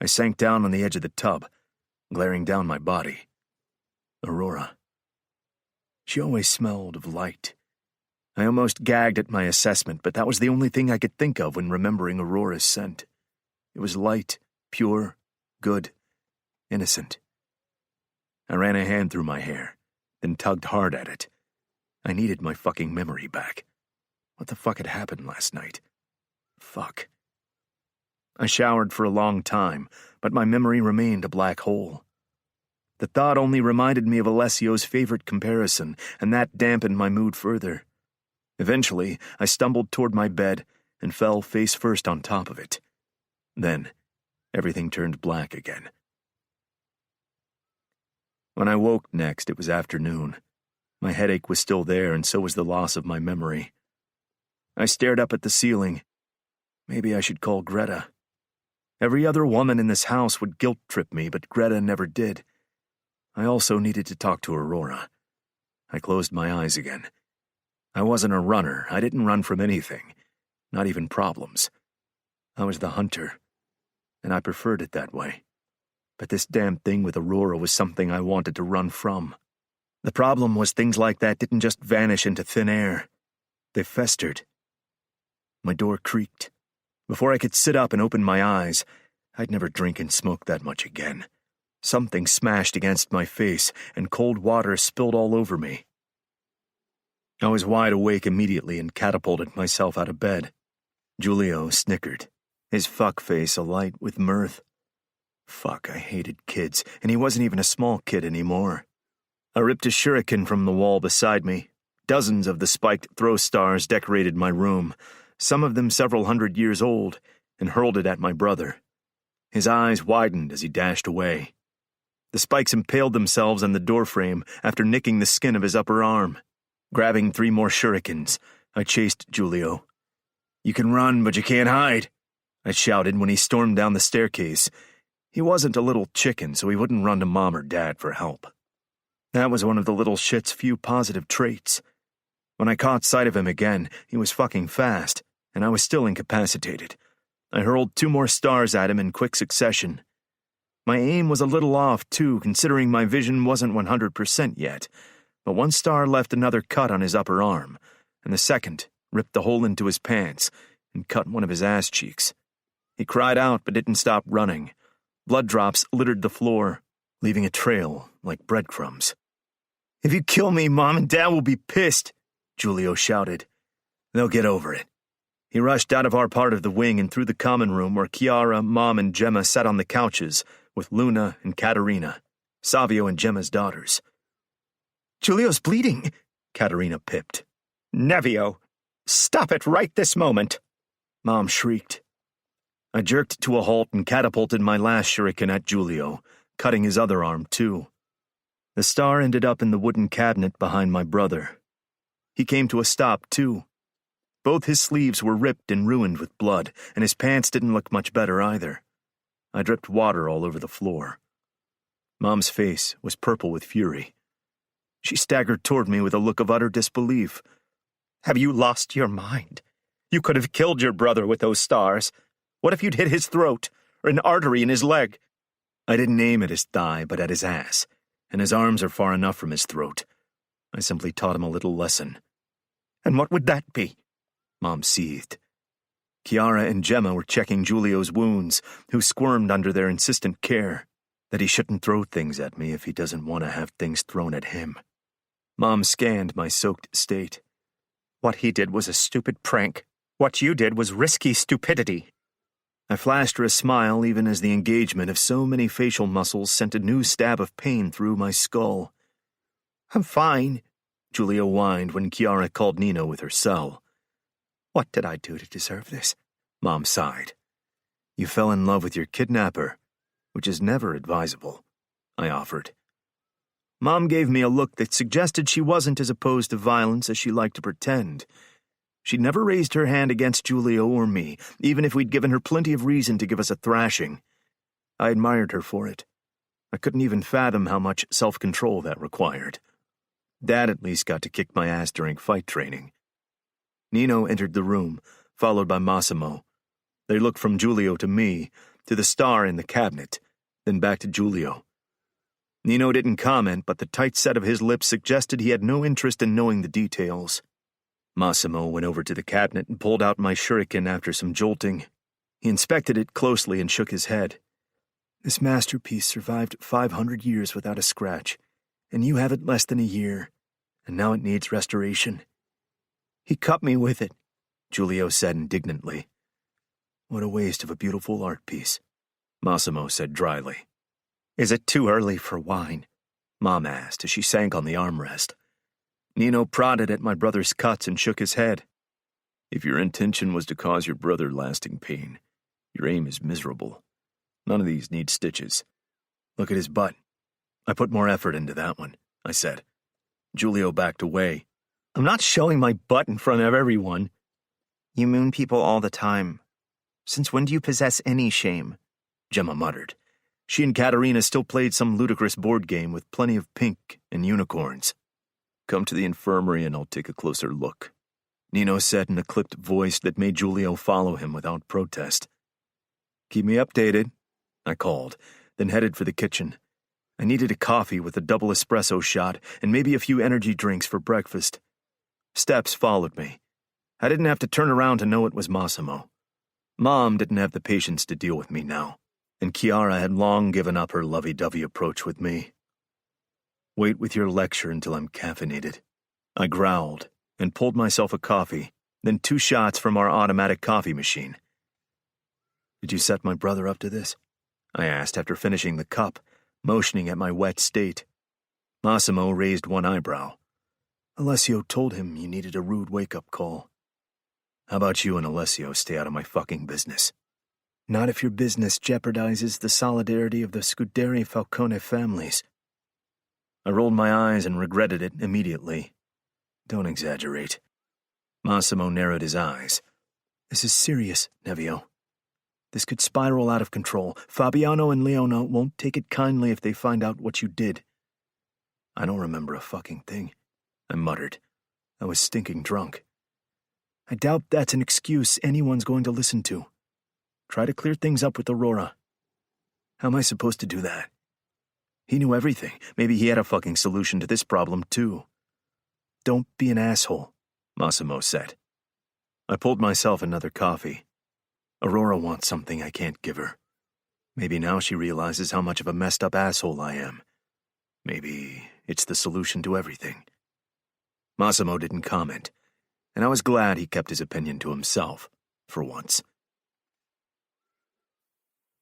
I sank down on the edge of the tub, glaring down my body. Aurora. She always smelled of light. I almost gagged at my assessment, but that was the only thing I could think of when remembering Aurora's scent. It was light, pure, good, innocent. I ran a hand through my hair, then tugged hard at it. I needed my fucking memory back. What the fuck had happened last night? Fuck. I showered for a long time, but my memory remained a black hole. The thought only reminded me of Alessio's favorite comparison, and that dampened my mood further. Eventually, I stumbled toward my bed and fell face first on top of it. Then, everything turned black again. When I woke next, it was afternoon. My headache was still there, and so was the loss of my memory. I stared up at the ceiling. Maybe I should call Greta. Every other woman in this house would guilt-trip me, but Greta never did. I also needed to talk to Aurora. I closed my eyes again. I wasn't a runner. I didn't run from anything, not even problems. I was the hunter, and I preferred it that way. But this damn thing with Aurora was something I wanted to run from. The problem was things like that didn't just vanish into thin air. They festered. My door creaked. Before I could sit up and open my eyes, I'd never drink and smoke that much again. Something smashed against my face, and cold water spilled all over me. I was wide awake immediately and catapulted myself out of bed. Giulio snickered, his fuck face alight with mirth. Fuck, I hated kids, and he wasn't even a small kid anymore. I ripped a shuriken from the wall beside me. Dozens of the spiked throw stars decorated my room, some of them several hundred years old, and hurled it at my brother. His eyes widened as he dashed away. The spikes impaled themselves on the doorframe after nicking the skin of his upper arm. Grabbing 3 more shurikens, I chased Giulio. "You can run, but you can't hide," I shouted when he stormed down the staircase. He wasn't a little chicken, so he wouldn't run to Mom or Dad for help. That was one of the little shit's few positive traits. When I caught sight of him again, he was fucking fast, and I was still incapacitated. I hurled 2 more stars at him in quick succession. My aim was a little off, too, considering my vision wasn't 100% yet, but 1 star left another cut on his upper arm, and the second ripped the hole into his pants and cut one of his ass cheeks. He cried out but didn't stop running. Blood drops littered the floor, leaving a trail like breadcrumbs. "If you kill me, Mom and Dad will be pissed," Giulio shouted. "They'll get over it." He rushed out of our part of the wing and through the common room where Chiara, Mom, and Gemma sat on the couches with Luna and Caterina, Savio and Gemma's daughters. "Giulio's bleeding," Caterina pipped. "Nevio, stop it right this moment," Mom shrieked. I jerked to a halt and catapulted my last shuriken at Giulio, cutting his other arm too. The star ended up in the wooden cabinet behind my brother. He came to a stop too. Both his sleeves were ripped and ruined with blood, and his pants didn't look much better either. I dripped water all over the floor. Mom's face was purple with fury. She staggered toward me with a look of utter disbelief. "Have you lost your mind? You could have killed your brother with those stars. What if you'd hit his throat, or an artery in his leg?" I didn't aim at his thigh, but at his ass, and his arms are far enough from his throat. I simply taught him a little lesson. "And what would that be?" Mom seethed. Chiara and Gemma were checking Giulio's wounds, who squirmed under their insistent care, that he shouldn't throw things at me if he doesn't want to have things thrown at him. Mom scanned my soaked state. "What he did was a stupid prank. What you did was risky stupidity." I flashed her a smile even as the engagement of so many facial muscles sent a new stab of pain through my skull. "I'm fine," Giulio whined when Chiara called Nino with her cell. "What did I do to deserve this?" Mom sighed. "You fell in love with your kidnapper, which is never advisable," I offered. Mom gave me a look that suggested she wasn't as opposed to violence as she liked to pretend. She'd never raised her hand against Giulio or me, even if we'd given her plenty of reason to give us a thrashing. I admired her for it. I couldn't even fathom how much self-control that required. Dad at least got to kick my ass during fight training. Nino entered the room, followed by Massimo. They looked from Giulio to me, to the star in the cabinet, then back to Giulio. Nino didn't comment, but the tight set of his lips suggested he had no interest in knowing the details. Massimo went over to the cabinet and pulled out my shuriken after some jolting. He inspected it closely and shook his head. "This masterpiece survived 500 years without a scratch, and you have it less than a year, and now it needs restoration." "He cut me with it," Giulio said indignantly. "What a waste of a beautiful art piece," Massimo said dryly. "Is it too early for wine?" Mom asked as she sank on the armrest. Nino prodded at my brother's cuts and shook his head. "If your intention was to cause your brother lasting pain, your aim is miserable. None of these need stitches. Look at his butt." "I put more effort into that one," I said. Giulio backed away. "I'm not showing my butt in front of everyone." "You moon people all the time. Since when do you possess any shame?" Gemma muttered. She and Katerina still played some ludicrous board game with plenty of pink and unicorns. "Come to the infirmary and I'll take a closer look," Nino said in a clipped voice that made Giulio follow him without protest. "Keep me updated," I called, then headed for the kitchen. I needed a coffee with a double espresso shot and maybe a few energy drinks for breakfast. Steps followed me. I didn't have to turn around to know it was Massimo. Mom didn't have the patience to deal with me now, and Chiara had long given up her lovey-dovey approach with me. "Wait with your lecture until I'm caffeinated," I growled and pulled myself a coffee, then 2 shots from our automatic coffee machine. "Did you set my brother up to this?" I asked after finishing the cup, motioning at my wet state. Massimo raised one eyebrow. "Alessio told him you needed a rude wake-up call." "How about you and Alessio stay out of my fucking business?" "Not if your business jeopardizes the solidarity of the Scuderi Falcone families." I rolled my eyes and regretted it immediately. "Don't exaggerate." Massimo narrowed his eyes. "This is serious, Nevio. This could spiral out of control. Fabiano and Leona won't take it kindly if they find out what you did." "I don't remember a fucking thing," I muttered. "I was stinking drunk." "I doubt that's an excuse anyone's going to listen to. Try to clear things up with Aurora." "How am I supposed to do that?" "He knew everything. Maybe he had a fucking solution to this problem, too." "Don't be an asshole," Massimo said. I pulled myself another coffee. Aurora wants something I can't give her. Maybe now she realizes how much of a messed up asshole I am. Maybe it's the solution to everything. Massimo didn't comment, and I was glad he kept his opinion to himself, for once.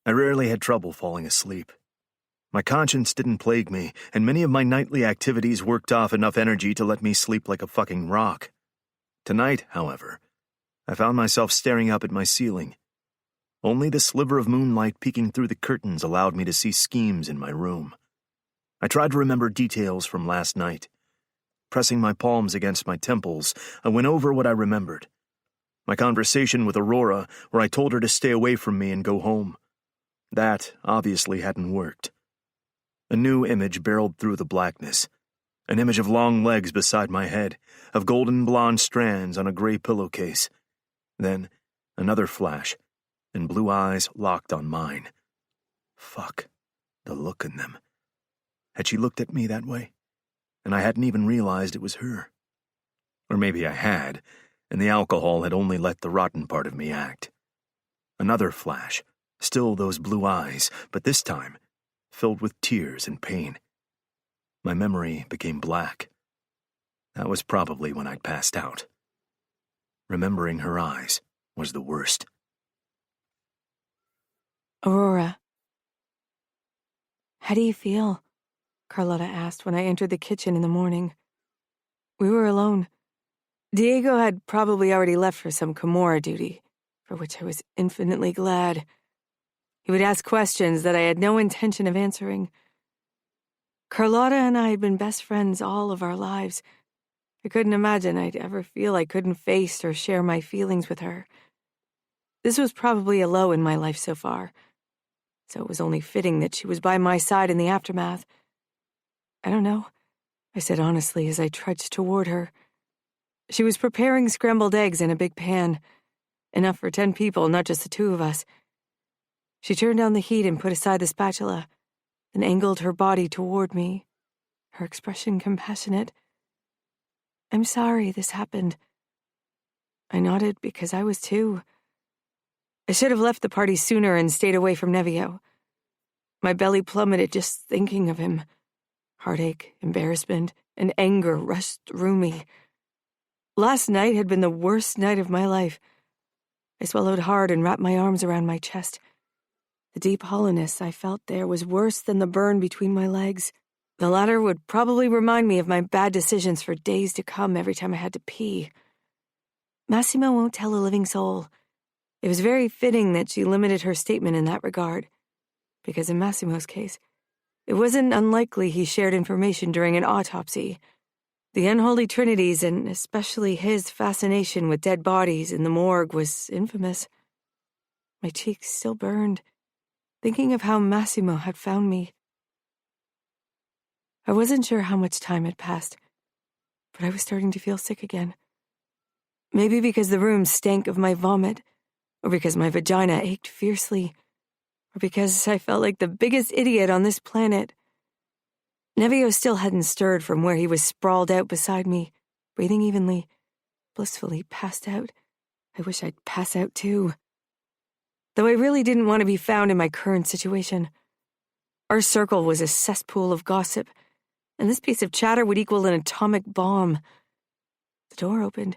I rarely had trouble falling asleep. My conscience didn't plague me, and many of my nightly activities worked off enough energy to let me sleep like a fucking rock. Tonight, however, I found myself staring up at my ceiling. Only the sliver of moonlight peeking through the curtains allowed me to see schemes in my room. I tried to remember details from last night. Pressing my palms against my temples, I went over what I remembered. My conversation with Aurora, where I told her to stay away from me and go home. That obviously hadn't worked. A new image barreled through the blackness. An image of long legs beside my head, of golden blonde strands on a gray pillowcase. Then, another flash, and blue eyes locked on mine. Fuck, the look in them. Had she looked at me that way? And I hadn't even realized it was her. Or maybe I had, and the alcohol had only let the rotten part of me act. Another flash, still those blue eyes, but this time filled with tears and pain. My memory became black. That was probably when I'd passed out. Remembering her eyes was the worst. Aurora. How do you feel? Carlotta asked when I entered the kitchen in the morning. We were alone. Diego had probably already left for some Camorra duty, for which I was infinitely glad. He would ask questions that I had no intention of answering. Carlotta and I had been best friends all of our lives. I couldn't imagine I'd ever feel I couldn't face or share my feelings with her. This was probably a low in my life so far, so it was only fitting that she was by my side in the aftermath. I don't know, I said honestly as I trudged toward her. She was preparing scrambled eggs in a big pan, enough for 10 people, not just the two of us. She turned down the heat and put aside the spatula, then angled her body toward me, her expression compassionate. I'm sorry this happened. I nodded because I was too. I should have left the party sooner and stayed away from Nevio. My belly plummeted just thinking of him. Heartache, embarrassment, and anger rushed through me. Last night had been the worst night of my life. I swallowed hard and wrapped my arms around my chest. The deep hollowness I felt there was worse than the burn between my legs. The latter would probably remind me of my bad decisions for days to come every time I had to pee. Massimo won't tell a living soul. It was very fitting that she limited her statement in that regard, because in Massimo's case, it wasn't unlikely he shared information during an autopsy. The unholy trinities, and especially his fascination with dead bodies in the morgue, was infamous. My cheeks still burned, thinking of how Massimo had found me. I wasn't sure how much time had passed, but I was starting to feel sick again. Maybe because the room stank of my vomit, or because my vagina ached fiercely, or because I felt like the biggest idiot on this planet. Nevio still hadn't stirred from where he was sprawled out beside me, breathing evenly, blissfully passed out. I wish I'd pass out too. Though I really didn't want to be found in my current situation. Our circle was a cesspool of gossip, and this piece of chatter would equal an atomic bomb. The door opened,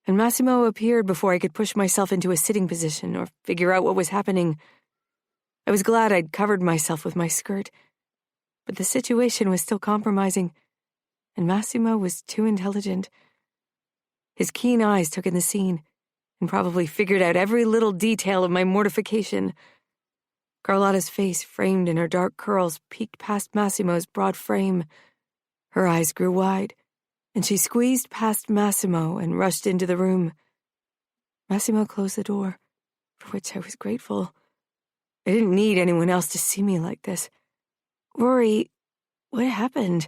and Massimo appeared before I could push myself into a sitting position or figure out what was happening. I was glad I'd covered myself with my skirt, but the situation was still compromising, and Massimo was too intelligent. His keen eyes took in the scene, and probably figured out every little detail of my mortification. Carlotta's face, framed in her dark curls, peeked past Massimo's broad frame. Her eyes grew wide, and she squeezed past Massimo and rushed into the room. Massimo closed the door, for which I was grateful. I didn't need anyone else to see me like this. Rory, what happened?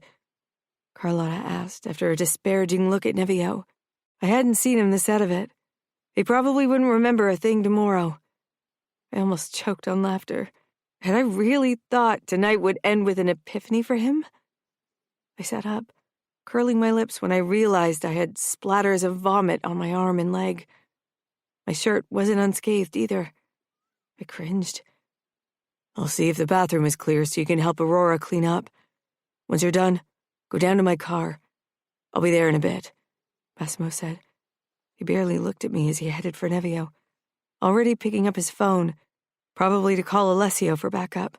Carlotta asked after a disparaging look at Nevio. I hadn't seen him this out of it. He probably wouldn't remember a thing tomorrow. I almost choked on laughter. Had I really thought tonight would end with an epiphany for him? I sat up, curling my lips when I realized I had splatters of vomit on my arm and leg. My shirt wasn't unscathed either. I cringed. I'll see if the bathroom is clear so you can help Aurora clean up. Once you're done, go down to my car. I'll be there in a bit, Massimo said. He barely looked at me as he headed for Nevio, already picking up his phone, probably to call Alessio for backup.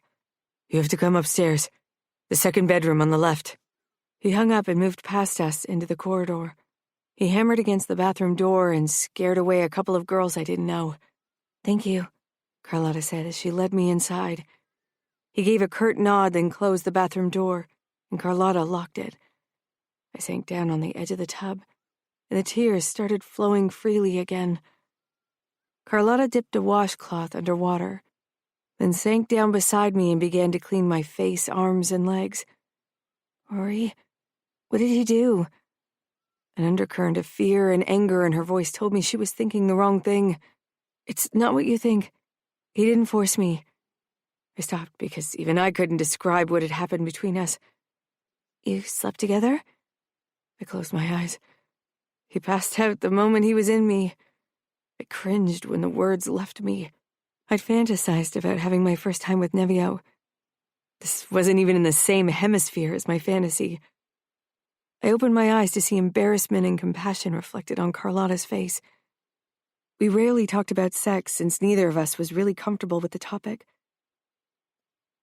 You have to come upstairs. The second bedroom on the left. He hung up and moved past us into the corridor. He hammered against the bathroom door and scared away a couple of girls I didn't know. Thank you, Carlotta said as she led me inside. He gave a curt nod, then closed the bathroom door, and Carlotta locked it. I sank down on the edge of the tub, and the tears started flowing freely again. Carlotta dipped a washcloth under water, then sank down beside me and began to clean my face, arms, and legs. Rory, what did he do? An undercurrent of fear and anger in her voice told me she was thinking the wrong thing. It's not what you think. He didn't force me. I stopped because even I couldn't describe what had happened between us. You slept together? I closed my eyes. He passed out the moment he was in me. I cringed when the words left me. I'd fantasized about having my first time with Nevio. This wasn't even in the same hemisphere as my fantasy. I opened my eyes to see embarrassment and compassion reflected on Carlotta's face. We rarely talked about sex since neither of us was really comfortable with the topic.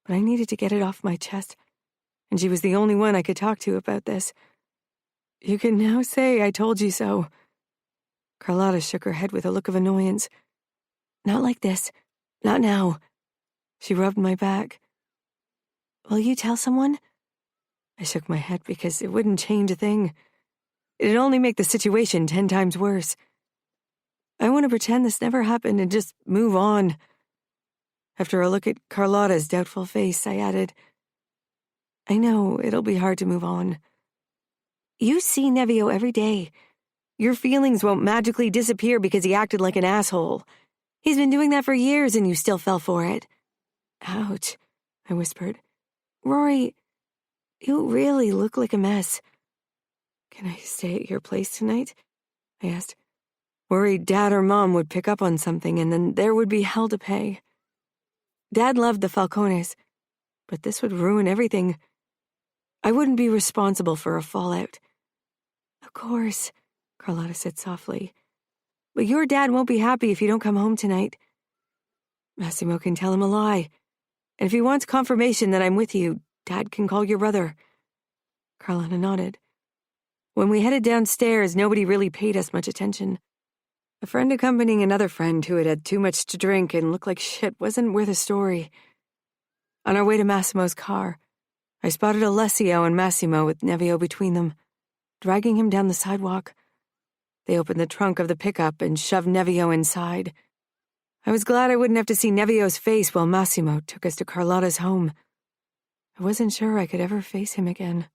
But I needed to get it off my chest, and she was the only one I could talk to about this. You can now say I told you so. Carlotta shook her head with a look of annoyance. Not like this. Not now. She rubbed my back. Will you tell someone? I shook my head because it wouldn't change a thing. It'd only make the situation 10 times worse. I want to pretend this never happened and just move on. After a look at Carlotta's doubtful face, I added, I know it'll be hard to move on. You see Nevio every day. Your feelings won't magically disappear because he acted like an asshole. He's been doing that for years and you still fell for it. Ouch, I whispered. Rory, you really look like a mess. Can I stay at your place tonight? I asked. Worried Dad or Mom would pick up on something and then there would be hell to pay. Dad loved the Falcones, but this would ruin everything. I wouldn't be responsible for a fallout. Of course, Carlotta said softly. But your dad won't be happy if you don't come home tonight. Massimo can tell him a lie. And if he wants confirmation that I'm with you, Dad can call your brother. Carlotta nodded. When we headed downstairs, nobody really paid us much attention. A friend accompanying another friend who had had too much to drink and looked like shit wasn't worth a story. On our way to Massimo's car, I spotted Alessio and Massimo with Nevio between them, dragging him down the sidewalk. They opened the trunk of the pickup and shoved Nevio inside. I was glad I wouldn't have to see Nevio's face while Massimo took us to Carlotta's home. I wasn't sure I could ever face him again.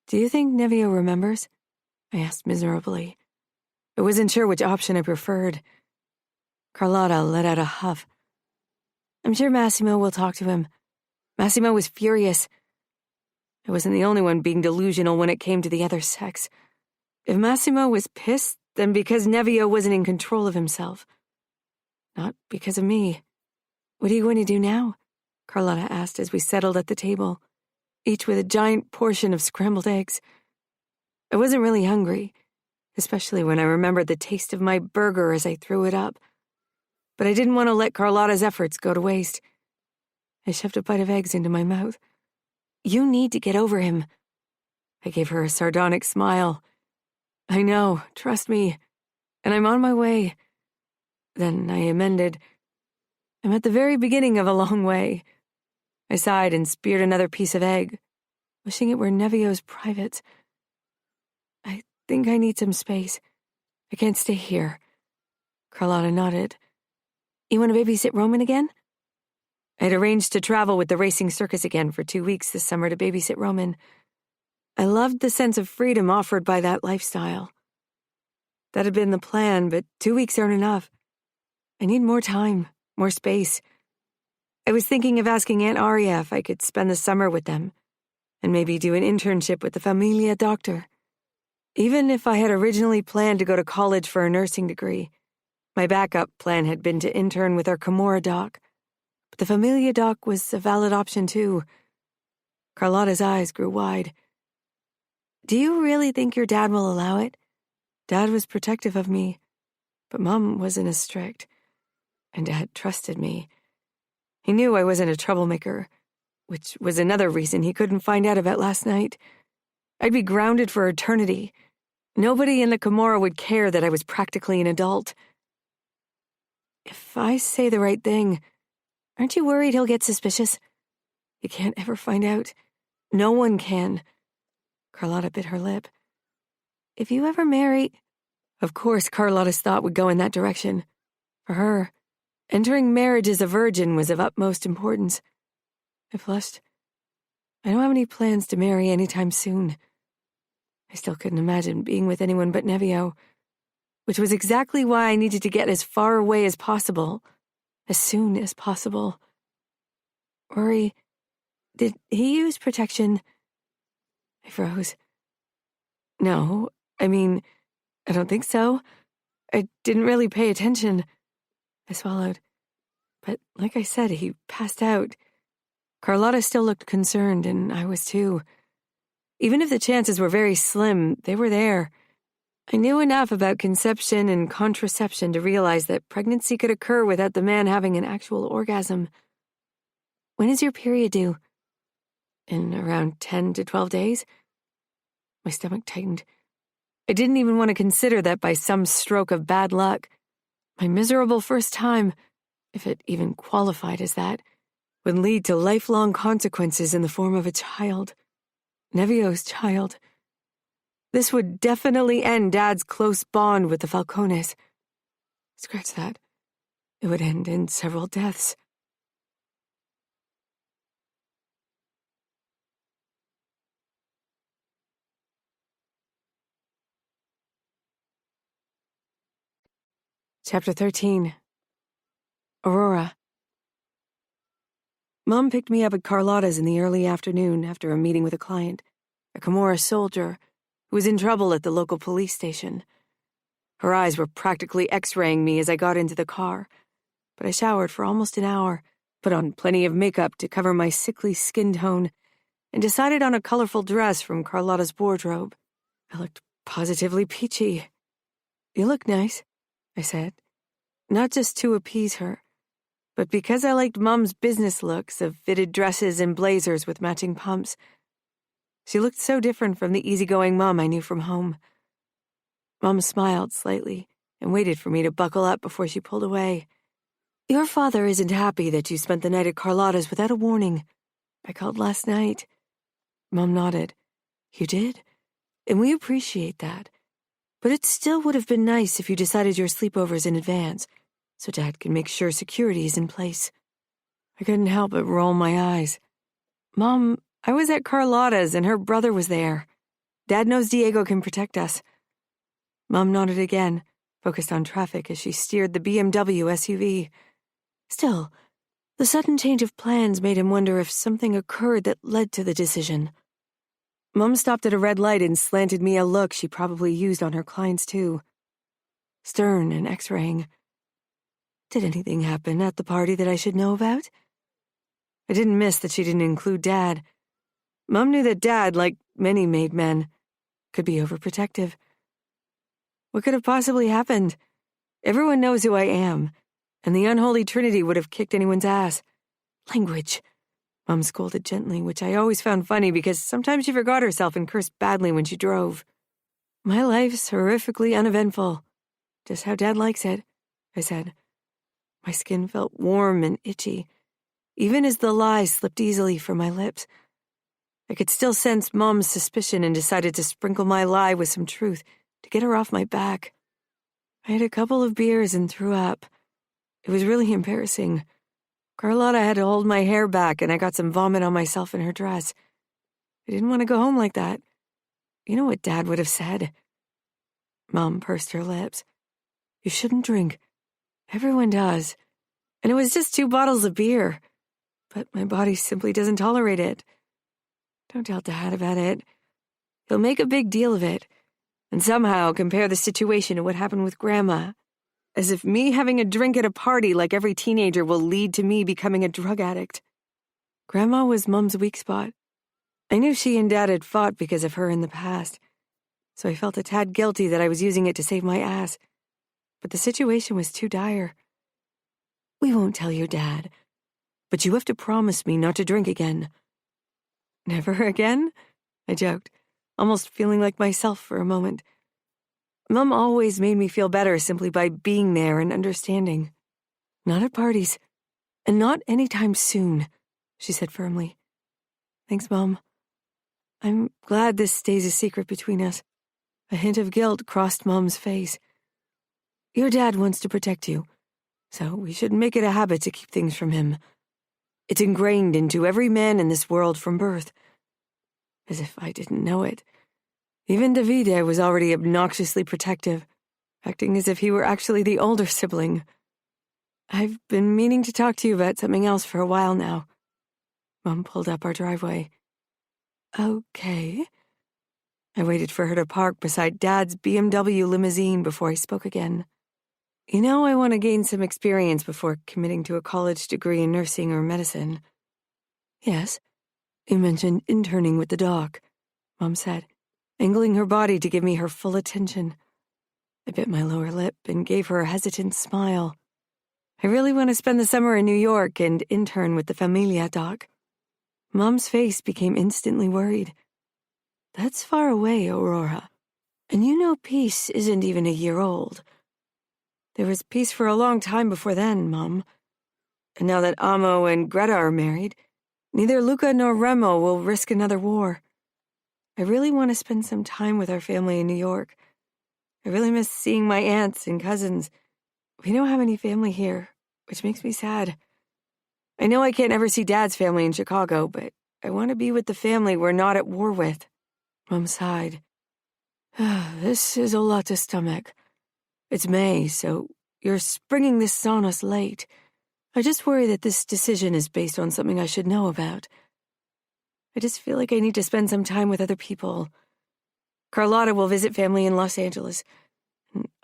Do you think Nevio remembers? I asked miserably. I wasn't sure which option I preferred. Carlotta let out a huff. I'm sure Massimo will talk to him. Massimo was furious. I wasn't the only one being delusional when it came to the other sex. If Massimo was pissed, then because Nevio wasn't in control of himself. Not because of me. What are you going to do now? Carlotta asked as we settled at the table, each with a giant portion of scrambled eggs. I wasn't really hungry, especially when I remembered the taste of my burger as I threw it up. But I didn't want to let Carlotta's efforts go to waste. I shoved a bite of eggs into my mouth. You need to get over him. I gave her a sardonic smile. I know, trust me, and I'm on my way. Then I amended, I'm at the very beginning of a long way. I sighed and speared another piece of egg, wishing it were Nevio's private. I think I need some space. I can't stay here. Carlotta nodded. You want to babysit Roman again? I'd arranged to travel with the racing circus again for 2 weeks this summer to babysit Roman. I loved the sense of freedom offered by that lifestyle. That had been the plan, but 2 weeks aren't enough. I need more time, more space. I was thinking of asking Aunt Aria if I could spend the summer with them, and maybe do an internship with the Familia doctor. Even if I had originally planned to go to college for a nursing degree, my backup plan had been to intern with our Camorra doc. But the Familia doc was a valid option too. Carlotta's eyes grew wide. Do you really think your dad will allow it? Dad was protective of me, but Mom wasn't as strict. And Dad trusted me. He knew I wasn't a troublemaker, which was another reason he couldn't find out about last night. I'd be grounded for eternity. Nobody in the Camorra would care that I was practically an adult. If I say the right thing, aren't you worried he'll get suspicious? He can't ever find out. No one can. Carlotta bit her lip. If you ever marry... Of course, Carlotta's thought would go in that direction. For her, entering marriage as a virgin was of utmost importance. I flushed. I don't have any plans to marry anytime soon. I still couldn't imagine being with anyone but Nevio, which was exactly why I needed to get as far away as possible, as soon as possible. Rory, did he use protection? I froze. No, I don't think so. I didn't really pay attention. I swallowed. But like I said, he passed out. Carlotta still looked concerned, and I was too. Even if the chances were very slim, they were there. I knew enough about conception and contraception to realize that pregnancy could occur without the man having an actual orgasm. When is your period due? In around 10 to 12 days? My stomach tightened. I didn't even want to consider that by some stroke of bad luck. My miserable first time, if it even qualified as that, would lead to lifelong consequences in the form of a child. Nevio's child. This would definitely end Dad's close bond with the Falcones. Scratch that. It would end in several deaths. Chapter 13. Aurora. Mom picked me up at Carlotta's in the early afternoon after a meeting with a client, a Camorra soldier, who was in trouble at the local police station. Her eyes were practically x-raying me as I got into the car, but I showered for almost an hour, put on plenty of makeup to cover my sickly skin tone, and decided on a colorful dress from Carlotta's wardrobe. I looked positively peachy. You look nice, I said, not just to appease her, but because I liked Mom's business looks of fitted dresses and blazers with matching pumps. She looked so different from the easygoing Mom I knew from home. Mom smiled slightly and waited for me to buckle up before she pulled away. Your father isn't happy that you spent the night at Carlotta's without a warning. I called last night. Mom nodded. You did? And we appreciate that. But it still would have been nice if you decided your sleepovers in advance, so Dad can make sure security is in place. I couldn't help but roll my eyes. Mom, I was at Carlotta's and her brother was there. Dad knows Diego can protect us. Mom nodded again, focused on traffic as she steered the BMW SUV. Still, the sudden change of plans made him wonder if something occurred that led to the decision. Mom stopped at a red light and slanted me a look she probably used on her clients too. Stern and x-raying. Did anything happen at the party that I should know about? I didn't miss that she didn't include Dad. Mom knew that Dad, like many made men, could be overprotective. What could have possibly happened? Everyone knows who I am, and the unholy trinity would have kicked anyone's ass. Language. Mom scolded gently, which I always found funny because sometimes she forgot herself and cursed badly when she drove. My life's horrifically uneventful. Just how Dad likes it, I said. My skin felt warm and itchy, even as the lies slipped easily from my lips. I could still sense Mom's suspicion and decided to sprinkle my lie with some truth to get her off my back. I had a couple of beers and threw up. It was really embarrassing. Carlotta had to hold my hair back and I got some vomit on myself in her dress. I didn't want to go home like that. You know what Dad would have said? Mom pursed her lips. You shouldn't drink. Everyone does. And it was just 2 bottles of beer. But my body simply doesn't tolerate it. Don't tell Dad about it. He'll make a big deal of it, and somehow compare the situation to what happened with Grandma, as if me having a drink at a party like every teenager will lead to me becoming a drug addict. Grandma was Mom's weak spot. I knew she and Dad had fought because of her in the past, so I felt a tad guilty that I was using it to save my ass. But the situation was too dire. We won't tell your Dad, but you have to promise me not to drink again. Never again? I joked, almost feeling like myself for a moment. Mom always made me feel better simply by being there and understanding. Not at parties, and not anytime soon, she said firmly. Thanks, Mom. I'm glad this stays a secret between us. A hint of guilt crossed Mom's face, Your dad wants to protect you, so we should make it a habit to keep things from him. It's ingrained into every man in this world from birth. As if I didn't know it. Even Davide was already obnoxiously protective, acting as if he were actually the older sibling. I've been meaning to talk to you about something else for a while now. Mom pulled up our driveway. Okay. I waited for her to park beside Dad's BMW limousine before I spoke again. You know, I want to gain some experience before committing to a college degree in nursing or medicine. Yes, you mentioned interning with the doc, Mom said, angling her body to give me her full attention. I bit my lower lip and gave her a hesitant smile. I really want to spend the summer in New York and intern with the Familia doc. Mom's face became instantly worried. That's far away, Aurora. And you know peace isn't even a year old. There was peace for a long time before then, Mom. And now that Amo and Greta are married, neither Luca nor Remo will risk another war. I really want to spend some time with our family in New York. I really miss seeing my aunts and cousins. We don't have any family here, which makes me sad. I know I can't ever see Dad's family in Chicago, but I want to be with the family we're not at war with. Mom sighed. This is a lot to stomach. It's May, so you're springing this on us late. I just worry that this decision is based on something I should know about. I just feel like I need to spend some time with other people. Carlotta will visit family in Los Angeles.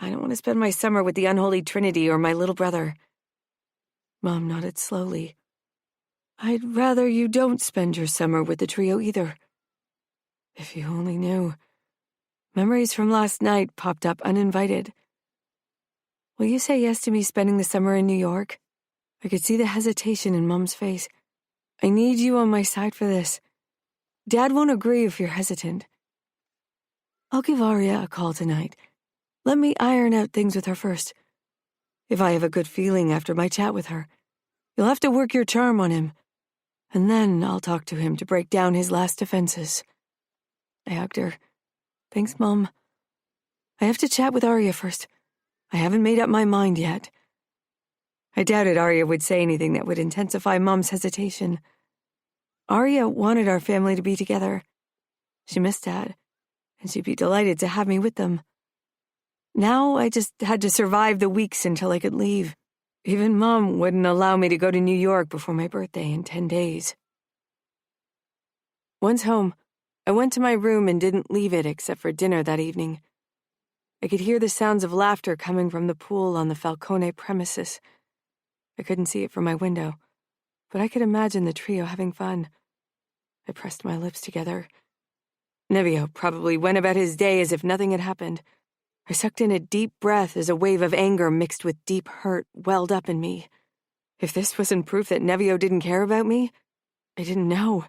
I don't want to spend my summer with the unholy trinity or my little brother. Mom nodded slowly. I'd rather you don't spend your summer with the trio either. If you only knew. Memories from last night popped up uninvited. Will you say yes to me spending the summer in New York? I could see the hesitation in Mom's face. I need you on my side for this. Dad won't agree if you're hesitant. I'll give Arya a call tonight. Let me iron out things with her first. If I have a good feeling after my chat with her, you'll have to work your charm on him. And then I'll talk to him to break down his last defenses. I hugged her. Thanks, Mom. I have to chat with Arya first. I haven't made up my mind yet. I doubted Arya would say anything that would intensify Mom's hesitation. Arya wanted our family to be together. She missed Dad, and she'd be delighted to have me with them. Now I just had to survive the weeks until I could leave. Even Mom wouldn't allow me to go to New York before my birthday in 10 days. Once home, I went to my room and didn't leave it except for dinner that evening. I could hear the sounds of laughter coming from the pool on the Falcone premises. I couldn't see it from my window, but I could imagine the trio having fun. I pressed my lips together. Nevio probably went about his day as if nothing had happened. I sucked in a deep breath as a wave of anger mixed with deep hurt welled up in me. If this wasn't proof that Nevio didn't care about me, I didn't know.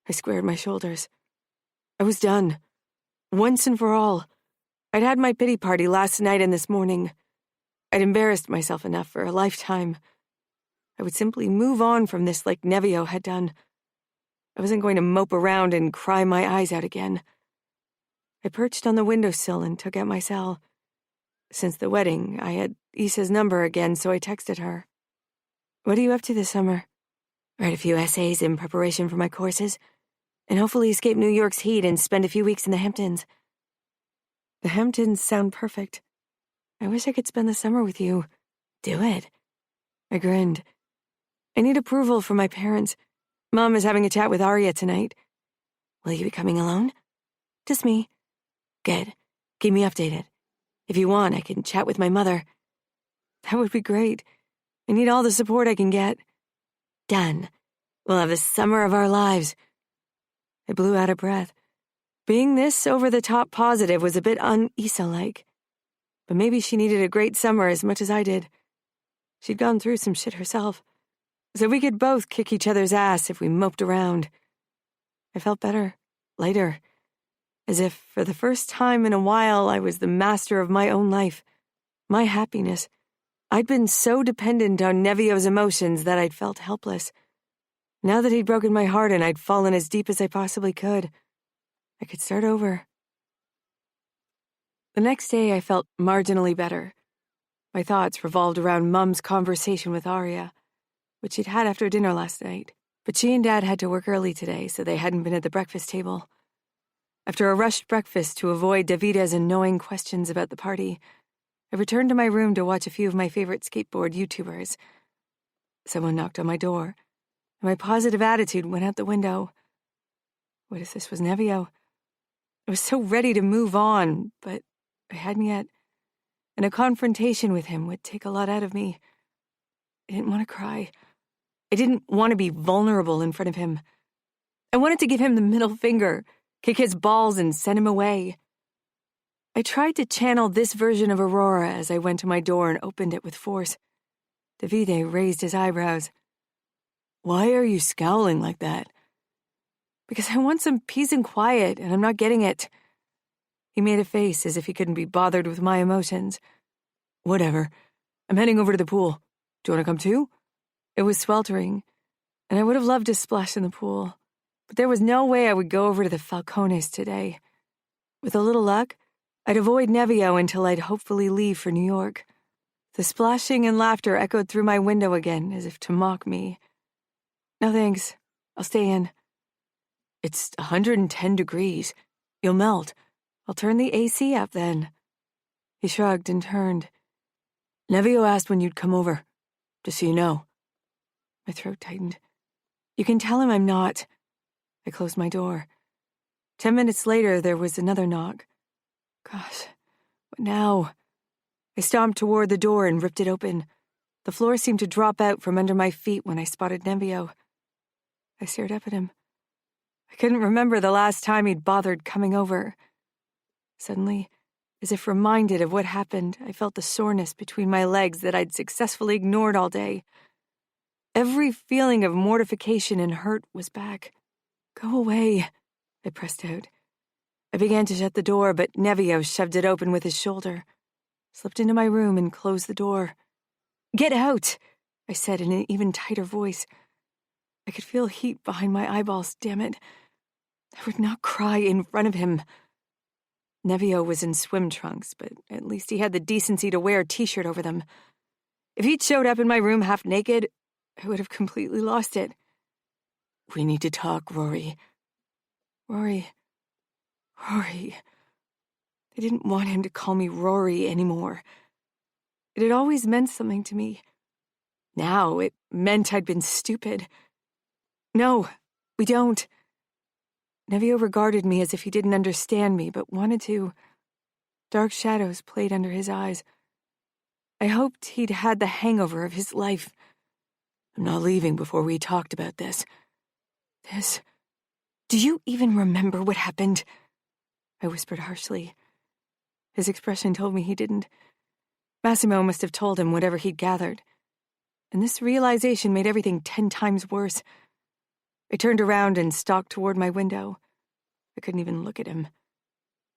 I squared my shoulders. I was done. Once and for all. I'd had my pity party last night and this morning. I'd embarrassed myself enough for a lifetime. I would simply move on from this like Nevio had done. I wasn't going to mope around and cry my eyes out again. I perched on the windowsill and took out my cell. Since the wedding, I had Issa's number again, so I texted her. What are you up to this summer? Write a few essays in preparation for my courses, and hopefully escape New York's heat and spend a few weeks in the Hamptons. The Hamptons sound perfect. I wish I could spend the summer with you. Do it. I grinned. I need approval from my parents. Mom is having a chat with Arya tonight. Will you be coming alone? Just me. Good. Keep me updated. If you want, I can chat with my mother. That would be great. I need all the support I can get. Done. We'll have the summer of our lives. I blew out a breath. Being this over-the-top positive was a bit un-Issa-like. But maybe she needed a great summer as much as I did. She'd gone through some shit herself. So we could both kick each other's ass if we moped around. I felt better, lighter. As if, for the first time in a while, I was the master of my own life. My happiness. I'd been so dependent on Nevio's emotions that I'd felt helpless. Now that he'd broken my heart and I'd fallen as deep as I possibly could, I could start over. The next day I felt marginally better, My thoughts revolved around Mum's conversation with Arya, which she'd had after dinner last night. But she and Dad had to work early today, so they hadn't been at the breakfast table. After a rushed breakfast to avoid Davita's annoying questions about the party, I returned to my room to watch a few of my favorite skateboard YouTubers. Someone knocked on my door, and my positive attitude went out the window. What if this was Nevio? I was so ready to move on, but I hadn't yet, and a confrontation with him would take a lot out of me. I didn't want to cry. I didn't want to be vulnerable in front of him. I wanted to give him the middle finger, kick his balls, and send him away. I tried to channel this version of Aurora as I went to my door and opened it with force. Davide raised his eyebrows. "Why are you scowling like that?" "Because I want some peace and quiet, and I'm not getting it." He made a face as if he couldn't be bothered with my emotions. "Whatever. I'm heading over to the pool. Do you want to come too?" It was sweltering, and I would have loved to splash in the pool, but there was no way I would go over to the Falcones today. With a little luck, I'd avoid Nevio until I'd hopefully leave for New York. The splashing and laughter echoed through my window again, as if to mock me. "No thanks. I'll stay in." "It's 110 degrees. You'll melt. I'll turn the AC up then." He shrugged and turned. "Nevio asked when you'd come over, just so you know." My throat tightened. "You can tell him I'm not." I closed my door. 10 minutes later, there was another knock. Gosh, what now? I stomped toward the door and ripped it open. The floor seemed to drop out from under my feet when I spotted Nevio. I stared up at him. I couldn't remember the last time he'd bothered coming over. Suddenly, as if reminded of what happened, I felt the soreness between my legs that I'd successfully ignored all day. Every feeling of mortification and hurt was back. "Go away," I pressed out. I began to shut the door, but Nevio shoved it open with his shoulder, slipped into my room, and closed the door. "Get out," I said in an even tighter voice. I could feel heat behind my eyeballs, damn it. I would not cry in front of him. Nevio was in swim trunks, but at least he had the decency to wear a t-shirt over them. If he'd showed up in my room half naked, I would have completely lost it. "We need to talk, Rory." Rory. I didn't want him to call me Rory anymore. It had always meant something to me. Now it meant I'd been stupid. "No, we don't." Nevio regarded me as if he didn't understand me, but wanted to. Dark shadows played under his eyes. I hoped he'd had the hangover of his life. "I'm not leaving before we talked about this." "This? Do you even remember what happened?" I whispered harshly. His expression told me he didn't. Massimo must have told him whatever he'd gathered. And this realization made everything 10 times worse. I turned around and stalked toward my window. I couldn't even look at him.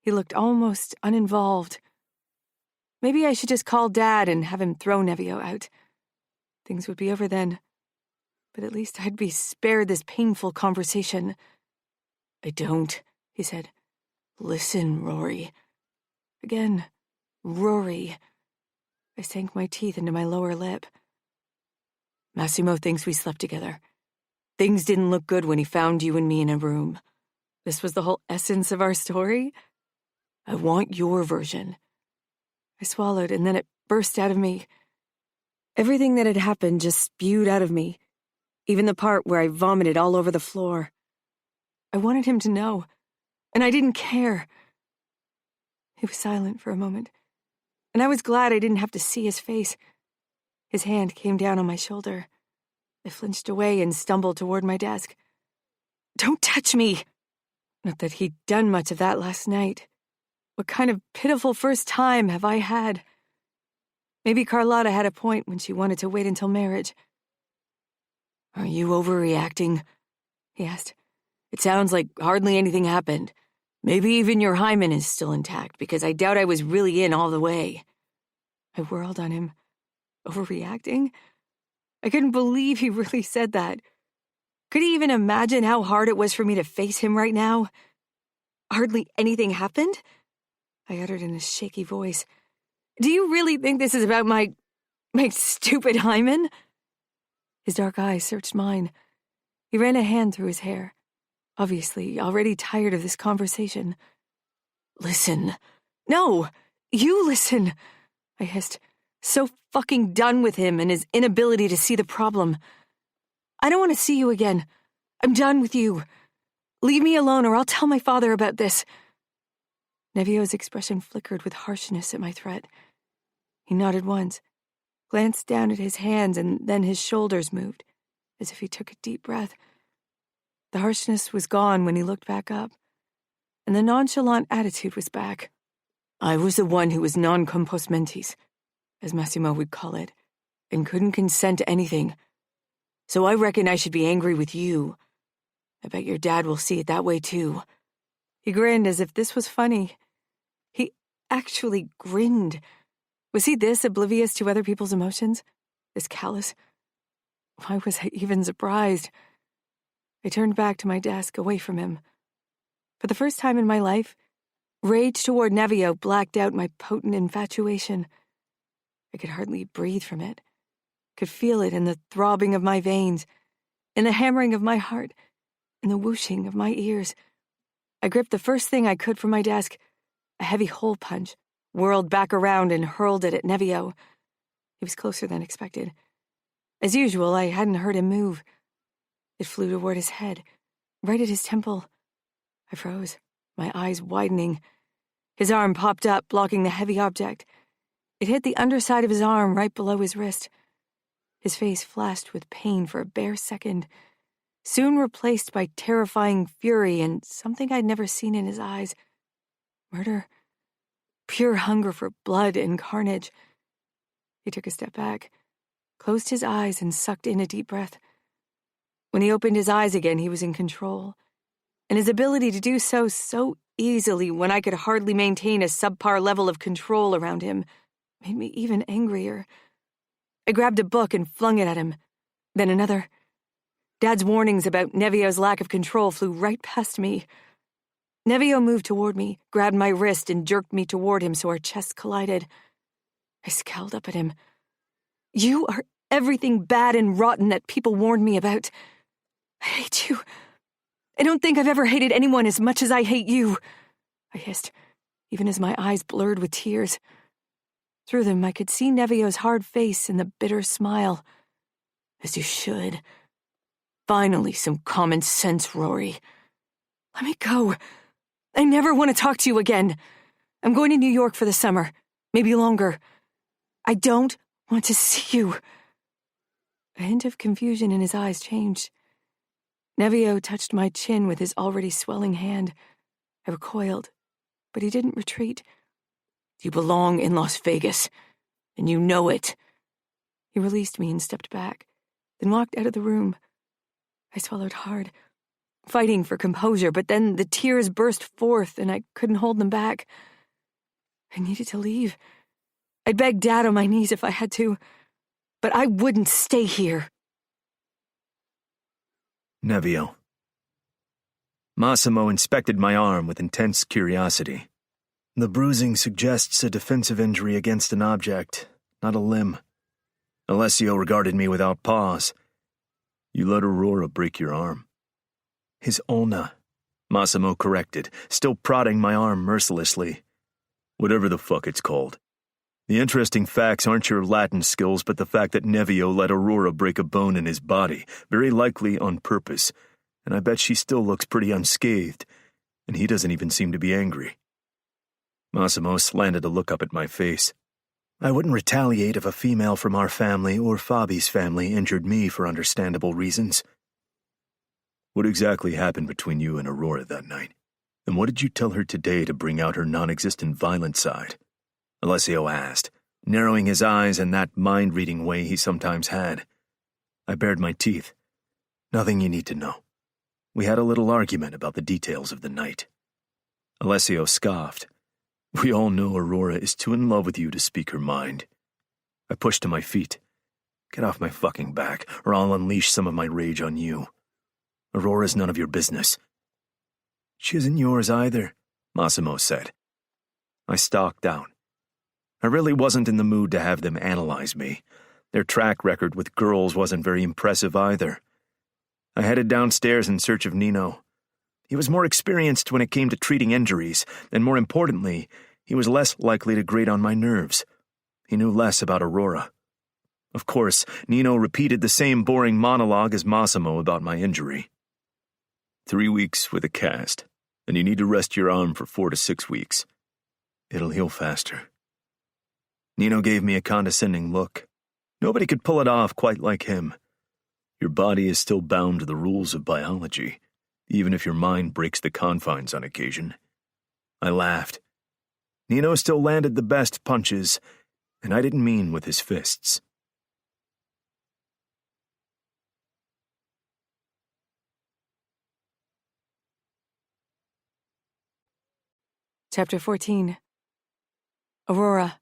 He looked almost uninvolved. Maybe I should just call Dad and have him throw Nevio out. Things would be over then. But at least I'd be spared this painful conversation. "I don't," he said. "Listen, Rory." Again, Rory. I sank my teeth into my lower lip. "Massimo thinks we slept together. Things didn't look good when he found you and me in a room. This was the whole essence of our story? I want your version." I swallowed, and then it burst out of me. Everything that had happened just spewed out of me, even the part where I vomited all over the floor. I wanted him to know, and I didn't care. He was silent for a moment, and I was glad I didn't have to see his face. His hand came down on my shoulder. I flinched away and stumbled toward my desk. "Don't touch me!" Not that he'd done much of that last night. What kind of pitiful first time have I had? Maybe Carlotta had a point when she wanted to wait until marriage. "Are you overreacting?" he asked. "It sounds like hardly anything happened. Maybe even your hymen is still intact, because I doubt I was really in all the way." I whirled on him. Overreacting? I couldn't believe he really said that. Could he even imagine how hard it was for me to face him right now? Hardly anything happened? I uttered in a shaky voice. Do you really think this is about my stupid hymen? His dark eyes searched mine. He ran a hand through his hair, obviously already tired of this conversation. Listen. No, you listen, I hissed, so fucking done with him and his inability to see the problem. I don't want to see you again. I'm done with you. Leave me alone or I'll tell my father about this. Nevio's expression flickered with harshness at my threat. He nodded once, glanced down at his hands, and then his shoulders moved, as if he took a deep breath. The harshness was gone when he looked back up, and the nonchalant attitude was back. I was the one who was non compos mentis, as Massimo would call it, and couldn't consent to anything. So I reckon I should be angry with you. I bet your dad will see it that way too. He grinned as if this was funny. He actually grinned. Was he this oblivious to other people's emotions? This callous? Why was I even surprised? I turned back to my desk, away from him. For the first time in my life, rage toward Nevio blacked out my potent infatuation. I could hardly breathe from it. Could feel it in the throbbing of my veins, in the hammering of my heart, in the whooshing of my ears. I gripped the first thing I could from my desk, a heavy hole punch, whirled back around and hurled it at Nevio. He was closer than expected. As usual, I hadn't heard him move. It flew toward his head, right at his temple. I froze, my eyes widening. His arm popped up, blocking the heavy object. It hit the underside of his arm right below his wrist. His face flashed with pain for a bare second, soon replaced by terrifying fury and something I'd never seen in his eyes. Murder. Pure hunger for blood and carnage. He took a step back, closed his eyes, and sucked in a deep breath. When he opened his eyes again, he was in control, and his ability to do so easily when I could hardly maintain a subpar level of control around him made me even angrier. I grabbed a book and flung it at him, then another. Dad's warnings about Nevio's lack of control flew right past me. Nevio moved toward me, grabbed my wrist, and jerked me toward him so our chests collided. I scowled up at him. You are everything bad and rotten that people warned me about. I hate you. I don't think I've ever hated anyone as much as I hate you, I hissed, even as my eyes blurred with tears. Through them, I could see Nevio's hard face and the bitter smile. As you should. Finally, some common sense, Rory. Let me go. I never want to talk to you again. I'm going to New York for the summer, maybe longer. I don't want to see you. A hint of confusion in his eyes changed. Nevio touched my chin with his already swelling hand. I recoiled, but he didn't retreat. You belong in Las Vegas, and you know it. He released me and stepped back, then walked out of the room. I swallowed hard, fighting for composure, but then the tears burst forth and I couldn't hold them back. I needed to leave. I'd beg Dad on my knees if I had to, but I wouldn't stay here. Nevio. Massimo inspected my arm with intense curiosity. The bruising suggests a defensive injury against an object, not a limb. Alessio regarded me without pause. You let Aurora break your arm. His ulna, Massimo corrected, still prodding my arm mercilessly. Whatever the fuck it's called. The interesting facts aren't your Latin skills, but the fact that Nevio let Aurora break a bone in his body, very likely on purpose, and I bet she still looks pretty unscathed, and he doesn't even seem to be angry. Massimo slanted a look up at my face. I wouldn't retaliate if a female from our family or Fabi's family injured me for understandable reasons. What exactly happened between you and Aurora that night? And what did you tell her today to bring out her non-existent violent side? Alessio asked, narrowing his eyes in that mind-reading way he sometimes had. I bared my teeth. Nothing you need to know. We had a little argument about the details of the night. Alessio scoffed. We all know Aurora is too in love with you to speak her mind. I pushed to my feet. Get off my fucking back, or I'll unleash some of my rage on you. Aurora's none of your business. She isn't yours either, Massimo said. I stalked down. I really wasn't in the mood to have them analyze me. Their track record with girls wasn't very impressive either. I headed downstairs in search of Nino. He was more experienced when it came to treating injuries, and more importantly, he was less likely to grate on my nerves. He knew less about Aurora. Of course, Nino repeated the same boring monologue as Massimo about my injury. 3 weeks with a cast, and you need to rest your arm for 4 to 6 weeks. It'll heal faster. Nino gave me a condescending look. Nobody could pull it off quite like him. Your body is still bound to the rules of biology, even if your mind breaks the confines on occasion. I laughed. Nino still landed the best punches, and I didn't mean with his fists. Chapter 14. Aurora.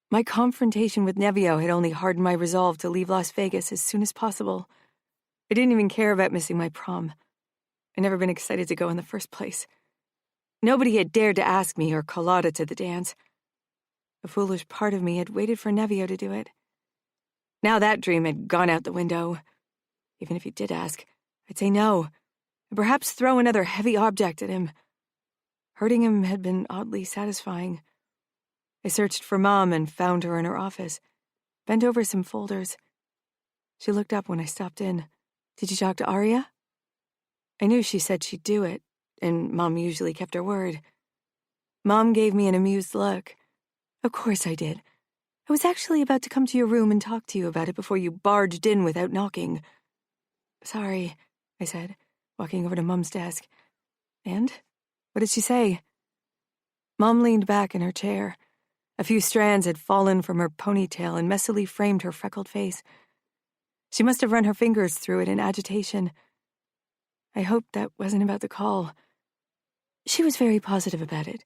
My confrontation with Nevio had only hardened my resolve to leave Las Vegas as soon as possible. I didn't even care about missing my prom. I'd never been excited to go in the first place. Nobody had dared to ask me or Carlotta to the dance. A foolish part of me had waited for Nevio to do it. Now that dream had gone out the window. Even if he did ask, I'd say no, and perhaps throw another heavy object at him. Hurting him had been oddly satisfying. I searched for Mom and found her in her office, bent over some folders. She looked up when I stopped in. Did you talk to Arya? I knew she said she'd do it, and Mom usually kept her word. Mom gave me an amused look. Of course I did. I was actually about to come to your room and talk to you about it before you barged in without knocking. Sorry, I said, walking over to Mom's desk. And? What did she say? Mom leaned back in her chair. A few strands had fallen from her ponytail and messily framed her freckled face. She must have run her fingers through it in agitation. I hoped that wasn't about the call. She was very positive about it.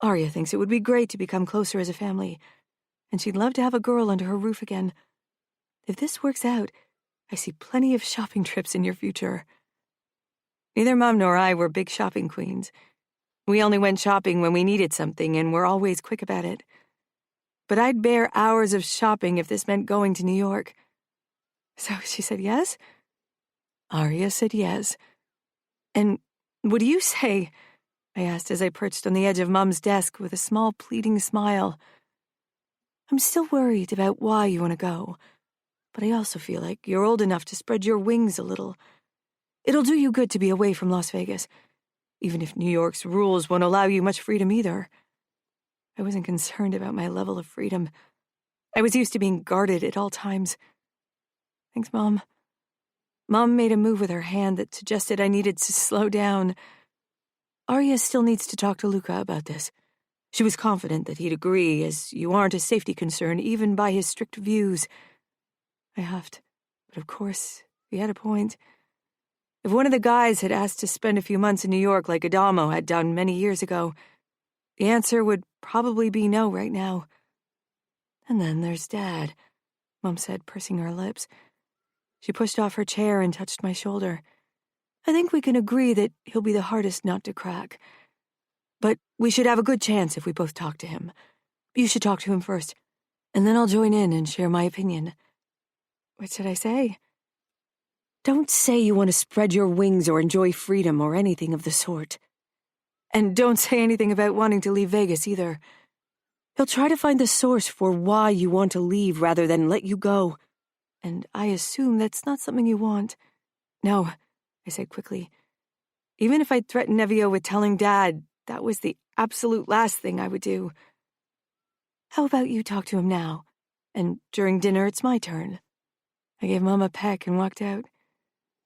Arya thinks it would be great to become closer as a family, and she'd love to have a girl under her roof again. If this works out, I see plenty of shopping trips in your future. Neither Mom nor I were big shopping queens. We only went shopping when we needed something, and were always quick about it. But I'd bear hours of shopping if this meant going to New York. So she said yes? Arya said yes. And what do you say? I asked as I perched on the edge of Mom's desk with a small pleading smile. I'm still worried about why you want to go, but I also feel like you're old enough to spread your wings a little. It'll do you good to be away from Las Vegas, even if New York's rules won't allow you much freedom either. I wasn't concerned about my level of freedom. I was used to being guarded at all times. Thanks, Mom. Mom made a move with her hand that suggested I needed to slow down. Arya still needs to talk to Luca about this. She was confident that he'd agree, as you aren't a safety concern even by his strict views. I huffed, but of course, he had a point. If one of the guys had asked to spend a few months in New York like Adamo had done many years ago, the answer would probably be no right now. And then there's Dad, Mom said, pursing her lips. She pushed off her chair and touched my shoulder. I think we can agree that he'll be the hardest nut to crack. But we should have a good chance if we both talk to him. You should talk to him first, and then I'll join in and share my opinion. What should I say? Don't say you want to spread your wings or enjoy freedom or anything of the sort. And don't say anything about wanting to leave Vegas either. He'll try to find the source for why you want to leave rather than let you go. And I assume that's not something you want. No, I said quickly. Even if I'd threatened Nevio with telling Dad, that was the absolute last thing I would do. How about you talk to him now? And during dinner, it's my turn. I gave Mom a peck and walked out.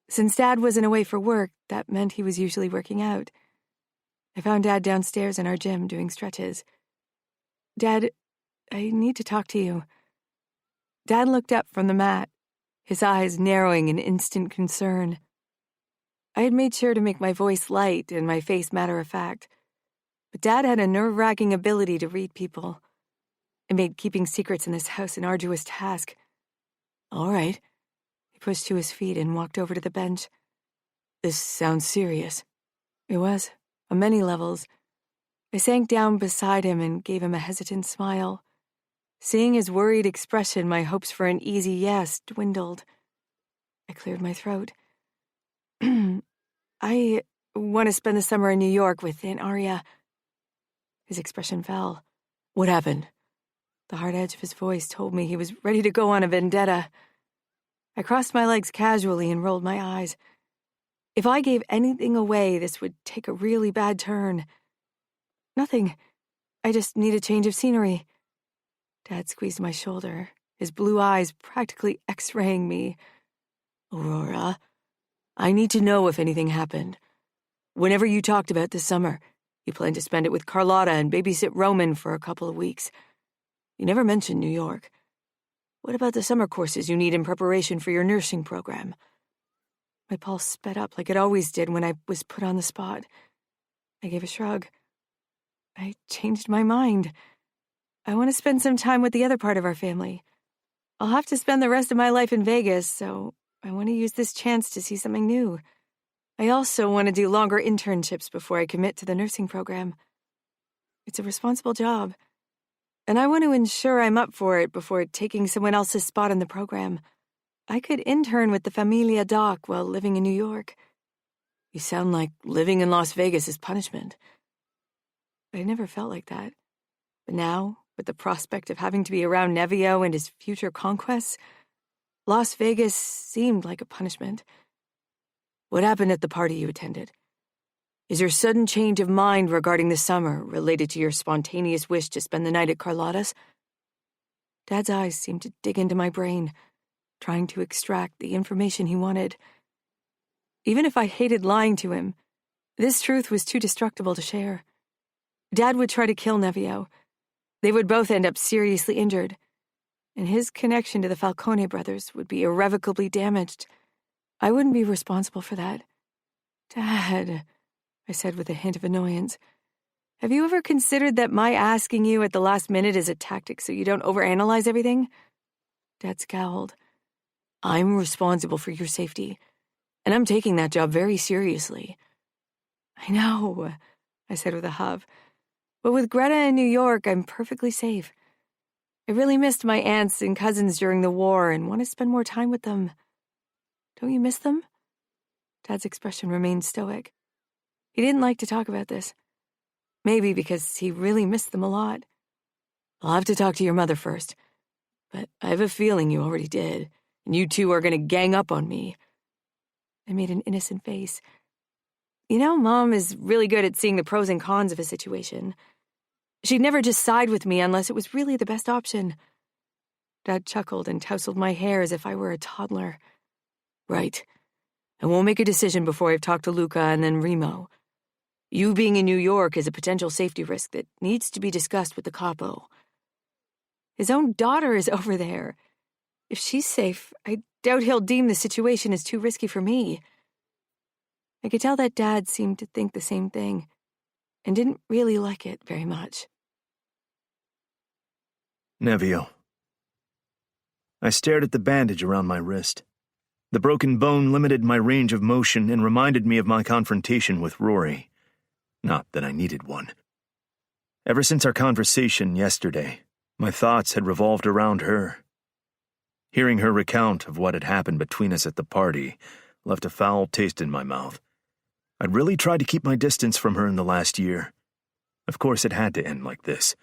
Since Dad wasn't away for work, that meant he was usually working out. I found Dad downstairs in our gym doing stretches. Dad, I need to talk to you. Dad looked up from the mat, his eyes narrowing in instant concern. I had made sure to make my voice light and my face matter-of-fact, but Dad had a nerve-wracking ability to read people. It made keeping secrets in this house an arduous task. All right. He pushed to his feet and walked over to the bench. This sounds serious. It was, on many levels. I sank down beside him and gave him a hesitant smile. Seeing his worried expression, my hopes for an easy yes dwindled. I cleared my throat. I want to spend the summer in New York with Aunt Aria. His expression fell. What happened? The hard edge of his voice told me he was ready to go on a vendetta. I crossed my legs casually and rolled my eyes. If I gave anything away, this would take a really bad turn. Nothing. I just need a change of scenery. Dad squeezed my shoulder, his blue eyes practically X-raying me. Aurora, I need to know if anything happened. Whenever you talked about this summer, you planned to spend it with Carlotta and babysit Roman for a couple of weeks. You never mentioned New York. What about the summer courses you need in preparation for your nursing program? My pulse sped up like it always did when I was put on the spot. I gave a shrug. I changed my mind. I want to spend some time with the other part of our family. I'll have to spend the rest of my life in Vegas, so I want to use this chance to see something new. I also want to do longer internships before I commit to the nursing program. It's a responsible job, and I want to ensure I'm up for it before taking someone else's spot in the program. I could intern with the Familia Doc while living in New York. You sound like living in Las Vegas is punishment. I never felt like that. But now, with the prospect of having to be around Nevio and his future conquests, Las Vegas seemed like a punishment. What happened at the party you attended? Is your sudden change of mind regarding the summer related to your spontaneous wish to spend the night at Carlotta's? Dad's eyes seemed to dig into my brain, trying to extract the information he wanted. Even if I hated lying to him, this truth was too destructible to share. Dad would try to kill Nevio. They would both end up seriously injured, and his connection to the Falcone brothers would be irrevocably damaged. I wouldn't be responsible for that. Dad, I said with a hint of annoyance, have you ever considered that my asking you at the last minute is a tactic so you don't overanalyze everything? Dad scowled. I'm responsible for your safety, and I'm taking that job very seriously. I know, I said with a huff. But with Greta in New York, I'm perfectly safe. I really missed my aunts and cousins during the war and want to spend more time with them. Don't you miss them? Dad's expression remained stoic. He didn't like to talk about this. Maybe because he really missed them a lot. I'll have to talk to your mother first. But I have a feeling you already did, and you two are going to gang up on me. I made an innocent face. You know, Mom is really good at seeing the pros and cons of a situation. She'd never just side with me unless it was really the best option. Dad chuckled and tousled my hair as if I were a toddler. Right. I won't make a decision before I've talked to Luca and then Remo. You being in New York is a potential safety risk that needs to be discussed with the capo. His own daughter is over there. If she's safe, I doubt he'll deem the situation as too risky for me. I could tell that Dad seemed to think the same thing, and didn't really like it very much. Nevio. I stared at the bandage around my wrist. The broken bone limited my range of motion and reminded me of my confrontation with Rory. Not that I needed one. Ever since our conversation yesterday, my thoughts had revolved around her. Hearing her recount of what had happened between us at the party left a foul taste in my mouth. I'd really tried to keep my distance from her in the last year. Of course, it had to end like this.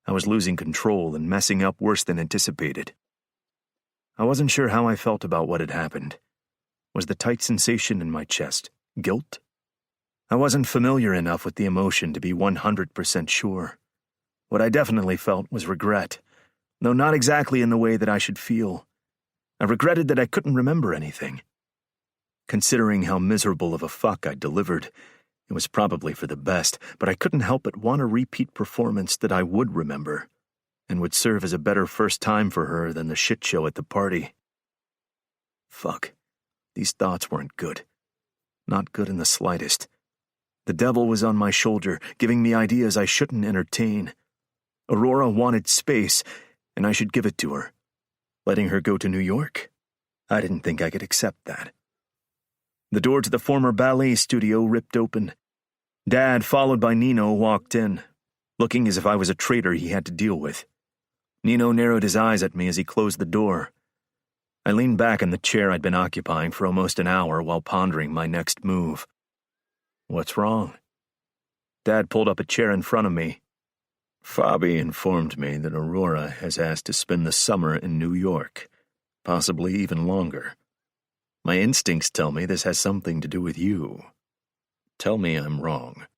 I was losing control and messing up worse than anticipated. I wasn't sure how I felt about what had happened. Was the tight sensation in my chest guilt? I wasn't familiar enough with the emotion to be 100% sure. What I definitely felt was regret, though not exactly in the way that I should feel. I regretted that I couldn't remember anything. Considering how miserable of a fuck I'd delivered, it was probably for the best, but I couldn't help but want a repeat performance that I would remember, and would serve as a better first time for her than the shit show at the party. Fuck. These thoughts weren't good. Not good in the slightest. The devil was on my shoulder, giving me ideas I shouldn't entertain. Aurora wanted space, and I should give it to her. Letting her go to New York? I didn't think I could accept that. The door to the former ballet studio ripped open. Dad, followed by Nino, walked in, looking as if I was a traitor he had to deal with. Nino narrowed his eyes at me as he closed the door. I leaned back in the chair I'd been occupying for almost an hour while pondering my next move. What's wrong? Dad pulled up a chair in front of me. Fabi informed me that Aurora has asked to spend the summer in New York, possibly even longer. My instincts tell me this has something to do with you. Tell me I'm wrong.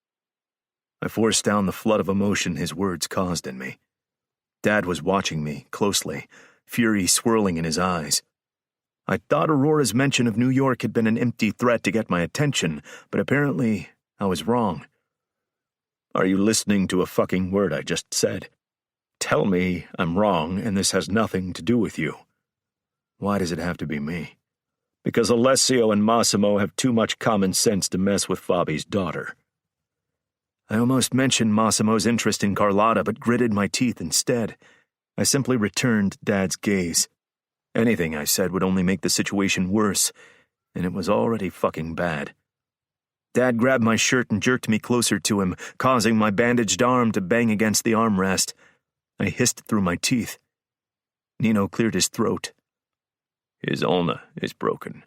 I forced down the flood of emotion his words caused in me. Dad was watching me closely, fury swirling in his eyes. I thought Aurora's mention of New York had been an empty threat to get my attention, but apparently I was wrong. Are you listening to a fucking word I just said? Tell me I'm wrong and this has nothing to do with you. Why does it have to be me? Because Alessio and Massimo have too much common sense to mess with Fabi's daughter. I almost mentioned Massimo's interest in Carlotta, but gritted my teeth instead. I simply returned Dad's gaze. Anything I said would only make the situation worse, and it was already fucking bad. Dad grabbed my shirt and jerked me closer to him, causing my bandaged arm to bang against the armrest. I hissed through my teeth. Nino cleared his throat. His ulna is broken.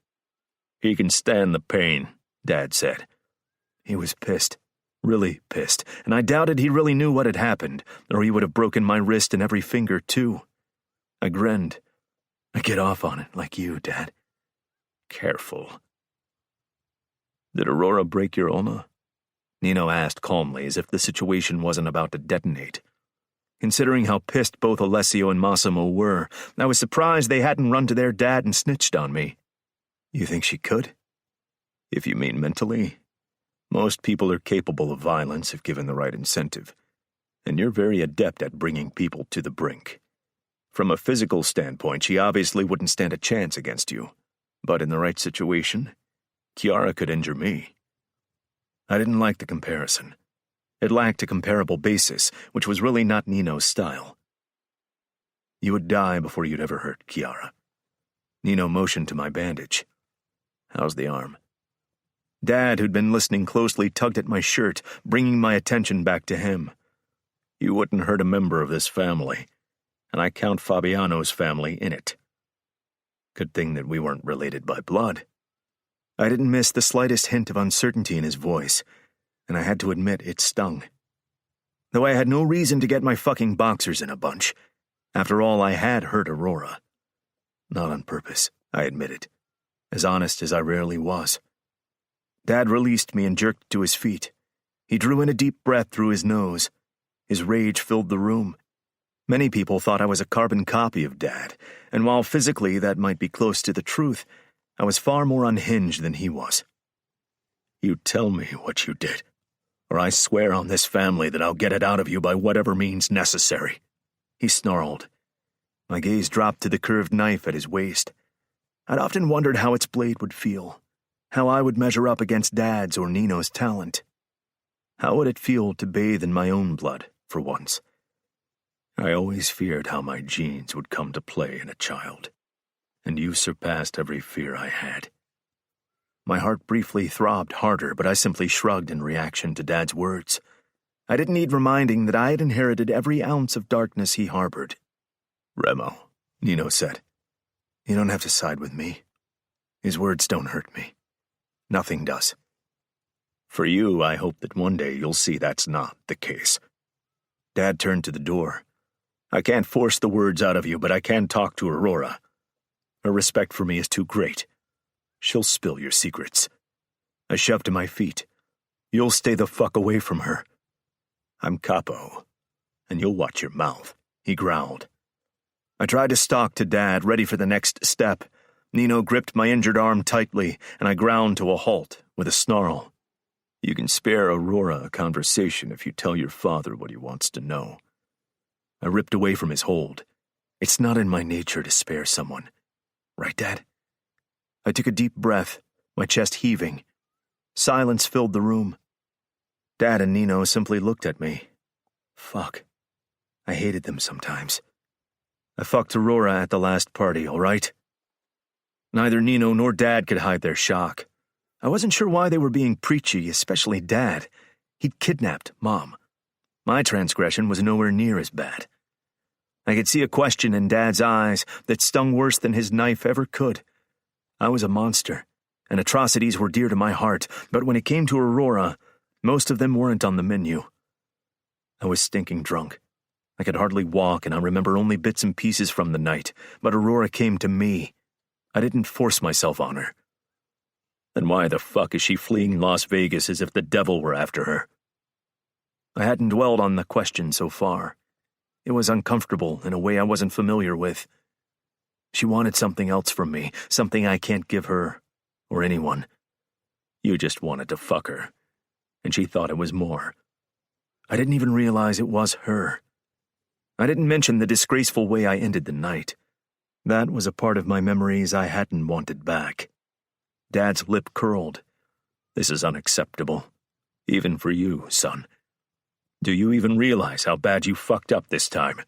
He can stand the pain, Dad said. He was pissed. Really pissed, and I doubted he really knew what had happened, or he would have broken my wrist and every finger, too. I grinned. I get off on it like you, Dad. Careful. Did Aurora break your ulna? Nino asked calmly, as if the situation wasn't about to detonate. Considering how pissed both Alessio and Massimo were, I was surprised they hadn't run to their dad and snitched on me. You think she could? If you mean mentally, most people are capable of violence if given the right incentive, and you're very adept at bringing people to the brink. From a physical standpoint, she obviously wouldn't stand a chance against you, but in the right situation, Chiara could injure me. I didn't like the comparison. It lacked a comparable basis, which was really not Nino's style. You would die before you'd ever hurt Chiara. Nino motioned to my bandage. How's the arm? Dad, who'd been listening closely, tugged at my shirt, bringing my attention back to him. You wouldn't hurt a member of this family, and I count Fabiano's family in it. Good thing that we weren't related by blood. I didn't miss the slightest hint of uncertainty in his voice, and I had to admit it stung. Though I had no reason to get my fucking boxers in a bunch. After all, I had hurt Aurora. Not on purpose, I admitted, as honest as I rarely was. Dad released me and jerked to his feet. He drew in a deep breath through his nose. His rage filled the room. Many people thought I was a carbon copy of Dad, and while physically that might be close to the truth, I was far more unhinged than he was. You tell me what you did, or I swear on this family that I'll get it out of you by whatever means necessary, he snarled. My gaze dropped to the curved knife at his waist. I'd often wondered how its blade would feel, how I would measure up against Dad's or Nino's talent. How would it feel to bathe in my own blood, for once? I always feared how my genes would come to play in a child, and you surpassed every fear I had. My heart briefly throbbed harder, but I simply shrugged in reaction to Dad's words. I didn't need reminding that I had inherited every ounce of darkness he harbored. Remo, Nino said, you don't have to side with me. His words don't hurt me. Nothing does. For you, I hope that one day you'll see that's not the case. Dad turned to the door. I can't force the words out of you, but I can talk to Aurora. Her respect for me is too great. She'll spill your secrets. I shoved to my feet. You'll stay the fuck away from her. I'm capo, and you'll watch your mouth, he growled. I tried to stalk to Dad, ready for the next step. Nino gripped my injured arm tightly, and I ground to a halt with a snarl. You can spare Aurora a conversation if you tell your father what he wants to know. I ripped away from his hold. It's not in my nature to spare someone. Right, Dad? I took a deep breath, my chest heaving. Silence filled the room. Dad and Nino simply looked at me. Fuck. I hated them sometimes. I fucked Aurora at the last party, all right? Neither Nino nor Dad could hide their shock. I wasn't sure why they were being preachy, especially Dad. He'd kidnapped Mom. My transgression was nowhere near as bad. I could see a question in Dad's eyes that stung worse than his knife ever could. I was a monster, and atrocities were dear to my heart, but when it came to Aurora, most of them weren't on the menu. I was stinking drunk. I could hardly walk, and I remember only bits and pieces from the night, but Aurora came to me. I didn't force myself on her. Then why the fuck is she fleeing Las Vegas as if the devil were after her? I hadn't dwelled on the question so far. It was uncomfortable in a way I wasn't familiar with. She wanted something else from me, something I can't give her, or anyone. You just wanted to fuck her, and she thought it was more. I didn't even realize it was her. I didn't mention the disgraceful way I ended the night. That was a part of my memories I hadn't wanted back. Dad's lip curled. This is unacceptable. Even for you, son. Do you even realize how bad you fucked up this time?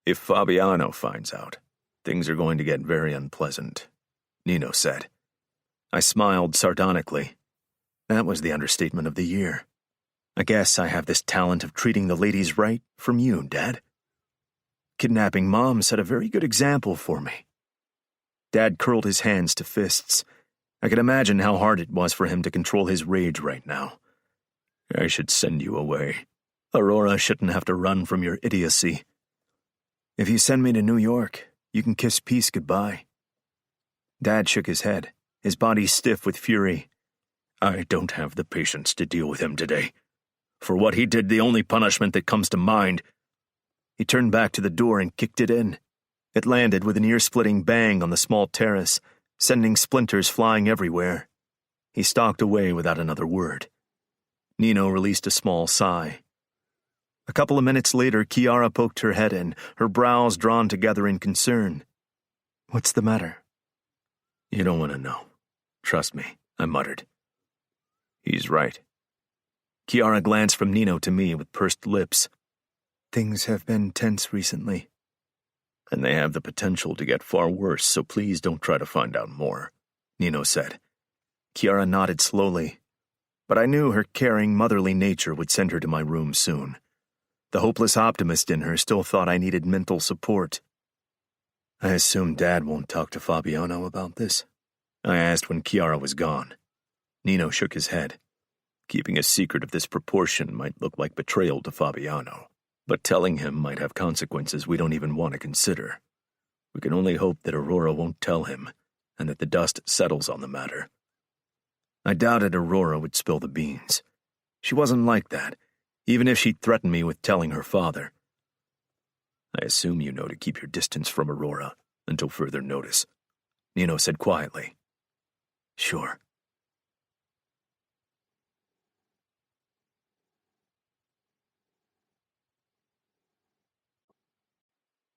If Fabiano finds out, things are going to get very unpleasant, Nino said. I smiled sardonically. That was the understatement of the year. I guess I have this talent of treating the ladies right from you, Dad. Kidnapping Mom set a very good example for me. Dad curled his hands to fists. I could imagine how hard it was for him to control his rage right now. I should send you away. Aurora shouldn't have to run from your idiocy. If you send me to New York, you can kiss peace goodbye. Dad shook his head, his body stiff with fury. I don't have the patience to deal with him today. For what he did, the only punishment that comes to mind. He turned back to the door and kicked it in. It landed with an ear-splitting bang on the small terrace, sending splinters flying everywhere. He stalked away without another word. Nino released a small sigh. A couple of minutes later, Kiara poked her head in, her brows drawn together in concern. What's the matter? You don't want to know. Trust me, I muttered. He's right. Kiara glanced from Nino to me with pursed lips. Things have been tense recently. And they have the potential to get far worse, so please don't try to find out more, Nino said. Kiara nodded slowly, but I knew her caring, motherly nature would send her to my room soon. The hopeless optimist in her still thought I needed mental support. I assume Dad won't talk to Fabiano about this? I asked when Kiara was gone. Nino shook his head. Keeping a secret of this proportion might look like betrayal to Fabiano, but telling him might have consequences we don't even want to consider. We can only hope that Aurora won't tell him, and that the dust settles on the matter. I doubted Aurora would spill the beans. She wasn't like that, even if she'd threatened me with telling her father. I assume you know to keep your distance from Aurora until further notice, Nino said quietly. Sure.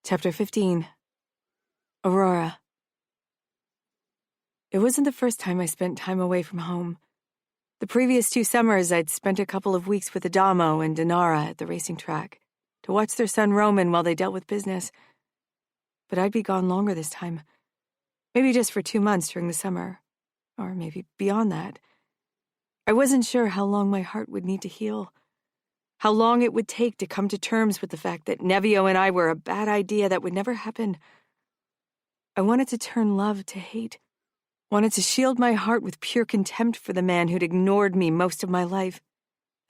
Chapter 15. Aurora. It wasn't the first time I spent time away from home. The previous 2 summers, I'd spent a couple of weeks with Adamo and Dinara at the racing track to watch their son Roman while they dealt with business. But I'd be gone longer this time. Maybe just for 2 months during the summer, or maybe beyond that. I wasn't sure how long my heart would need to heal, how long it would take to come to terms with the fact that Nevio and I were a bad idea that would never happen. I wanted to turn love to hate, wanted to shield my heart with pure contempt for the man who'd ignored me most of my life,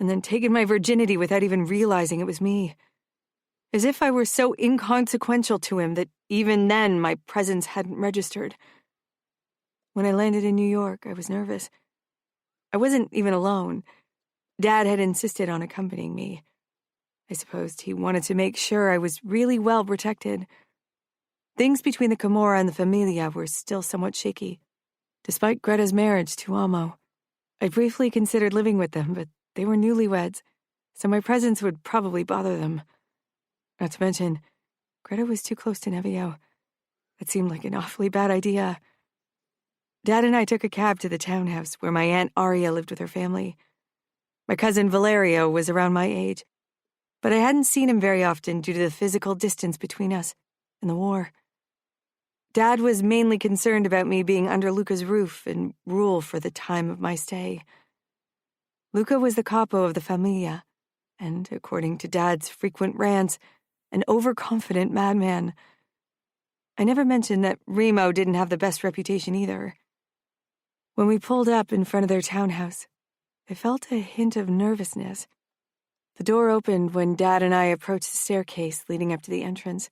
and then taken my virginity without even realizing it was me. As if I were so inconsequential to him that even then my presence hadn't registered. When I landed in New York, I was nervous. I wasn't even alone. Dad had insisted on accompanying me. I supposed he wanted to make sure I was really well protected. Things between the Camorra and the Familia were still somewhat shaky, despite Greta's marriage to Amo. I briefly considered living with them, but they were newlyweds, so my presence would probably bother them. Not to mention, Greta was too close to Nevio. It seemed like an awfully bad idea. Dad and I took a cab to the townhouse where my Aunt Aria lived with her family. My cousin Valerio was around my age, but I hadn't seen him very often due to the physical distance between us and the war. Dad was mainly concerned about me being under Luca's roof and rule for the time of my stay. Luca was the capo of the familia, and, according to Dad's frequent rants, an overconfident madman. I never mentioned that Remo didn't have the best reputation either. When we pulled up in front of their townhouse, I felt a hint of nervousness. The door opened when Dad and I approached the staircase leading up to the entrance.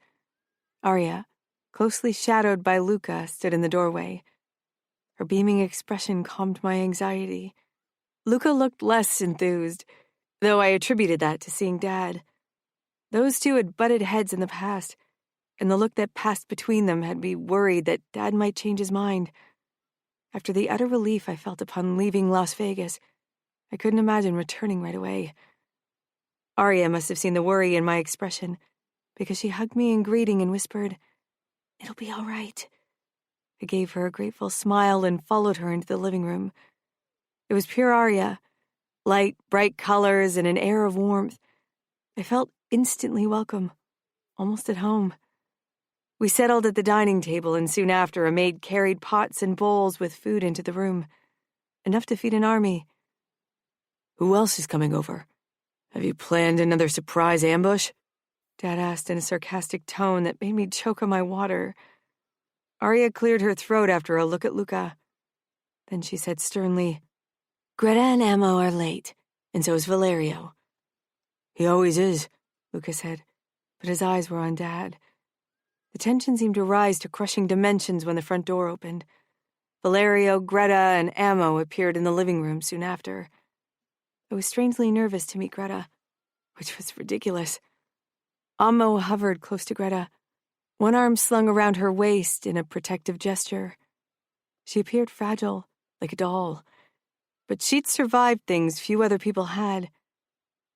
Arya, closely shadowed by Luca, stood in the doorway. Her beaming expression calmed my anxiety. Luca looked less enthused, though I attributed that to seeing Dad. Those two had butted heads in the past, and the look that passed between them had me worried that Dad might change his mind. After the utter relief I felt upon leaving Las Vegas, I couldn't imagine returning right away. Arya must have seen the worry in my expression, because she hugged me in greeting and whispered, "It'll be all right." I gave her a grateful smile and followed her into the living room. It was pure Arya, light, bright colors and an air of warmth. I felt instantly welcome, almost at home. We settled at the dining table, and soon after a maid carried pots and bowls with food into the room, enough to feed an army. "Who else is coming over? Have you planned another surprise ambush?" Dad asked in a sarcastic tone that made me choke on my water. Arya cleared her throat after a look at Luca. Then she said sternly, "Greta and Ammo are late, and so is Valerio." "He always is," Luca said, but his eyes were on Dad. The tension seemed to rise to crushing dimensions when the front door opened. Valerio, Greta, and Ammo appeared in the living room soon after. I was strangely nervous to meet Greta, which was ridiculous. Ammo hovered close to Greta, one arm slung around her waist in a protective gesture. She appeared fragile, like a doll, but she'd survived things few other people had.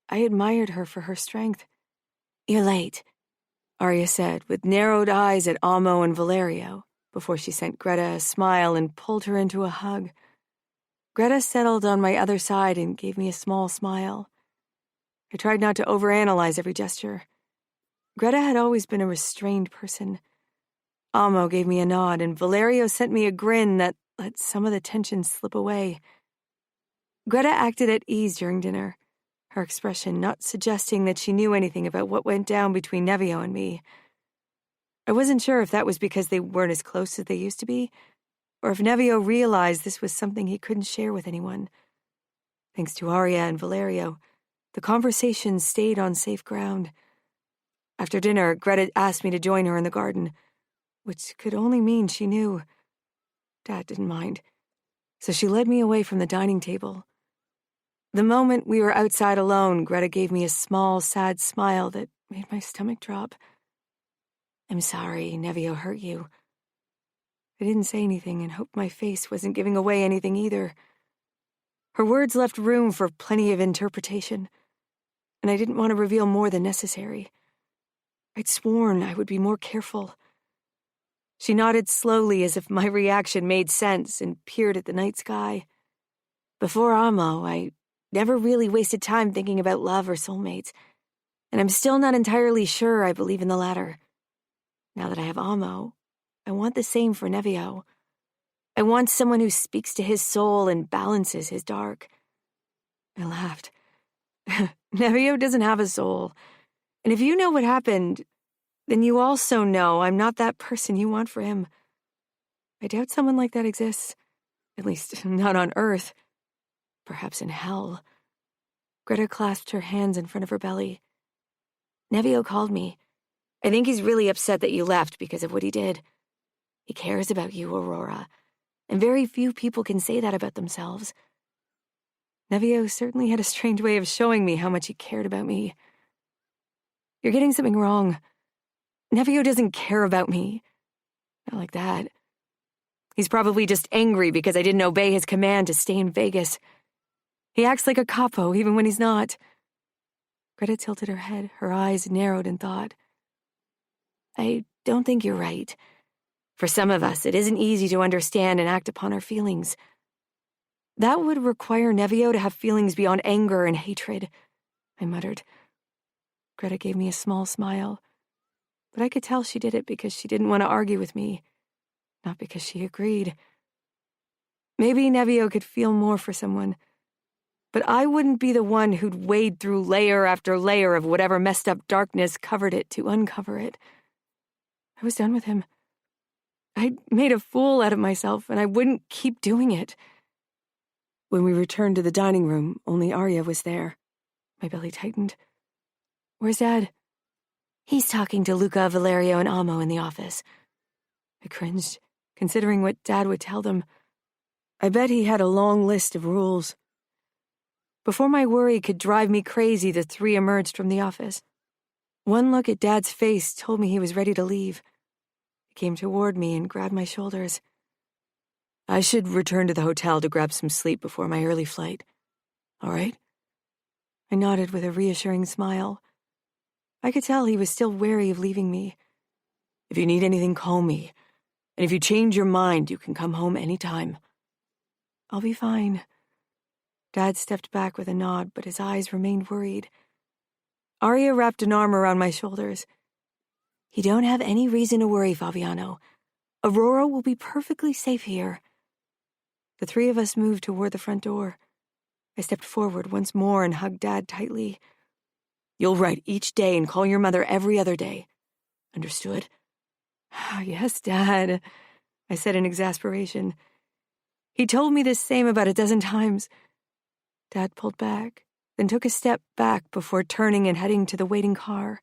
I admired her for her strength. "You're late," Arya said, with narrowed eyes at Ammo and Valerio, before she sent Greta a smile and pulled her into a hug. Greta settled on my other side and gave me a small smile. I tried not to overanalyze every gesture. Greta had always been a restrained person. Ammo gave me a nod, and Valerio sent me a grin that let some of the tension slip away. Greta acted at ease during dinner, her expression not suggesting that she knew anything about what went down between Nevio and me. I wasn't sure if that was because they weren't as close as they used to be, or if Nevio realized this was something he couldn't share with anyone. Thanks to Arya and Valerio, the conversation stayed on safe ground. After dinner, Greta asked me to join her in the garden, which could only mean she knew. Dad didn't mind, so she led me away from the dining table. The moment we were outside alone, Greta gave me a small, sad smile that made my stomach drop. "I'm sorry Nevio hurt you." I didn't say anything and hoped my face wasn't giving away anything either. Her words left room for plenty of interpretation, and I didn't want to reveal more than necessary. I'd sworn I would be more careful. She nodded slowly as if my reaction made sense and peered at the night sky. Before Ammo, I never really wasted time thinking about love or soulmates, and I'm still not entirely sure I believe in the latter. Now that I have Ammo, I want the same for Nevio. I want someone who speaks to his soul and balances his dark. I laughed. Nevio doesn't have a soul. And if you know what happened, then you also know I'm not that person you want for him. I doubt someone like that exists. At least, not on Earth. Perhaps in hell. Greta clasped her hands in front of her belly. "Nevio called me. I think he's really upset that you left because of what he did. He cares about you, Aurora, and very few people can say that about themselves." Nevio certainly had a strange way of showing me how much he cared about me. "You're getting something wrong. Nevio doesn't care about me. Not like that. He's probably just angry because I didn't obey his command to stay in Vegas. He acts like a capo even when he's not." Greta tilted her head, her eyes narrowed in thought. "I don't think you're right. For some of us, it isn't easy to understand and act upon our feelings. That would require Nevio to have feelings beyond anger and hatred," I muttered. Greta gave me a small smile, but I could tell she did it because she didn't want to argue with me, not because she agreed. Maybe Nevio could feel more for someone, But I wouldn't be the one who'd wade through layer after layer of whatever messed up darkness covered it to uncover it. I was done with him. I'd made a fool out of myself, and I wouldn't keep doing it. When we returned to the dining room, only Arya was there. My belly tightened. "Where's Dad?" "He's talking to Luca, Valerio, and Amo in the office." I cringed, considering what Dad would tell them. I bet he had a long list of rules. Before my worry could drive me crazy, the three emerged from the office. One look at Dad's face told me he was ready to leave. He came toward me and grabbed my shoulders. "I should return to the hotel to grab some sleep before my early flight. All right?" I nodded with a reassuring smile. I could tell he was still wary of leaving me. "If you need anything, call me. And if you change your mind, you can come home anytime." "I'll be fine." Dad stepped back with a nod, but his eyes remained worried. Arya wrapped an arm around my shoulders. "You don't have any reason to worry, Fabiano. Aurora will be perfectly safe here." The three of us moved toward the front door. I stepped forward once more and hugged Dad tightly. "You'll write each day and call your mother every other day. Understood?" "Yes, Dad," I said in exasperation. He told me the same about a dozen times. Dad pulled back, then took a step back before turning and heading to the waiting car.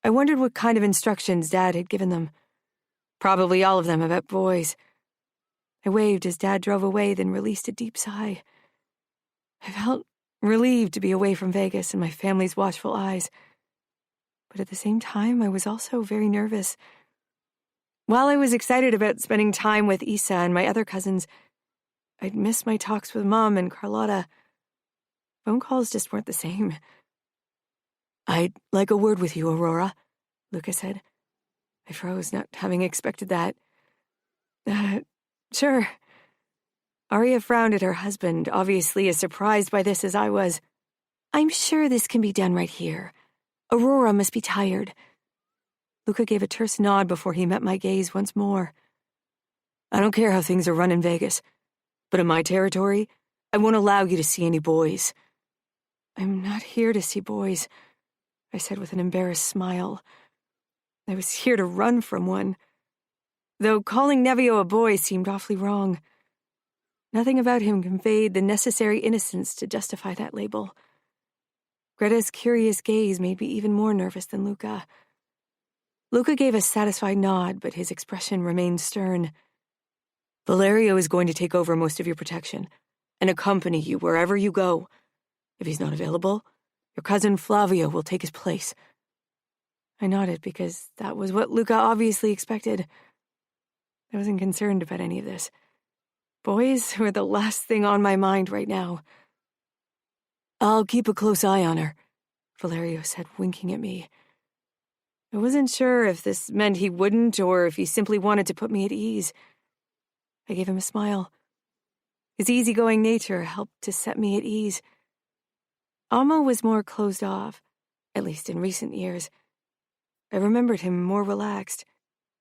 I wondered what kind of instructions Dad had given them. Probably all of them about boys. I waved as Dad drove away, then released a deep sigh. I felt relieved to be away from Vegas and my family's watchful eyes. But at the same time, I was also very nervous. While I was excited about spending time with Isa and my other cousins, I'd missed my talks with Mom and Carlotta. Phone calls just weren't the same. "I'd like a word with you, Aurora," Luca said. I froze, not having expected that. Sure." Arya frowned at her husband, obviously as surprised by this as I was. "I'm sure this can be done right here. Aurora must be tired." Luca gave a terse nod before he met my gaze once more. "I don't care how things are run in Vegas, but in my territory, I won't allow you to see any boys." "I'm not here to see boys," I said with an embarrassed smile. I was here to run from one. Though calling Nevio a boy seemed awfully wrong. Nothing about him conveyed the necessary innocence to justify that label. Greta's curious gaze made me even more nervous than Luca. Luca gave a satisfied nod, but his expression remained stern. "Valerio is going to take over most of your protection and accompany you wherever you go. If he's not available, your cousin Flavio will take his place." I nodded because that was what Luca obviously expected. I wasn't concerned about any of this. Boys were the last thing on my mind right now. "I'll keep a close eye on her," Valerio said, winking at me. I wasn't sure if this meant he wouldn't or if he simply wanted to put me at ease. I gave him a smile. His easygoing nature helped to set me at ease. Amo was more closed off, at least in recent years. I remembered him more relaxed.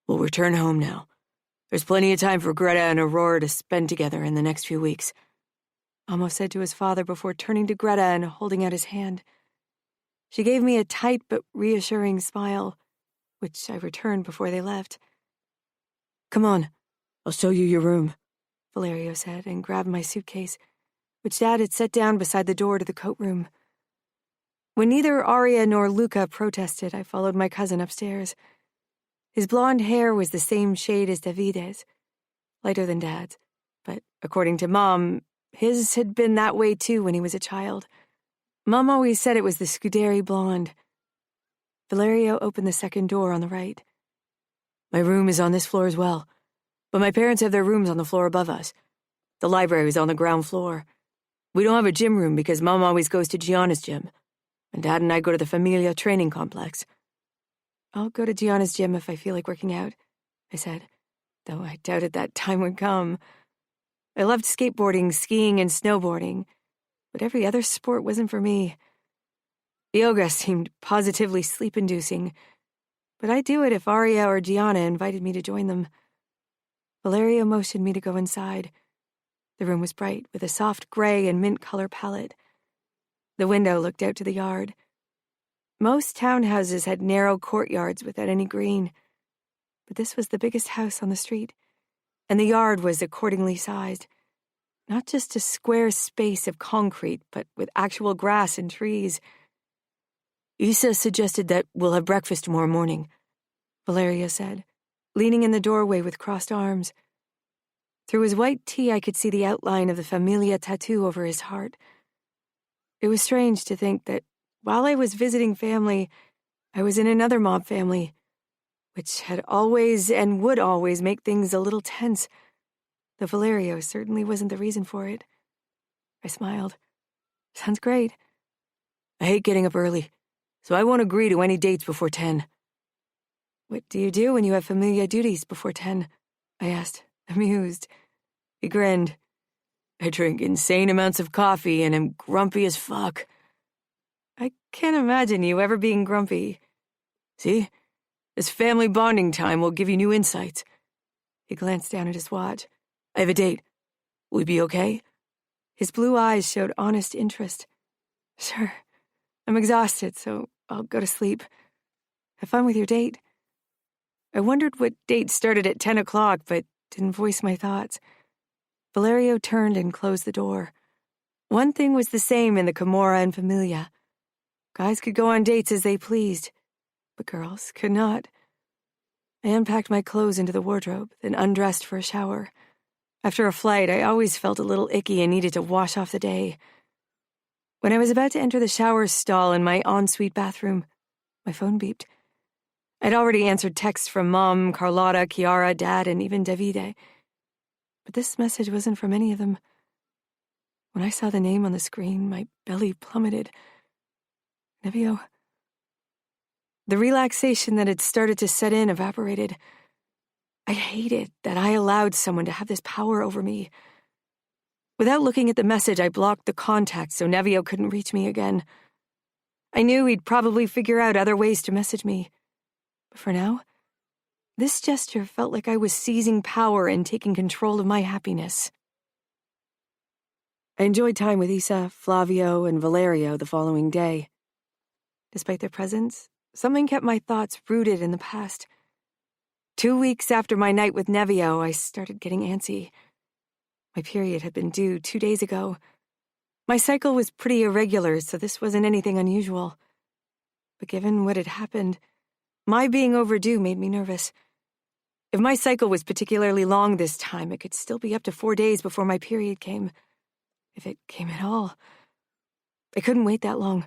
"We'll return home now. There's plenty of time for Greta and Aurora to spend together in the next few weeks," Amo said to his father before turning to Greta and holding out his hand. She gave me a tight but reassuring smile, which I returned before they left. "Come on, I'll show you your room," Valerio said, and grabbed my suitcase, which Dad had set down beside the door to the coat room. When neither Arya nor Luca protested, I followed my cousin upstairs. His blonde hair was the same shade as Davide's, lighter than Dad's, but according to Mom, his had been that way too when he was a child. Mom always said it was the Scuderi blonde. Valerio opened the second door on the right. "My room is on this floor as well, but my parents have their rooms on the floor above us. The library is on the ground floor. We don't have a gym room because Mom always goes to Gianna's gym, and Dad and I go to the Familia training complex." "I'll go to Gianna's gym if I feel like working out," I said, though I doubted that time would come. I loved skateboarding, skiing, and snowboarding, but every other sport wasn't for me. Yoga seemed positively sleep-inducing, but I'd do it if Arya or Gianna invited me to join them. Valerio motioned me to go inside. The room was bright, with a soft gray and mint color palette. The window looked out to the yard. Most townhouses had narrow courtyards without any green, but this was the biggest house on the street, and the yard was accordingly sized. Not just a square space of concrete, but with actual grass and trees. "Isa suggested that we'll have breakfast tomorrow morning," Valerio said, leaning in the doorway with crossed arms. Through his white tee, I could see the outline of the Familia tattoo over his heart. It was strange to think that while I was visiting family, I was in another mob family, which had always and would always make things a little tense, though Valerio certainly wasn't the reason for it. I smiled. "Sounds great." "I hate getting up early, so I won't agree to any dates before 10. "What do you do when you have familia duties before 10? I asked, amused. He grinned. "I drink insane amounts of coffee and am grumpy as fuck." "I can't imagine you ever being grumpy." "See? This family bonding time will give you new insights." He glanced down at his watch. "I have a date. Will we be okay?" His blue eyes showed honest interest. "Sure. I'm exhausted, so I'll go to sleep. Have fun with your date." I wondered what date started at 10 o'clock, but didn't voice my thoughts. Valerio turned and closed the door. One thing was the same in the Camorra and Familia. Guys could go on dates as they pleased, but girls could not. I unpacked my clothes into the wardrobe, then undressed for a shower. After a flight, I always felt a little icky and needed to wash off the day. When I was about to enter the shower stall in my ensuite bathroom, my phone beeped. I'd already answered texts from Mom, Carlotta, Chiara, Dad, and even Davide. But this message wasn't from any of them. When I saw the name on the screen, my belly plummeted. Nevio. The relaxation that had started to set in evaporated. I hated that I allowed someone to have this power over me. Without looking at the message, I blocked the contact so Nevio couldn't reach me again. I knew he'd probably figure out other ways to message me. But for now, this gesture felt like I was seizing power and taking control of my happiness. I enjoyed time with Isa, Flavio, and Valerio the following day. Despite their presence, something kept my thoughts rooted in the past. 2 weeks after my night with Nevio, I started getting antsy. My period had been due 2 days ago. My cycle was pretty irregular, so this wasn't anything unusual. But given what had happened, my being overdue made me nervous. If my cycle was particularly long this time, it could still be up to 4 days before my period came. If it came at all. I couldn't wait that long.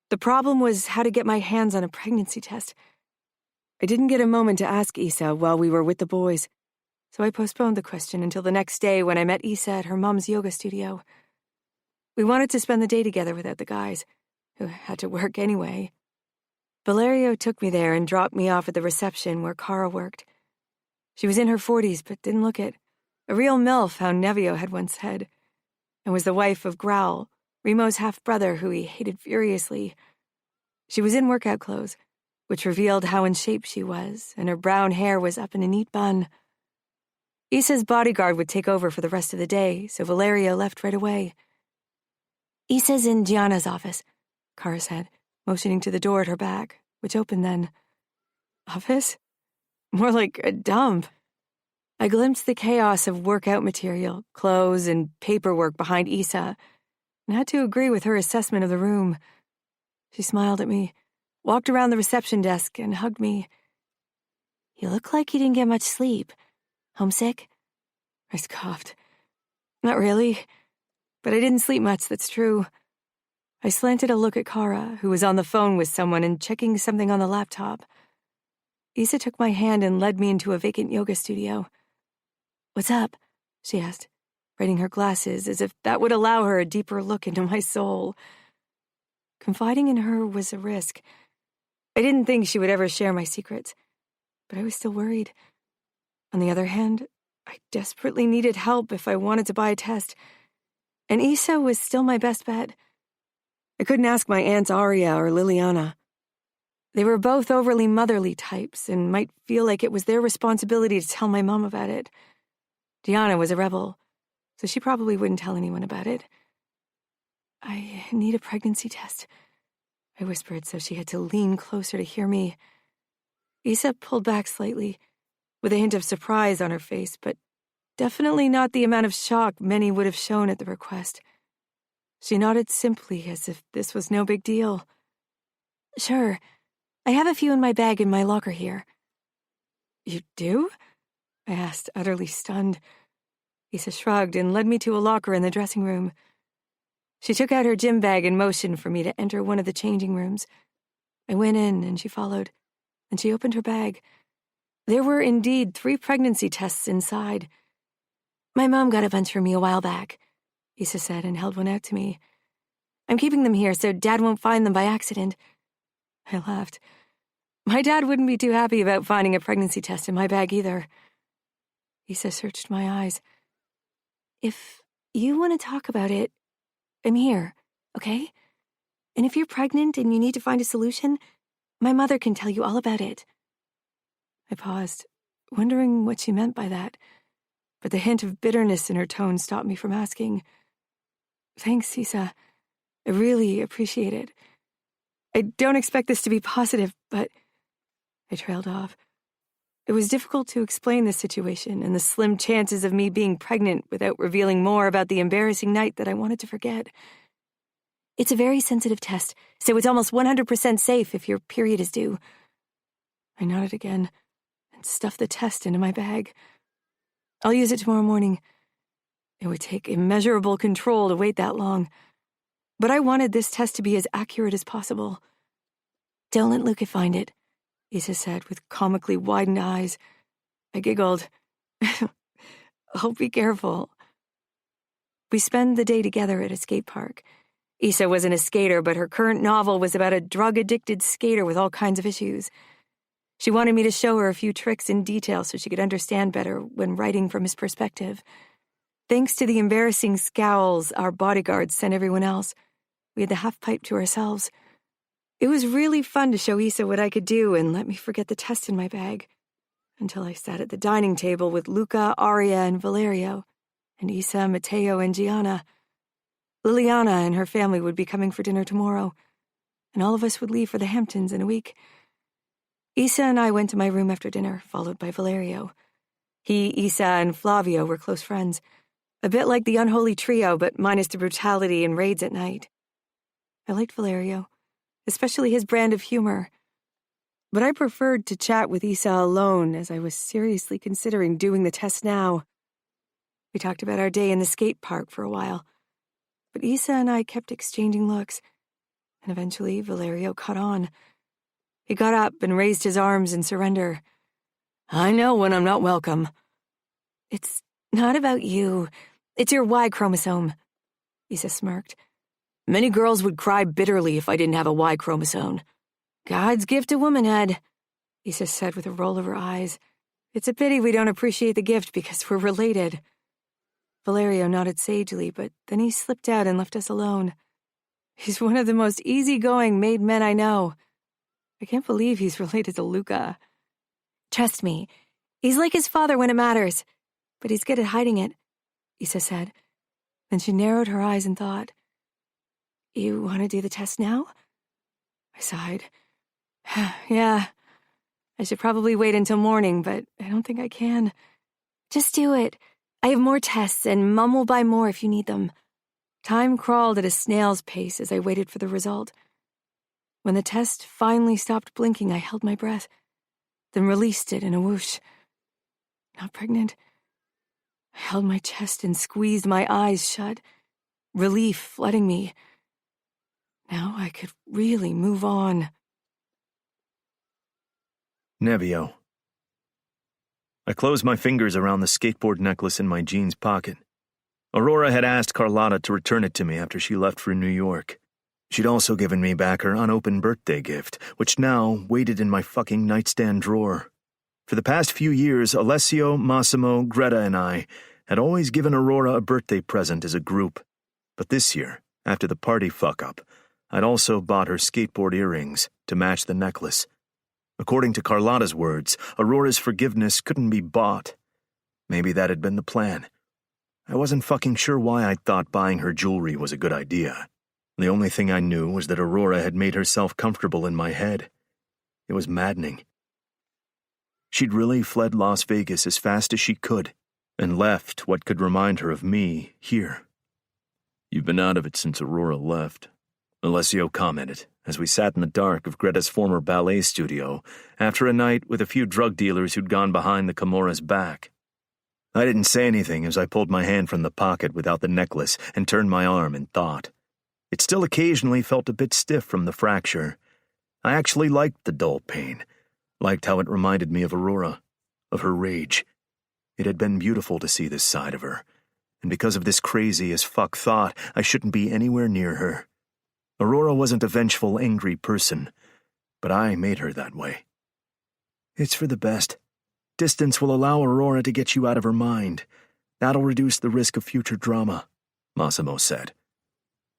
The problem was how to get my hands on a pregnancy test. I didn't get a moment to ask Isa while we were with the boys, so I postponed the question until the next day when I met Isa at her mom's yoga studio. We wanted to spend the day together without the guys, who had to work anyway. Valerio took me there and dropped me off at the reception where Cora worked. She was in her 40s but didn't look it. A real MILF, how Nevio had once said, and was the wife of Growl, Remo's half-brother who he hated furiously. She was in workout clothes, which revealed how in shape she was, and her brown hair was up in a neat bun. Isa's bodyguard would take over for the rest of the day, so Valerio left right away. "Isa's in Gianna's office," Cora said, motioning to the door at her back, which opened then. Office? More like a dump. I glimpsed the chaos of workout material, clothes, and paperwork behind Isa, and had to agree with her assessment of the room. She smiled at me, walked around the reception desk, and hugged me. "You look like you didn't get much sleep. Homesick?" I scoffed. "Not really, but I didn't sleep much, that's true." I slanted a look at Cora, who was on the phone with someone and checking something on the laptop. Isa took my hand and led me into a vacant yoga studio. "What's up?" she asked, raising her glasses as if that would allow her a deeper look into my soul. Confiding in her was a risk. I didn't think she would ever share my secrets, but I was still worried. On the other hand, I desperately needed help if I wanted to buy a test, and Isa was still my best bet. I couldn't ask my aunts Aria or Liliana. They were both overly motherly types and might feel like it was their responsibility to tell my mom about it. Gianna was a rebel. so she probably wouldn't tell anyone about it. I need a pregnancy test, I whispered, so she had to lean closer to hear me. Isa pulled back slightly, with a hint of surprise on her face, but definitely not the amount of shock many would have shown at the request. She nodded simply, as if this was no big deal. Sure, I have a few in my bag in my locker here. You do? I asked, utterly stunned. Isa shrugged and led me to a locker in the dressing room. She took out her gym bag and motioned for me to enter one of the changing rooms. I went in, and she followed, and she opened her bag. There were indeed 3 pregnancy tests inside. My mom got a bunch for me a while back, Isa said, and held one out to me. I'm keeping them here so Dad won't find them by accident. I laughed. My dad wouldn't be too happy about finding a pregnancy test in my bag either. Isa searched my eyes. If you want to talk about it, I'm here, okay? And if you're pregnant and you need to find a solution, my mother can tell you all about it. I paused, wondering what she meant by that, but the hint of bitterness in her tone stopped me from asking. Thanks, Isa. I really appreciate it. I don't expect this to be positive, but... I trailed off. It was difficult to explain the situation and the slim chances of me being pregnant without revealing more about the embarrassing night that I wanted to forget. It's a very sensitive test, so it's almost 100% safe if your period is due. I nodded again and stuffed the test into my bag. I'll use it tomorrow morning. It would take immeasurable control to wait that long, but I wanted this test to be as accurate as possible. Don't let Luca find it, Isa said with comically widened eyes. I giggled. I'll be careful. We spent the day together at a skate park. Isa wasn't a skater, but her current novel was about a drug-addicted skater with all kinds of issues. She wanted me to show her a few tricks in detail so she could understand better when writing from his perspective. Thanks to the embarrassing scowls our bodyguards sent everyone else, we had the half-pipe to ourselves. It was really fun to show Isa what I could do and let me forget the test in my bag, until I sat at the dining table with Luca, Aria, and Valerio, and Isa, Matteo, and Gianna. Liliana and her family would be coming for dinner tomorrow, and all of us would leave for the Hamptons in a week. Isa and I went to my room after dinner, followed by Valerio. He, Isa, and Flavio were close friends, a bit like the unholy trio, but minus the brutality and raids at night. I liked Valerio, especially his brand of humor. But I preferred to chat with Isa alone, as I was seriously considering doing the test now. We talked about our day in the skate park for a while, but Isa and I kept exchanging looks, and eventually Valerio caught on. He got up and raised his arms in surrender. I know when I'm not welcome. It's not about you. It's your Y chromosome, Isa smirked. Many girls would cry bitterly if I didn't have a Y chromosome. God's gift to womanhood, Isa said with a roll of her eyes. It's a pity we don't appreciate the gift because we're related. Valerio nodded sagely, but then he slipped out and left us alone. He's one of the most easygoing made men I know. I can't believe he's related to Luca. Trust me, he's like his father when it matters, but he's good at hiding it, Isa said. Then she narrowed her eyes and thought. You want to do the test now? I sighed. Yeah, I should probably wait until morning, but I don't think I can. Just do it. I have more tests, and Mom will buy more if you need them. Time crawled at a snail's pace as I waited for the result. When the test finally stopped blinking, I held my breath, then released it in a whoosh. Not pregnant. I held my chest and squeezed my eyes shut, relief flooding me. Now I could really move on. Nevio. I closed my fingers around the skateboard necklace in my jeans pocket. Aurora had asked Carlotta to return it to me after she left for New York. She'd also given me back her unopened birthday gift, which now waited in my fucking nightstand drawer. For the past few years, Alessio, Massimo, Greta, and I had always given Aurora a birthday present as a group. But this year, after the party fuck-up, I'd also bought her skateboard earrings to match the necklace. According to Carlotta's words, Aurora's forgiveness couldn't be bought. Maybe that had been the plan. I wasn't fucking sure why I'd thought buying her jewelry was a good idea. The only thing I knew was that Aurora had made herself comfortable in my head. It was maddening. She'd really fled Las Vegas as fast as she could, and left what could remind her of me here. "You've been out of it since Aurora left," Alessio commented as we sat in the dark of Greta's former ballet studio after a night with a few drug dealers who'd gone behind the Kimura's back. I didn't say anything as I pulled my hand from the pocket without the necklace and turned my arm in thought. It still occasionally felt a bit stiff from the fracture. I actually liked the dull pain, liked how it reminded me of Aurora, of her rage. It had been beautiful to see this side of her, and because of this crazy-as-fuck thought, I shouldn't be anywhere near her. Aurora wasn't a vengeful, angry person, but I made her that way. "It's for the best. Distance will allow Aurora to get you out of her mind. That'll reduce the risk of future drama," Massimo said.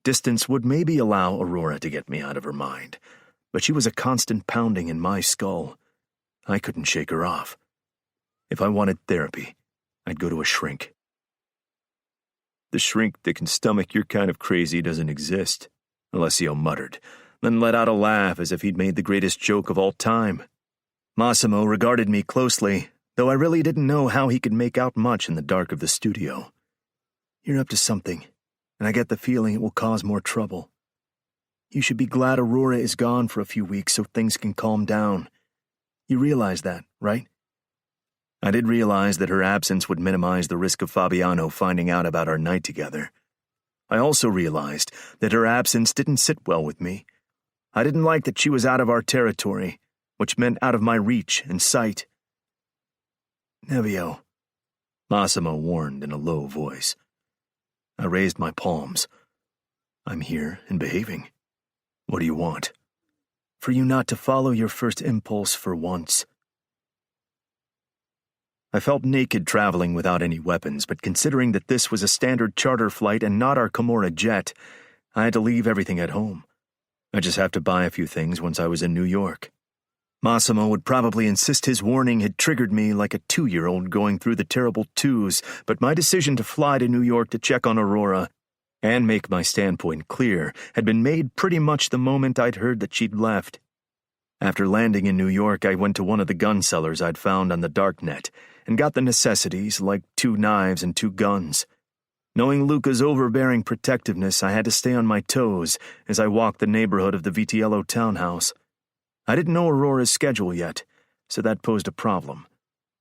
Distance would maybe allow Aurora to get me out of her mind, but she was a constant pounding in my skull. I couldn't shake her off. If I wanted therapy, I'd go to a shrink. "The shrink that can stomach your kind of crazy doesn't exist," Alessio muttered, then let out a laugh as if he'd made the greatest joke of all time. Massimo regarded me closely, though I really didn't know how he could make out much in the dark of the studio. "You're up to something, and I get the feeling it will cause more trouble. You should be glad Aurora is gone for a few weeks so things can calm down. You realize that, right?" I did realize that her absence would minimize the risk of Fabiano finding out about our night together. I also realized that her absence didn't sit well with me. I didn't like that she was out of our territory, which meant out of my reach and sight. "Nevio," Massimo warned in a low voice. I raised my palms. "I'm here and behaving. What do you want?" "For you not to follow your first impulse for once." I felt naked traveling without any weapons, but considering that this was a standard charter flight and not our Kimura jet, I had to leave everything at home. I'd just have to buy a few things once I was in New York. Massimo would probably insist his warning had triggered me like a 2-year-old going through the terrible twos, but my decision to fly to New York to check on Aurora and make my standpoint clear had been made pretty much the moment I'd heard that she'd left. After landing in New York, I went to one of the gun sellers I'd found on the darknet and got the necessities like 2 knives and 2 guns. Knowing Luca's overbearing protectiveness, I had to stay on my toes as I walked the neighborhood of the Vitiello townhouse. I didn't know Aurora's schedule yet, so that posed a problem.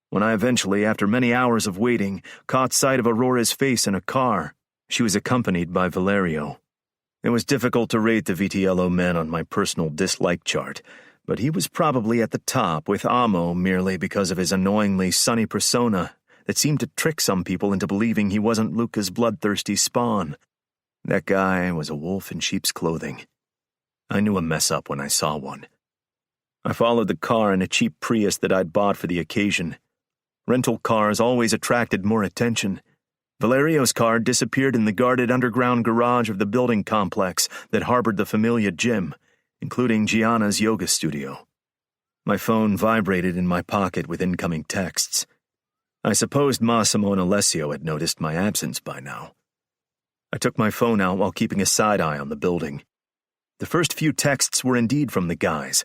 When I eventually, after many hours of waiting, caught sight of Aurora's face in a car, she was accompanied by Valerio. It was difficult to rate the Vitiello men on my personal dislike chart, but he was probably at the top with Amo merely because of his annoyingly sunny persona that seemed to trick some people into believing he wasn't Luca's bloodthirsty spawn. That guy was a wolf in sheep's clothing. I knew a mess up when I saw one. I followed the car in a cheap Prius that I'd bought for the occasion. Rental cars always attracted more attention. Valerio's car disappeared in the guarded underground garage of the building complex that harbored the Familia gym, including Gianna's yoga studio. My phone vibrated in my pocket with incoming texts. I supposed Massimo and Alessio had noticed my absence by now. I took my phone out while keeping a side eye on the building. The first few texts were indeed from the guys,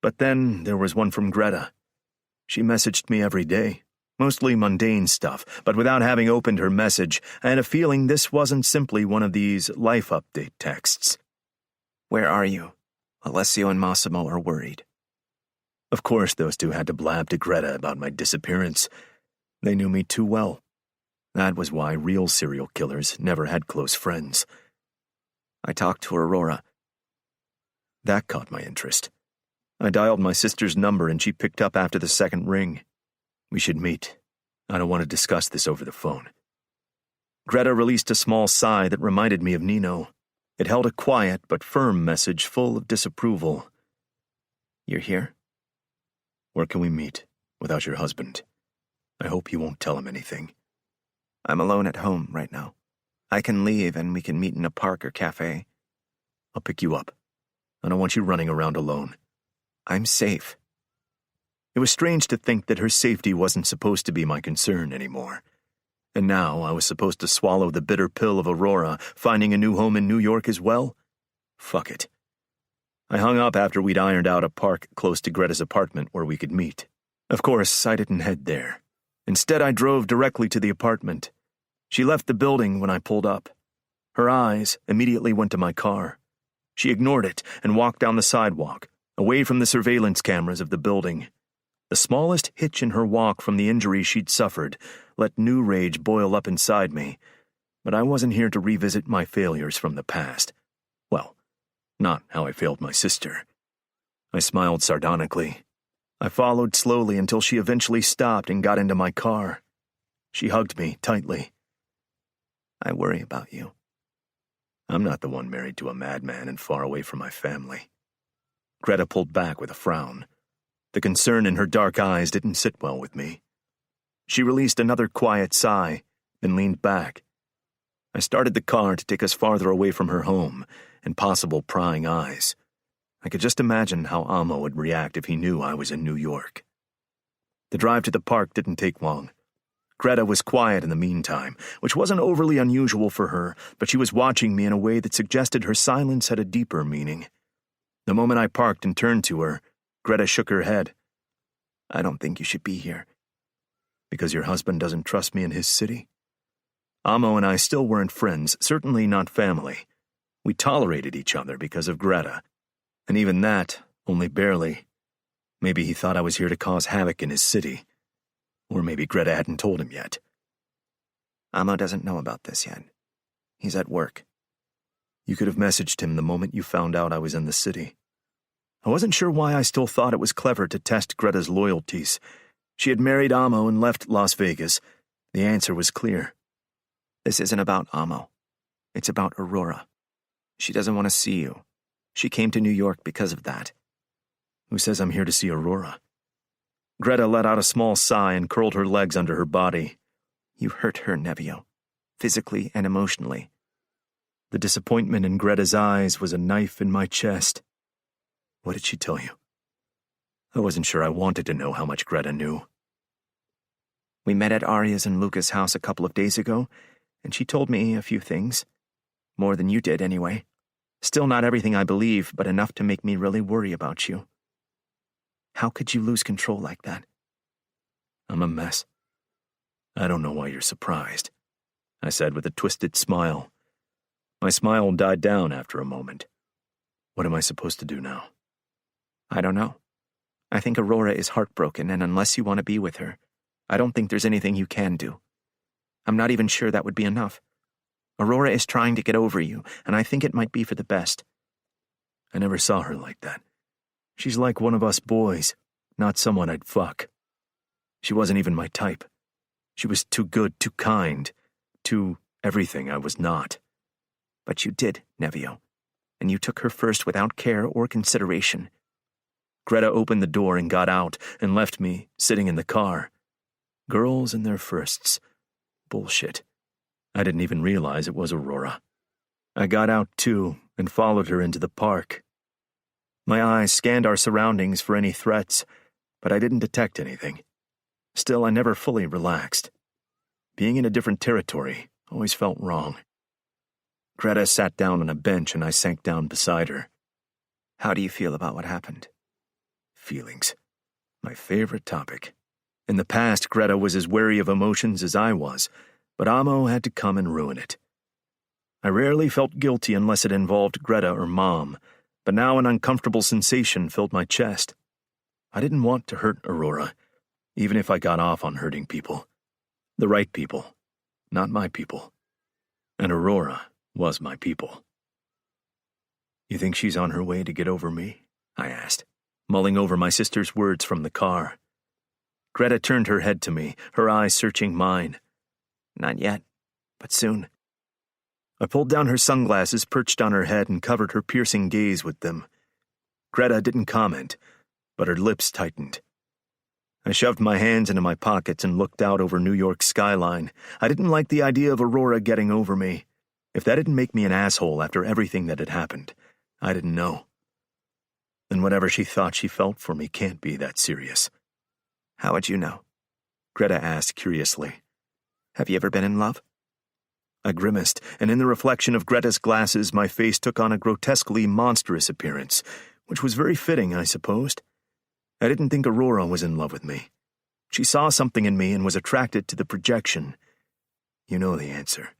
but then there was one from Greta. She messaged me every day, mostly mundane stuff, but without having opened her message, I had a feeling this wasn't simply one of these life update texts. "Where are you? Alessio and Massimo are worried." Of course those two had to blab to Greta about my disappearance. They knew me too well. That was why real serial killers never had close friends. "I talked to Aurora." That caught my interest. I dialed my sister's number and she picked up after the second ring. "We should meet. I don't want to discuss this over the phone." Greta released a small sigh that reminded me of Nino. It held a quiet but firm message full of disapproval. "You're here?" "Where can we meet, without your husband? I hope you won't tell him anything." "I'm alone at home right now. I can leave and we can meet in a park or cafe." "I'll pick you up. I don't want you running around alone." "I'm safe." It was strange to think that her safety wasn't supposed to be my concern anymore. And now I was supposed to swallow the bitter pill of Aurora, finding a new home in New York as well? Fuck it. I hung up after we'd ironed out a park close to Greta's apartment where we could meet. Of course, I didn't head there. Instead, I drove directly to the apartment. She left the building when I pulled up. Her eyes immediately went to my car. She ignored it and walked down the sidewalk, away from the surveillance cameras of the building. The smallest hitch in her walk from the injury she'd suffered let new rage boil up inside me, but I wasn't here to revisit my failures from the past. Well, not how I failed my sister. I smiled sardonically. I followed slowly until she eventually stopped and got into my car. She hugged me tightly. I worry about you. I'm not the one married to a madman and far away from my family. Greta pulled back with a frown. The concern in her dark eyes didn't sit well with me. She released another quiet sigh, then leaned back. I started the car to take us farther away from her home and possible prying eyes. I could just imagine how Amo would react if he knew I was in New York. The drive to the park didn't take long. Greta was quiet in the meantime, which wasn't overly unusual for her, but she was watching me in a way that suggested her silence had a deeper meaning. The moment I parked and turned to her, Greta shook her head. I don't think you should be here. Because your husband doesn't trust me in his city? Amo and I still weren't friends, certainly not family. We tolerated each other because of Greta. And even that, only barely. Maybe he thought I was here to cause havoc in his city. Or maybe Greta hadn't told him yet. Amo doesn't know about this yet. He's at work. You could have messaged him the moment you found out I was in the city. I wasn't sure why I still thought it was clever to test Greta's loyalties. She had married Amo and left Las Vegas. The answer was clear. This isn't about Amo. It's about Aurora. She doesn't want to see you. She came to New York because of that. Who says I'm here to see Aurora? Greta let out a small sigh and curled her legs under her body. You hurt her, Nevio. Physically and emotionally. The disappointment in Greta's eyes was a knife in my chest. What did she tell you? I wasn't sure I wanted to know how much Greta knew. We met at Arya's and Luca's house a couple of days ago, and she told me a few things. More than you did, anyway. Still not everything I believe, but enough to make me really worry about you. How could you lose control like that? I'm a mess. I don't know why you're surprised, I said with a twisted smile. My smile died down after a moment. What am I supposed to do now? I don't know. I think Aurora is heartbroken, and unless you want to be with her, I don't think there's anything you can do. I'm not even sure that would be enough. Aurora is trying to get over you, and I think it might be for the best. I never saw her like that. She's like one of us boys, not someone I'd fuck. She wasn't even my type. She was too good, too kind, too everything I was not. But you did, Nevio, and you took her first without care or consideration. Greta opened the door and got out and left me sitting in the car. Girls and their firsts. Bullshit. I didn't even realize it was Aurora. I got out too and followed her into the park. My eyes scanned our surroundings for any threats, but I didn't detect anything. Still, I never fully relaxed. Being in a different territory always felt wrong. Greta sat down on a bench and I sank down beside her. How do you feel about what happened? Feelings. My favorite topic. In the past, Greta was as wary of emotions as I was, but Amo had to come and ruin it. I rarely felt guilty unless it involved Greta or Mom, but now an uncomfortable sensation filled my chest. I didn't want to hurt Aurora, even if I got off on hurting people. The right people, not my people. And Aurora was my people. You think she's on her way to get over me? I asked, mulling over my sister's words from the car. Greta turned her head to me, her eyes searching mine. Not yet, but soon. I pulled down her sunglasses perched on her head and covered her piercing gaze with them. Greta didn't comment, but her lips tightened. I shoved my hands into my pockets and looked out over New York's skyline. I didn't like the idea of Aurora getting over me. If that didn't make me an asshole after everything that had happened, I didn't know. Then whatever she thought she felt for me can't be that serious. How would you know? Greta asked curiously. Have you ever been in love? I grimaced, and in the reflection of Greta's glasses, my face took on a grotesquely monstrous appearance, which was very fitting, I supposed. I didn't think Aurora was in love with me. She saw something in me and was attracted to the projection. You know the answer.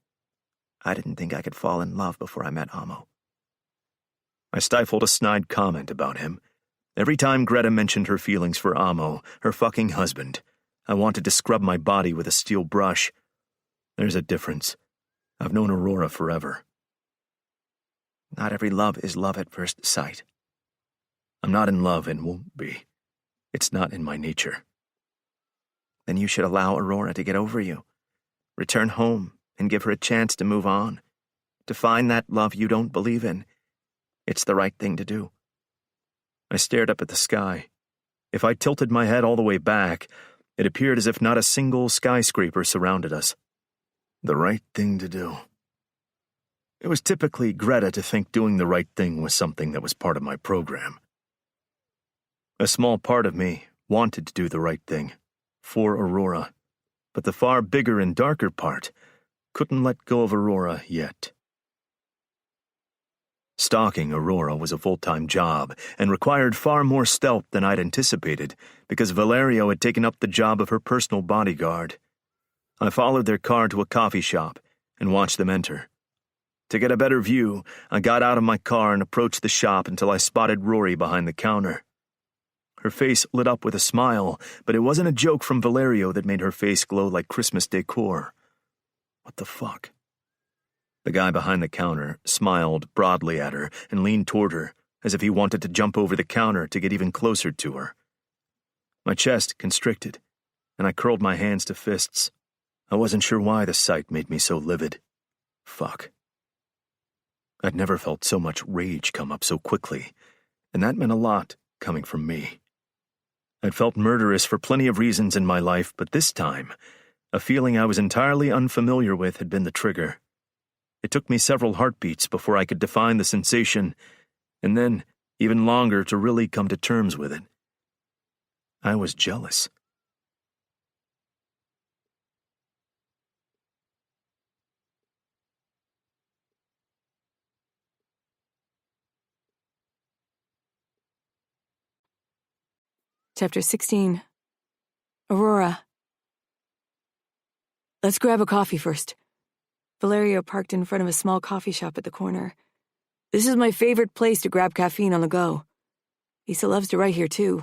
I didn't think I could fall in love before I met Amo. I stifled a snide comment about him. Every time Greta mentioned her feelings for Amo, her fucking husband, I wanted to scrub my body with a steel brush. There's a difference. I've known Aurora forever. Not every love is love at first sight. I'm not in love and won't be. It's not in my nature. Then you should allow Aurora to get over you. Return home and give her a chance to move on. To find that love you don't believe in. It's the right thing to do. I stared up at the sky. If I tilted my head all the way back, it appeared as if not a single skyscraper surrounded us. The right thing to do. It was typically Greta to think doing the right thing was something that was part of my program. A small part of me wanted to do the right thing, for Aurora, but the far bigger and darker part couldn't let go of Aurora yet. Stalking Aurora was a full-time job and required far more stealth than I'd anticipated because Valerio had taken up the job of her personal bodyguard. I followed their car to a coffee shop and watched them enter. To get a better view, I got out of my car and approached the shop until I spotted Rory behind the counter. Her face lit up with a smile, but it wasn't a joke from Valerio that made her face glow like Christmas decor. What the fuck? The guy behind the counter smiled broadly at her and leaned toward her, as if he wanted to jump over the counter to get even closer to her. My chest constricted, and I curled my hands to fists. I wasn't sure why the sight made me so livid. Fuck. I'd never felt so much rage come up so quickly, and that meant a lot coming from me. I'd felt murderous for plenty of reasons in my life, but this time, a feeling I was entirely unfamiliar with had been the trigger. It took me several heartbeats before I could define the sensation, and then even longer to really come to terms with it. I was jealous. Chapter 16. Aurora. Let's grab a coffee first. Valerio parked in front of a small coffee shop at the corner. This is my favorite place to grab caffeine on the go. Issa loves to write here, too.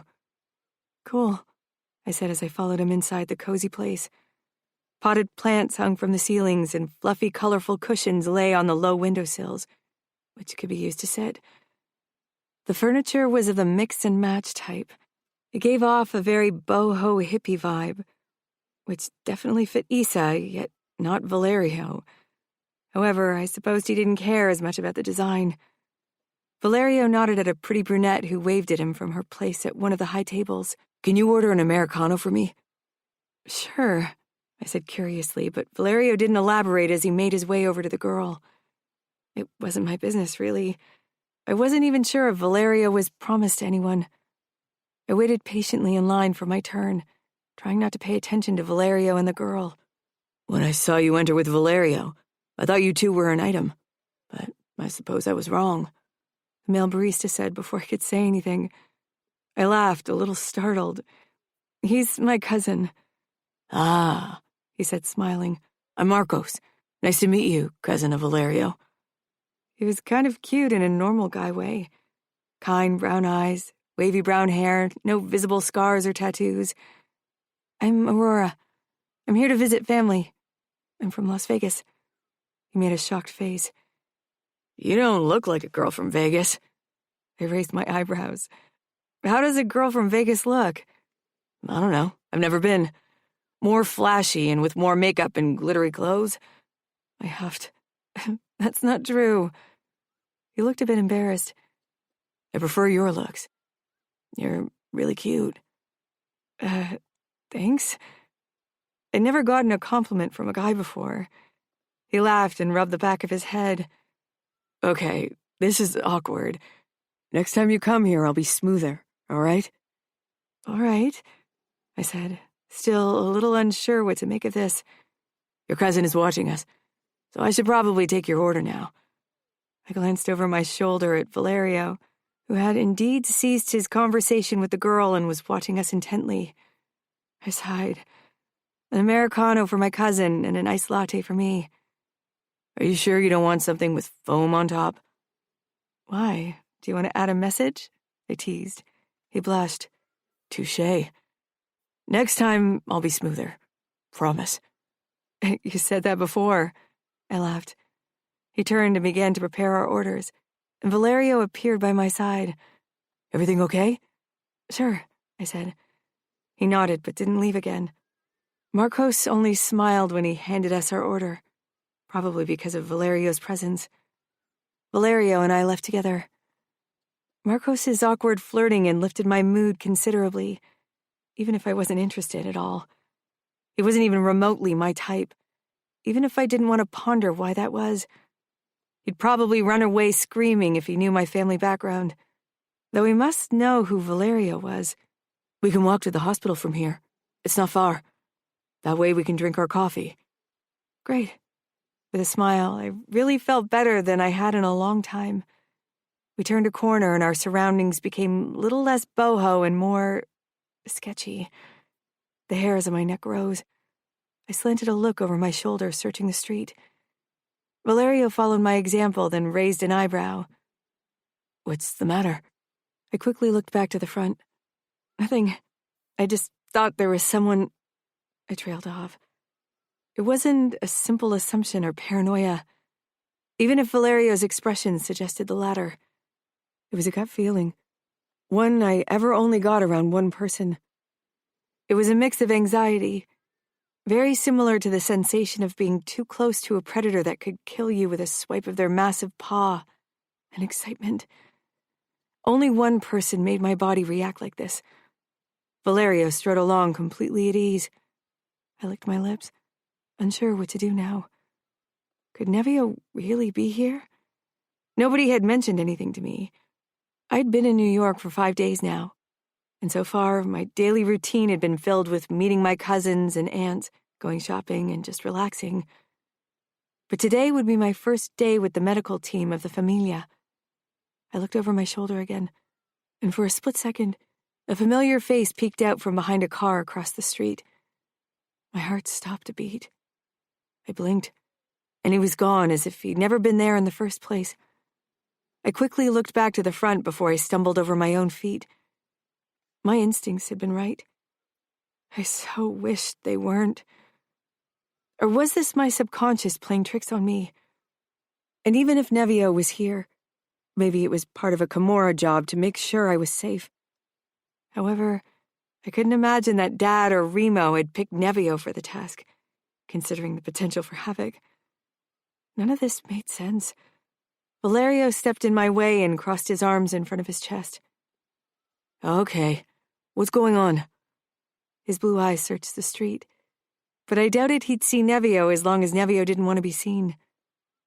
Cool, I said as I followed him inside the cozy place. Potted plants hung from the ceilings and fluffy, colorful cushions lay on the low windowsills, which could be used to sit. The furniture was of the mix and match type. It gave off a very boho hippie vibe, which definitely fit Issa, yet not Valerio. However, I supposed he didn't care as much about the design. Valerio nodded at a pretty brunette who waved at him from her place at one of the high tables. Can you order an Americano for me? Sure, I said curiously, but Valerio didn't elaborate as he made his way over to the girl. It wasn't my business, really. I wasn't even sure if Valerio was promised to anyone. I waited patiently in line for my turn, trying not to pay attention to Valerio and the girl. When I saw you enter with Valerio, I thought you two were an item, but I suppose I was wrong, the male barista said before I could say anything. I laughed, a little startled. He's my cousin. Ah, he said, smiling. I'm Marcos. Nice to meet you, cousin of Valerio. He was kind of cute in a normal guy way. Kind brown eyes, wavy brown hair, no visible scars or tattoos. I'm Aurora. I'm here to visit family. I'm from Las Vegas. He made a shocked face. You don't look like a girl from Vegas. I raised my eyebrows. How does a girl from Vegas look? I don't know. I've never been. More flashy and with more makeup and glittery clothes. I huffed. That's not true. He looked a bit embarrassed. I prefer your looks. You're really cute. Thanks? I'd never gotten a compliment from a guy before. He laughed and rubbed the back of his head. Okay, this is awkward. Next time you come here, I'll be smoother, all right? All right, I said, still a little unsure what to make of this. Your cousin is watching us, so I should probably take your order now. I glanced over my shoulder at Valerio, who had indeed ceased his conversation with the girl and was watching us intently. I sighed. An Americano for my cousin and an iced latte for me. Are you sure you don't want something with foam on top? Why? Do you want to add a message? I teased. He blushed. Touché. Next time, I'll be smoother. Promise. You said that before. I laughed. He turned and began to prepare our orders, and Valerio appeared by my side. Everything okay? Sure, I said. He nodded but didn't leave again. Marcos only smiled when he handed us our order, probably because of Valerio's presence. Valerio and I left together. Marcos's awkward flirting had lifted my mood considerably, even if I wasn't interested at all. He wasn't even remotely my type, even if I didn't want to ponder why that was. He'd probably run away screaming if he knew my family background, though he must know who Valerio was. We can walk to the hospital from here. It's not far. That way we can drink our coffee. Great. With a smile, I really felt better than I had in a long time. We turned a corner and our surroundings became a little less boho and more sketchy. The hairs on my neck rose. I slanted a look over my shoulder, searching the street. Valerio followed my example, then raised an eyebrow. What's the matter? I quickly looked back to the front. Nothing. I just thought there was someone... I trailed off. It wasn't a simple assumption or paranoia, even if Valerio's expression suggested the latter. It was a gut feeling, one I ever only got around one person. It was a mix of anxiety, very similar to the sensation of being too close to a predator that could kill you with a swipe of their massive paw, and excitement. Only one person made my body react like this. Valerio strode along completely at ease. I licked my lips, unsure what to do now. Could Nevio really be here? Nobody had mentioned anything to me. I'd been in New York for 5 days now, and so far my daily routine had been filled with meeting my cousins and aunts, going shopping, and just relaxing. But today would be my first day with the medical team of the Familia. I looked over my shoulder again, and for a split second, a familiar face peeked out from behind a car across the street. My heart stopped a beat. I blinked, and he was gone as if he'd never been there in the first place. I quickly looked back to the front before I stumbled over my own feet. My instincts had been right. I so wished they weren't. Or was this my subconscious playing tricks on me? And even if Nevio was here, maybe it was part of a Kimura job to make sure I was safe. However, I couldn't imagine that Dad or Remo had picked Nevio for the task, considering the potential for havoc. None of this made sense. Valerio stepped in my way and crossed his arms in front of his chest. Okay, what's going on? His blue eyes searched the street, but I doubted he'd see Nevio as long as Nevio didn't want to be seen.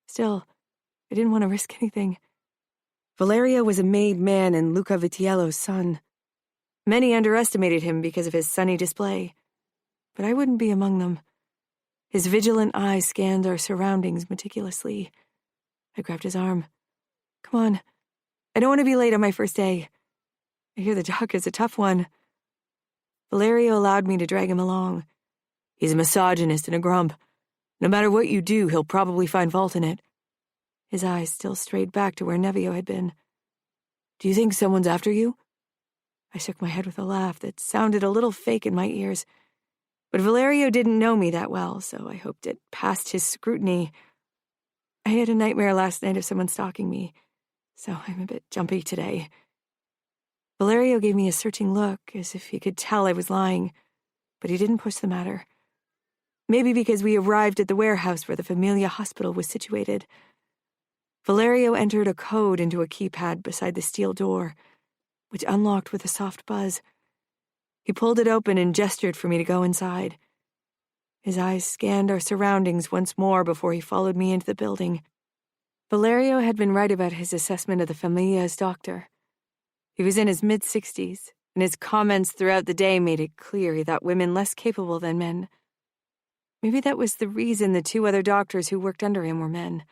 Still, I didn't want to risk anything. Valerio was a made man and Luca Vitiello's son. Many underestimated him because of his sunny display, but I wouldn't be among them. His vigilant eyes scanned our surroundings meticulously. I grabbed his arm. Come on. I don't want to be late on my first day. I hear the dock is a tough one. Valerio allowed me to drag him along. He's a misogynist and a grump. No matter what you do, he'll probably find fault in it. His eyes still strayed back to where Nevio had been. Do you think someone's after you? I shook my head with a laugh that sounded a little fake in my ears. But Valerio didn't know me that well, so I hoped it passed his scrutiny. I had a nightmare last night of someone stalking me, so I'm a bit jumpy today. Valerio gave me a searching look, as if he could tell I was lying, but he didn't push the matter. Maybe because we arrived at the warehouse where the Familia Hospital was situated. Valerio entered a code into a keypad beside the steel door, which unlocked with a soft buzz. He pulled it open and gestured for me to go inside. His eyes scanned our surroundings once more before he followed me into the building. Valerio had been right about his assessment of the Familia's doctor. He was in his mid-60s, and his comments throughout the day made it clear he thought women less capable than men. Maybe that was the reason the 2 other doctors who worked under him were men.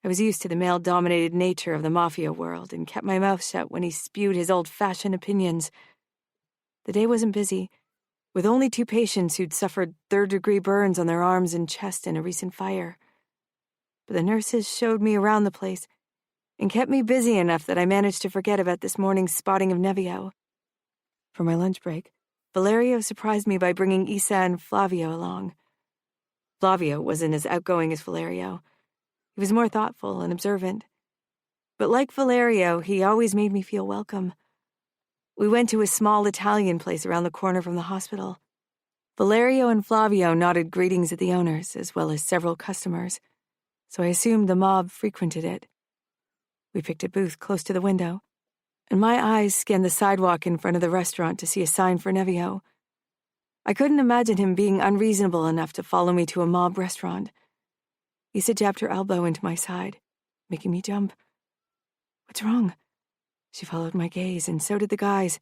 I was used to the male-dominated nature of the mafia world and kept my mouth shut when he spewed his old-fashioned opinions. The day wasn't busy, with only 2 patients who'd suffered third-degree burns on their arms and chest in a recent fire. But the nurses showed me around the place and kept me busy enough that I managed to forget about this morning's spotting of Nevio. For my lunch break, Valerio surprised me by bringing Isa and Flavio along. Flavio wasn't as outgoing as Valerio. He was more thoughtful and observant. But like Valerio, he always made me feel welcome. We went to a small Italian place around the corner from the hospital. Valerio and Flavio nodded greetings at the owners, as well as several customers, so I assumed the mob frequented it. We picked a booth close to the window, and my eyes scanned the sidewalk in front of the restaurant to see a sign for Nevio. I couldn't imagine him being unreasonable enough to follow me to a mob restaurant. Isa jabbed her elbow into my side, making me jump. "What's wrong?" She followed my gaze, and so did the guys.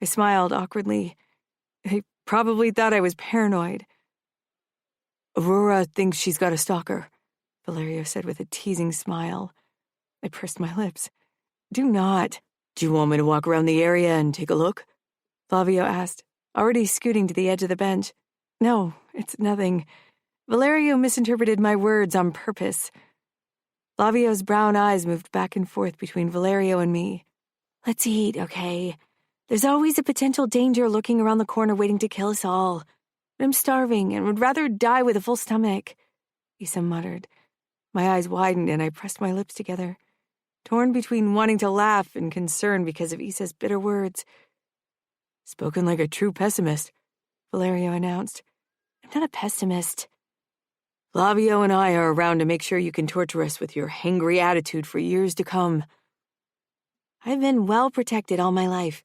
I smiled awkwardly. They probably thought I was paranoid. "Aurora thinks she's got a stalker," Valerio said with a teasing smile. I pursed my lips. "Do not." "Do you want me to walk around the area and take a look?" Flavio asked, already scooting to the edge of the bench. "No, it's nothing." Valerio misinterpreted my words on purpose. Flavio's brown eyes moved back and forth between Valerio and me. "Let's eat, okay? There's always a potential danger lurking around the corner waiting to kill us all. I'm starving and would rather die with a full stomach," Isa muttered. My eyes widened and I pressed my lips together, torn between wanting to laugh and concern because of Isa's bitter words. "Spoken like a true pessimist," Valerio announced. "I'm not a pessimist." "Flavio and I are around to make sure you can torture us with your hangry attitude for years to come." "I've been well protected all my life.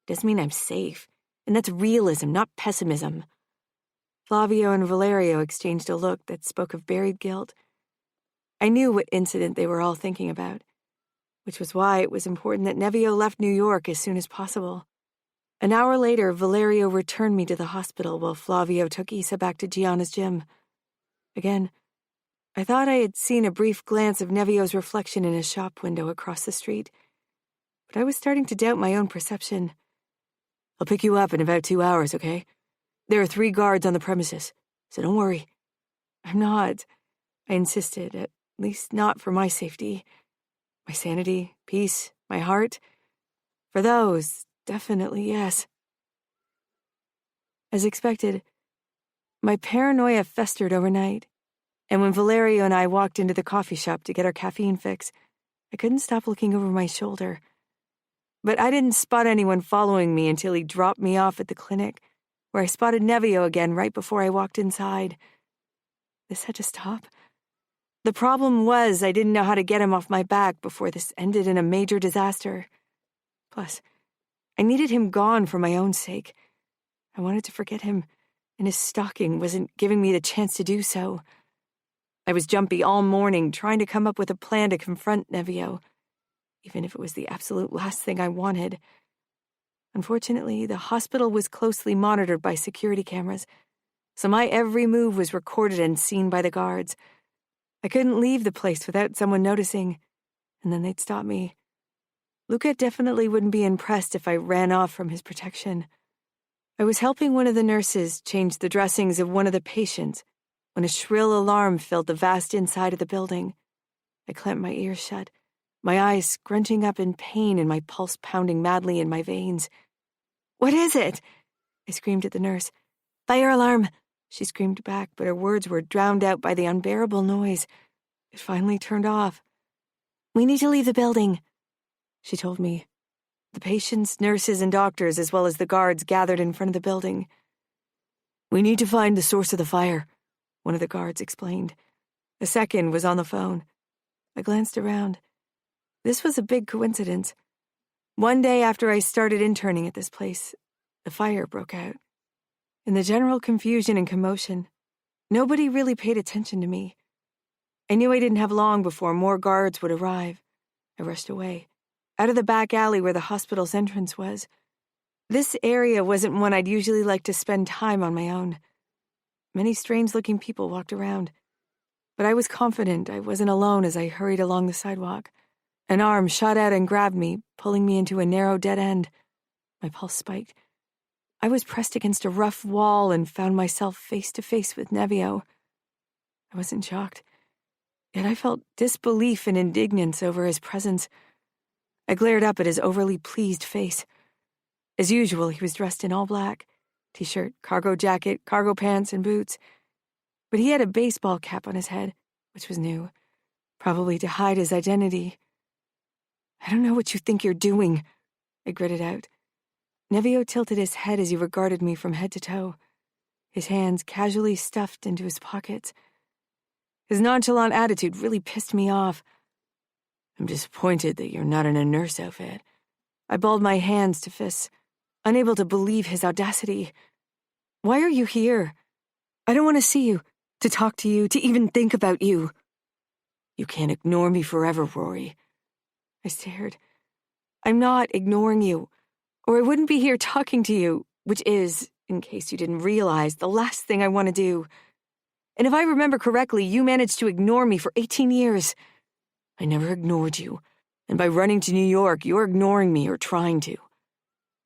Doesn't mean I'm safe. And that's realism, not pessimism." Flavio and Valerio exchanged a look that spoke of buried guilt. I knew what incident they were all thinking about, which was why it was important that Nevio left New York as soon as possible. An hour later, Valerio returned me to the hospital while Flavio took Isa back to Gianna's gym. Again, I thought I had seen a brief glance of Nevio's reflection in a shop window across the street, but I was starting to doubt my own perception. "I'll pick you up in about 2 hours, okay? There are 3 guards on the premises, so don't worry." "I'm not," I insisted, "at least not for my safety. My sanity, peace, my heart. For those, definitely yes." As expected, my paranoia festered overnight, and when Valerio and I walked into the coffee shop to get our caffeine fix, I couldn't stop looking over my shoulder. But I didn't spot anyone following me until he dropped me off at the clinic, where I spotted Nevio again right before I walked inside. This had to stop. The problem was I didn't know how to get him off my back before this ended in a major disaster. Plus, I needed him gone for my own sake. I wanted to forget him, and his stalking wasn't giving me the chance to do so. I was jumpy all morning, trying to come up with a plan to confront Nevio, even if it was the absolute last thing I wanted. Unfortunately, the hospital was closely monitored by security cameras, so my every move was recorded and seen by the guards. I couldn't leave the place without someone noticing, and then they'd stop me. Luca definitely wouldn't be impressed if I ran off from his protection. I was helping one of the nurses change the dressings of one of the patients when a shrill alarm filled the vast inside of the building. I clamped my ears shut, my eyes scrunching up in pain and my pulse pounding madly in my veins. "What is it?" I screamed at the nurse. "Fire alarm," she screamed back, but her words were drowned out by the unbearable noise. It finally turned off. "We need to leave the building," she told me. The patients, nurses, and doctors, as well as the guards, gathered in front of the building. "We need to find the source of the fire," one of the guards explained. A second was on the phone. I glanced around. This was a big coincidence. One day after I started interning at this place, the fire broke out. In the general confusion and commotion, nobody really paid attention to me. I knew I didn't have long before more guards would arrive. I rushed away, out of the back alley where the hospital's entrance was. This area wasn't one I'd usually like to spend time on my own. Many strange-looking people walked around. But I was confident I wasn't alone as I hurried along the sidewalk. An arm shot out and grabbed me, pulling me into a narrow dead end. My pulse spiked. I was pressed against a rough wall and found myself face to face with Nevio. I wasn't shocked, yet I felt disbelief and indignance over his presence. I glared up at his overly pleased face. As usual, he was dressed in all black, t-shirt, cargo jacket, cargo pants, and boots. But he had a baseball cap on his head, which was new, probably to hide his identity. "I don't know what you think you're doing," I gritted out. Nevio tilted his head as he regarded me from head to toe, his hands casually stuffed into his pockets. His nonchalant attitude really pissed me off. "I'm disappointed that you're not in a nurse outfit." I balled my hands to fists, unable to believe his audacity. "Why are you here? I don't want to see you, to talk to you, to even think about you." "You can't ignore me forever, Rory." I stared. "I'm not ignoring you, or I wouldn't be here talking to you, which is, in case you didn't realize, the last thing I want to do. And if I remember correctly, you managed to ignore me for 18 years. I never ignored you, and by running to New York, you're ignoring me or trying to.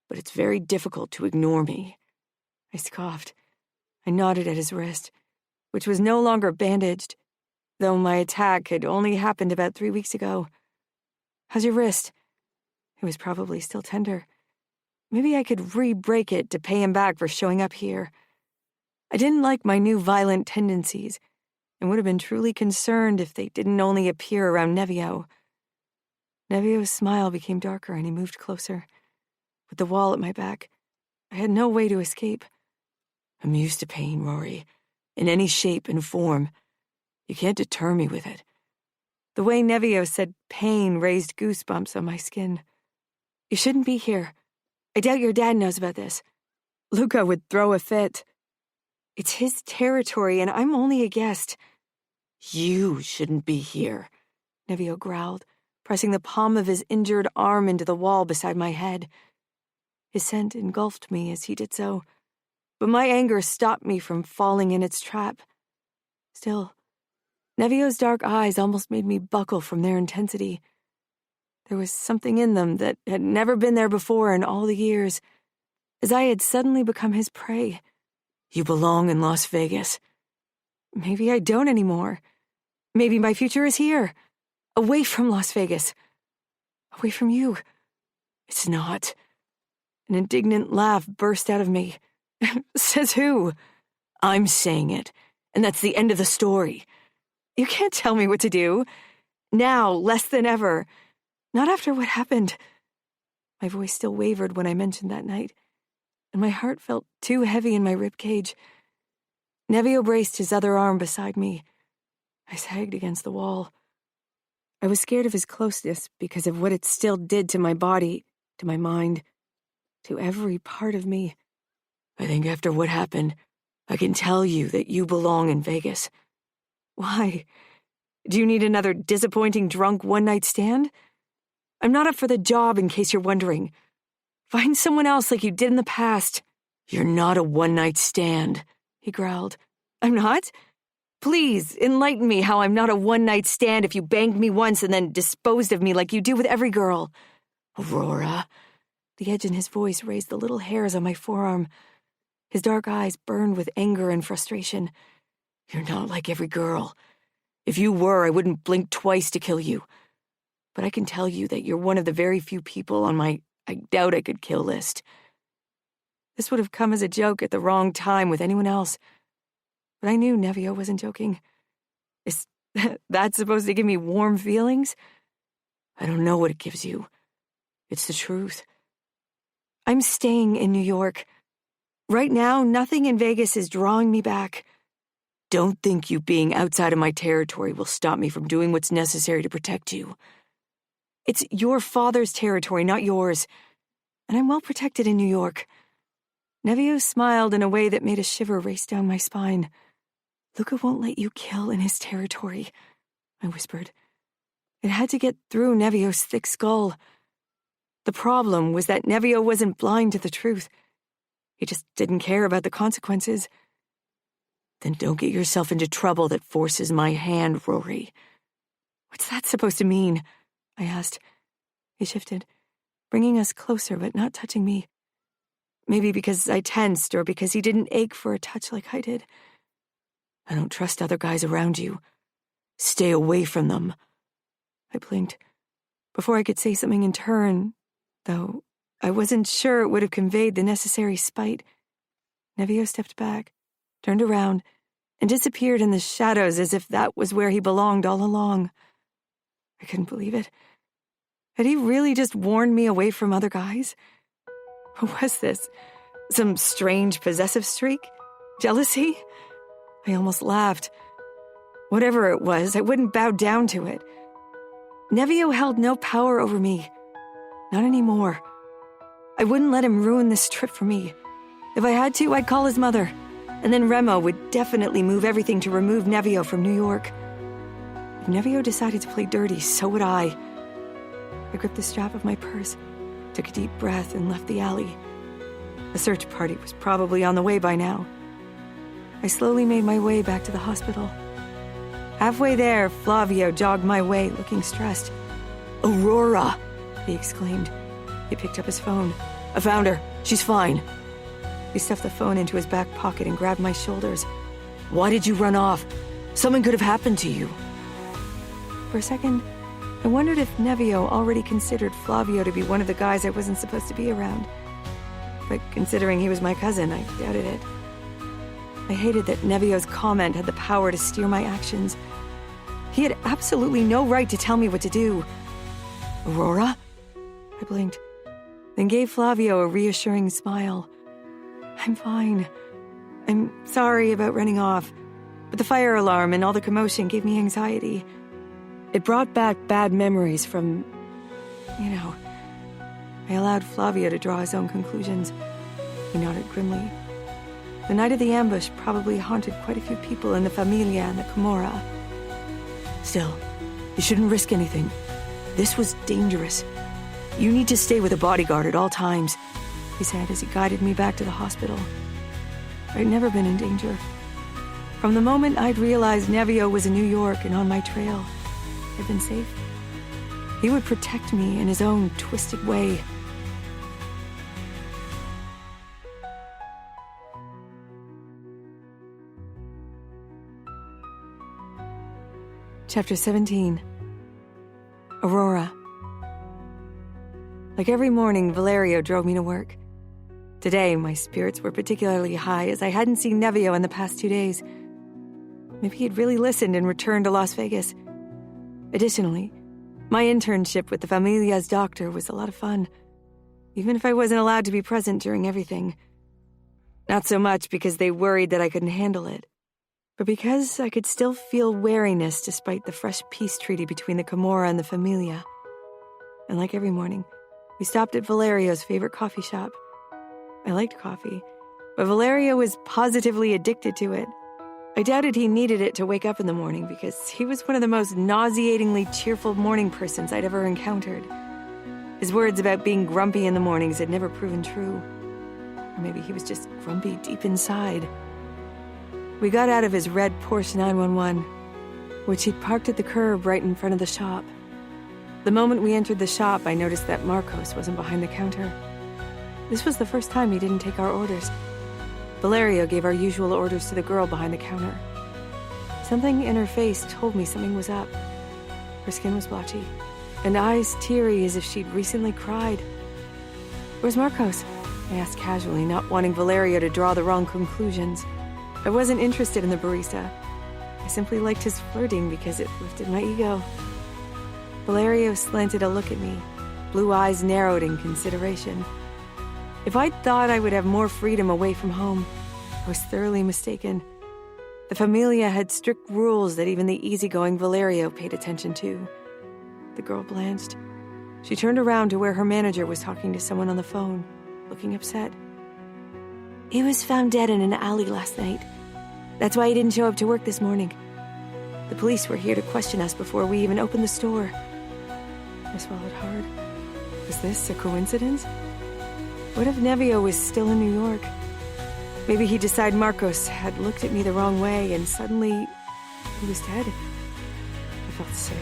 But it's very difficult to ignore me." I scoffed. I nodded at his wrist, which was no longer bandaged, though my attack had only happened about 3 weeks ago. "How's your wrist?" It was probably still tender. Maybe I could re-break it to pay him back for showing up here. I didn't like my new violent tendencies, and would have been truly concerned if they didn't only appear around Nevio. Nevio's smile became darker and he moved closer. With the wall at my back, I had no way to escape. "I'm used to pain, Rory, in any shape and form. You can't deter me with it." The way Nevio said pain raised goosebumps on my skin. "You shouldn't be here. I doubt your dad knows about this. Luca would throw a fit. It's his territory and I'm only a guest." "You shouldn't be here," Nevio growled, pressing the palm of his injured arm into the wall beside my head. His scent engulfed me as he did so, but my anger stopped me from falling in its trap. Still, Nevio's dark eyes almost made me buckle from their intensity. There was something in them that had never been there before in all the years, as I had suddenly become his prey. "You belong in Las Vegas." Maybe I don't anymore. Maybe my future is here, away from Las Vegas, away from you. It's not. An indignant laugh burst out of me. "Says who?" "I'm saying it, and that's the end of the story." "You can't tell me what to do. Now, less than ever. Not after what happened." My voice still wavered when I mentioned that night, and my heart felt too heavy in my ribcage. Nevio braced his other arm beside me. I sagged against the wall. I was scared of his closeness because of what it still did to my body, to my mind, to every part of me. "I think after what happened, I can tell you that you belong in Vegas." "Why? Do you need another disappointing drunk one-night stand?" "I'm not up for the job, in case you're wondering. Find someone else like you did in the past." "You're not a one-night stand," he growled. "I'm not? Please, enlighten me how I'm not a one-night stand if you banged me once and then disposed of me like you do with every girl." "Aurora." The edge in his voice raised the little hairs on my forearm. His dark eyes burned with anger and frustration. "You're not like every girl. If you were, I wouldn't blink twice to kill you. But I can tell you that you're one of the very few people on my I doubt I could kill list." This would have come as a joke at the wrong time with anyone else. But I knew Nevio wasn't joking. Is that supposed to give me warm feelings? "I don't know what it gives you. It's the truth." "I'm staying in New York. Right now, nothing in Vegas is drawing me back." "Don't think you being outside of my territory will stop me from doing what's necessary to protect you." "It's your father's territory, not yours. And I'm well protected in New York." Nevio smiled in a way that made a shiver race down my spine. "Luca won't let you kill in his territory," I whispered. It had to get through Nevio's thick skull. The problem was that Nevio wasn't blind to the truth. He just didn't care about the consequences. Then don't get yourself into trouble that forces my hand, Rory. What's that supposed to mean? I asked. He shifted, bringing us closer but not touching me. Maybe because I tensed or because he didn't ache for a touch like I did. I don't trust other guys around you. Stay away from them. I blinked. Before I could say something in turn, though I wasn't sure it would have conveyed the necessary spite, Nevio stepped back, turned around, and disappeared in the shadows as if that was where he belonged all along. I couldn't believe it. Had he really just warned me away from other guys? What was this? Some strange possessive streak? Jealousy? I almost laughed. Whatever it was, I wouldn't bow down to it. Nevio held no power over me. Not anymore. I wouldn't let him ruin this trip for me. If I had to, I'd call his mother. And then Remo would definitely move everything to remove Nevio from New York. If Nevio decided to play dirty, so would I. I gripped the strap of my purse, took a deep breath, and left the alley. A search party was probably on the way by now. I slowly made my way back to the hospital. Halfway there, Flavio jogged my way, looking stressed. "Aurora!" he exclaimed. He picked up his phone. "I found her. She's fine." He stuffed the phone into his back pocket and grabbed my shoulders. "Why did you run off? Something could have happened to you." For a second, I wondered if Nevio already considered Flavio to be one of the guys I wasn't supposed to be around. But considering he was my cousin, I doubted it. I hated that Nevio's comment had the power to steer my actions. He had absolutely no right to tell me what to do. "Aurora?" I blinked, then gave Flavio a reassuring smile. "I'm fine. I'm sorry about running off, but the fire alarm and all the commotion gave me anxiety. It brought back bad memories from, I allowed Flavio to draw his own conclusions. He nodded grimly. The night of the ambush probably haunted quite a few people in the Familia and the Camorra. "Still, you shouldn't risk anything. This was dangerous. You need to stay with a bodyguard at all times," he said as he guided me back to the hospital. I'd never been in danger. From the moment I'd realized Nevio was in New York and on my trail, I'd been safe. He would protect me in his own twisted way. Chapter 17. Aurora. Like every morning, Valerio drove me to work. Today, my spirits were particularly high as I hadn't seen Nevio in the past 2 days. Maybe he'd really listened and returned to Las Vegas. Additionally, my internship with the Familia's doctor was a lot of fun, even if I wasn't allowed to be present during everything. Not so much because they worried that I couldn't handle it, but because I could still feel wariness despite the fresh peace treaty between the Camorra and the Familia. And like every morning, we stopped at Valerio's favorite coffee shop. I liked coffee, but Valerio was positively addicted to it. I doubted he needed it to wake up in the morning because he was one of the most nauseatingly cheerful morning persons I'd ever encountered. His words about being grumpy in the mornings had never proven true. Or maybe he was just grumpy deep inside. We got out of his red Porsche 911, which he'd parked at the curb right in front of the shop. The moment we entered the shop, I noticed that Marcos wasn't behind the counter. This was the first time he didn't take our orders. Valerio gave our usual orders to the girl behind the counter. Something in her face told me something was up. Her skin was blotchy, and eyes teary as if she'd recently cried. "Where's Marcos?" I asked casually, not wanting Valerio to draw the wrong conclusions. I wasn't interested in the barista. I simply liked his flirting because it lifted my ego. Valerio slanted a look at me, blue eyes narrowed in consideration. If I'd thought I would have more freedom away from home, I was thoroughly mistaken. The Familia had strict rules that even the easygoing Valerio paid attention to. The girl blanched. She turned around to where her manager was talking to someone on the phone, looking upset. "He was found dead in an alley last night. That's why he didn't show up to work this morning. The police were here to question us before we even opened the store." I swallowed hard. Was this a coincidence? What if Nevio was still in New York? Maybe he decided Marcos had looked at me the wrong way and suddenly he was dead. I felt sick.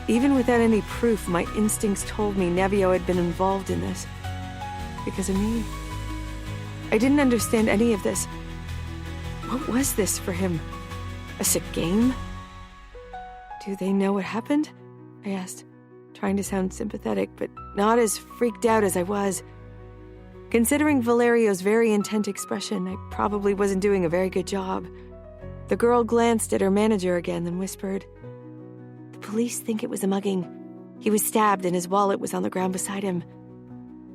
Even without any proof, my instincts told me Nevio had been involved in this. Because of me. I didn't understand any of this. What was this for him? A sick game? Do they know what happened? I asked, trying to sound sympathetic, but not as freaked out as I was. Considering Valerio's very intent expression, I probably wasn't doing a very good job. The girl glanced at her manager again, then whispered, "The police think it was a mugging. He was stabbed and his wallet was on the ground beside him."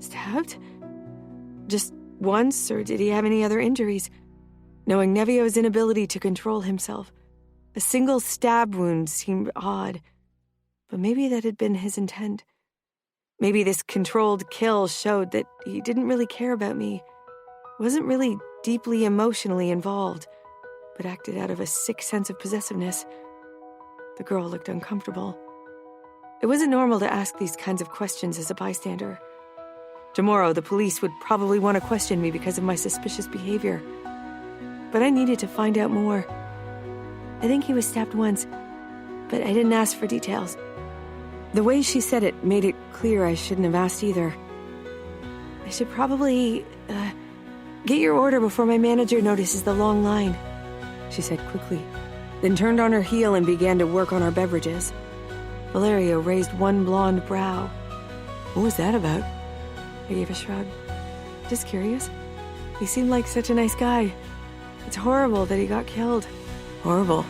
Stabbed? Just once, or did he have any other injuries? Knowing Nevio's inability to control himself, a single stab wound seemed odd. But maybe that had been his intent. Maybe this controlled kill showed that he didn't really care about me, wasn't really deeply emotionally involved, but acted out of a sick sense of possessiveness. The girl looked uncomfortable. It wasn't normal to ask these kinds of questions as a bystander. Tomorrow, the police would probably want to question me because of my suspicious behavior. But I needed to find out more. I think he was stabbed once, but I didn't ask for details. The way she said it made it clear I shouldn't have asked either. I should probably, get your order before my manager notices the long line, she said quickly, then turned on her heel and began to work on our beverages. Valerio raised one blonde brow. What was that about? I gave a shrug. Just curious. He seemed like such a nice guy. It's horrible that he got killed. Horrible,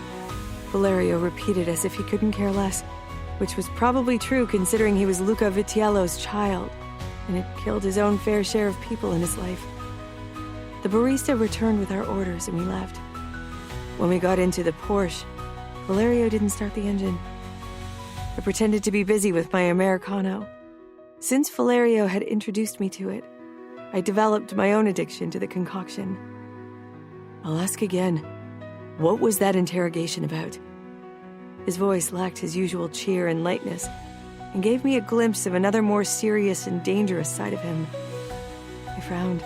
Valerio repeated as if he couldn't care less, which was probably true considering he was Luca Vitiello's child and had killed his own fair share of people in his life. The barista returned with our orders and we left. When we got into the Porsche, Valerio didn't start the engine. I pretended to be busy with my Americano. Since Valerio had introduced me to it, I developed my own addiction to the concoction. I'll ask again, what was that interrogation about? His voice lacked his usual cheer and lightness, and gave me a glimpse of another more serious and dangerous side of him. I frowned.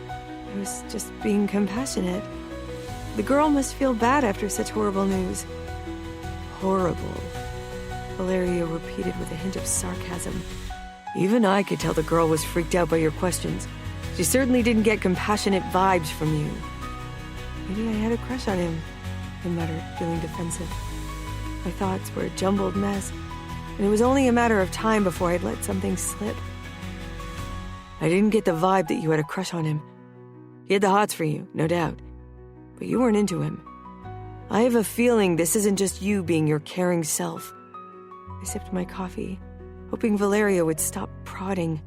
I was just being compassionate. The girl must feel bad after such horrible news. Horrible, Valerio repeated with a hint of sarcasm. Even I could tell the girl was freaked out by your questions. She certainly didn't get compassionate vibes from you. Maybe I had a crush on him, I muttered, feeling defensive. My thoughts were a jumbled mess, and it was only a matter of time before I'd let something slip. I didn't get the vibe that you had a crush on him. He had the hots for you, no doubt, but you weren't into him. I have a feeling this isn't just you being your caring self. I sipped my coffee, hoping Valerio would stop prodding.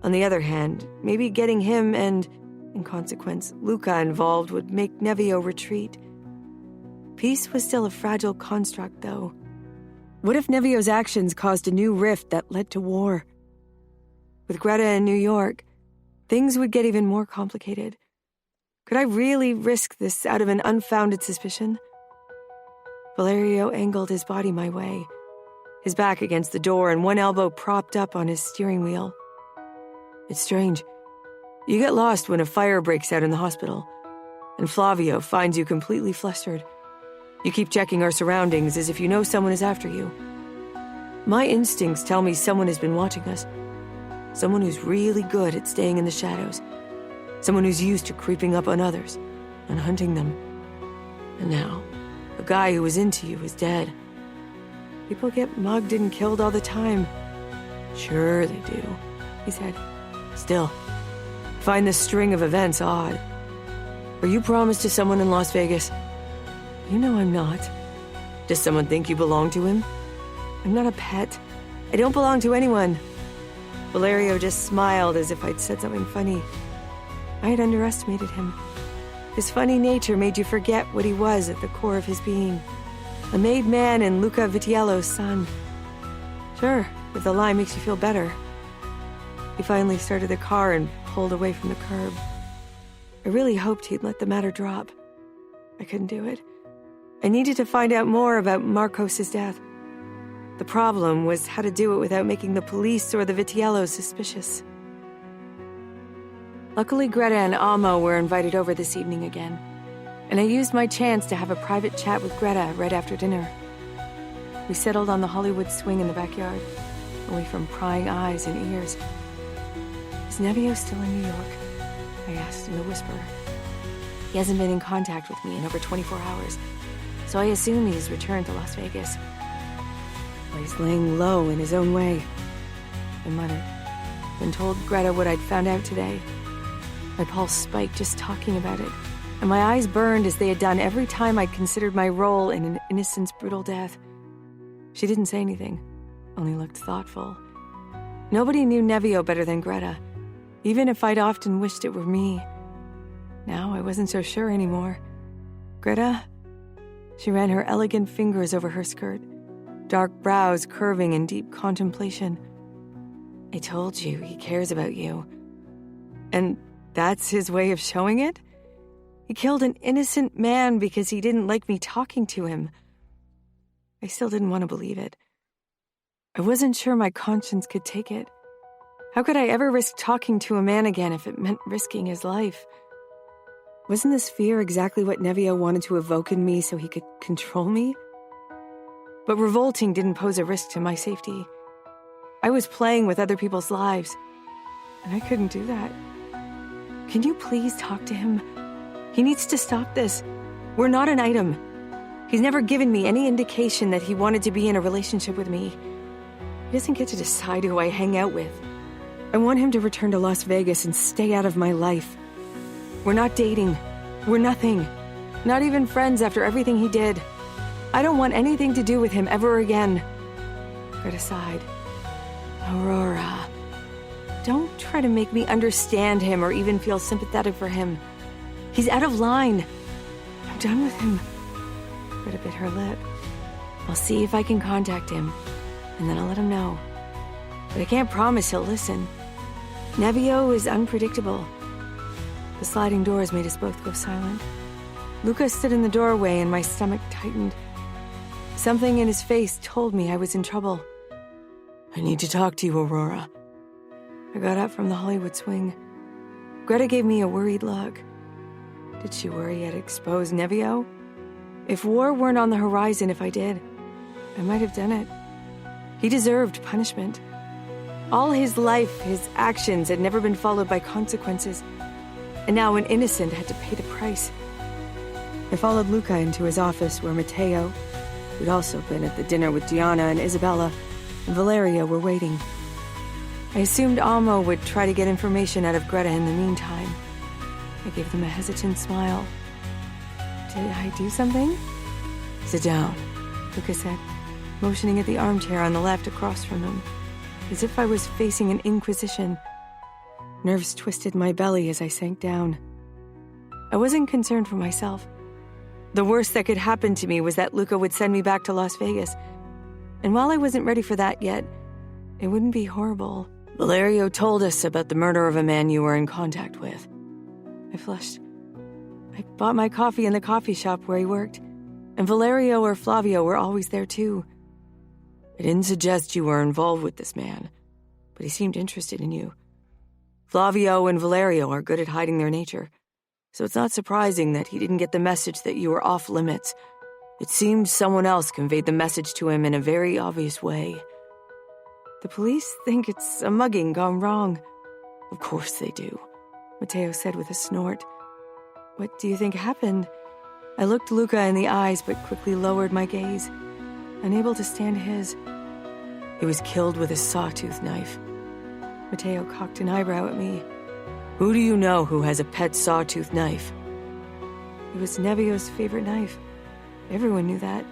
On the other hand, maybe getting him and, in consequence, Luca involved would make Nevio retreat. Peace was still a fragile construct, though. What if Nevio's actions caused a new rift that led to war? With Greta in New York, things would get even more complicated. Could I really risk this out of an unfounded suspicion? Valerio angled his body my way, his back against the door and one elbow propped up on his steering wheel. It's strange. You get lost when a fire breaks out in the hospital, and Flavio finds you completely flustered. You keep checking our surroundings as if you know someone is after you. My instincts tell me someone has been watching us. Someone who's really good at staying in the shadows. Someone who's used to creeping up on others and hunting them. And now, a guy who was into you is dead. People get mugged and killed all the time. Sure they do, he said. Still, I find this string of events odd. Were you promised to someone in Las Vegas? You know I'm not. Does someone think you belong to him? I'm not a pet. I don't belong to anyone. Valerio just smiled as if I'd said something funny. I had underestimated him. His funny nature made you forget what he was at the core of his being. A made man and Luca Vitiello's son. Sure, if the lie makes you feel better. He finally started the car and pulled away from the curb. I really hoped he'd let the matter drop. I couldn't do it. I needed to find out more about Marcos' death. The problem was how to do it without making the police or the Vitiellos suspicious. Luckily, Greta and Amo were invited over this evening again, and I used my chance to have a private chat with Greta right after dinner. We settled on the Hollywood swing in the backyard, away from prying eyes and ears. Is Nevio still in New York? I asked in a whisper. He hasn't been in contact with me in over 24 hours, so I assume he's returned to Las Vegas. Well, he's laying low in his own way, I muttered, then told Greta what I'd found out today. My pulse spiked just talking about it, and my eyes burned as they had done every time I'd considered my role in an innocent's brutal death. She didn't say anything, only looked thoughtful. Nobody knew Nevio better than Greta, even if I'd often wished it were me. Now I wasn't so sure anymore. Greta? She ran her elegant fingers over her skirt, dark brows curving in deep contemplation. I told you, he cares about you. And that's his way of showing it? He killed an innocent man because he didn't like me talking to him. I still didn't want to believe it. I wasn't sure my conscience could take it. How could I ever risk talking to a man again if it meant risking his life? Wasn't this fear exactly what Nevio wanted to evoke in me so he could control me? But revolting didn't pose a risk to my safety. I was playing with other people's lives, and I couldn't do that. Can you please talk to him? He needs to stop this. We're not an item. He's never given me any indication that he wanted to be in a relationship with me. He doesn't get to decide who I hang out with. I want him to return to Las Vegas and stay out of my life. We're not dating. We're nothing. Not even friends after everything he did. I don't want anything to do with him ever again. Greta sighed. Aurora, don't try to make me understand him or even feel sympathetic for him. He's out of line. I'm done with him. Greta bit her lip. I'll see if I can contact him, and then I'll let him know. But I can't promise he'll listen. Nevio is unpredictable. The sliding doors made us both go silent. Luca stood in the doorway and my stomach tightened. Something in his face told me I was in trouble. I need to talk to you, Aurora. I got up from the Hollywood swing. Greta gave me a worried look. Did she worry I'd expose Nevio? If war weren't on the horizon, if I did, I might have done it. He deserved punishment. All his life, his actions had never been followed by consequences. And now an innocent had to pay the price. I followed Luca into his office where Matteo, who'd also been at the dinner with Gianna and Isabella, and Valeria were waiting. I assumed Amo would try to get information out of Greta in the meantime. I gave them a hesitant smile. Did I do something? Sit down, Luca said, motioning at the armchair on the left across from him, as if I was facing an inquisition. Nerves twisted my belly as I sank down. I wasn't concerned for myself. The worst that could happen to me was that Luca would send me back to Las Vegas. And while I wasn't ready for that yet, it wouldn't be horrible. Valerio told us about the murder of a man you were in contact with. I flushed. I bought my coffee in the coffee shop where he worked, and Valerio or Flavio were always there too. I didn't suggest you were involved with this man, but he seemed interested in you. Flavio and Valerio are good at hiding their nature, so it's not surprising that he didn't get the message that you were off limits. It seemed someone else conveyed the message to him in a very obvious way. The police think it's a mugging gone wrong. Of course they do, Matteo said with a snort. What do you think happened? I looked Luca in the eyes but quickly lowered my gaze, unable to stand his. He was killed with a sawtooth knife. Matteo cocked an eyebrow at me. Who do you know who has a pet sawtooth knife? It was Nevio's favorite knife. Everyone knew that.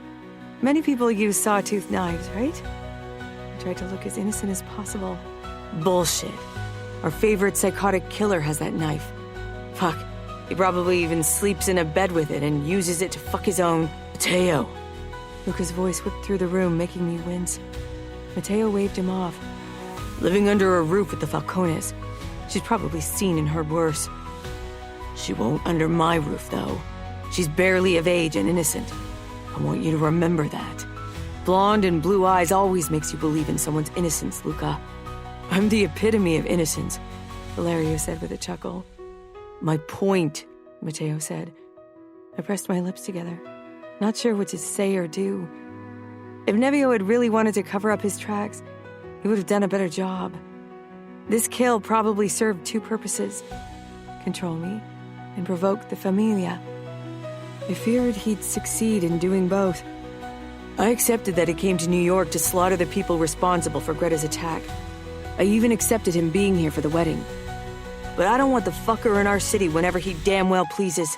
Many people use sawtooth knives, right? I tried to look as innocent as possible. Bullshit. Our favorite psychotic killer has that knife. Fuck. He probably even sleeps in a bed with it and uses it to fuck his own. Matteo. Luca's voice whipped through the room, making me wince. Matteo waved him off. Living under a roof with the Falcones. She's probably seen and heard worse. She won't under my roof, though. She's barely of age and innocent. I want you to remember that. Blonde and blue eyes always makes you believe in someone's innocence, Luca. I'm the epitome of innocence. Valerio said with a chuckle. My point, Matteo said. I pressed my lips together, not sure what to say or do. If Nevio had really wanted to cover up his tracks, he would have done a better job. This kill probably served two purposes: control me and provoke the familia. I feared he'd succeed in doing both. I accepted that he came to New York to slaughter the people responsible for Greta's attack. I even accepted him being here for the wedding. But I don't want the fucker in our city whenever he damn well pleases.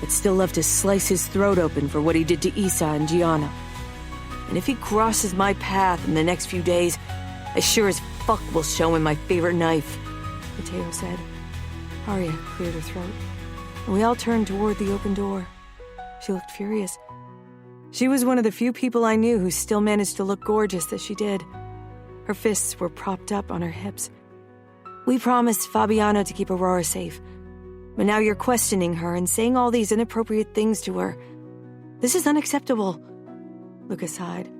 I'd still love to slice his throat open for what he did to Isa and Gianna. And if he crosses my path in the next few days, I sure as fuck will show him my favorite knife, Matteo said. Arya cleared her throat, and we all turned toward the open door. She looked furious. She was one of the few people I knew who still managed to look gorgeous as she did. Her fists were propped up on her hips. We promised Fabiano to keep Aurora safe, but now you're questioning her and saying all these inappropriate things to her. This is unacceptable. Luca sighed.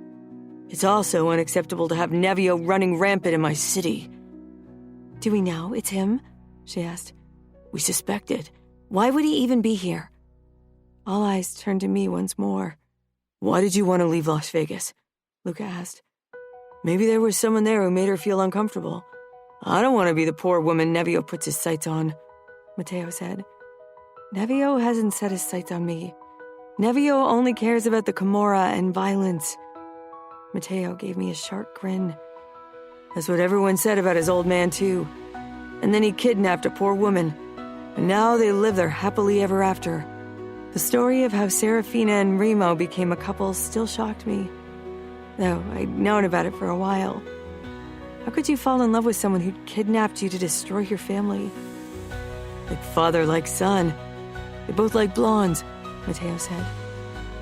It's also unacceptable to have Nevio running rampant in my city. Do we know it's him? She asked. We suspected. Why would he even be here? All eyes turned to me once more. Why did you want to leave Las Vegas? Luca asked. Maybe there was someone there who made her feel uncomfortable. I don't want to be the poor woman Nevio puts his sights on, Matteo said. Nevio hasn't set his sights on me. Nevio only cares about the Camorra and violence. Matteo gave me a sharp grin. That's what everyone said about his old man, too. And then he kidnapped a poor woman, and now they live there happily ever after. The story of how Serafina and Remo became a couple still shocked me, though I'd known about it for a while. How could you fall in love with someone who'd kidnapped you to destroy your family? Like father, like son. They both like blondes, Matteo said.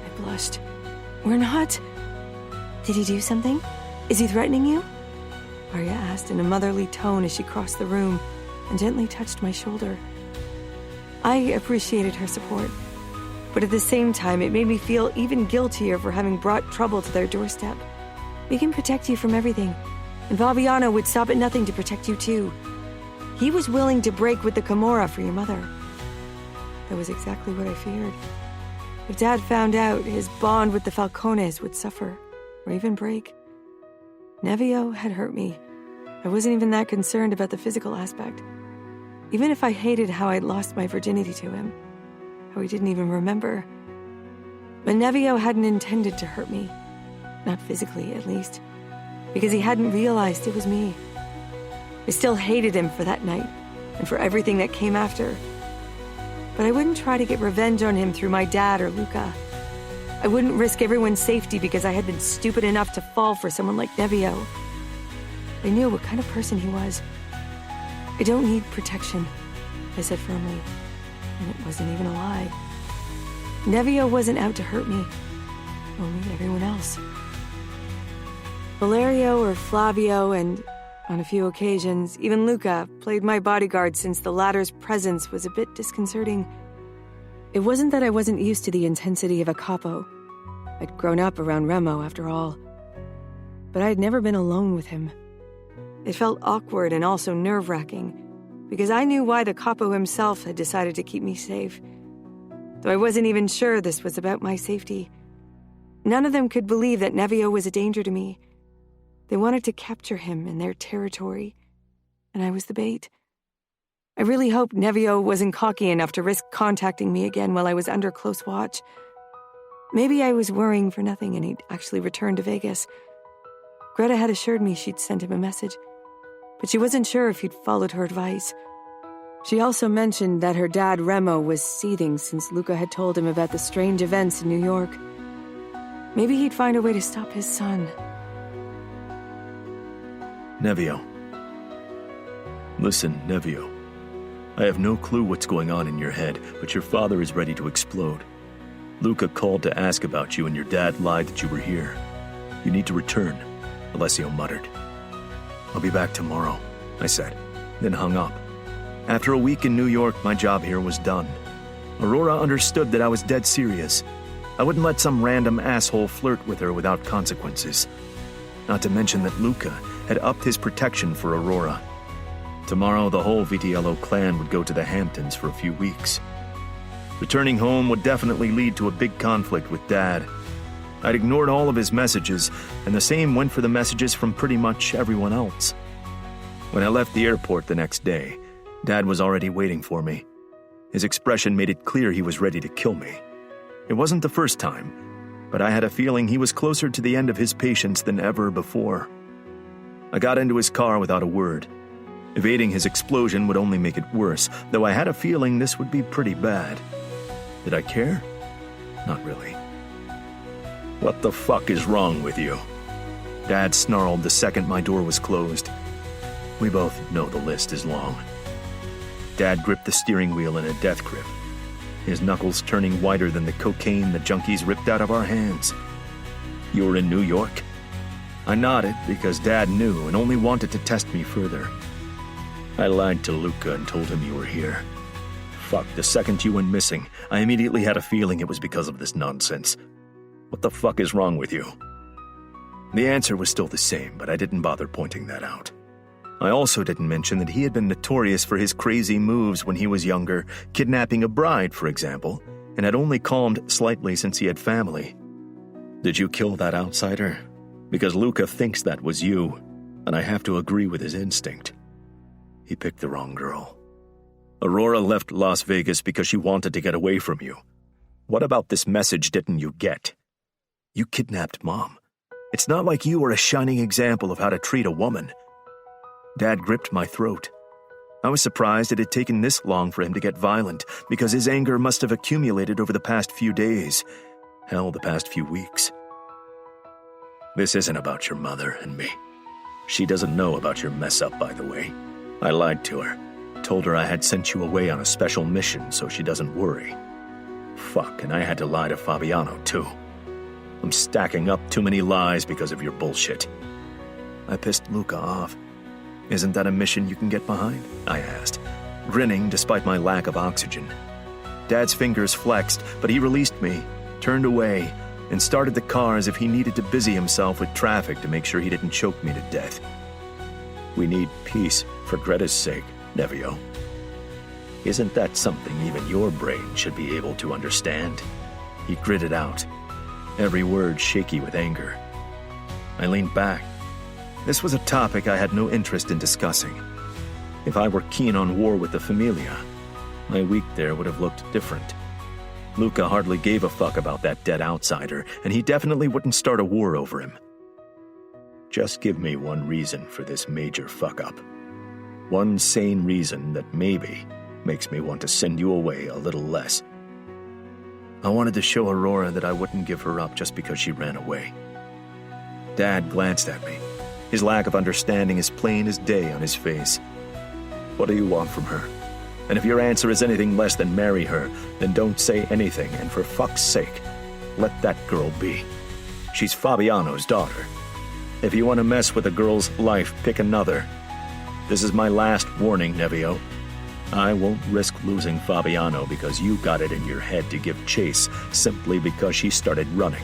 I blushed. We're not. Did he do something? Is he threatening you? Arya asked in a motherly tone as she crossed the room and gently touched my shoulder. I appreciated her support, but at the same time it made me feel even guiltier for having brought trouble to their doorstep. We can protect you from everything, and Fabiano would stop at nothing to protect you too. He was willing to break with the Camorra for your mother. That was exactly what I feared. If Dad found out, his bond with the Falcones would suffer, or even break. Nevio had hurt me. I wasn't even that concerned about the physical aspect. Even if I hated how I'd lost my virginity to him, how he didn't even remember. But Nevio hadn't intended to hurt me. Not physically, at least. Because he hadn't realized it was me. I still hated him for that night, and for everything that came after. But I wouldn't try to get revenge on him through my dad or Luca. I wouldn't risk everyone's safety because I had been stupid enough to fall for someone like Nevio. I knew what kind of person he was. I don't need protection, I said firmly, and it wasn't even a lie. Nevio wasn't out to hurt me, only everyone else. Valerio or Flavio and, on a few occasions, even Luca played my bodyguard since the latter's presence was a bit disconcerting. It wasn't that I wasn't used to the intensity of a capo. I'd grown up around Remo, after all. But I had never been alone with him. It felt awkward and also nerve-wracking, because I knew why the capo himself had decided to keep me safe. Though I wasn't even sure this was about my safety. None of them could believe that Nevio was a danger to me. They wanted to capture him in their territory, and I was the bait. I really hoped Nevio wasn't cocky enough to risk contacting me again while I was under close watch. Maybe I was worrying for nothing and he'd actually returned to Vegas. Greta had assured me she'd sent him a message, but she wasn't sure if he'd followed her advice. She also mentioned that her dad Remo was seething since Luca had told him about the strange events in New York. Maybe he'd find a way to stop his son. Nevio. Listen, Nevio. I have no clue what's going on in your head, but your father is ready to explode. Luca called to ask about you, and your dad lied that you were here. You need to return, Alessio muttered. I'll be back tomorrow, I said, then hung up. After a week in New York, my job here was done. Aurora understood that I was dead serious. I wouldn't let some random asshole flirt with her without consequences. Not to mention that Luca had upped his protection for Aurora. Tomorrow, the whole Vitiello clan would go to the Hamptons for a few weeks. Returning home would definitely lead to a big conflict with Dad. I'd ignored all of his messages, and the same went for the messages from pretty much everyone else. When I left the airport the next day, Dad was already waiting for me. His expression made it clear he was ready to kill me. It wasn't the first time, but I had a feeling he was closer to the end of his patience than ever before. I got into his car without a word. Evading his explosion would only make it worse, though I had a feeling this would be pretty bad. Did I care? Not really. "What the fuck is wrong with you?" Dad snarled the second my door was closed. We both know the list is long. Dad gripped the steering wheel in a death grip, his knuckles turning whiter than the cocaine the junkies ripped out of our hands. "You're in New York?" I nodded because Dad knew and only wanted to test me further. "I lied to Luca and told him you were here. Fuck, the second you went missing, I immediately had a feeling it was because of this nonsense. What the fuck is wrong with you?" The answer was still the same, but I didn't bother pointing that out. I also didn't mention that he had been notorious for his crazy moves when he was younger, kidnapping a bride, for example, and had only calmed slightly since he had family. "Did you kill that outsider? Because Luca thinks that was you, and I have to agree with his instinct. He picked the wrong girl. Aurora left Las Vegas because she wanted to get away from you. What about this message didn't you get? You kidnapped Mom. It's not like you were a shining example of how to treat a woman." Dad gripped my throat. I was surprised it had taken this long for him to get violent, because his anger must have accumulated over the past few days. Hell, the past few weeks. "This isn't about your mother and me. She doesn't know about your mess-up, by the way. I lied to her. Told her I had sent you away on a special mission so she doesn't worry. Fuck, and I had to lie to Fabiano, too. I'm stacking up too many lies because of your bullshit." I pissed Luca off. "Isn't that a mission you can get behind?" I asked, grinning despite my lack of oxygen. Dad's fingers flexed, but he released me, turned away, and started the car as if he needed to busy himself with traffic to make sure he didn't choke me to death. "We need peace for Greta's sake, Nevio. Isn't that something even your brain should be able to understand?" He gritted out, every word shaky with anger. I leaned back. This was a topic I had no interest in discussing. If I were keen on war with the Familia, my week there would have looked different. Luca hardly gave a fuck about that dead outsider, and he definitely wouldn't start a war over him. Just give me one reason for this major fuck-up. One sane reason that maybe makes me want to send you away a little less. I wanted to show Aurora that I wouldn't give her up just because she ran away. Dad glanced at me, his lack of understanding as plain as day on his face. "What do you want from her? And if your answer is anything less than marry her, then don't say anything, and for fuck's sake, let that girl be. She's Fabiano's daughter. If you want to mess with a girl's life, pick another. This is my last warning, Nevio. I won't risk losing Fabiano because you got it in your head to give chase simply because she started running."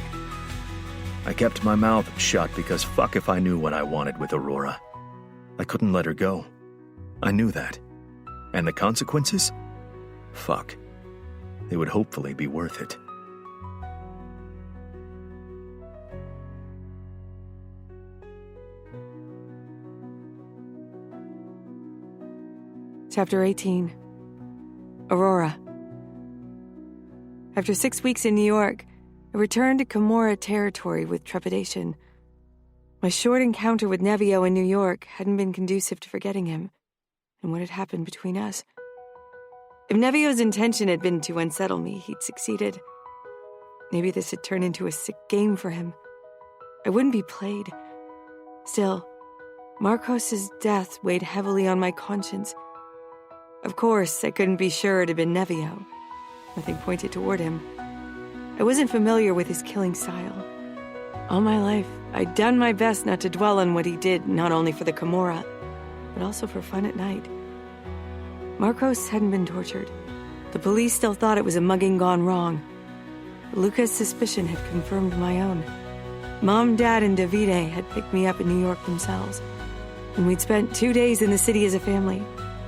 I kept my mouth shut because fuck if I knew what I wanted with Aurora. I couldn't let her go. I knew that. And the consequences? Fuck. They would hopefully be worth it. Chapter 18. Aurora. After 6 weeks in New York, I returned to Camorra territory with trepidation. My short encounter with Nevio in New York hadn't been conducive to forgetting him and what had happened between us. If Nevio's intention had been to unsettle me, he'd succeeded. Maybe this had turned into a sick game for him. I wouldn't be played. Still, Marcos's death weighed heavily on my conscience. Of course, I couldn't be sure it had been Nevio. Nothing pointed toward him. I wasn't familiar with his killing style. All my life, I'd done my best not to dwell on what he did, not only for the Camorra, but also for fun at night. Marcos hadn't been tortured. The police still thought it was a mugging gone wrong. But Luca's suspicion had confirmed my own. Mom, Dad, and Davide had picked me up in New York themselves. And we'd spent 2 days in the city as a family,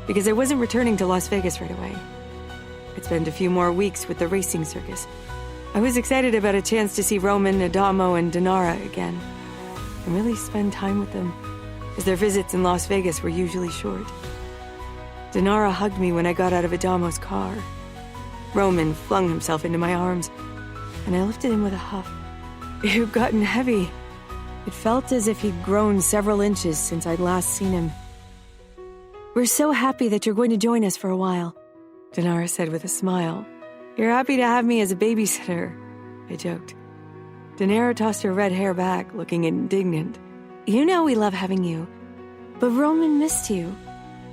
because I wasn't returning to Las Vegas right away. I'd spend a few more weeks with the racing circus. I was excited about a chance to see Roman, Adamo, and Dinara again, and really spend time with them, as their visits in Las Vegas were usually short. Dinara hugged me when I got out of Adamo's car. Roman flung himself into my arms, and I lifted him with a huff. It had gotten heavy. It felt as if he'd grown several inches since I'd last seen him. "We're so happy that you're going to join us for a while," Dinara said with a smile. "You're happy to have me as a babysitter," I joked. Dinara tossed her red hair back, looking indignant. "You know we love having you, but Roman missed you,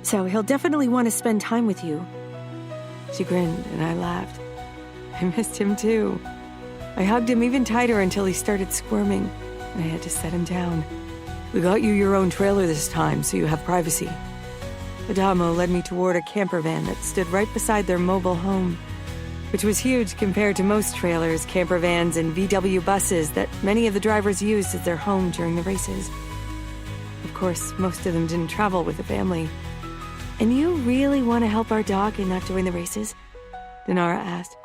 so he'll definitely want to spend time with you." She grinned, and I laughed. I missed him too. I hugged him even tighter until he started squirming, and I had to set him down. "We got you your own trailer this time, so you have privacy." Adamo led me toward a camper van that stood right beside their mobile home, which was huge compared to most trailers, camper vans, and VW buses that many of the drivers used as their home during the races. Of course, most of them didn't travel with a family. "And you really want to help our dog and not join the races?" Dinara asked,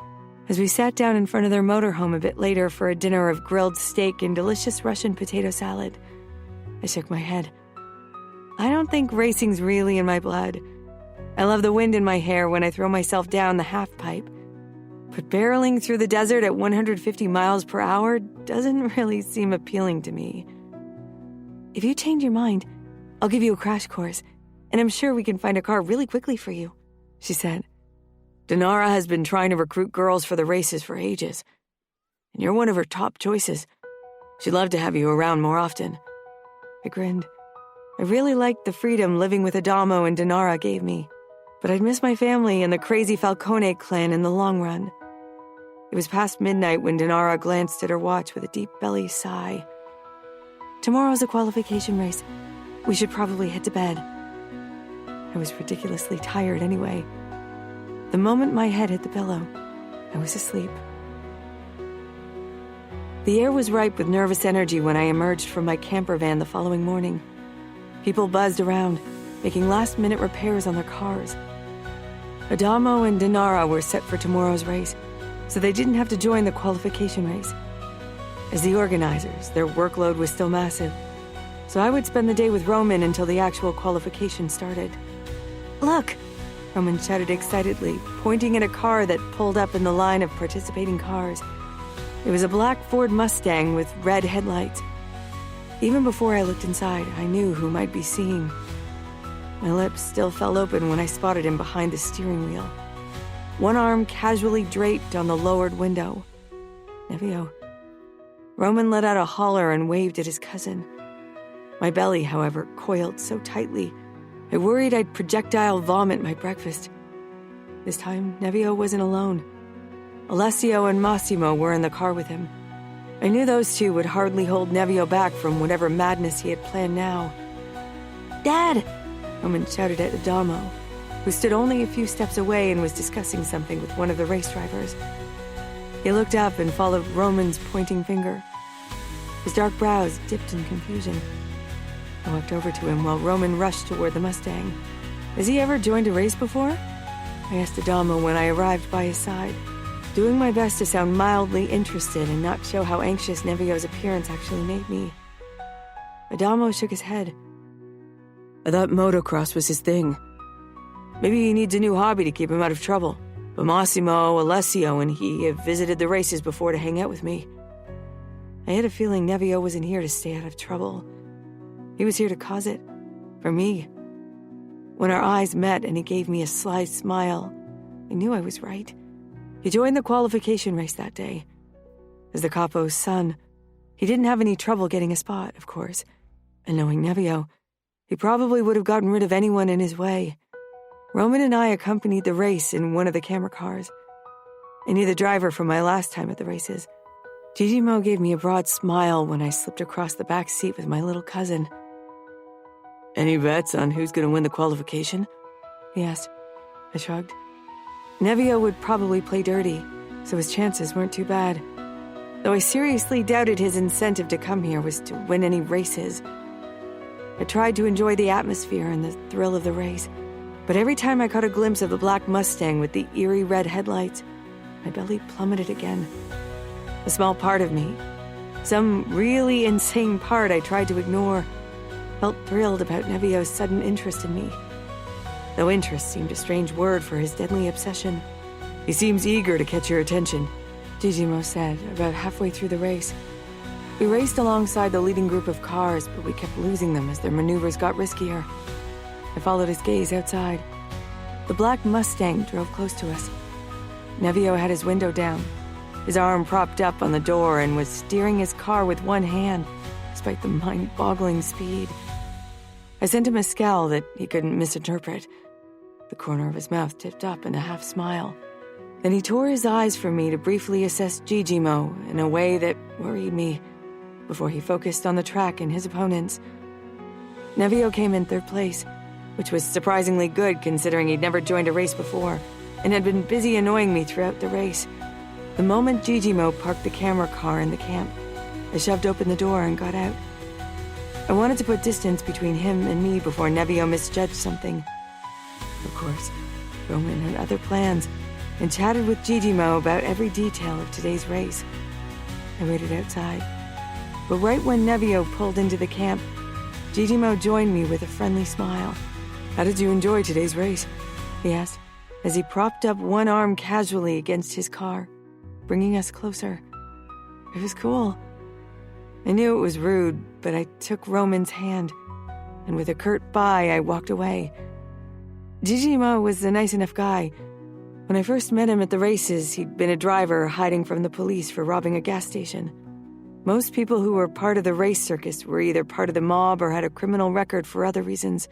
as we sat down in front of their motorhome a bit later for a dinner of grilled steak and delicious Russian potato salad. I shook my head. I don't think racing's really in my blood. I love the wind in my hair when I throw myself down the half-pipe. But barreling through the desert at 150 miles per hour doesn't really seem appealing to me. "If you change your mind, I'll give you a crash course, and I'm sure we can find a car really quickly for you," she said. "Dinara has been trying to recruit girls for the races for ages, and you're one of her top choices. She'd love to have you around more often." I grinned. I really liked the freedom living with Adamo and Dinara gave me, but I'd miss my family and the crazy Falcone clan in the long run. It was past midnight when Dinara glanced at her watch with a deep belly sigh. "Tomorrow's a qualification race. We should probably head to bed." I was ridiculously tired anyway. The moment my head hit the pillow, I was asleep. The air was ripe with nervous energy when I emerged from my camper van the following morning. People buzzed around, making last-minute repairs on their cars. Adamo and Dinara were set for tomorrow's race, so they didn't have to join the qualification race. As the organizers, their workload was still massive, so I would spend the day with Roman until the actual qualification started. "Look!" Roman shouted excitedly, pointing at a car that pulled up in the line of participating cars. It was a black Ford Mustang with red headlights. Even before I looked inside, I knew whom I'd be seeing. My lips still fell open when I spotted him behind the steering wheel. One arm casually draped on the lowered window. Nevio. Roman let out a holler and waved at his cousin. My belly, however, coiled so tightly, I worried I'd projectile vomit my breakfast. This time, Nevio wasn't alone. Alessio and Massimo were in the car with him. I knew those two would hardly hold Nevio back from whatever madness he had planned now. "Dad!" Roman shouted at Adamo, who stood only a few steps away and was discussing something with one of the race drivers. He looked up and followed Roman's pointing finger. His dark brows dipped in confusion. I walked over to him while Roman rushed toward the Mustang. "Has he ever joined a race before?" I asked Adamo when I arrived by his side, doing my best to sound mildly interested and not show how anxious Nevio's appearance actually made me. Adamo shook his head. "I thought motocross was his thing. Maybe he needs a new hobby to keep him out of trouble. But Massimo, Alessio, and he have visited the races before to hang out with me." I had a feeling Nevio wasn't here to stay out of trouble. He was here to cause it. For me. When our eyes met and he gave me a sly smile, I knew I was right. He joined the qualification race that day. As the capo's son, he didn't have any trouble getting a spot, of course. And knowing Nevio, he probably would have gotten rid of anyone in his way. Roman and I accompanied the race in one of the camera cars. I knew the driver from my last time at the races. Gigimo gave me a broad smile when I slipped across the back seat with my little cousin. "Any bets on who's going to win the qualification?" he asked. I shrugged. Nevio would probably play dirty, so his chances weren't too bad. Though I seriously doubted his incentive to come here was to win any races. I tried to enjoy the atmosphere and the thrill of the race, but every time I caught a glimpse of the black Mustang with the eerie red headlights, my belly plummeted again. A small part of me, some really insane part I tried to ignore, felt thrilled about Nevio's sudden interest in me. Though interest seemed a strange word for his deadly obsession. "He seems eager to catch your attention," Jijimo said about halfway through the race. We raced alongside the leading group of cars, but we kept losing them as their maneuvers got riskier. I followed his gaze outside. The black Mustang drove close to us. Nevio had his window down, his arm propped up on the door, and was steering his car with one hand, despite the mind-boggling speed. I sent him a scowl that he couldn't misinterpret. The corner of his mouth tipped up in a half-smile. Then he tore his eyes from me to briefly assess Jijimo in a way that worried me, before he focused on the track and his opponents. Nevio came in third place, which was surprisingly good considering he'd never joined a race before and had been busy annoying me throughout the race. The moment Jijimo parked the camera car in the camp, I shoved open the door and got out. I wanted to put distance between him and me before Nevio misjudged something. Of course, Roman had other plans and chatted with Jijimo about every detail of today's race. I waited outside. But right when Nevio pulled into the camp, Jijimo joined me with a friendly smile. "How did you enjoy today's race?" he asked, as he propped up one arm casually against his car, bringing us closer. It was cool. I knew it was rude, but I took Roman's hand, and with a curt bye, I walked away. Jijimo was a nice enough guy. When I first met him at the races, he'd been a driver hiding from the police for robbing a gas station. Most people who were part of the race circus were either part of the mob or had a criminal record for other reasons.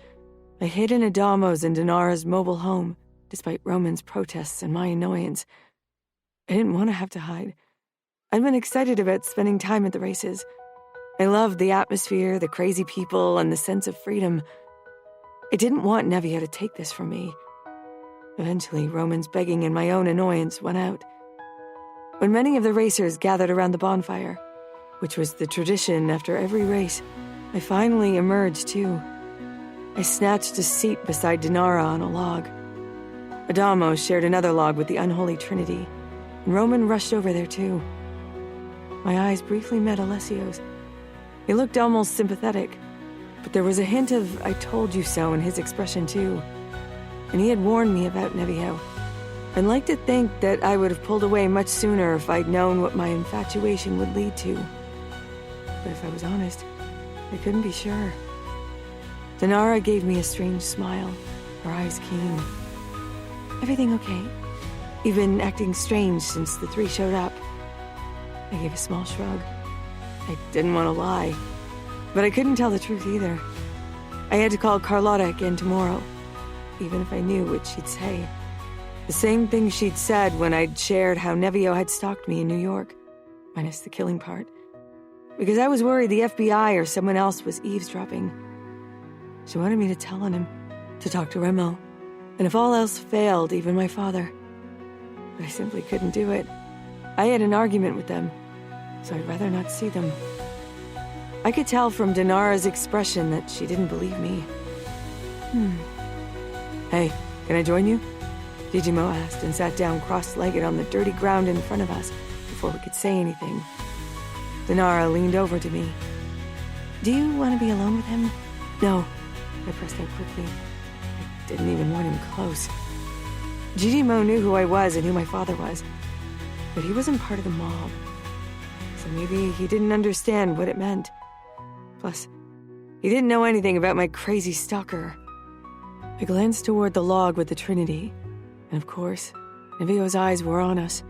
I hid in Adamo's and Dinara's mobile home, despite Roman's protests and my annoyance. I didn't want to have to hide. I'd been excited about spending time at the races. I loved the atmosphere, the crazy people, and the sense of freedom. I didn't want Nevio to take this from me. Eventually, Roman's begging and my own annoyance won out. When many of the racers gathered around the bonfire, which was the tradition after every race, I finally emerged too. I snatched a seat beside Dinara on a log. Adamo shared another log with the unholy trinity, and Roman rushed over there too. My eyes briefly met Alessio's. He looked almost sympathetic, but there was a hint of "I told you so" in his expression too. And he had warned me about Nevio. I'd like to think that I would have pulled away much sooner if I'd known what my infatuation would lead to. But if I was honest, I couldn't be sure. Dinara gave me a strange smile, her eyes keen. "Everything okay? You've been acting strange since the three showed up." I gave a small shrug. I didn't want to lie, but I couldn't tell the truth either. I had to call Carlotta again tomorrow, even if I knew what she'd say. The same thing she'd said when I'd shared how Nevio had stalked me in New York, minus the killing part. Because I was worried the FBI or someone else was eavesdropping. She wanted me to tell on him, to talk to Remo, and if all else failed, even my father. But I simply couldn't do it. I had an argument with them, so I'd rather not see them. I could tell from Dinara's expression that she didn't believe me. "Hey, can I join you?" Jijimo asked and sat down cross-legged on the dirty ground in front of us before we could say anything. Dinara leaned over to me. "Do you want to be alone with him?" "No," I pressed out quickly. I didn't even want him close. Jijimo knew who I was and who my father was, but he wasn't part of the mob. So maybe he didn't understand what it meant. Plus, he didn't know anything about my crazy stalker. I glanced toward the log with the Trinity, and of course, Nevio's eyes were on us.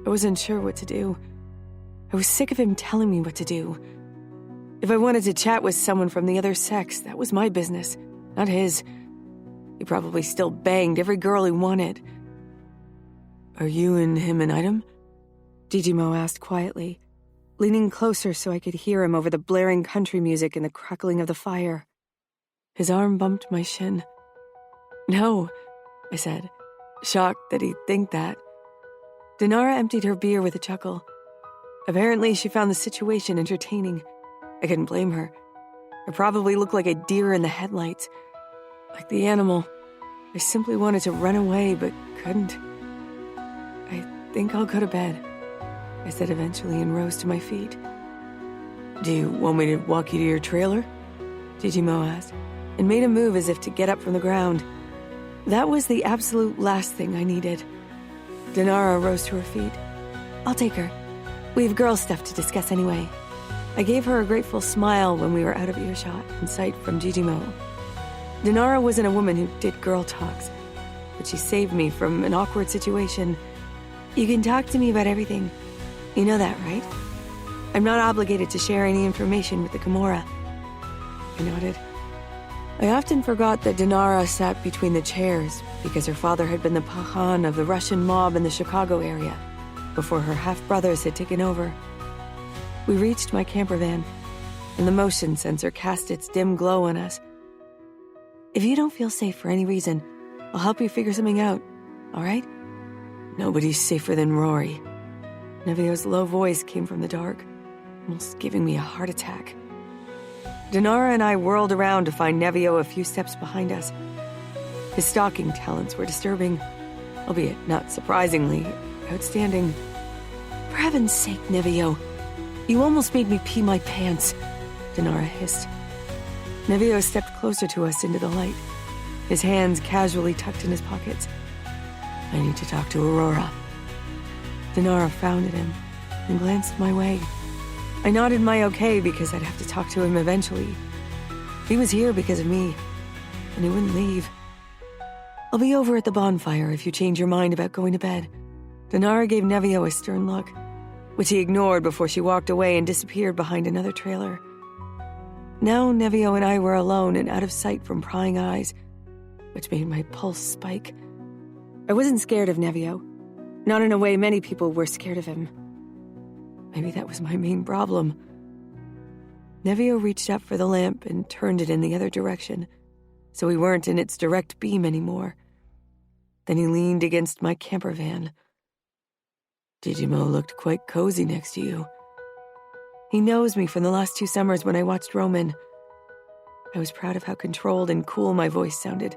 I wasn't sure what to do. I was sick of him telling me what to do. If I wanted to chat with someone from the other sex, that was my business, not his. He probably still banged every girl he wanted. "Are you and him an item?" Jijimo asked quietly, leaning closer so I could hear him over the blaring country music and the crackling of the fire. His arm bumped my shin. "No," I said, shocked that he'd think that. Dinara emptied her beer with a chuckle. Apparently, she found the situation entertaining. I couldn't blame her. I probably looked like a deer in the headlights. Like the animal. I simply wanted to run away, but couldn't. I think I'll go to bed, I said eventually and rose to my feet. Do you want me to walk you to your trailer? Jijimo asked, and made a move as if to get up from the ground. That was the absolute last thing I needed. Dinara rose to her feet. I'll take her. We have girl stuff to discuss anyway. I gave her a grateful smile when we were out of earshot and sight from Jijimo. Dinara wasn't a woman who did girl talks, but she saved me from an awkward situation. You can talk to me about everything. You know that, right? I'm not obligated to share any information with the Kimura. I nodded. I often forgot that Dinara sat between the chairs because her father had been the pahan of the Russian mob in the Chicago area before her half-brothers had taken over. We reached my camper van, and the motion sensor cast its dim glow on us. If you don't feel safe for any reason, I'll help you figure something out, all right? Nobody's safer than Rory. Nevio's low voice came from the dark, almost giving me a heart attack. Dinara and I whirled around to find Nevio a few steps behind us. His stalking talents were disturbing, albeit not surprisingly outstanding. For heaven's sake, Nevio, you almost made me pee my pants, Dinara hissed. Nevio stepped closer to us into the light, his hands casually tucked in his pockets. I need to talk to Aurora. Dinara frowned at him and glanced my way. I nodded my okay because I'd have to talk to him eventually. He was here because of me, and he wouldn't leave. I'll be over at the bonfire if you change your mind about going to bed. Dinara gave Nevio a stern look, which he ignored before she walked away and disappeared behind another trailer. Now Nevio and I were alone and out of sight from prying eyes, which made my pulse spike. I wasn't scared of Nevio, not in a way many people were scared of him. Maybe that was my main problem. Nevio reached up for the lamp and turned it in the other direction, so we weren't in its direct beam anymore. Then he leaned against my camper van. Jijimo looked quite cozy next to you. He knows me from the last 2 summers when I watched Roman. I was proud of how controlled and cool my voice sounded,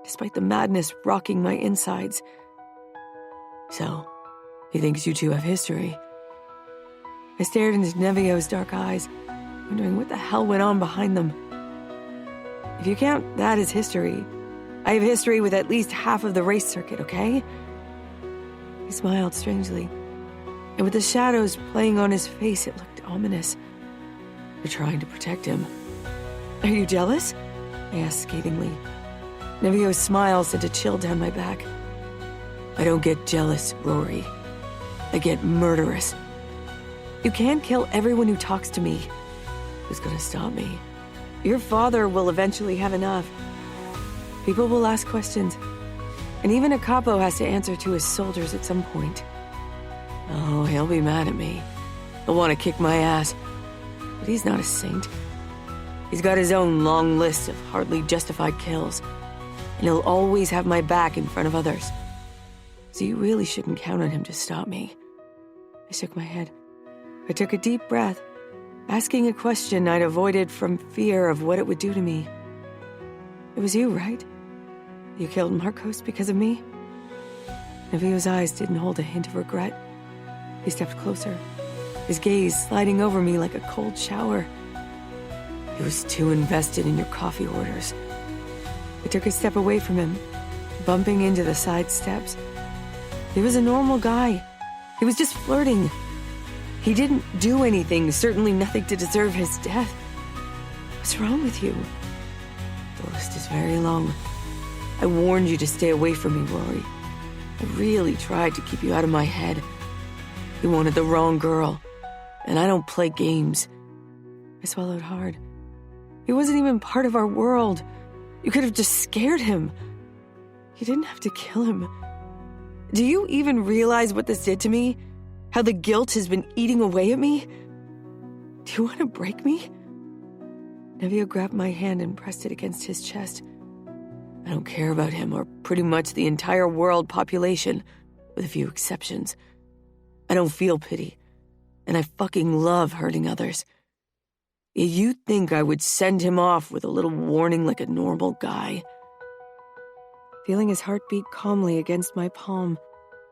despite the madness rocking my insides. So, he thinks you two have history. I stared into Nevio's dark eyes, wondering what the hell went on behind them. If you count that as history, I have history with at least half of the race circuit, okay? He smiled strangely, and with the shadows playing on his face, it looked ominous. You're trying to protect him. Are you jealous? I asked scathingly. Nevio's smile sent a chill down my back. I don't get jealous, Rory. I get murderous. You can't kill everyone who talks to me. Who's gonna stop me? Your father will eventually have enough. People will ask questions, and even a capo has to answer to his soldiers at some point. Oh, he'll be mad at me. He'll want to kick my ass. But he's not a saint. He's got his own long list of hardly justified kills, and he'll always have my back in front of others. So you really shouldn't count on him to stop me. I shook my head. I took a deep breath, asking a question I'd avoided from fear of what it would do to me. It was you, right? You killed Marcos because of me? Nevio's eyes didn't hold a hint of regret. He stepped closer, his gaze sliding over me like a cold shower. He was too invested in your coffee orders. I took a step away from him, bumping into the side steps. He was a normal guy. He was just flirting. He didn't do anything, certainly nothing to deserve his death. What's wrong with you? The list is very long. I warned you to stay away from me, Rory. I really tried to keep you out of my head. You wanted the wrong girl, and I don't play games. I swallowed hard. He wasn't even part of our world. You could have just scared him. You didn't have to kill him. Do you even realize what this did to me? How the guilt has been eating away at me? Do you want to break me? Nevio grabbed my hand and pressed it against his chest. I don't care about him or pretty much the entire world population, with a few exceptions. I don't feel pity, and I fucking love hurting others. You'd think I would send him off with a little warning like a normal guy. Feeling his heartbeat calmly against my palm,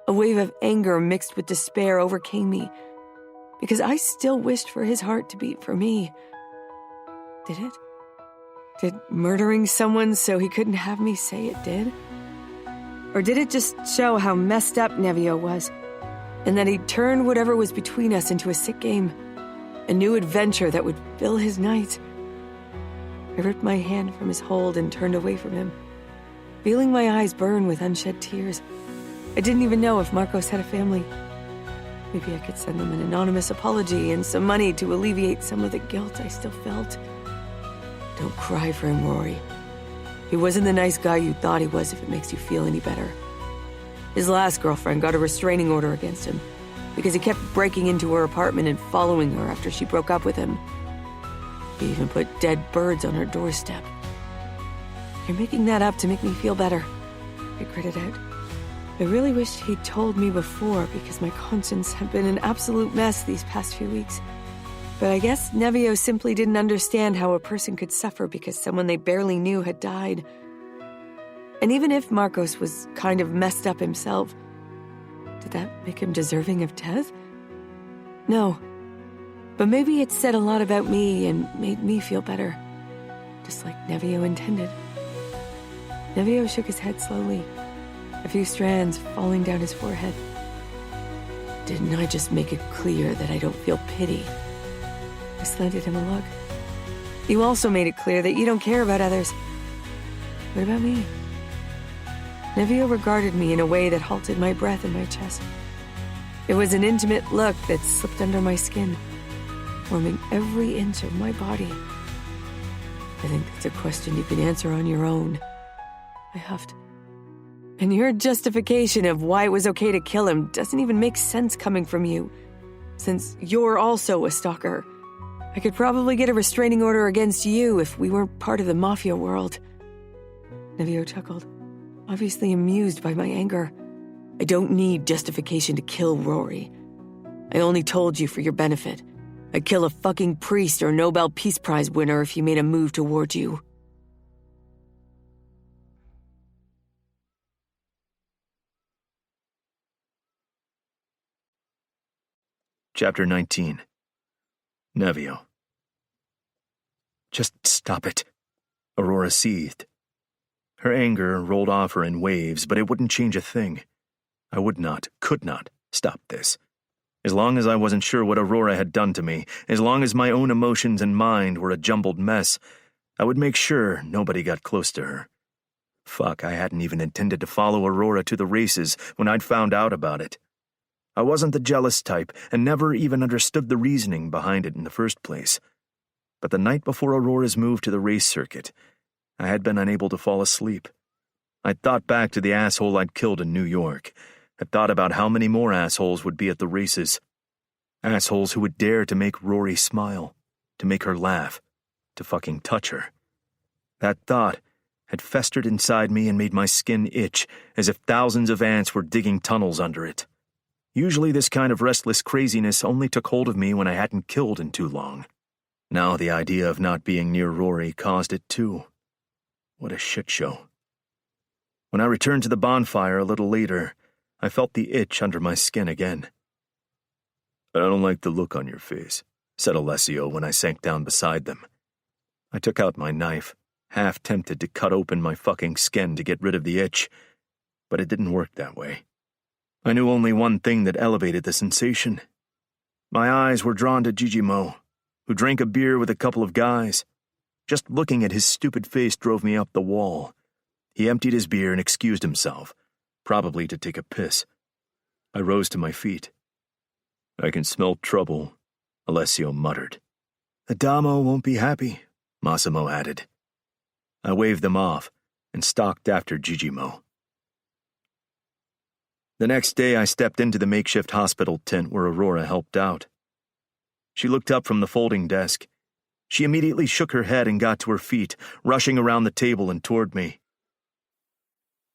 a wave of anger mixed with despair overcame me, because I still wished for his heart to beat for me. Did it? Did murdering someone so he couldn't have me say it did? Or did it just show how messed up Nevio was, and that he'd turned whatever was between us into a sick game, a new adventure that would fill his nights? I ripped my hand from his hold and turned away from him, feeling my eyes burn with unshed tears. I didn't even know if Marcos had a family. Maybe I could send them an anonymous apology and some money to alleviate some of the guilt I still felt. Don't cry for him, Rory. He wasn't the nice guy you thought he was, if it makes you feel any better. His last girlfriend got a restraining order against him because he kept breaking into her apartment and following her after she broke up with him. He even put dead birds on her doorstep. You're making that up to make me feel better, I gritted out. I really wished he'd told me before, because my conscience had been an absolute mess these past few weeks. But I guess Nevio simply didn't understand how a person could suffer because someone they barely knew had died. And even if Marcos was kind of messed up himself, did that make him deserving of death? No. But maybe it said a lot about me and made me feel better, just like Nevio intended. Nevio shook his head slowly, a few strands falling down his forehead. Didn't I just make it clear that I don't feel pity? I slanted him a look. You also made it clear that you don't care about others. What about me? Nevio regarded me in a way that halted my breath in my chest. It was an intimate look that slipped under my skin, warming every inch of my body. I think that's a question you can answer on your own, I huffed. And your justification of why it was okay to kill him doesn't even make sense coming from you, since you're also a stalker. I could probably get a restraining order against you if we weren't part of the mafia world. Nevio chuckled, obviously amused by my anger. I don't need justification to kill Rory. I only told you for your benefit. I'd kill a fucking priest or Nobel Peace Prize winner if he made a move toward you. Chapter 19. Nevio. Just stop it, Aurora seethed. Her anger rolled off her in waves, but it wouldn't change a thing. I would not, could not, stop this. As long as I wasn't sure what Aurora had done to me, as long as my own emotions and mind were a jumbled mess, I would make sure nobody got close to her. Fuck, I hadn't even intended to follow Aurora to the races when I'd found out about it. I wasn't the jealous type and never even understood the reasoning behind it in the first place. But the night before Aurora's move to the race circuit, I had been unable to fall asleep. I'd thought back to the asshole I'd killed in New York. I'd thought about how many more assholes would be at the races. Assholes who would dare to make Rory smile, to make her laugh, to fucking touch her. That thought had festered inside me and made my skin itch as if thousands of ants were digging tunnels under it. Usually this kind of restless craziness only took hold of me when I hadn't killed in too long. Now the idea of not being near Rory caused it too. What a shit show. When I returned to the bonfire a little later, I felt the itch under my skin again. I don't like the look on your face, said Alessio when I sank down beside them. I took out my knife, half tempted to cut open my fucking skin to get rid of the itch, but it didn't work that way. I knew only one thing that elevated the sensation. My eyes were drawn to Gigimo, who drank a beer with a couple of guys. Just looking at his stupid face drove me up the wall. He emptied his beer and excused himself, probably to take a piss. I rose to my feet. I can smell trouble, Alessio muttered. Adamo won't be happy, Massimo added. I waved them off and stalked after Gigimo. The next day I stepped into the makeshift hospital tent where Aurora helped out. She looked up from the folding desk. She immediately shook her head and got to her feet, rushing around the table and toward me.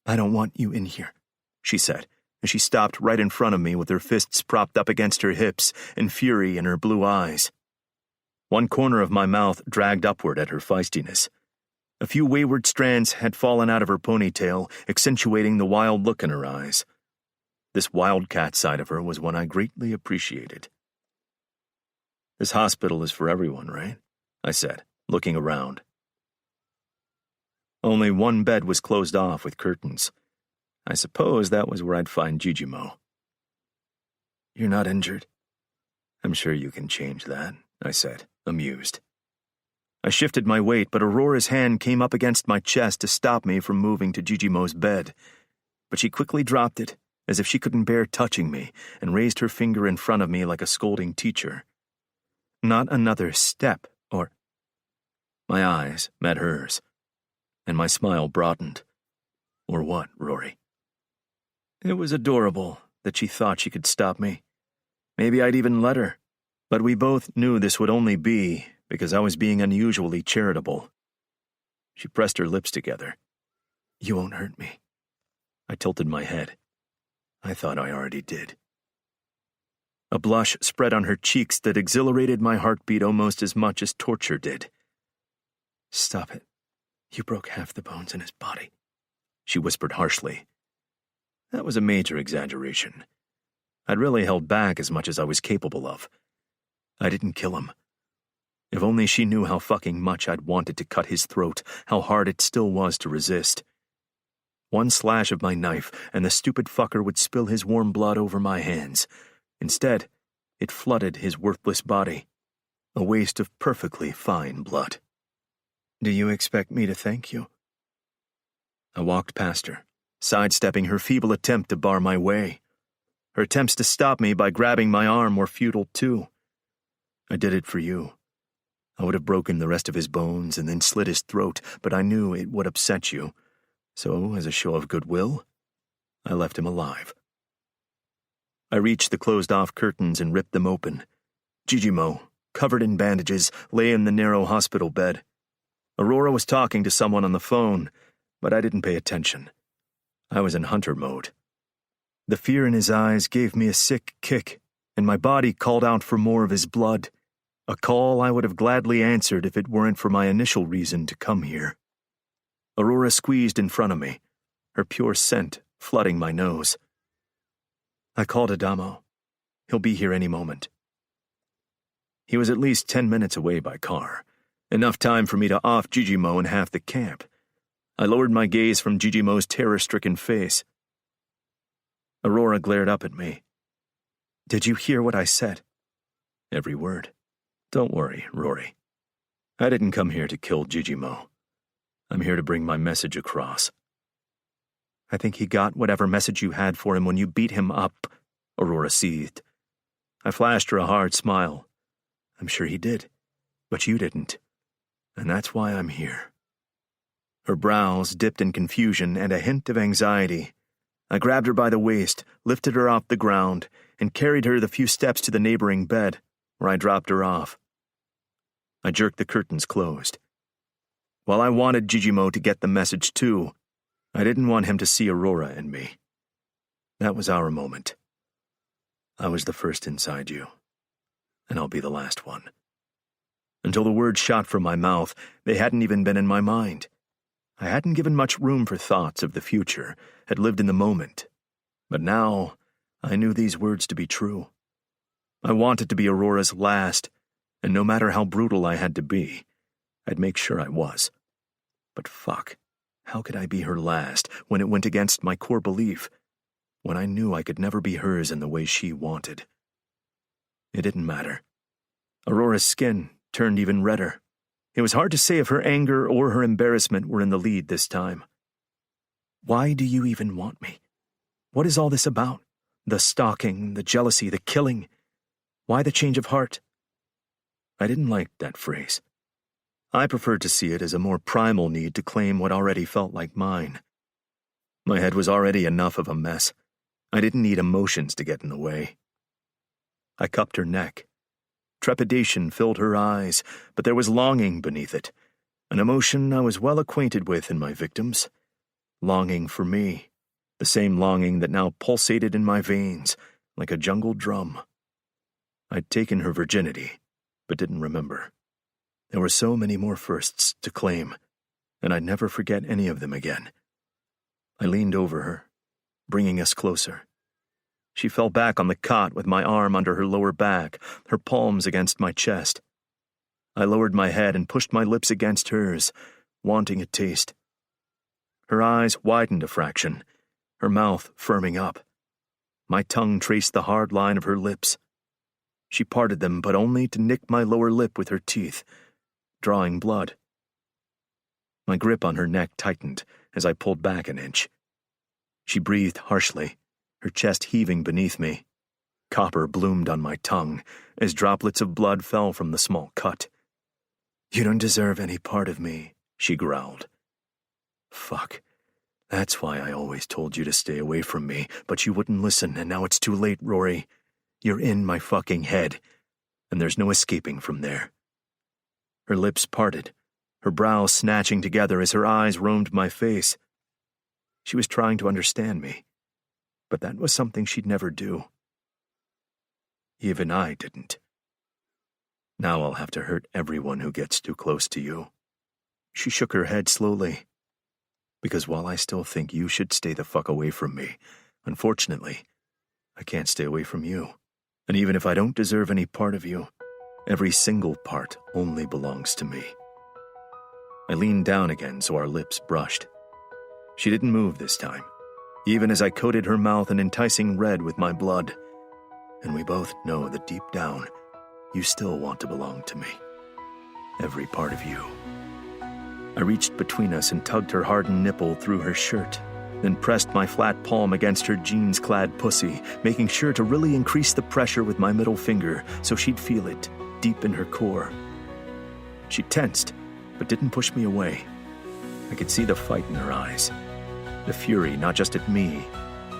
I don't want you in here, she said, as she stopped right in front of me with her fists propped up against her hips and fury in her blue eyes. One corner of my mouth dragged upward at her feistiness. A few wayward strands had fallen out of her ponytail, accentuating the wild look in her eyes. This wildcat side of her was one I greatly appreciated. This hospital is for everyone, right? I said, looking around. Only one bed was closed off with curtains. I suppose that was where I'd find Jijimo. You're not injured? I'm sure you can change that, I said, amused. I shifted my weight, but Aurora's hand came up against my chest to stop me from moving to Jijimo's bed. But she quickly dropped it, as if she couldn't bear touching me, and raised her finger in front of me like a scolding teacher. Not another step, or... My eyes met hers, and my smile broadened. Or what, Rory? It was adorable that she thought she could stop me. Maybe I'd even let her, but we both knew this would only be because I was being unusually charitable. She pressed her lips together. You won't hurt me. I tilted my head. I thought I already did. A blush spread on her cheeks that exhilarated my heartbeat almost as much as torture did. Stop it. You broke half the bones in his body, she whispered harshly. That was a major exaggeration. I'd really held back as much as I was capable of. I didn't kill him. If only she knew how fucking much I'd wanted to cut his throat, how hard it still was to resist. One slash of my knife, and the stupid fucker would spill his warm blood over my hands. Instead, it flooded his worthless body. A waste of perfectly fine blood. Do you expect me to thank you? I walked past her, sidestepping her feeble attempt to bar my way. Her attempts to stop me by grabbing my arm were futile, too. I did it for you. I would have broken the rest of his bones and then slit his throat, but I knew it would upset you. So, as a show of goodwill, I left him alive. I reached the closed-off curtains and ripped them open. Jijimo, covered in bandages, lay in the narrow hospital bed. Aurora was talking to someone on the phone, but I didn't pay attention. I was in hunter mode. The fear in his eyes gave me a sick kick, and my body called out for more of his blood, a call I would have gladly answered if it weren't for my initial reason to come here. Aurora squeezed in front of me, her pure scent flooding my nose. I called Adamo. He'll be here any moment. He was at least 10 minutes away by car, enough time for me to off Jijimo and half the camp. I lowered my gaze from Jijimo's terror-stricken face. Aurora glared up at me. Did you hear what I said? Every word. Don't worry, Rory. I didn't come here to kill Jijimo. I'm here to bring my message across. I think he got whatever message you had for him when you beat him up, Aurora seethed. I flashed her a hard smile. I'm sure he did, but you didn't. And that's why I'm here. Her brows dipped in confusion and a hint of anxiety. I grabbed her by the waist, lifted her off the ground, and carried her the few steps to the neighboring bed, where I dropped her off. I jerked the curtains closed. While I wanted Jijimo to get the message too, I didn't want him to see Aurora and me. That was our moment. I was the first inside you, and I'll be the last one. Until the words shot from my mouth, they hadn't even been in my mind. I hadn't given much room for thoughts of the future, had lived in the moment. But now, I knew these words to be true. I wanted to be Aurora's last, and no matter how brutal I had to be, I'd make sure I was. But fuck, how could I be her last when it went against my core belief, when I knew I could never be hers in the way she wanted? It didn't matter. Aurora's skin turned even redder. It was hard to say if her anger or her embarrassment were in the lead this time. Why do you even want me? What is all this about? The stalking, the jealousy, the killing. Why the change of heart? I didn't like that phrase. I preferred to see it as a more primal need to claim what already felt like mine. My head was already enough of a mess. I didn't need emotions to get in the way. I cupped her neck. Trepidation filled her eyes, but there was longing beneath it, an emotion I was well acquainted with in my victims. Longing for me, the same longing that now pulsated in my veins like a jungle drum. I'd taken her virginity, but didn't remember. There were so many more firsts to claim, and I'd never forget any of them again. I leaned over her, bringing us closer. She fell back on the cot with my arm under her lower back, her palms against my chest. I lowered my head and pushed my lips against hers, wanting a taste. Her eyes widened a fraction, her mouth firming up. My tongue traced the hard line of her lips. She parted them, but only to nick my lower lip with her teeth, drawing blood. My grip on her neck tightened as I pulled back an inch. She breathed harshly, her chest heaving beneath me. Copper bloomed on my tongue as droplets of blood fell from the small cut. "You don't deserve any part of me," she growled. Fuck. That's why I always told you to stay away from me, but you wouldn't listen, and now it's too late, Rory. You're in my fucking head, and there's no escaping from there. Her lips parted, her brows snatching together as her eyes roamed my face. She was trying to understand me, but that was something she'd never do. Even I didn't. Now I'll have to hurt everyone who gets too close to you. She shook her head slowly. Because while I still think you should stay the fuck away from me, unfortunately, I can't stay away from you. And even if I don't deserve any part of you, every single part only belongs to me. I leaned down again so our lips brushed. She didn't move this time, even as I coated her mouth an enticing red with my blood. And we both know that deep down, you still want to belong to me. Every part of you. I reached between us and tugged her hardened nipple through her shirt, then pressed my flat palm against her jeans-clad pussy, making sure to really increase the pressure with my middle finger so she'd feel it deep in her core. She tensed, but didn't push me away. I could see the fight in her eyes, the fury not just at me,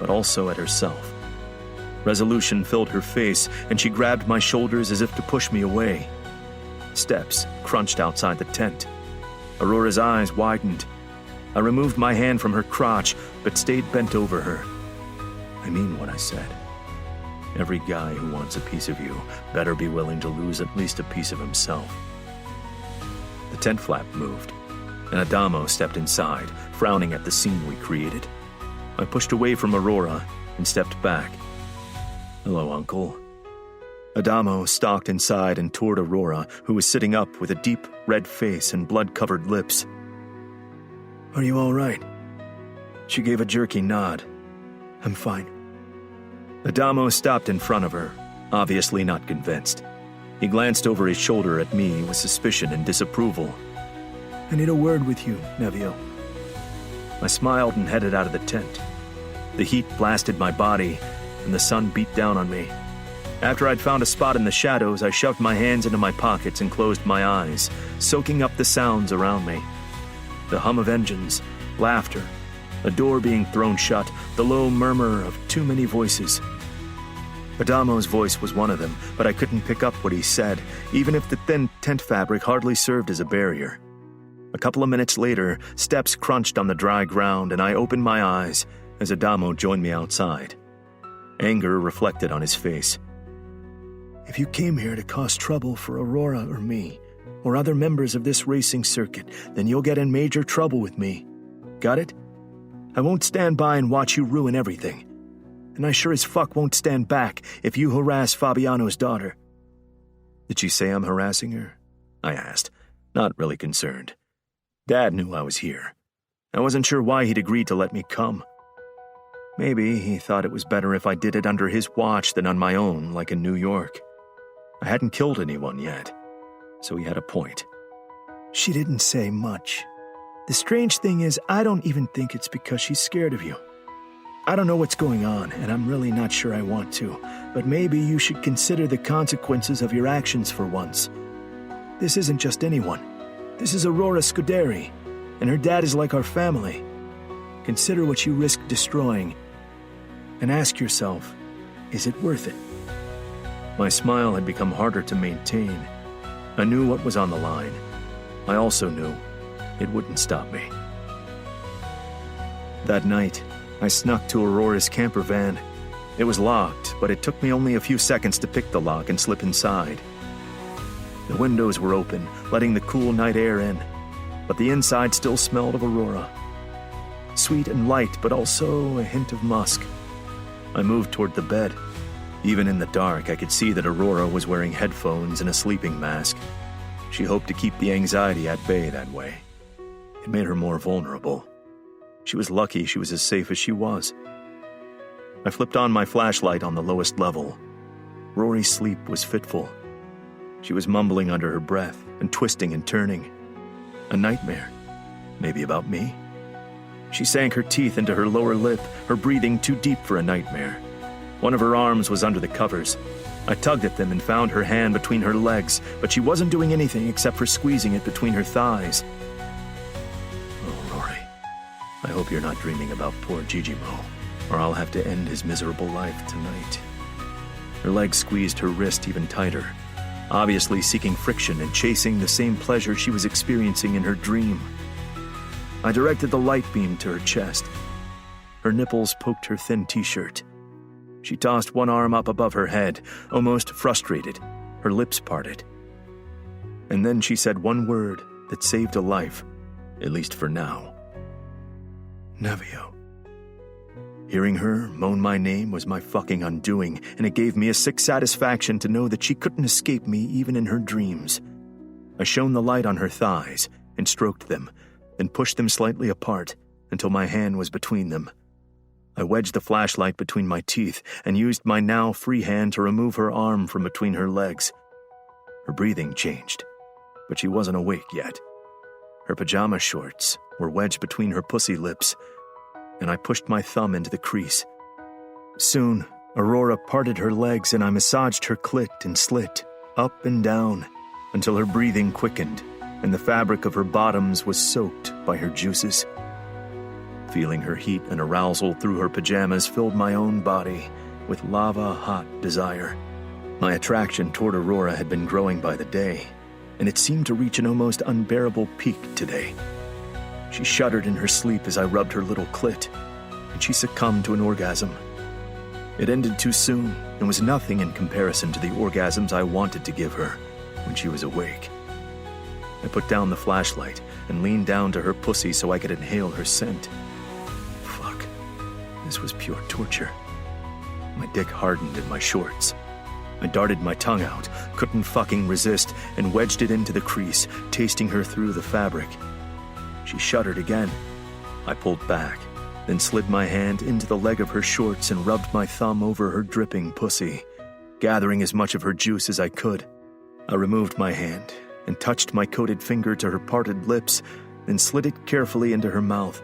but also at herself. Resolution filled her face, and she grabbed my shoulders as if to push me away. Steps crunched outside the tent. Aurora's eyes widened. I removed my hand from her crotch, but stayed bent over her. I mean what I said. Every guy who wants a piece of you better be willing to lose at least a piece of himself. The tent flap moved, and Adamo stepped inside, frowning at the scene we created. I pushed away from Aurora and stepped back. "Hello, Uncle." Adamo stalked inside and toward Aurora, who was sitting up with a deep red face and blood-covered lips. "Are you all right?" She gave a jerky nod. "I'm fine." Adamo stopped in front of her, obviously not convinced. He glanced over his shoulder at me with suspicion and disapproval. "I need a word with you, Nevio." I smiled and headed out of the tent. The heat blasted my body, and the sun beat down on me. After I'd found a spot in the shadows, I shoved my hands into my pockets and closed my eyes, soaking up the sounds around me. The hum of engines, laughter, a door being thrown shut, the low murmur of too many voices. Adamo's voice was one of them, but I couldn't pick up what he said, even if the thin tent fabric hardly served as a barrier. A couple of minutes later, steps crunched on the dry ground, and I opened my eyes as Adamo joined me outside. Anger reflected on his face. "If you came here to cause trouble for Aurora or me, or other members of this racing circuit, then you'll get in major trouble with me. Got it? I won't stand by and watch you ruin everything. And I sure as fuck won't stand back if you harass Fabiano's daughter." "Did she say I'm harassing her?" I asked, not really concerned. Dad knew I was here. I wasn't sure why he'd agreed to let me come. Maybe he thought it was better if I did it under his watch than on my own, like in New York. I hadn't killed anyone yet, so he had a point. "She didn't say much. The strange thing is, I don't even think it's because she's scared of you. I don't know what's going on, and I'm really not sure I want to, but maybe you should consider the consequences of your actions for once. This isn't just anyone. This is Aurora Scuderi, and her dad is like our family. Consider what you risk destroying, and ask yourself, is it worth it?" My smile had become harder to maintain. I knew what was on the line. I also knew it wouldn't stop me. That night, I snuck to Aurora's camper van. It was locked, but it took me only a few seconds to pick the lock and slip inside. The windows were open, letting the cool night air in, but the inside still smelled of Aurora. Sweet and light, but also a hint of musk. I moved toward the bed. Even in the dark, I could see that Aurora was wearing headphones and a sleeping mask. She hoped to keep the anxiety at bay that way. It made her more vulnerable. She was lucky she was as safe as she was. I flipped on my flashlight on the lowest level. Rory's sleep was fitful. She was mumbling under her breath and twisting and turning. A nightmare. Maybe about me? She sank her teeth into her lower lip, her breathing too deep for a nightmare. One of her arms was under the covers. I tugged at them and found her hand between her legs, but she wasn't doing anything except for squeezing it between her thighs. Oh, Rory, I hope you're not dreaming about poor Gigimo, or I'll have to end his miserable life tonight. Her leg squeezed her wrist even tighter, obviously seeking friction and chasing the same pleasure she was experiencing in her dream. I directed the light beam to her chest. Her nipples poked her thin t-shirt. She tossed one arm up above her head, almost frustrated, her lips parted. And then she said one word that saved a life, at least for now. Nevio. Hearing her moan my name was my fucking undoing, and it gave me a sick satisfaction to know that she couldn't escape me even in her dreams. I shone the light on her thighs and stroked them, then pushed them slightly apart until my hand was between them. I wedged the flashlight between my teeth and used my now free hand to remove her arm from between her legs. Her breathing changed, but she wasn't awake yet. Her pajama shorts were wedged between her pussy lips, and I pushed my thumb into the crease. Soon, Aurora parted her legs and I massaged her clit and slit, up and down, until her breathing quickened and the fabric of her bottoms was soaked by her juices. Feeling her heat and arousal through her pajamas filled my own body with lava-hot desire. My attraction toward Aurora had been growing by the day, and it seemed to reach an almost unbearable peak today. She shuddered in her sleep as I rubbed her little clit, and she succumbed to an orgasm. It ended too soon and was nothing in comparison to the orgasms I wanted to give her when she was awake. I put down the flashlight and leaned down to her pussy so I could inhale her scent. Fuck. This was pure torture. My dick hardened in my shorts. I darted my tongue out, couldn't fucking resist, and wedged it into the crease, tasting her through the fabric. She shuddered again. I pulled back, then slid my hand into the leg of her shorts and rubbed my thumb over her dripping pussy, gathering as much of her juice as I could. I removed my hand and touched my coated finger to her parted lips, then slid it carefully into her mouth,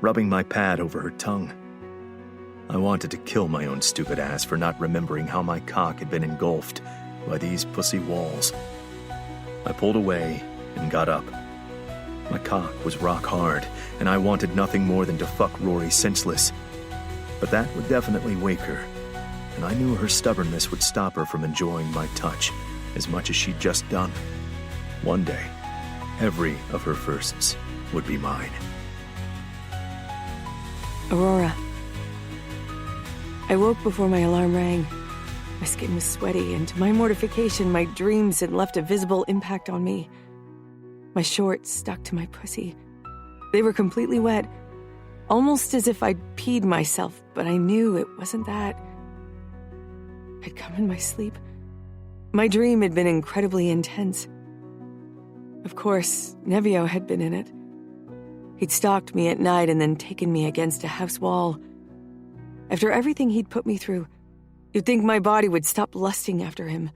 rubbing my pad over her tongue. I wanted to kill my own stupid ass for not remembering how my cock had been engulfed by these pussy walls. I pulled away and got up. My cock was rock hard, and I wanted nothing more than to fuck Rory senseless. But that would definitely wake her, and I knew her stubbornness would stop her from enjoying my touch as much as she'd just done. One day, every of her firsts would be mine. Aurora. I woke before my alarm rang. My skin was sweaty, and to my mortification, my dreams had left a visible impact on me. My shorts stuck to my pussy. They were completely wet, almost as if I'd peed myself, but I knew it wasn't that. I'd come in my sleep. My dream had been incredibly intense. Of course, Nevio had been in it. He'd stalked me at night and then taken me against a house wall. After everything he'd put me through, you'd think my body would stop lusting after him.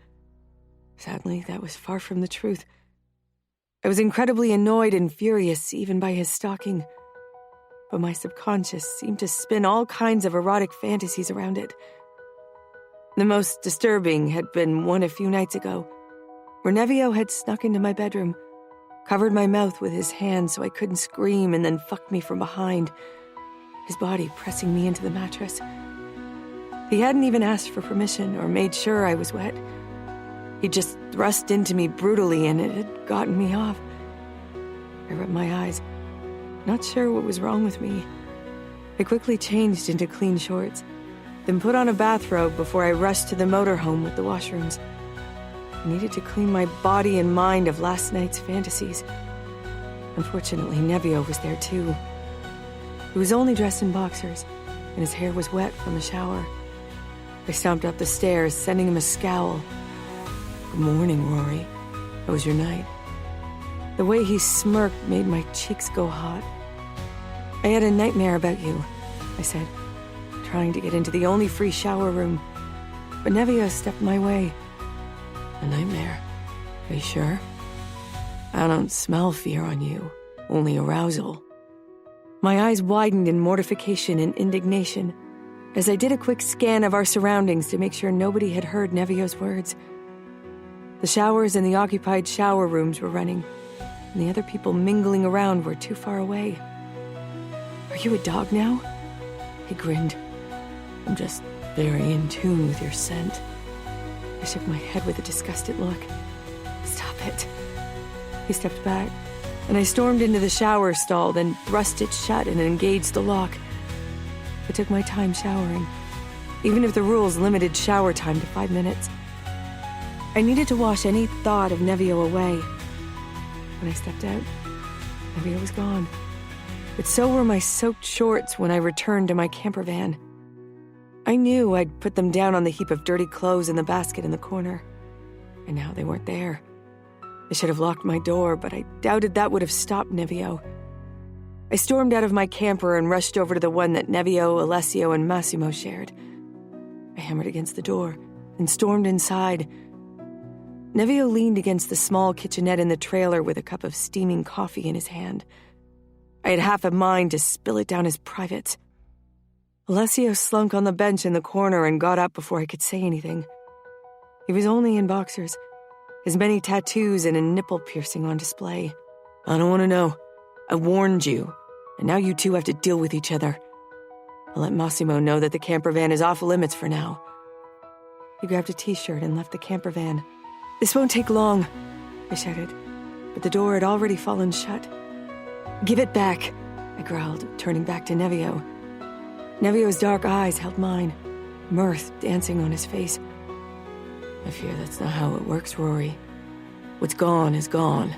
Sadly, that was far from the truth. I was incredibly annoyed and furious even by his stalking, but my subconscious seemed to spin all kinds of erotic fantasies around it. The most disturbing had been one a few nights ago, where Nevio had snuck into my bedroom, covered my mouth with his hand so I couldn't scream, and then fucked me from behind, his body pressing me into the mattress. He hadn't even asked for permission or made sure I was wet. He just thrust into me brutally, and it had gotten me off. I rubbed my eyes, not sure what was wrong with me. I quickly changed into clean shorts, then put on a bathrobe before I rushed to the motorhome with the washrooms. I needed to clean my body and mind of last night's fantasies. Unfortunately, Nevio was there too. He was only dressed in boxers, and his hair was wet from a shower. I stomped up the stairs, sending him a scowl. "Good morning, Rory. How was your night?" The way he smirked made my cheeks go hot. "I had a nightmare about you," I said, trying to get into the only free shower room. But Nevio stepped my way. "A nightmare? Are you sure? I don't smell fear on you, only arousal." My eyes widened in mortification and indignation as I did a quick scan of our surroundings to make sure nobody had heard Nevio's words. The showers in the occupied shower rooms were running, and the other people mingling around were too far away. "Are you a dog now?" He grinned. "I'm just very in tune with your scent." I shook my head with a disgusted look. "Stop it." He stepped back, and I stormed into the shower stall, then thrust it shut and engaged the lock. I took my time showering, even if the rules limited shower time to 5 minutes. I needed to wash any thought of Nevio away. When I stepped out, Nevio was gone. But so were my soaked shorts when I returned to my camper van. I knew I'd put them down on the heap of dirty clothes in the basket in the corner, and now they weren't there. I should have locked my door, but I doubted that would have stopped Nevio. I stormed out of my camper and rushed over to the one that Nevio, Alessio, and Massimo shared. I hammered against the door and stormed inside. Nevio leaned against the small kitchenette in the trailer with a cup of steaming coffee in his hand. I had half a mind to spill it down his privates. Alessio slunk on the bench in the corner and got up before I could say anything. He was only in boxers, his many tattoos and a nipple piercing on display. "I don't want to know. I warned you, and now you two have to deal with each other. I'll let Massimo know that the camper van is off limits for now." He grabbed a t-shirt and left the camper van. "This won't take long," I shouted, but the door had already fallen shut. "Give it back," I growled, turning back to Nevio. Nevio's dark eyes held mine, mirth dancing on his face. "I fear that's not how it works, Rory. What's gone is gone."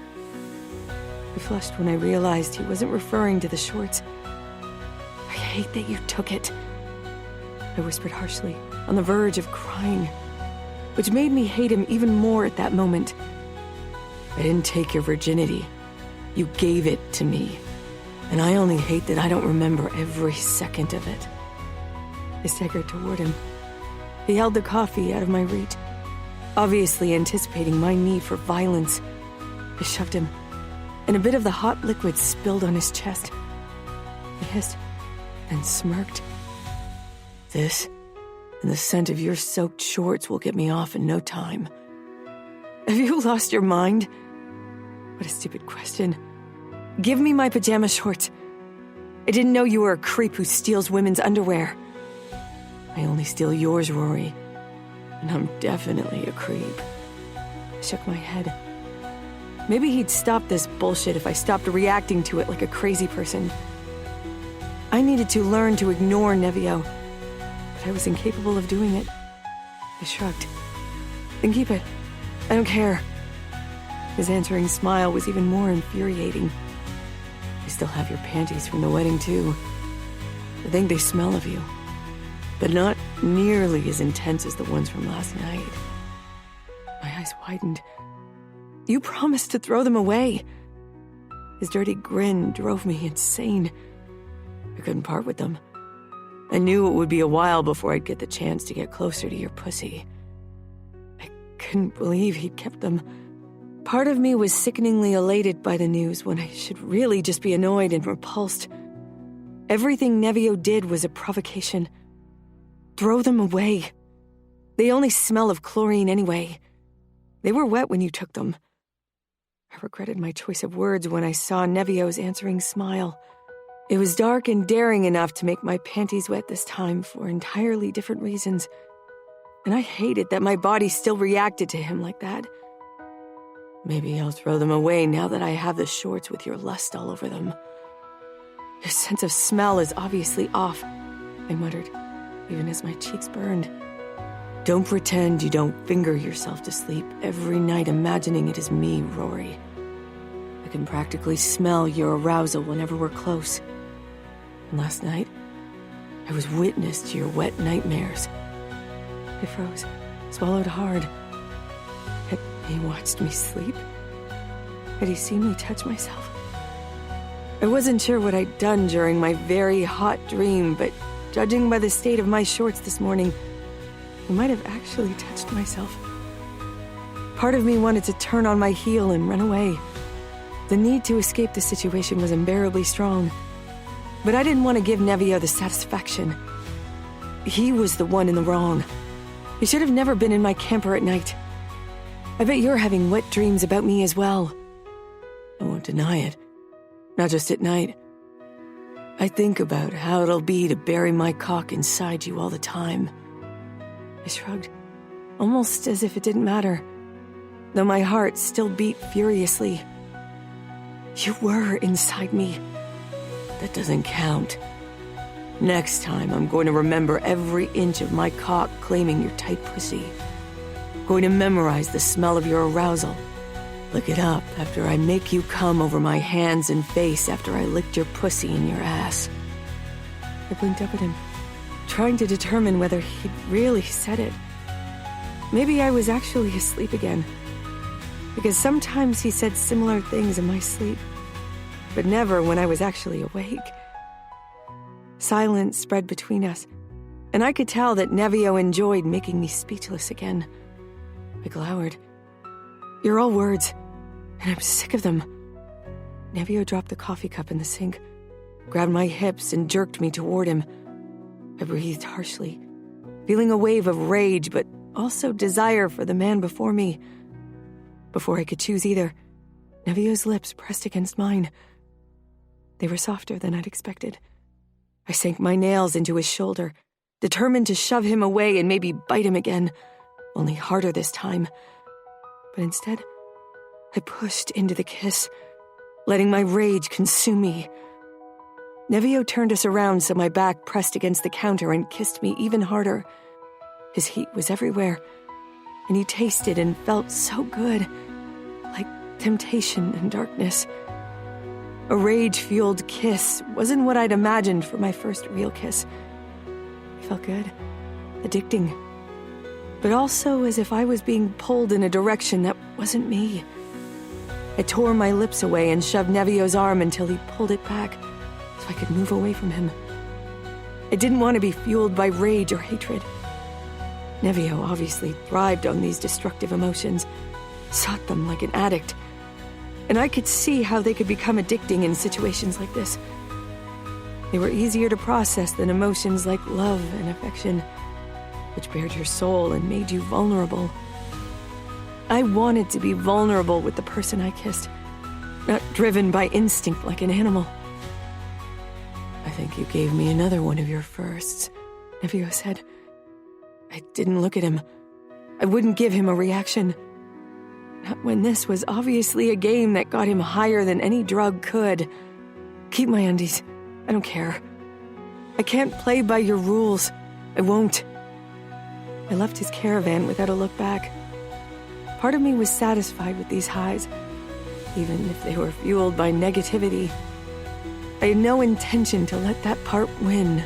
I flushed when I realized he wasn't referring to the shorts. "I hate that you took it," I whispered harshly, on the verge of crying, which made me hate him even more at that moment. "I didn't take your virginity. You gave it to me, and I only hate that I don't remember every second of it." I staggered toward him. He held the coffee out of my reach, obviously anticipating my need for violence. I shoved him, and a bit of the hot liquid spilled on his chest. He hissed, then smirked. "This and the scent of your soaked shorts will get me off in no time." "Have you lost your mind?" What a stupid question. "Give me my pajama shorts. I didn't know you were a creep who steals women's underwear." "I only steal yours, Rory, and I'm definitely a creep." I shook my head. Maybe he'd stop this bullshit if I stopped reacting to it like a crazy person. I needed to learn to ignore Nevio, but I was incapable of doing it. I shrugged. "Then keep it. I don't care." His answering smile was even more infuriating. "I still have your panties from the wedding, too. I think they smell of you, but not nearly as intense as the ones from last night." My eyes widened. "You promised to throw them away." His dirty grin drove me insane. I couldn't part with them. I knew it would be a while before I'd get the chance to get closer to your pussy. I couldn't believe he'd kept them. Part of me was sickeningly elated by the news when I should really just be annoyed and repulsed. Everything Nevio did was a provocation. Throw them away. They only smell of chlorine anyway. They were wet when you took them. I regretted my choice of words when I saw Nevio's answering smile. It was dark and daring enough to make my panties wet this time for entirely different reasons, and I hated that my body still reacted to him like that. "Maybe I'll throw them away now that I have the shorts with your lust all over them." "Your sense of smell is obviously off," I muttered, even as my cheeks burned. Don't pretend you don't finger yourself to sleep every night imagining it is me, Rory. I can practically smell your arousal whenever we're close. And last night, I was witness to your wet nightmares. I froze, swallowed hard. Had he watched me sleep? Had he seen me touch myself? I wasn't sure what I'd done during my very hot dream, but judging by the state of my shorts this morning, I might have actually touched myself. Part of me wanted to turn on my heel and run away. The need to escape the situation was unbearably strong. But I didn't want to give Nevio the satisfaction. He was the one in the wrong. He should have never been in my camper at night. I bet you're having wet dreams about me as well. I won't deny it. Not just at night. I think about how it'll be to bury my cock inside you all the time. I shrugged, almost as if it didn't matter, though my heart still beat furiously. You were inside me. That doesn't count. Next time, I'm going to remember every inch of my cock claiming your tight pussy. Going to memorize the smell of your arousal. Lick it up after I make you come over my hands and face after I licked your pussy in your ass. I blinked up at him, trying to determine whether he'd really said it. Maybe I was actually asleep again, because sometimes he said similar things in my sleep, but never when I was actually awake. Silence spread between us, and I could tell that Nevio enjoyed making me speechless again. I glowered. You're all words, and I'm sick of them. Nevio dropped the coffee cup in the sink, grabbed my hips and jerked me toward him. I breathed harshly, feeling a wave of rage, but also desire for the man before me. Before I could choose either, Nevio's lips pressed against mine. They were softer than I'd expected. I sank my nails into his shoulder, determined to shove him away and maybe bite him again, only harder this time. But instead, I pushed into the kiss, letting my rage consume me. Nevio turned us around so my back pressed against the counter and kissed me even harder. His heat was everywhere, and he tasted and felt so good, like temptation and darkness. A rage-fueled kiss wasn't what I'd imagined for my first real kiss. It felt good, addicting, but also as if I was being pulled in a direction that wasn't me. I tore my lips away and shoved Nevio's arm until he pulled it back so I could move away from him. I didn't want to be fueled by rage or hatred. Nevio obviously thrived on these destructive emotions, sought them like an addict, and I could see how they could become addicting in situations like this. They were easier to process than emotions like love and affection, which bared your soul and made you vulnerable. I wanted to be vulnerable with the person I kissed, not driven by instinct like an animal. I think you gave me another one of your firsts, Nevio said. I didn't look at him. I wouldn't give him a reaction. Not when this was obviously a game that got him higher than any drug could. Keep my undies. I don't care. I can't play by your rules. I won't. I left his caravan without a look back. Part of me was satisfied with these highs, even if they were fueled by negativity. I had no intention to let that part win.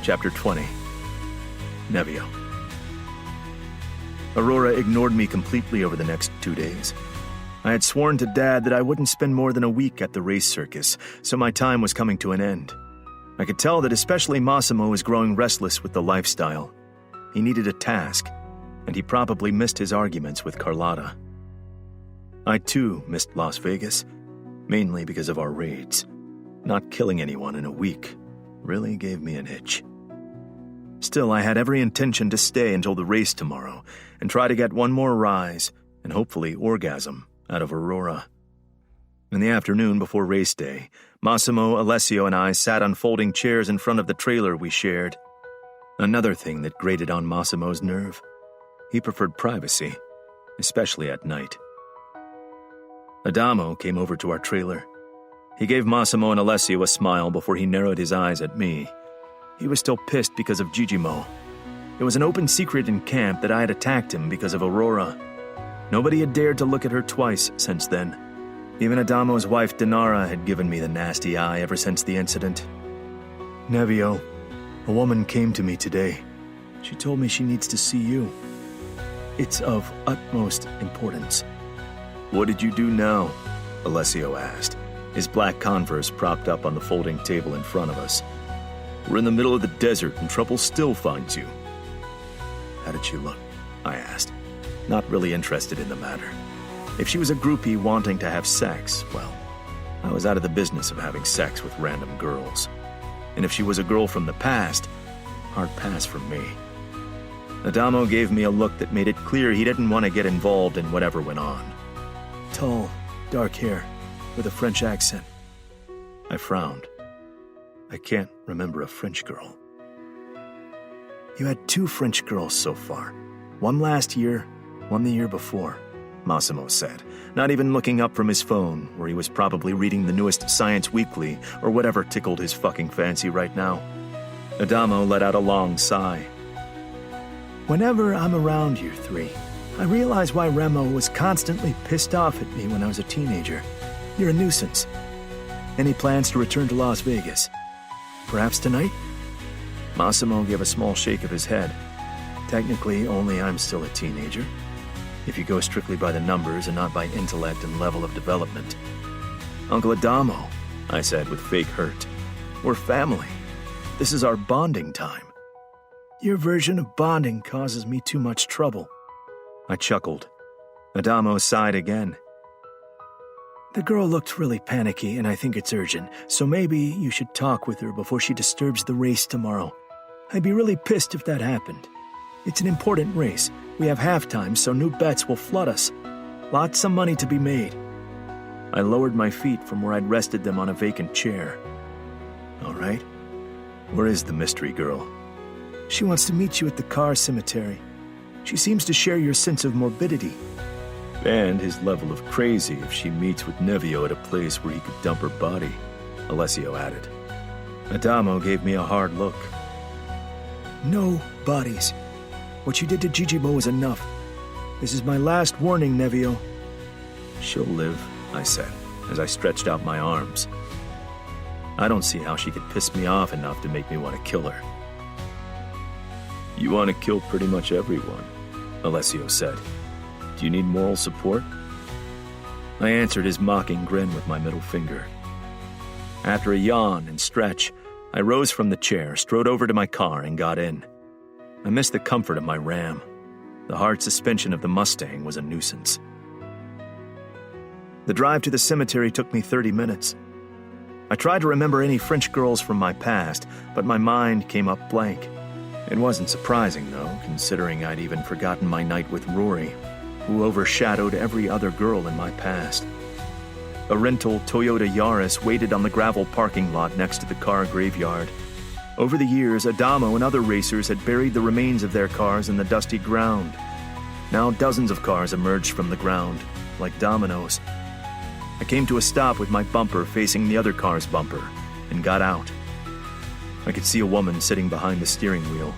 Chapter 20. Nevio. Aurora ignored me completely over the next 2 days. I had sworn to Dad that I wouldn't spend more than a week at the race circus, so my time was coming to an end. I could tell that especially Massimo was growing restless with the lifestyle. He needed a task, and he probably missed his arguments with Carlotta. I too missed Las Vegas, mainly because of our raids. Not killing anyone in a week really gave me an itch. Still, I had every intention to stay until the race tomorrow and try to get one more rise and hopefully orgasm out of Aurora. In the afternoon before race day, Massimo, Alessio, and I sat on folding chairs in front of the trailer we shared. Another thing that grated on Massimo's nerve. He preferred privacy, especially at night. Adamo came over to our trailer. He gave Massimo and Alessio a smile before he narrowed his eyes at me. He was still pissed because of Gigimo. It was an open secret in camp that I had attacked him because of Aurora. Nobody had dared to look at her twice since then. Even Adamo's wife Dinara had given me the nasty eye ever since the incident. Nevio, a woman came to me today. She told me she needs to see you. It's of utmost importance. What did you do now? Alessio asked, his black Converse propped up on the folding table in front of us. We're in the middle of the desert and trouble still finds you. How did she look? I asked, not really interested in the matter. If she was a groupie wanting to have sex, well, I was out of the business of having sex with random girls. And if she was a girl from the past, hard pass for me. Adamo gave me a look that made it clear he didn't want to get involved in whatever went on. Tall, dark hair, with a French accent. I frowned. I can't remember a French girl. You had 2 French girls so far. One last year, one the year before, Massimo said, not even looking up from his phone, where he was probably reading the newest Science Weekly or whatever tickled his fucking fancy right now. Adamo let out a long sigh. Whenever I'm around you 3, I realize why Remo was constantly pissed off at me when I was a teenager. You're a nuisance. Any plans to return to Las Vegas? Perhaps tonight? Massimo gave a small shake of his head. Technically, only I'm still a teenager, if you go strictly by the numbers and not by intellect and level of development. Uncle Adamo, I said with fake hurt. We're family. This is our bonding time. Your version of bonding causes me too much trouble. I chuckled. Adamo sighed again. The girl looked really panicky, and I think it's urgent, so maybe you should talk with her before she disturbs the race tomorrow. I'd be really pissed if that happened. It's an important race. We have halftime, so new bets will flood us. Lots of money to be made. I lowered my feet from where I'd rested them on a vacant chair. All right. Where is the mystery girl? She wants to meet you at the car cemetery. She seems to share your sense of morbidity. And his level of crazy if she meets with Nevio at a place where he could dump her body, Alessio added. Adamo gave me a hard look. No bodies. What you did to Gigimo was enough. This is my last warning, Nevio. She'll live, I said, as I stretched out my arms. I don't see how she could piss me off enough to make me want to kill her. You want to kill pretty much everyone, Alessio said. Do you need moral support? I answered his mocking grin with my middle finger. After a yawn and stretch, I rose from the chair, strode over to my car, and got in. I missed the comfort of my Ram. The hard suspension of the Mustang was a nuisance. The drive to the cemetery took me 30 minutes. I tried to remember any French girls from my past, but my mind came up blank. It wasn't surprising, though, considering I'd even forgotten my night with Rory, who overshadowed every other girl in my past. A rental Toyota Yaris waited on the gravel parking lot next to the car graveyard. Over the years, Adamo and other racers had buried the remains of their cars in the dusty ground. Now dozens of cars emerged from the ground, like dominoes. I came to a stop with my bumper facing the other car's bumper, and got out. I could see a woman sitting behind the steering wheel.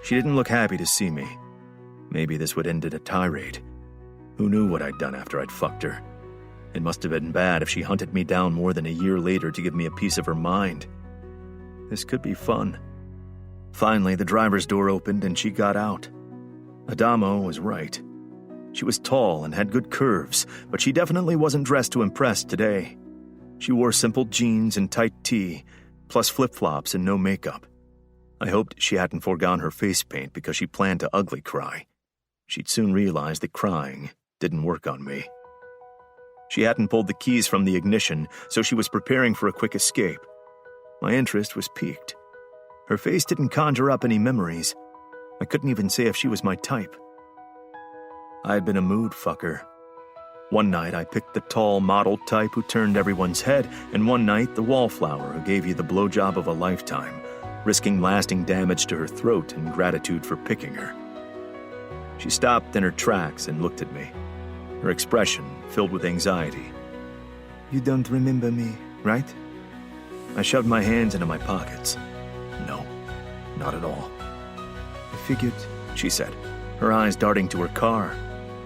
She didn't look happy to see me. Maybe this would end in a tirade. Who knew what I'd done after I'd fucked her? It must have been bad if she hunted me down more than a year later to give me a piece of her mind. This could be fun. Finally, the driver's door opened and she got out. Adamo was right. She was tall and had good curves, but she definitely wasn't dressed to impress today. She wore simple jeans and tight tee, plus flip-flops and no makeup. I hoped she hadn't foregone her face paint because she planned to ugly cry. She'd soon realize that crying didn't work on me. She hadn't pulled the keys from the ignition, so she was preparing for a quick escape. My interest was piqued. Her face didn't conjure up any memories. I couldn't even say if she was my type. I had been a mood fucker. One night I picked the tall, model type who turned everyone's head, and one night the wallflower who gave you the blowjob of a lifetime, risking lasting damage to her throat in gratitude for picking her. She stopped in her tracks and looked at me. her expression filled with anxiety. You don't remember me, right? I shoved my hands into my pockets. No, not at all. I figured, she said, her eyes darting to her car.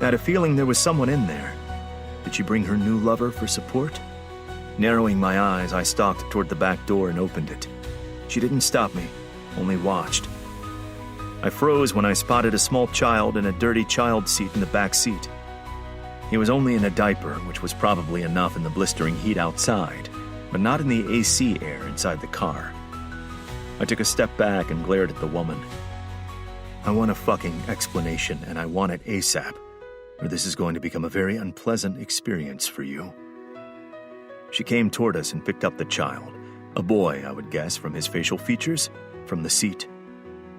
I had a feeling there was someone in there. Did she bring her new lover for support? Narrowing my eyes, I stalked toward the back door and opened it. She didn't stop me, only watched. I froze when I spotted a small child in a dirty child seat in the back seat. He was only in a diaper, which was probably enough in the blistering heat outside, but not in the AC air inside the car. I took a step back and glared at the woman. I want a fucking explanation, and I want it ASAP, or this is going to become a very unpleasant experience for you. She came toward us and picked up the child, a boy, I would guess, from his facial features, from the seat.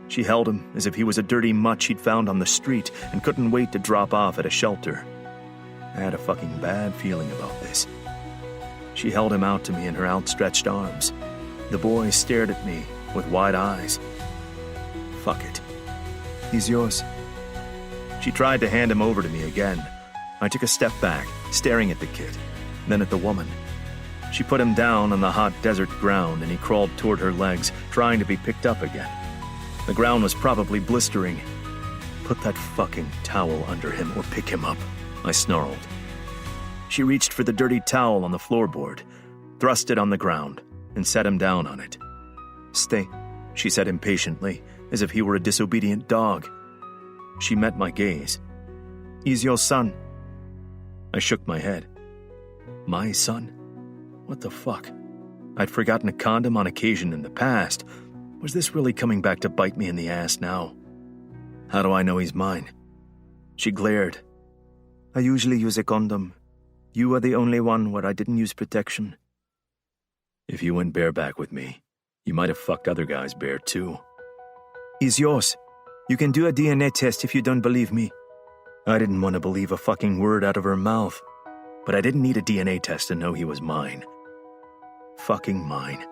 She held him as if he was a dirty mutt she'd found on the street and couldn't wait to drop off at a shelter. I had a fucking bad feeling about this. She held him out to me in her outstretched arms. The boy stared at me with wide eyes. Fuck it. He's yours. She tried to hand him over to me again. I took a step back, staring at the kid, then at the woman. She put him down on the hot desert ground and he crawled toward her legs, trying to be picked up again. The ground was probably blistering. Put that fucking towel under him or pick him up, I snarled. She reached for the dirty towel on the floorboard, thrust it on the ground, and set him down on it. Stay, she said impatiently, as if he were a disobedient dog. She met my gaze. He's your son. I shook my head. My son? What the fuck? I'd forgotten a condom on occasion in the past. Was this really coming back to bite me in the ass now? How do I know he's mine? She glared. I usually use a condom. You are the only one where I didn't use protection. If you went bareback with me, you might have fucked other guys bare too. He's yours. You can do a DNA test if you don't believe me. I didn't want to believe a fucking word out of her mouth, but I didn't need a DNA test to know he was mine. Fucking mine.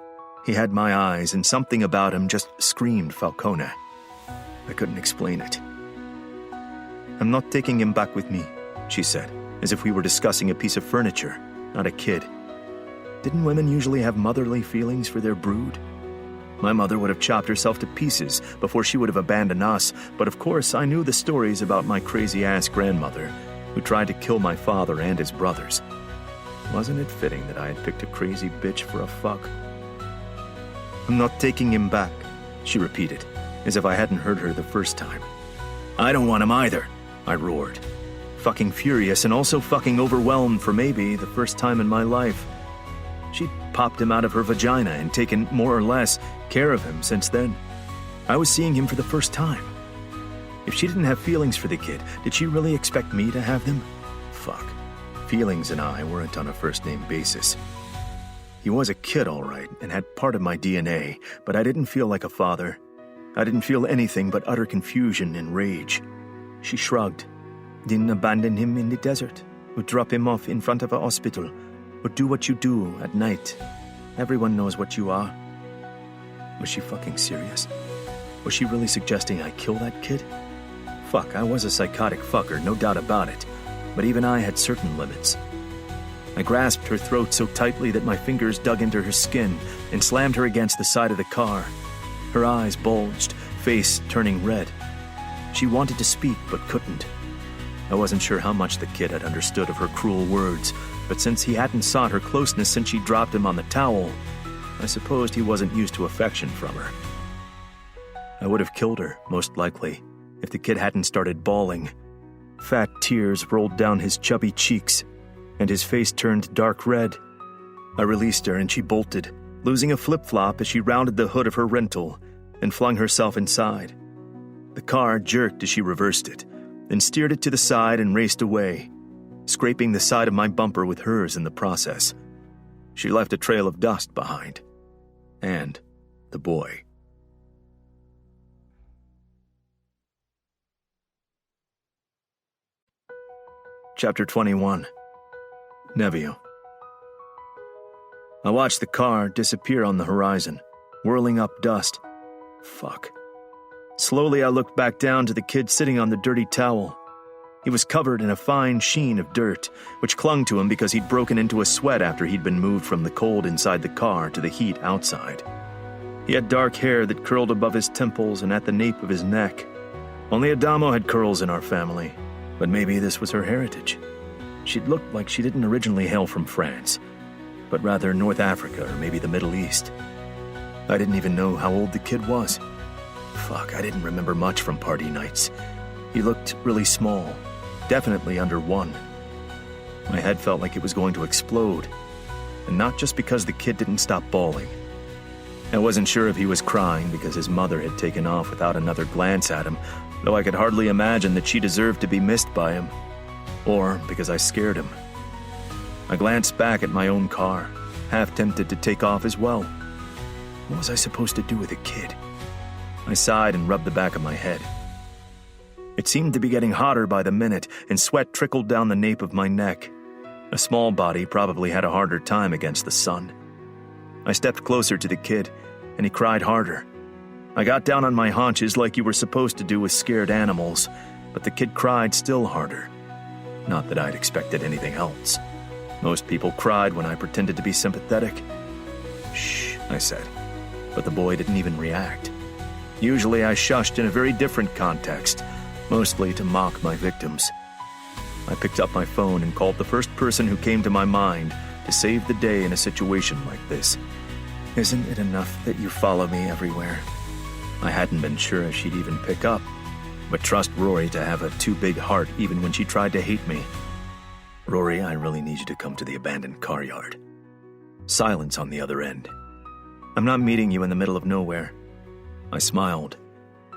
He had my eyes, and something about him just screamed Falcone. I couldn't explain it. I'm not taking him back with me, she said, as if we were discussing a piece of furniture, not a kid. Didn't women usually have motherly feelings for their brood? My mother would have chopped herself to pieces before she would have abandoned us, but of course I knew the stories about my crazy-ass grandmother, who tried to kill my father and his brothers. Wasn't it fitting that I had picked a crazy bitch for a fuck? I'm not taking him back, she repeated, as if I hadn't heard her the first time. I don't want him either, I roared. Fucking furious and also fucking overwhelmed for maybe the first time in my life. She'd popped him out of her vagina and taken more or less care of him since then. I was seeing him for the first time. If she didn't have feelings for the kid, did she really expect me to have them? Fuck. Feelings and I weren't on a first-name basis. He was a kid, all right, and had part of my DNA, but I didn't feel like a father. I didn't feel anything but utter confusion and rage. She shrugged. Didn't abandon him in the desert, or drop him off in front of a hospital, or do what you do at night. Everyone knows what you are. Was she fucking serious? Was she really suggesting I kill that kid? Fuck, I was a psychotic fucker, no doubt about it, but even I had certain limits. I grasped her throat so tightly that my fingers dug into her skin and slammed her against the side of the car. Her eyes bulged, face turning red. She wanted to speak, but couldn't. I wasn't sure how much the kid had understood of her cruel words, but since he hadn't sought her closeness since she dropped him on the towel, I supposed he wasn't used to affection from her. I would have killed her, most likely, if the kid hadn't started bawling. Fat tears rolled down his chubby cheeks, and his face turned dark red. I released her and she bolted, losing a flip-flop as she rounded the hood of her rental and flung herself inside. The car jerked as she reversed it, then steered it to the side and raced away, scraping the side of my bumper with hers in the process. She left a trail of dust behind. And the boy. Chapter 21. Nevio. I watched the car disappear on the horizon, whirling up dust. Fuck. Slowly I looked back down to the kid sitting on the dirty towel. He was covered in a fine sheen of dirt, which clung to him because he'd broken into a sweat after he'd been moved from the cold inside the car to the heat outside. He had dark hair that curled above his temples and at the nape of his neck. Only Adamo had curls in our family, but maybe this was her heritage. She'd looked like she didn't originally hail from France, but rather North Africa or maybe the Middle East. I didn't even know how old the kid was. Fuck, I didn't remember much from party nights. He looked really small, definitely under 1. My head felt like it was going to explode, and not just because the kid didn't stop bawling. I wasn't sure if he was crying because his mother had taken off without another glance at him, though I could hardly imagine that she deserved to be missed by him, or because I scared him. I glanced back at my own car, half tempted to take off as well. What was I supposed to do with a kid? I sighed and rubbed the back of my head. It seemed to be getting hotter by the minute, and sweat trickled down the nape of my neck. A small body probably had a harder time against the sun. I stepped closer to the kid, and he cried harder. I got down on my haunches like you were supposed to do with scared animals, but the kid cried still harder. Not that I'd expected anything else. Most people cried when I pretended to be sympathetic. Shh, I said, but the boy didn't even react. Usually I shushed in a very different context, mostly to mock my victims. I picked up my phone and called the first person who came to my mind to save the day in a situation like this. Isn't it enough that you follow me everywhere? I hadn't been sure if she'd even pick up, but trust Rory to have a too big heart even when she tried to hate me. Rory, I really need you to come to the abandoned car yard. Silence on the other end. I'm not meeting you in the middle of nowhere. I smiled.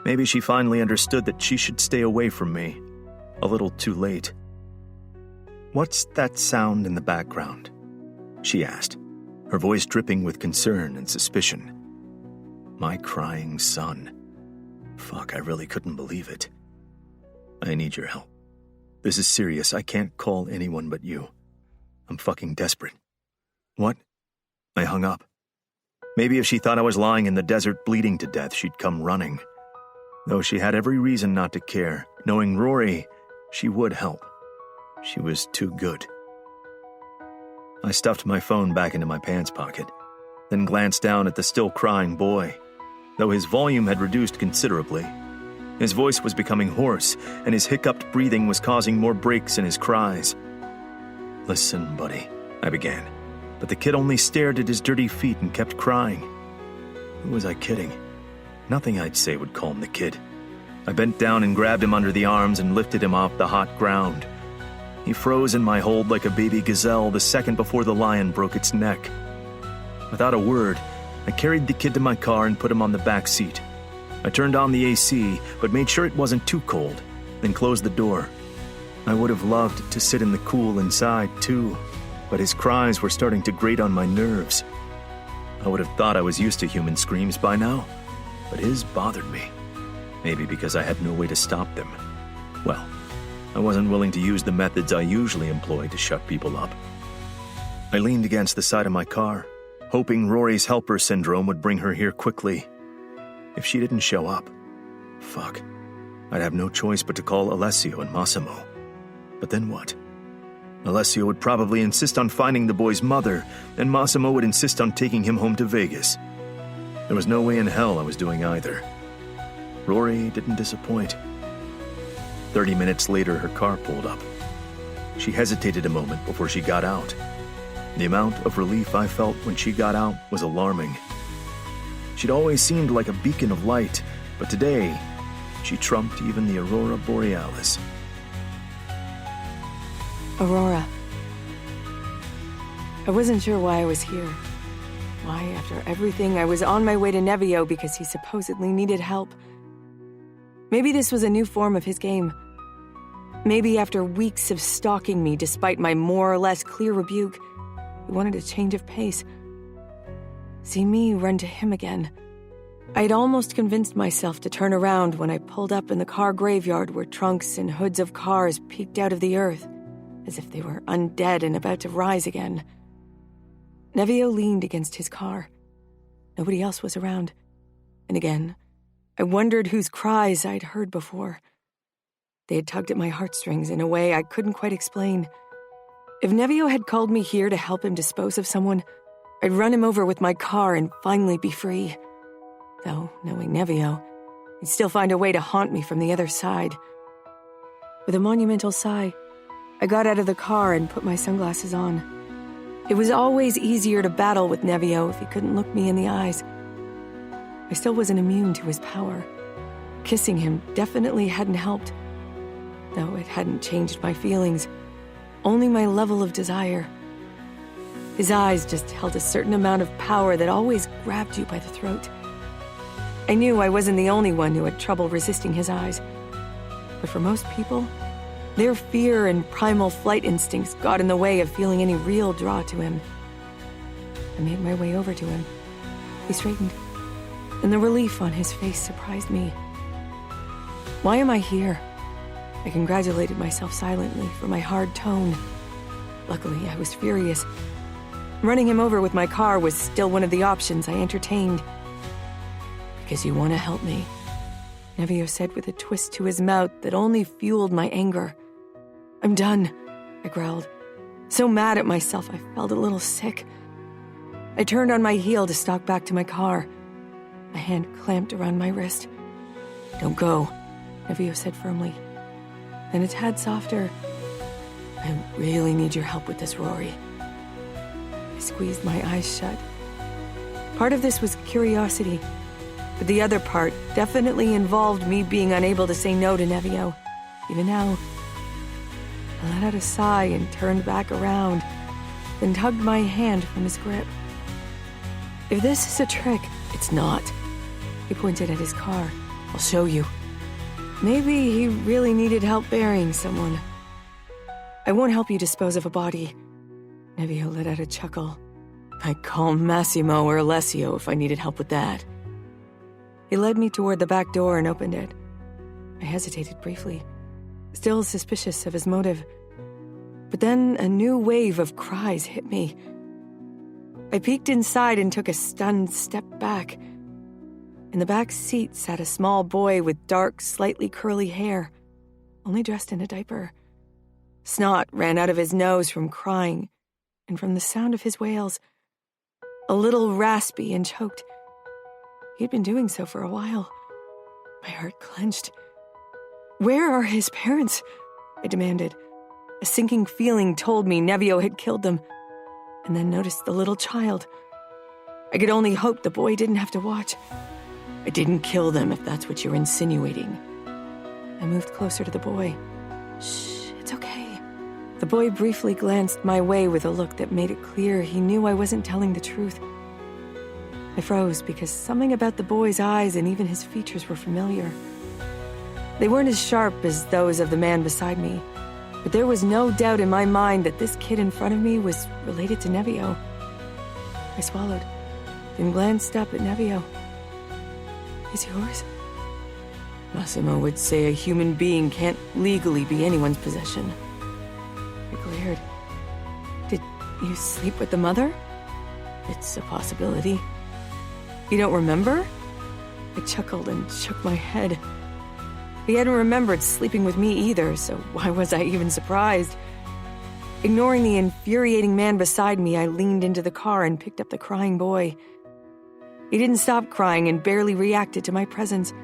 Maybe she finally understood that she should stay away from me. A little too late. What's that sound in the background? She asked, her voice dripping with concern and suspicion. My crying son. Fuck, I really couldn't believe it. I need your help. This is serious. I can't call anyone but you. I'm fucking desperate. What? I hung up. Maybe if she thought I was lying in the desert bleeding to death, she'd come running. Though she had every reason not to care. Knowing Rory, she would help. She was too good. I stuffed my phone back into my pants pocket, then glanced down at the still crying boy. Though his volume had reduced considerably, his voice was becoming hoarse, and his hiccuped breathing was causing more breaks in his cries. Listen, buddy, I began, but the kid only stared at his dirty feet and kept crying. Who was I kidding? Nothing I'd say would calm the kid. I bent down and grabbed him under the arms and lifted him off the hot ground. He froze in my hold like a baby gazelle the second before the lion broke its neck. Without a word, I carried the kid to my car and put him on the back seat. I turned on the AC, but made sure it wasn't too cold, then closed the door. I would have loved to sit in the cool inside, too, but his cries were starting to grate on my nerves. I would have thought I was used to human screams by now, but his bothered me. Maybe because I had no way to stop them. Well, I wasn't willing to use the methods I usually employ to shut people up. I leaned against the side of my car, hoping Rory's helper syndrome would bring her here quickly. If she didn't show up, fuck, I'd have no choice but to call Alessio and Massimo. But then what? Alessio would probably insist on finding the boy's mother, and Massimo would insist on taking him home to Vegas. There was no way in hell I was doing either. Rory didn't disappoint. 30 minutes later, her car pulled up. She hesitated a moment before she got out. The amount of relief I felt when she got out was alarming. She'd always seemed like a beacon of light, but today, she trumped even the Aurora Borealis. Aurora. I wasn't sure why I was here. Why, after everything, I was on my way to Nevio because he supposedly needed help. Maybe this was a new form of his game. Maybe after weeks of stalking me despite my more or less clear rebuke, he wanted a change of pace. See me run to him again. I'd almost convinced myself to turn around when I pulled up in the car graveyard where trunks and hoods of cars peeked out of the earth, as if they were undead and about to rise again. Nevio leaned against his car. Nobody else was around. And again, I wondered whose cries I'd heard before. They had tugged at my heartstrings in a way I couldn't quite explain. If Nevio had called me here to help him dispose of someone, I'd run him over with my car and finally be free. Though, knowing Nevio, he'd still find a way to haunt me from the other side. With a monumental sigh, I got out of the car and put my sunglasses on. It was always easier to battle with Nevio if he couldn't look me in the eyes. I still wasn't immune to his power. Kissing him definitely hadn't helped, though it hadn't changed my feelings, only my level of desire. His eyes just held a certain amount of power that always grabbed you by the throat. I knew I wasn't the only one who had trouble resisting his eyes, but for most people, their fear and primal flight instincts got in the way of feeling any real draw to him. I made my way over to him. He straightened, and the relief on his face surprised me. Why am I here? I congratulated myself silently for my hard tone. Luckily, I was furious. Running him over with my car was still one of the options I entertained. Because you want to help me, Nevio said with a twist to his mouth that only fueled my anger. I'm done, I growled. So mad at myself, I felt a little sick. I turned on my heel to stalk back to my car. A hand clamped around my wrist. Don't go, Nevio said firmly. Then a tad softer. I really need your help with this, Rory. I squeezed my eyes shut. Part of this was curiosity, but the other part definitely involved me being unable to say no to Nevio, even now. I let out a sigh and turned back around, then tugged my hand from his grip. If this is a trick, it's not. He pointed at his car. I'll show you. Maybe he really needed help burying someone. I won't help you dispose of a body. Nevio let out a chuckle. I'd call Massimo or Alessio if I needed help with that. He led me toward the back door and opened it. I hesitated briefly, still suspicious of his motive. But then a new wave of cries hit me. I peeked inside and took a stunned step back. In the back seat sat a small boy with dark, slightly curly hair, only dressed in a diaper. Snot ran out of his nose from crying, and from the sound of his wails, a little raspy and choked. He'd been doing so for a while. My heart clenched. Where are his parents? I demanded. A sinking feeling told me Nevio had killed them, and then noticed the little child. I could only hope the boy didn't have to watch. I didn't kill them, if that's what you're insinuating. I moved closer to the boy. Shh, it's okay. The boy briefly glanced my way with a look that made it clear he knew I wasn't telling the truth. I froze because something about the boy's eyes and even his features were familiar. They weren't as sharp as those of the man beside me, but there was no doubt in my mind that this kid in front of me was related to Nevio. I swallowed, then glanced up at Nevio. Is yours? Massimo would say a human being can't legally be anyone's possession. I glared. Did you sleep with the mother? It's a possibility. You don't remember? I chuckled and shook my head. He hadn't remembered sleeping with me either, so why was I even surprised? Ignoring the infuriating man beside me, I leaned into the car and picked up the crying boy. He didn't stop crying and barely reacted to my presence,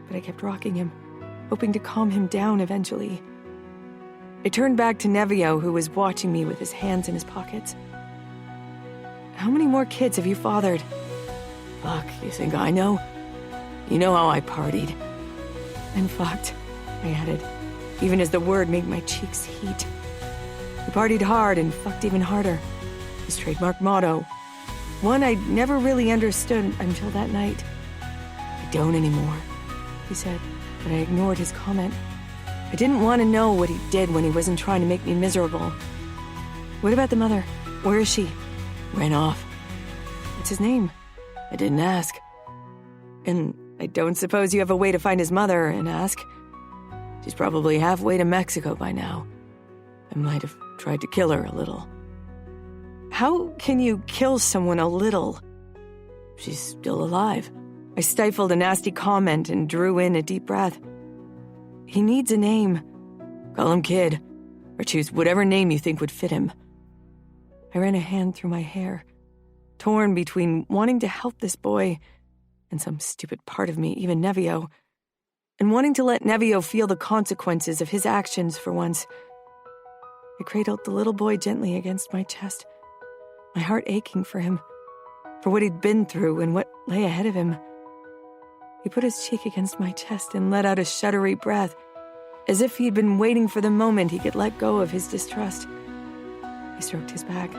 but I kept rocking him, hoping to calm him down eventually. I turned back to Nevio, who was watching me with his hands in his pockets. How many more kids have you fathered? Fuck, you think I know? You know how I partied. And fucked, I added, even as the word made my cheeks heat. He partied hard and fucked even harder. His trademark motto. One I'd never really understood until that night. I don't anymore, he said, but I ignored his comment. I didn't want to know what he did when he wasn't trying to make me miserable. What about the mother? Where is she? Ran off. What's his name? I didn't ask. And I don't suppose you have a way to find his mother and ask? She's probably halfway to Mexico by now. I might have tried to kill her a little. How can you kill someone a little? She's still alive. I stifled a nasty comment and drew in a deep breath. He needs a name. Call him Kid, or choose whatever name you think would fit him. I ran a hand through my hair, torn between wanting to help this boy and some stupid part of me, even Nevio, and wanting to let Nevio feel the consequences of his actions for once. I cradled the little boy gently against my chest, my heart aching for him, for what he'd been through and what lay ahead of him. He put his cheek against my chest and let out a shuddery breath, as if he'd been waiting for the moment he could let go of his distrust. I stroked his back.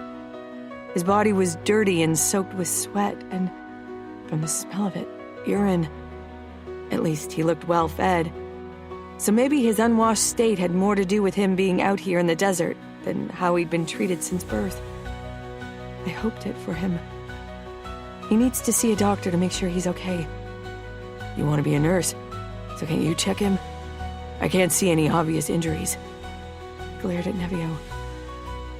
His body was dirty and soaked with sweat, and from the smell of it, urine. At least he looked well-fed. So maybe his unwashed state had more to do with him being out here in the desert than how he'd been treated since birth. I hoped it for him. He needs to see a doctor to make sure he's okay. You want to be a nurse, so can't you check him? I can't see any obvious injuries. I glared at Nevio.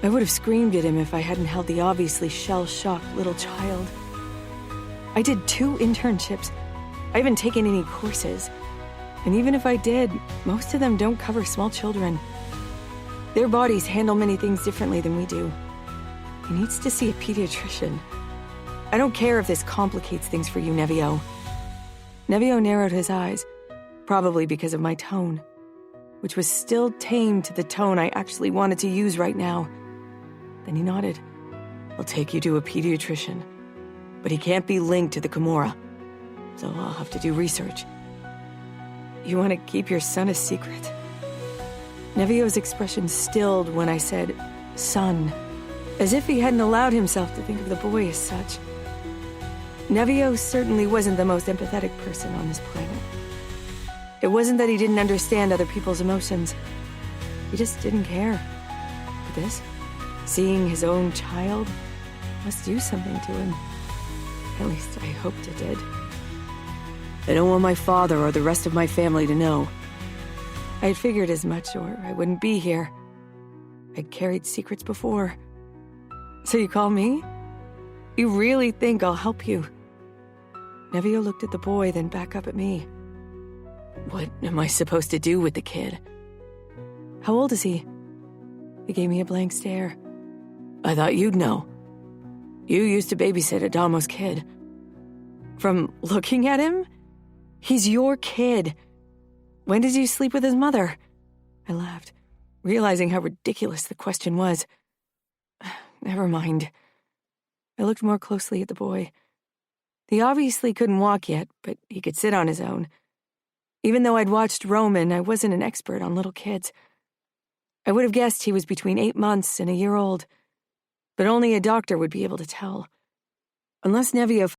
I would have screamed at him if I hadn't held the obviously shell-shocked little child. I did 2 internships. I haven't taken any courses. And even if I did, most of them don't cover small children. Their bodies handle many things differently than we do. He needs to see a pediatrician. I don't care if this complicates things for you, Nevio. Nevio narrowed his eyes, probably because of my tone, which was still tame to the tone I actually wanted to use right now. Then he nodded. I'll take you to a pediatrician, but he can't be linked to the Kimura, so I'll have to do research. You want to keep your son a secret? Nevio's expression stilled when I said, son, as if he hadn't allowed himself to think of the boy as such. Nevio certainly wasn't the most empathetic person on this planet. It wasn't that he didn't understand other people's emotions. He just didn't care. But this, seeing his own child, must do something to him. At least I hoped it did. I don't want my father or the rest of my family to know. I'd figured as much, or I wouldn't be here. I'd carried secrets before. So you call me? You really think I'll help you? Nevio looked at the boy, then back up at me. What am I supposed to do with the kid? How old is he? He gave me a blank stare. I thought you'd know. You used to babysit Adamo's kid. From looking at him, he's your kid. When did you sleep with his mother? I laughed, realizing how ridiculous the question was. Never mind. I looked more closely at the boy. He obviously couldn't walk yet, but he could sit on his own. Even though I'd watched Roman, I wasn't an expert on little kids. I would have guessed he was between 8 months and a year old, but only a doctor would be able to tell. Unless Nevio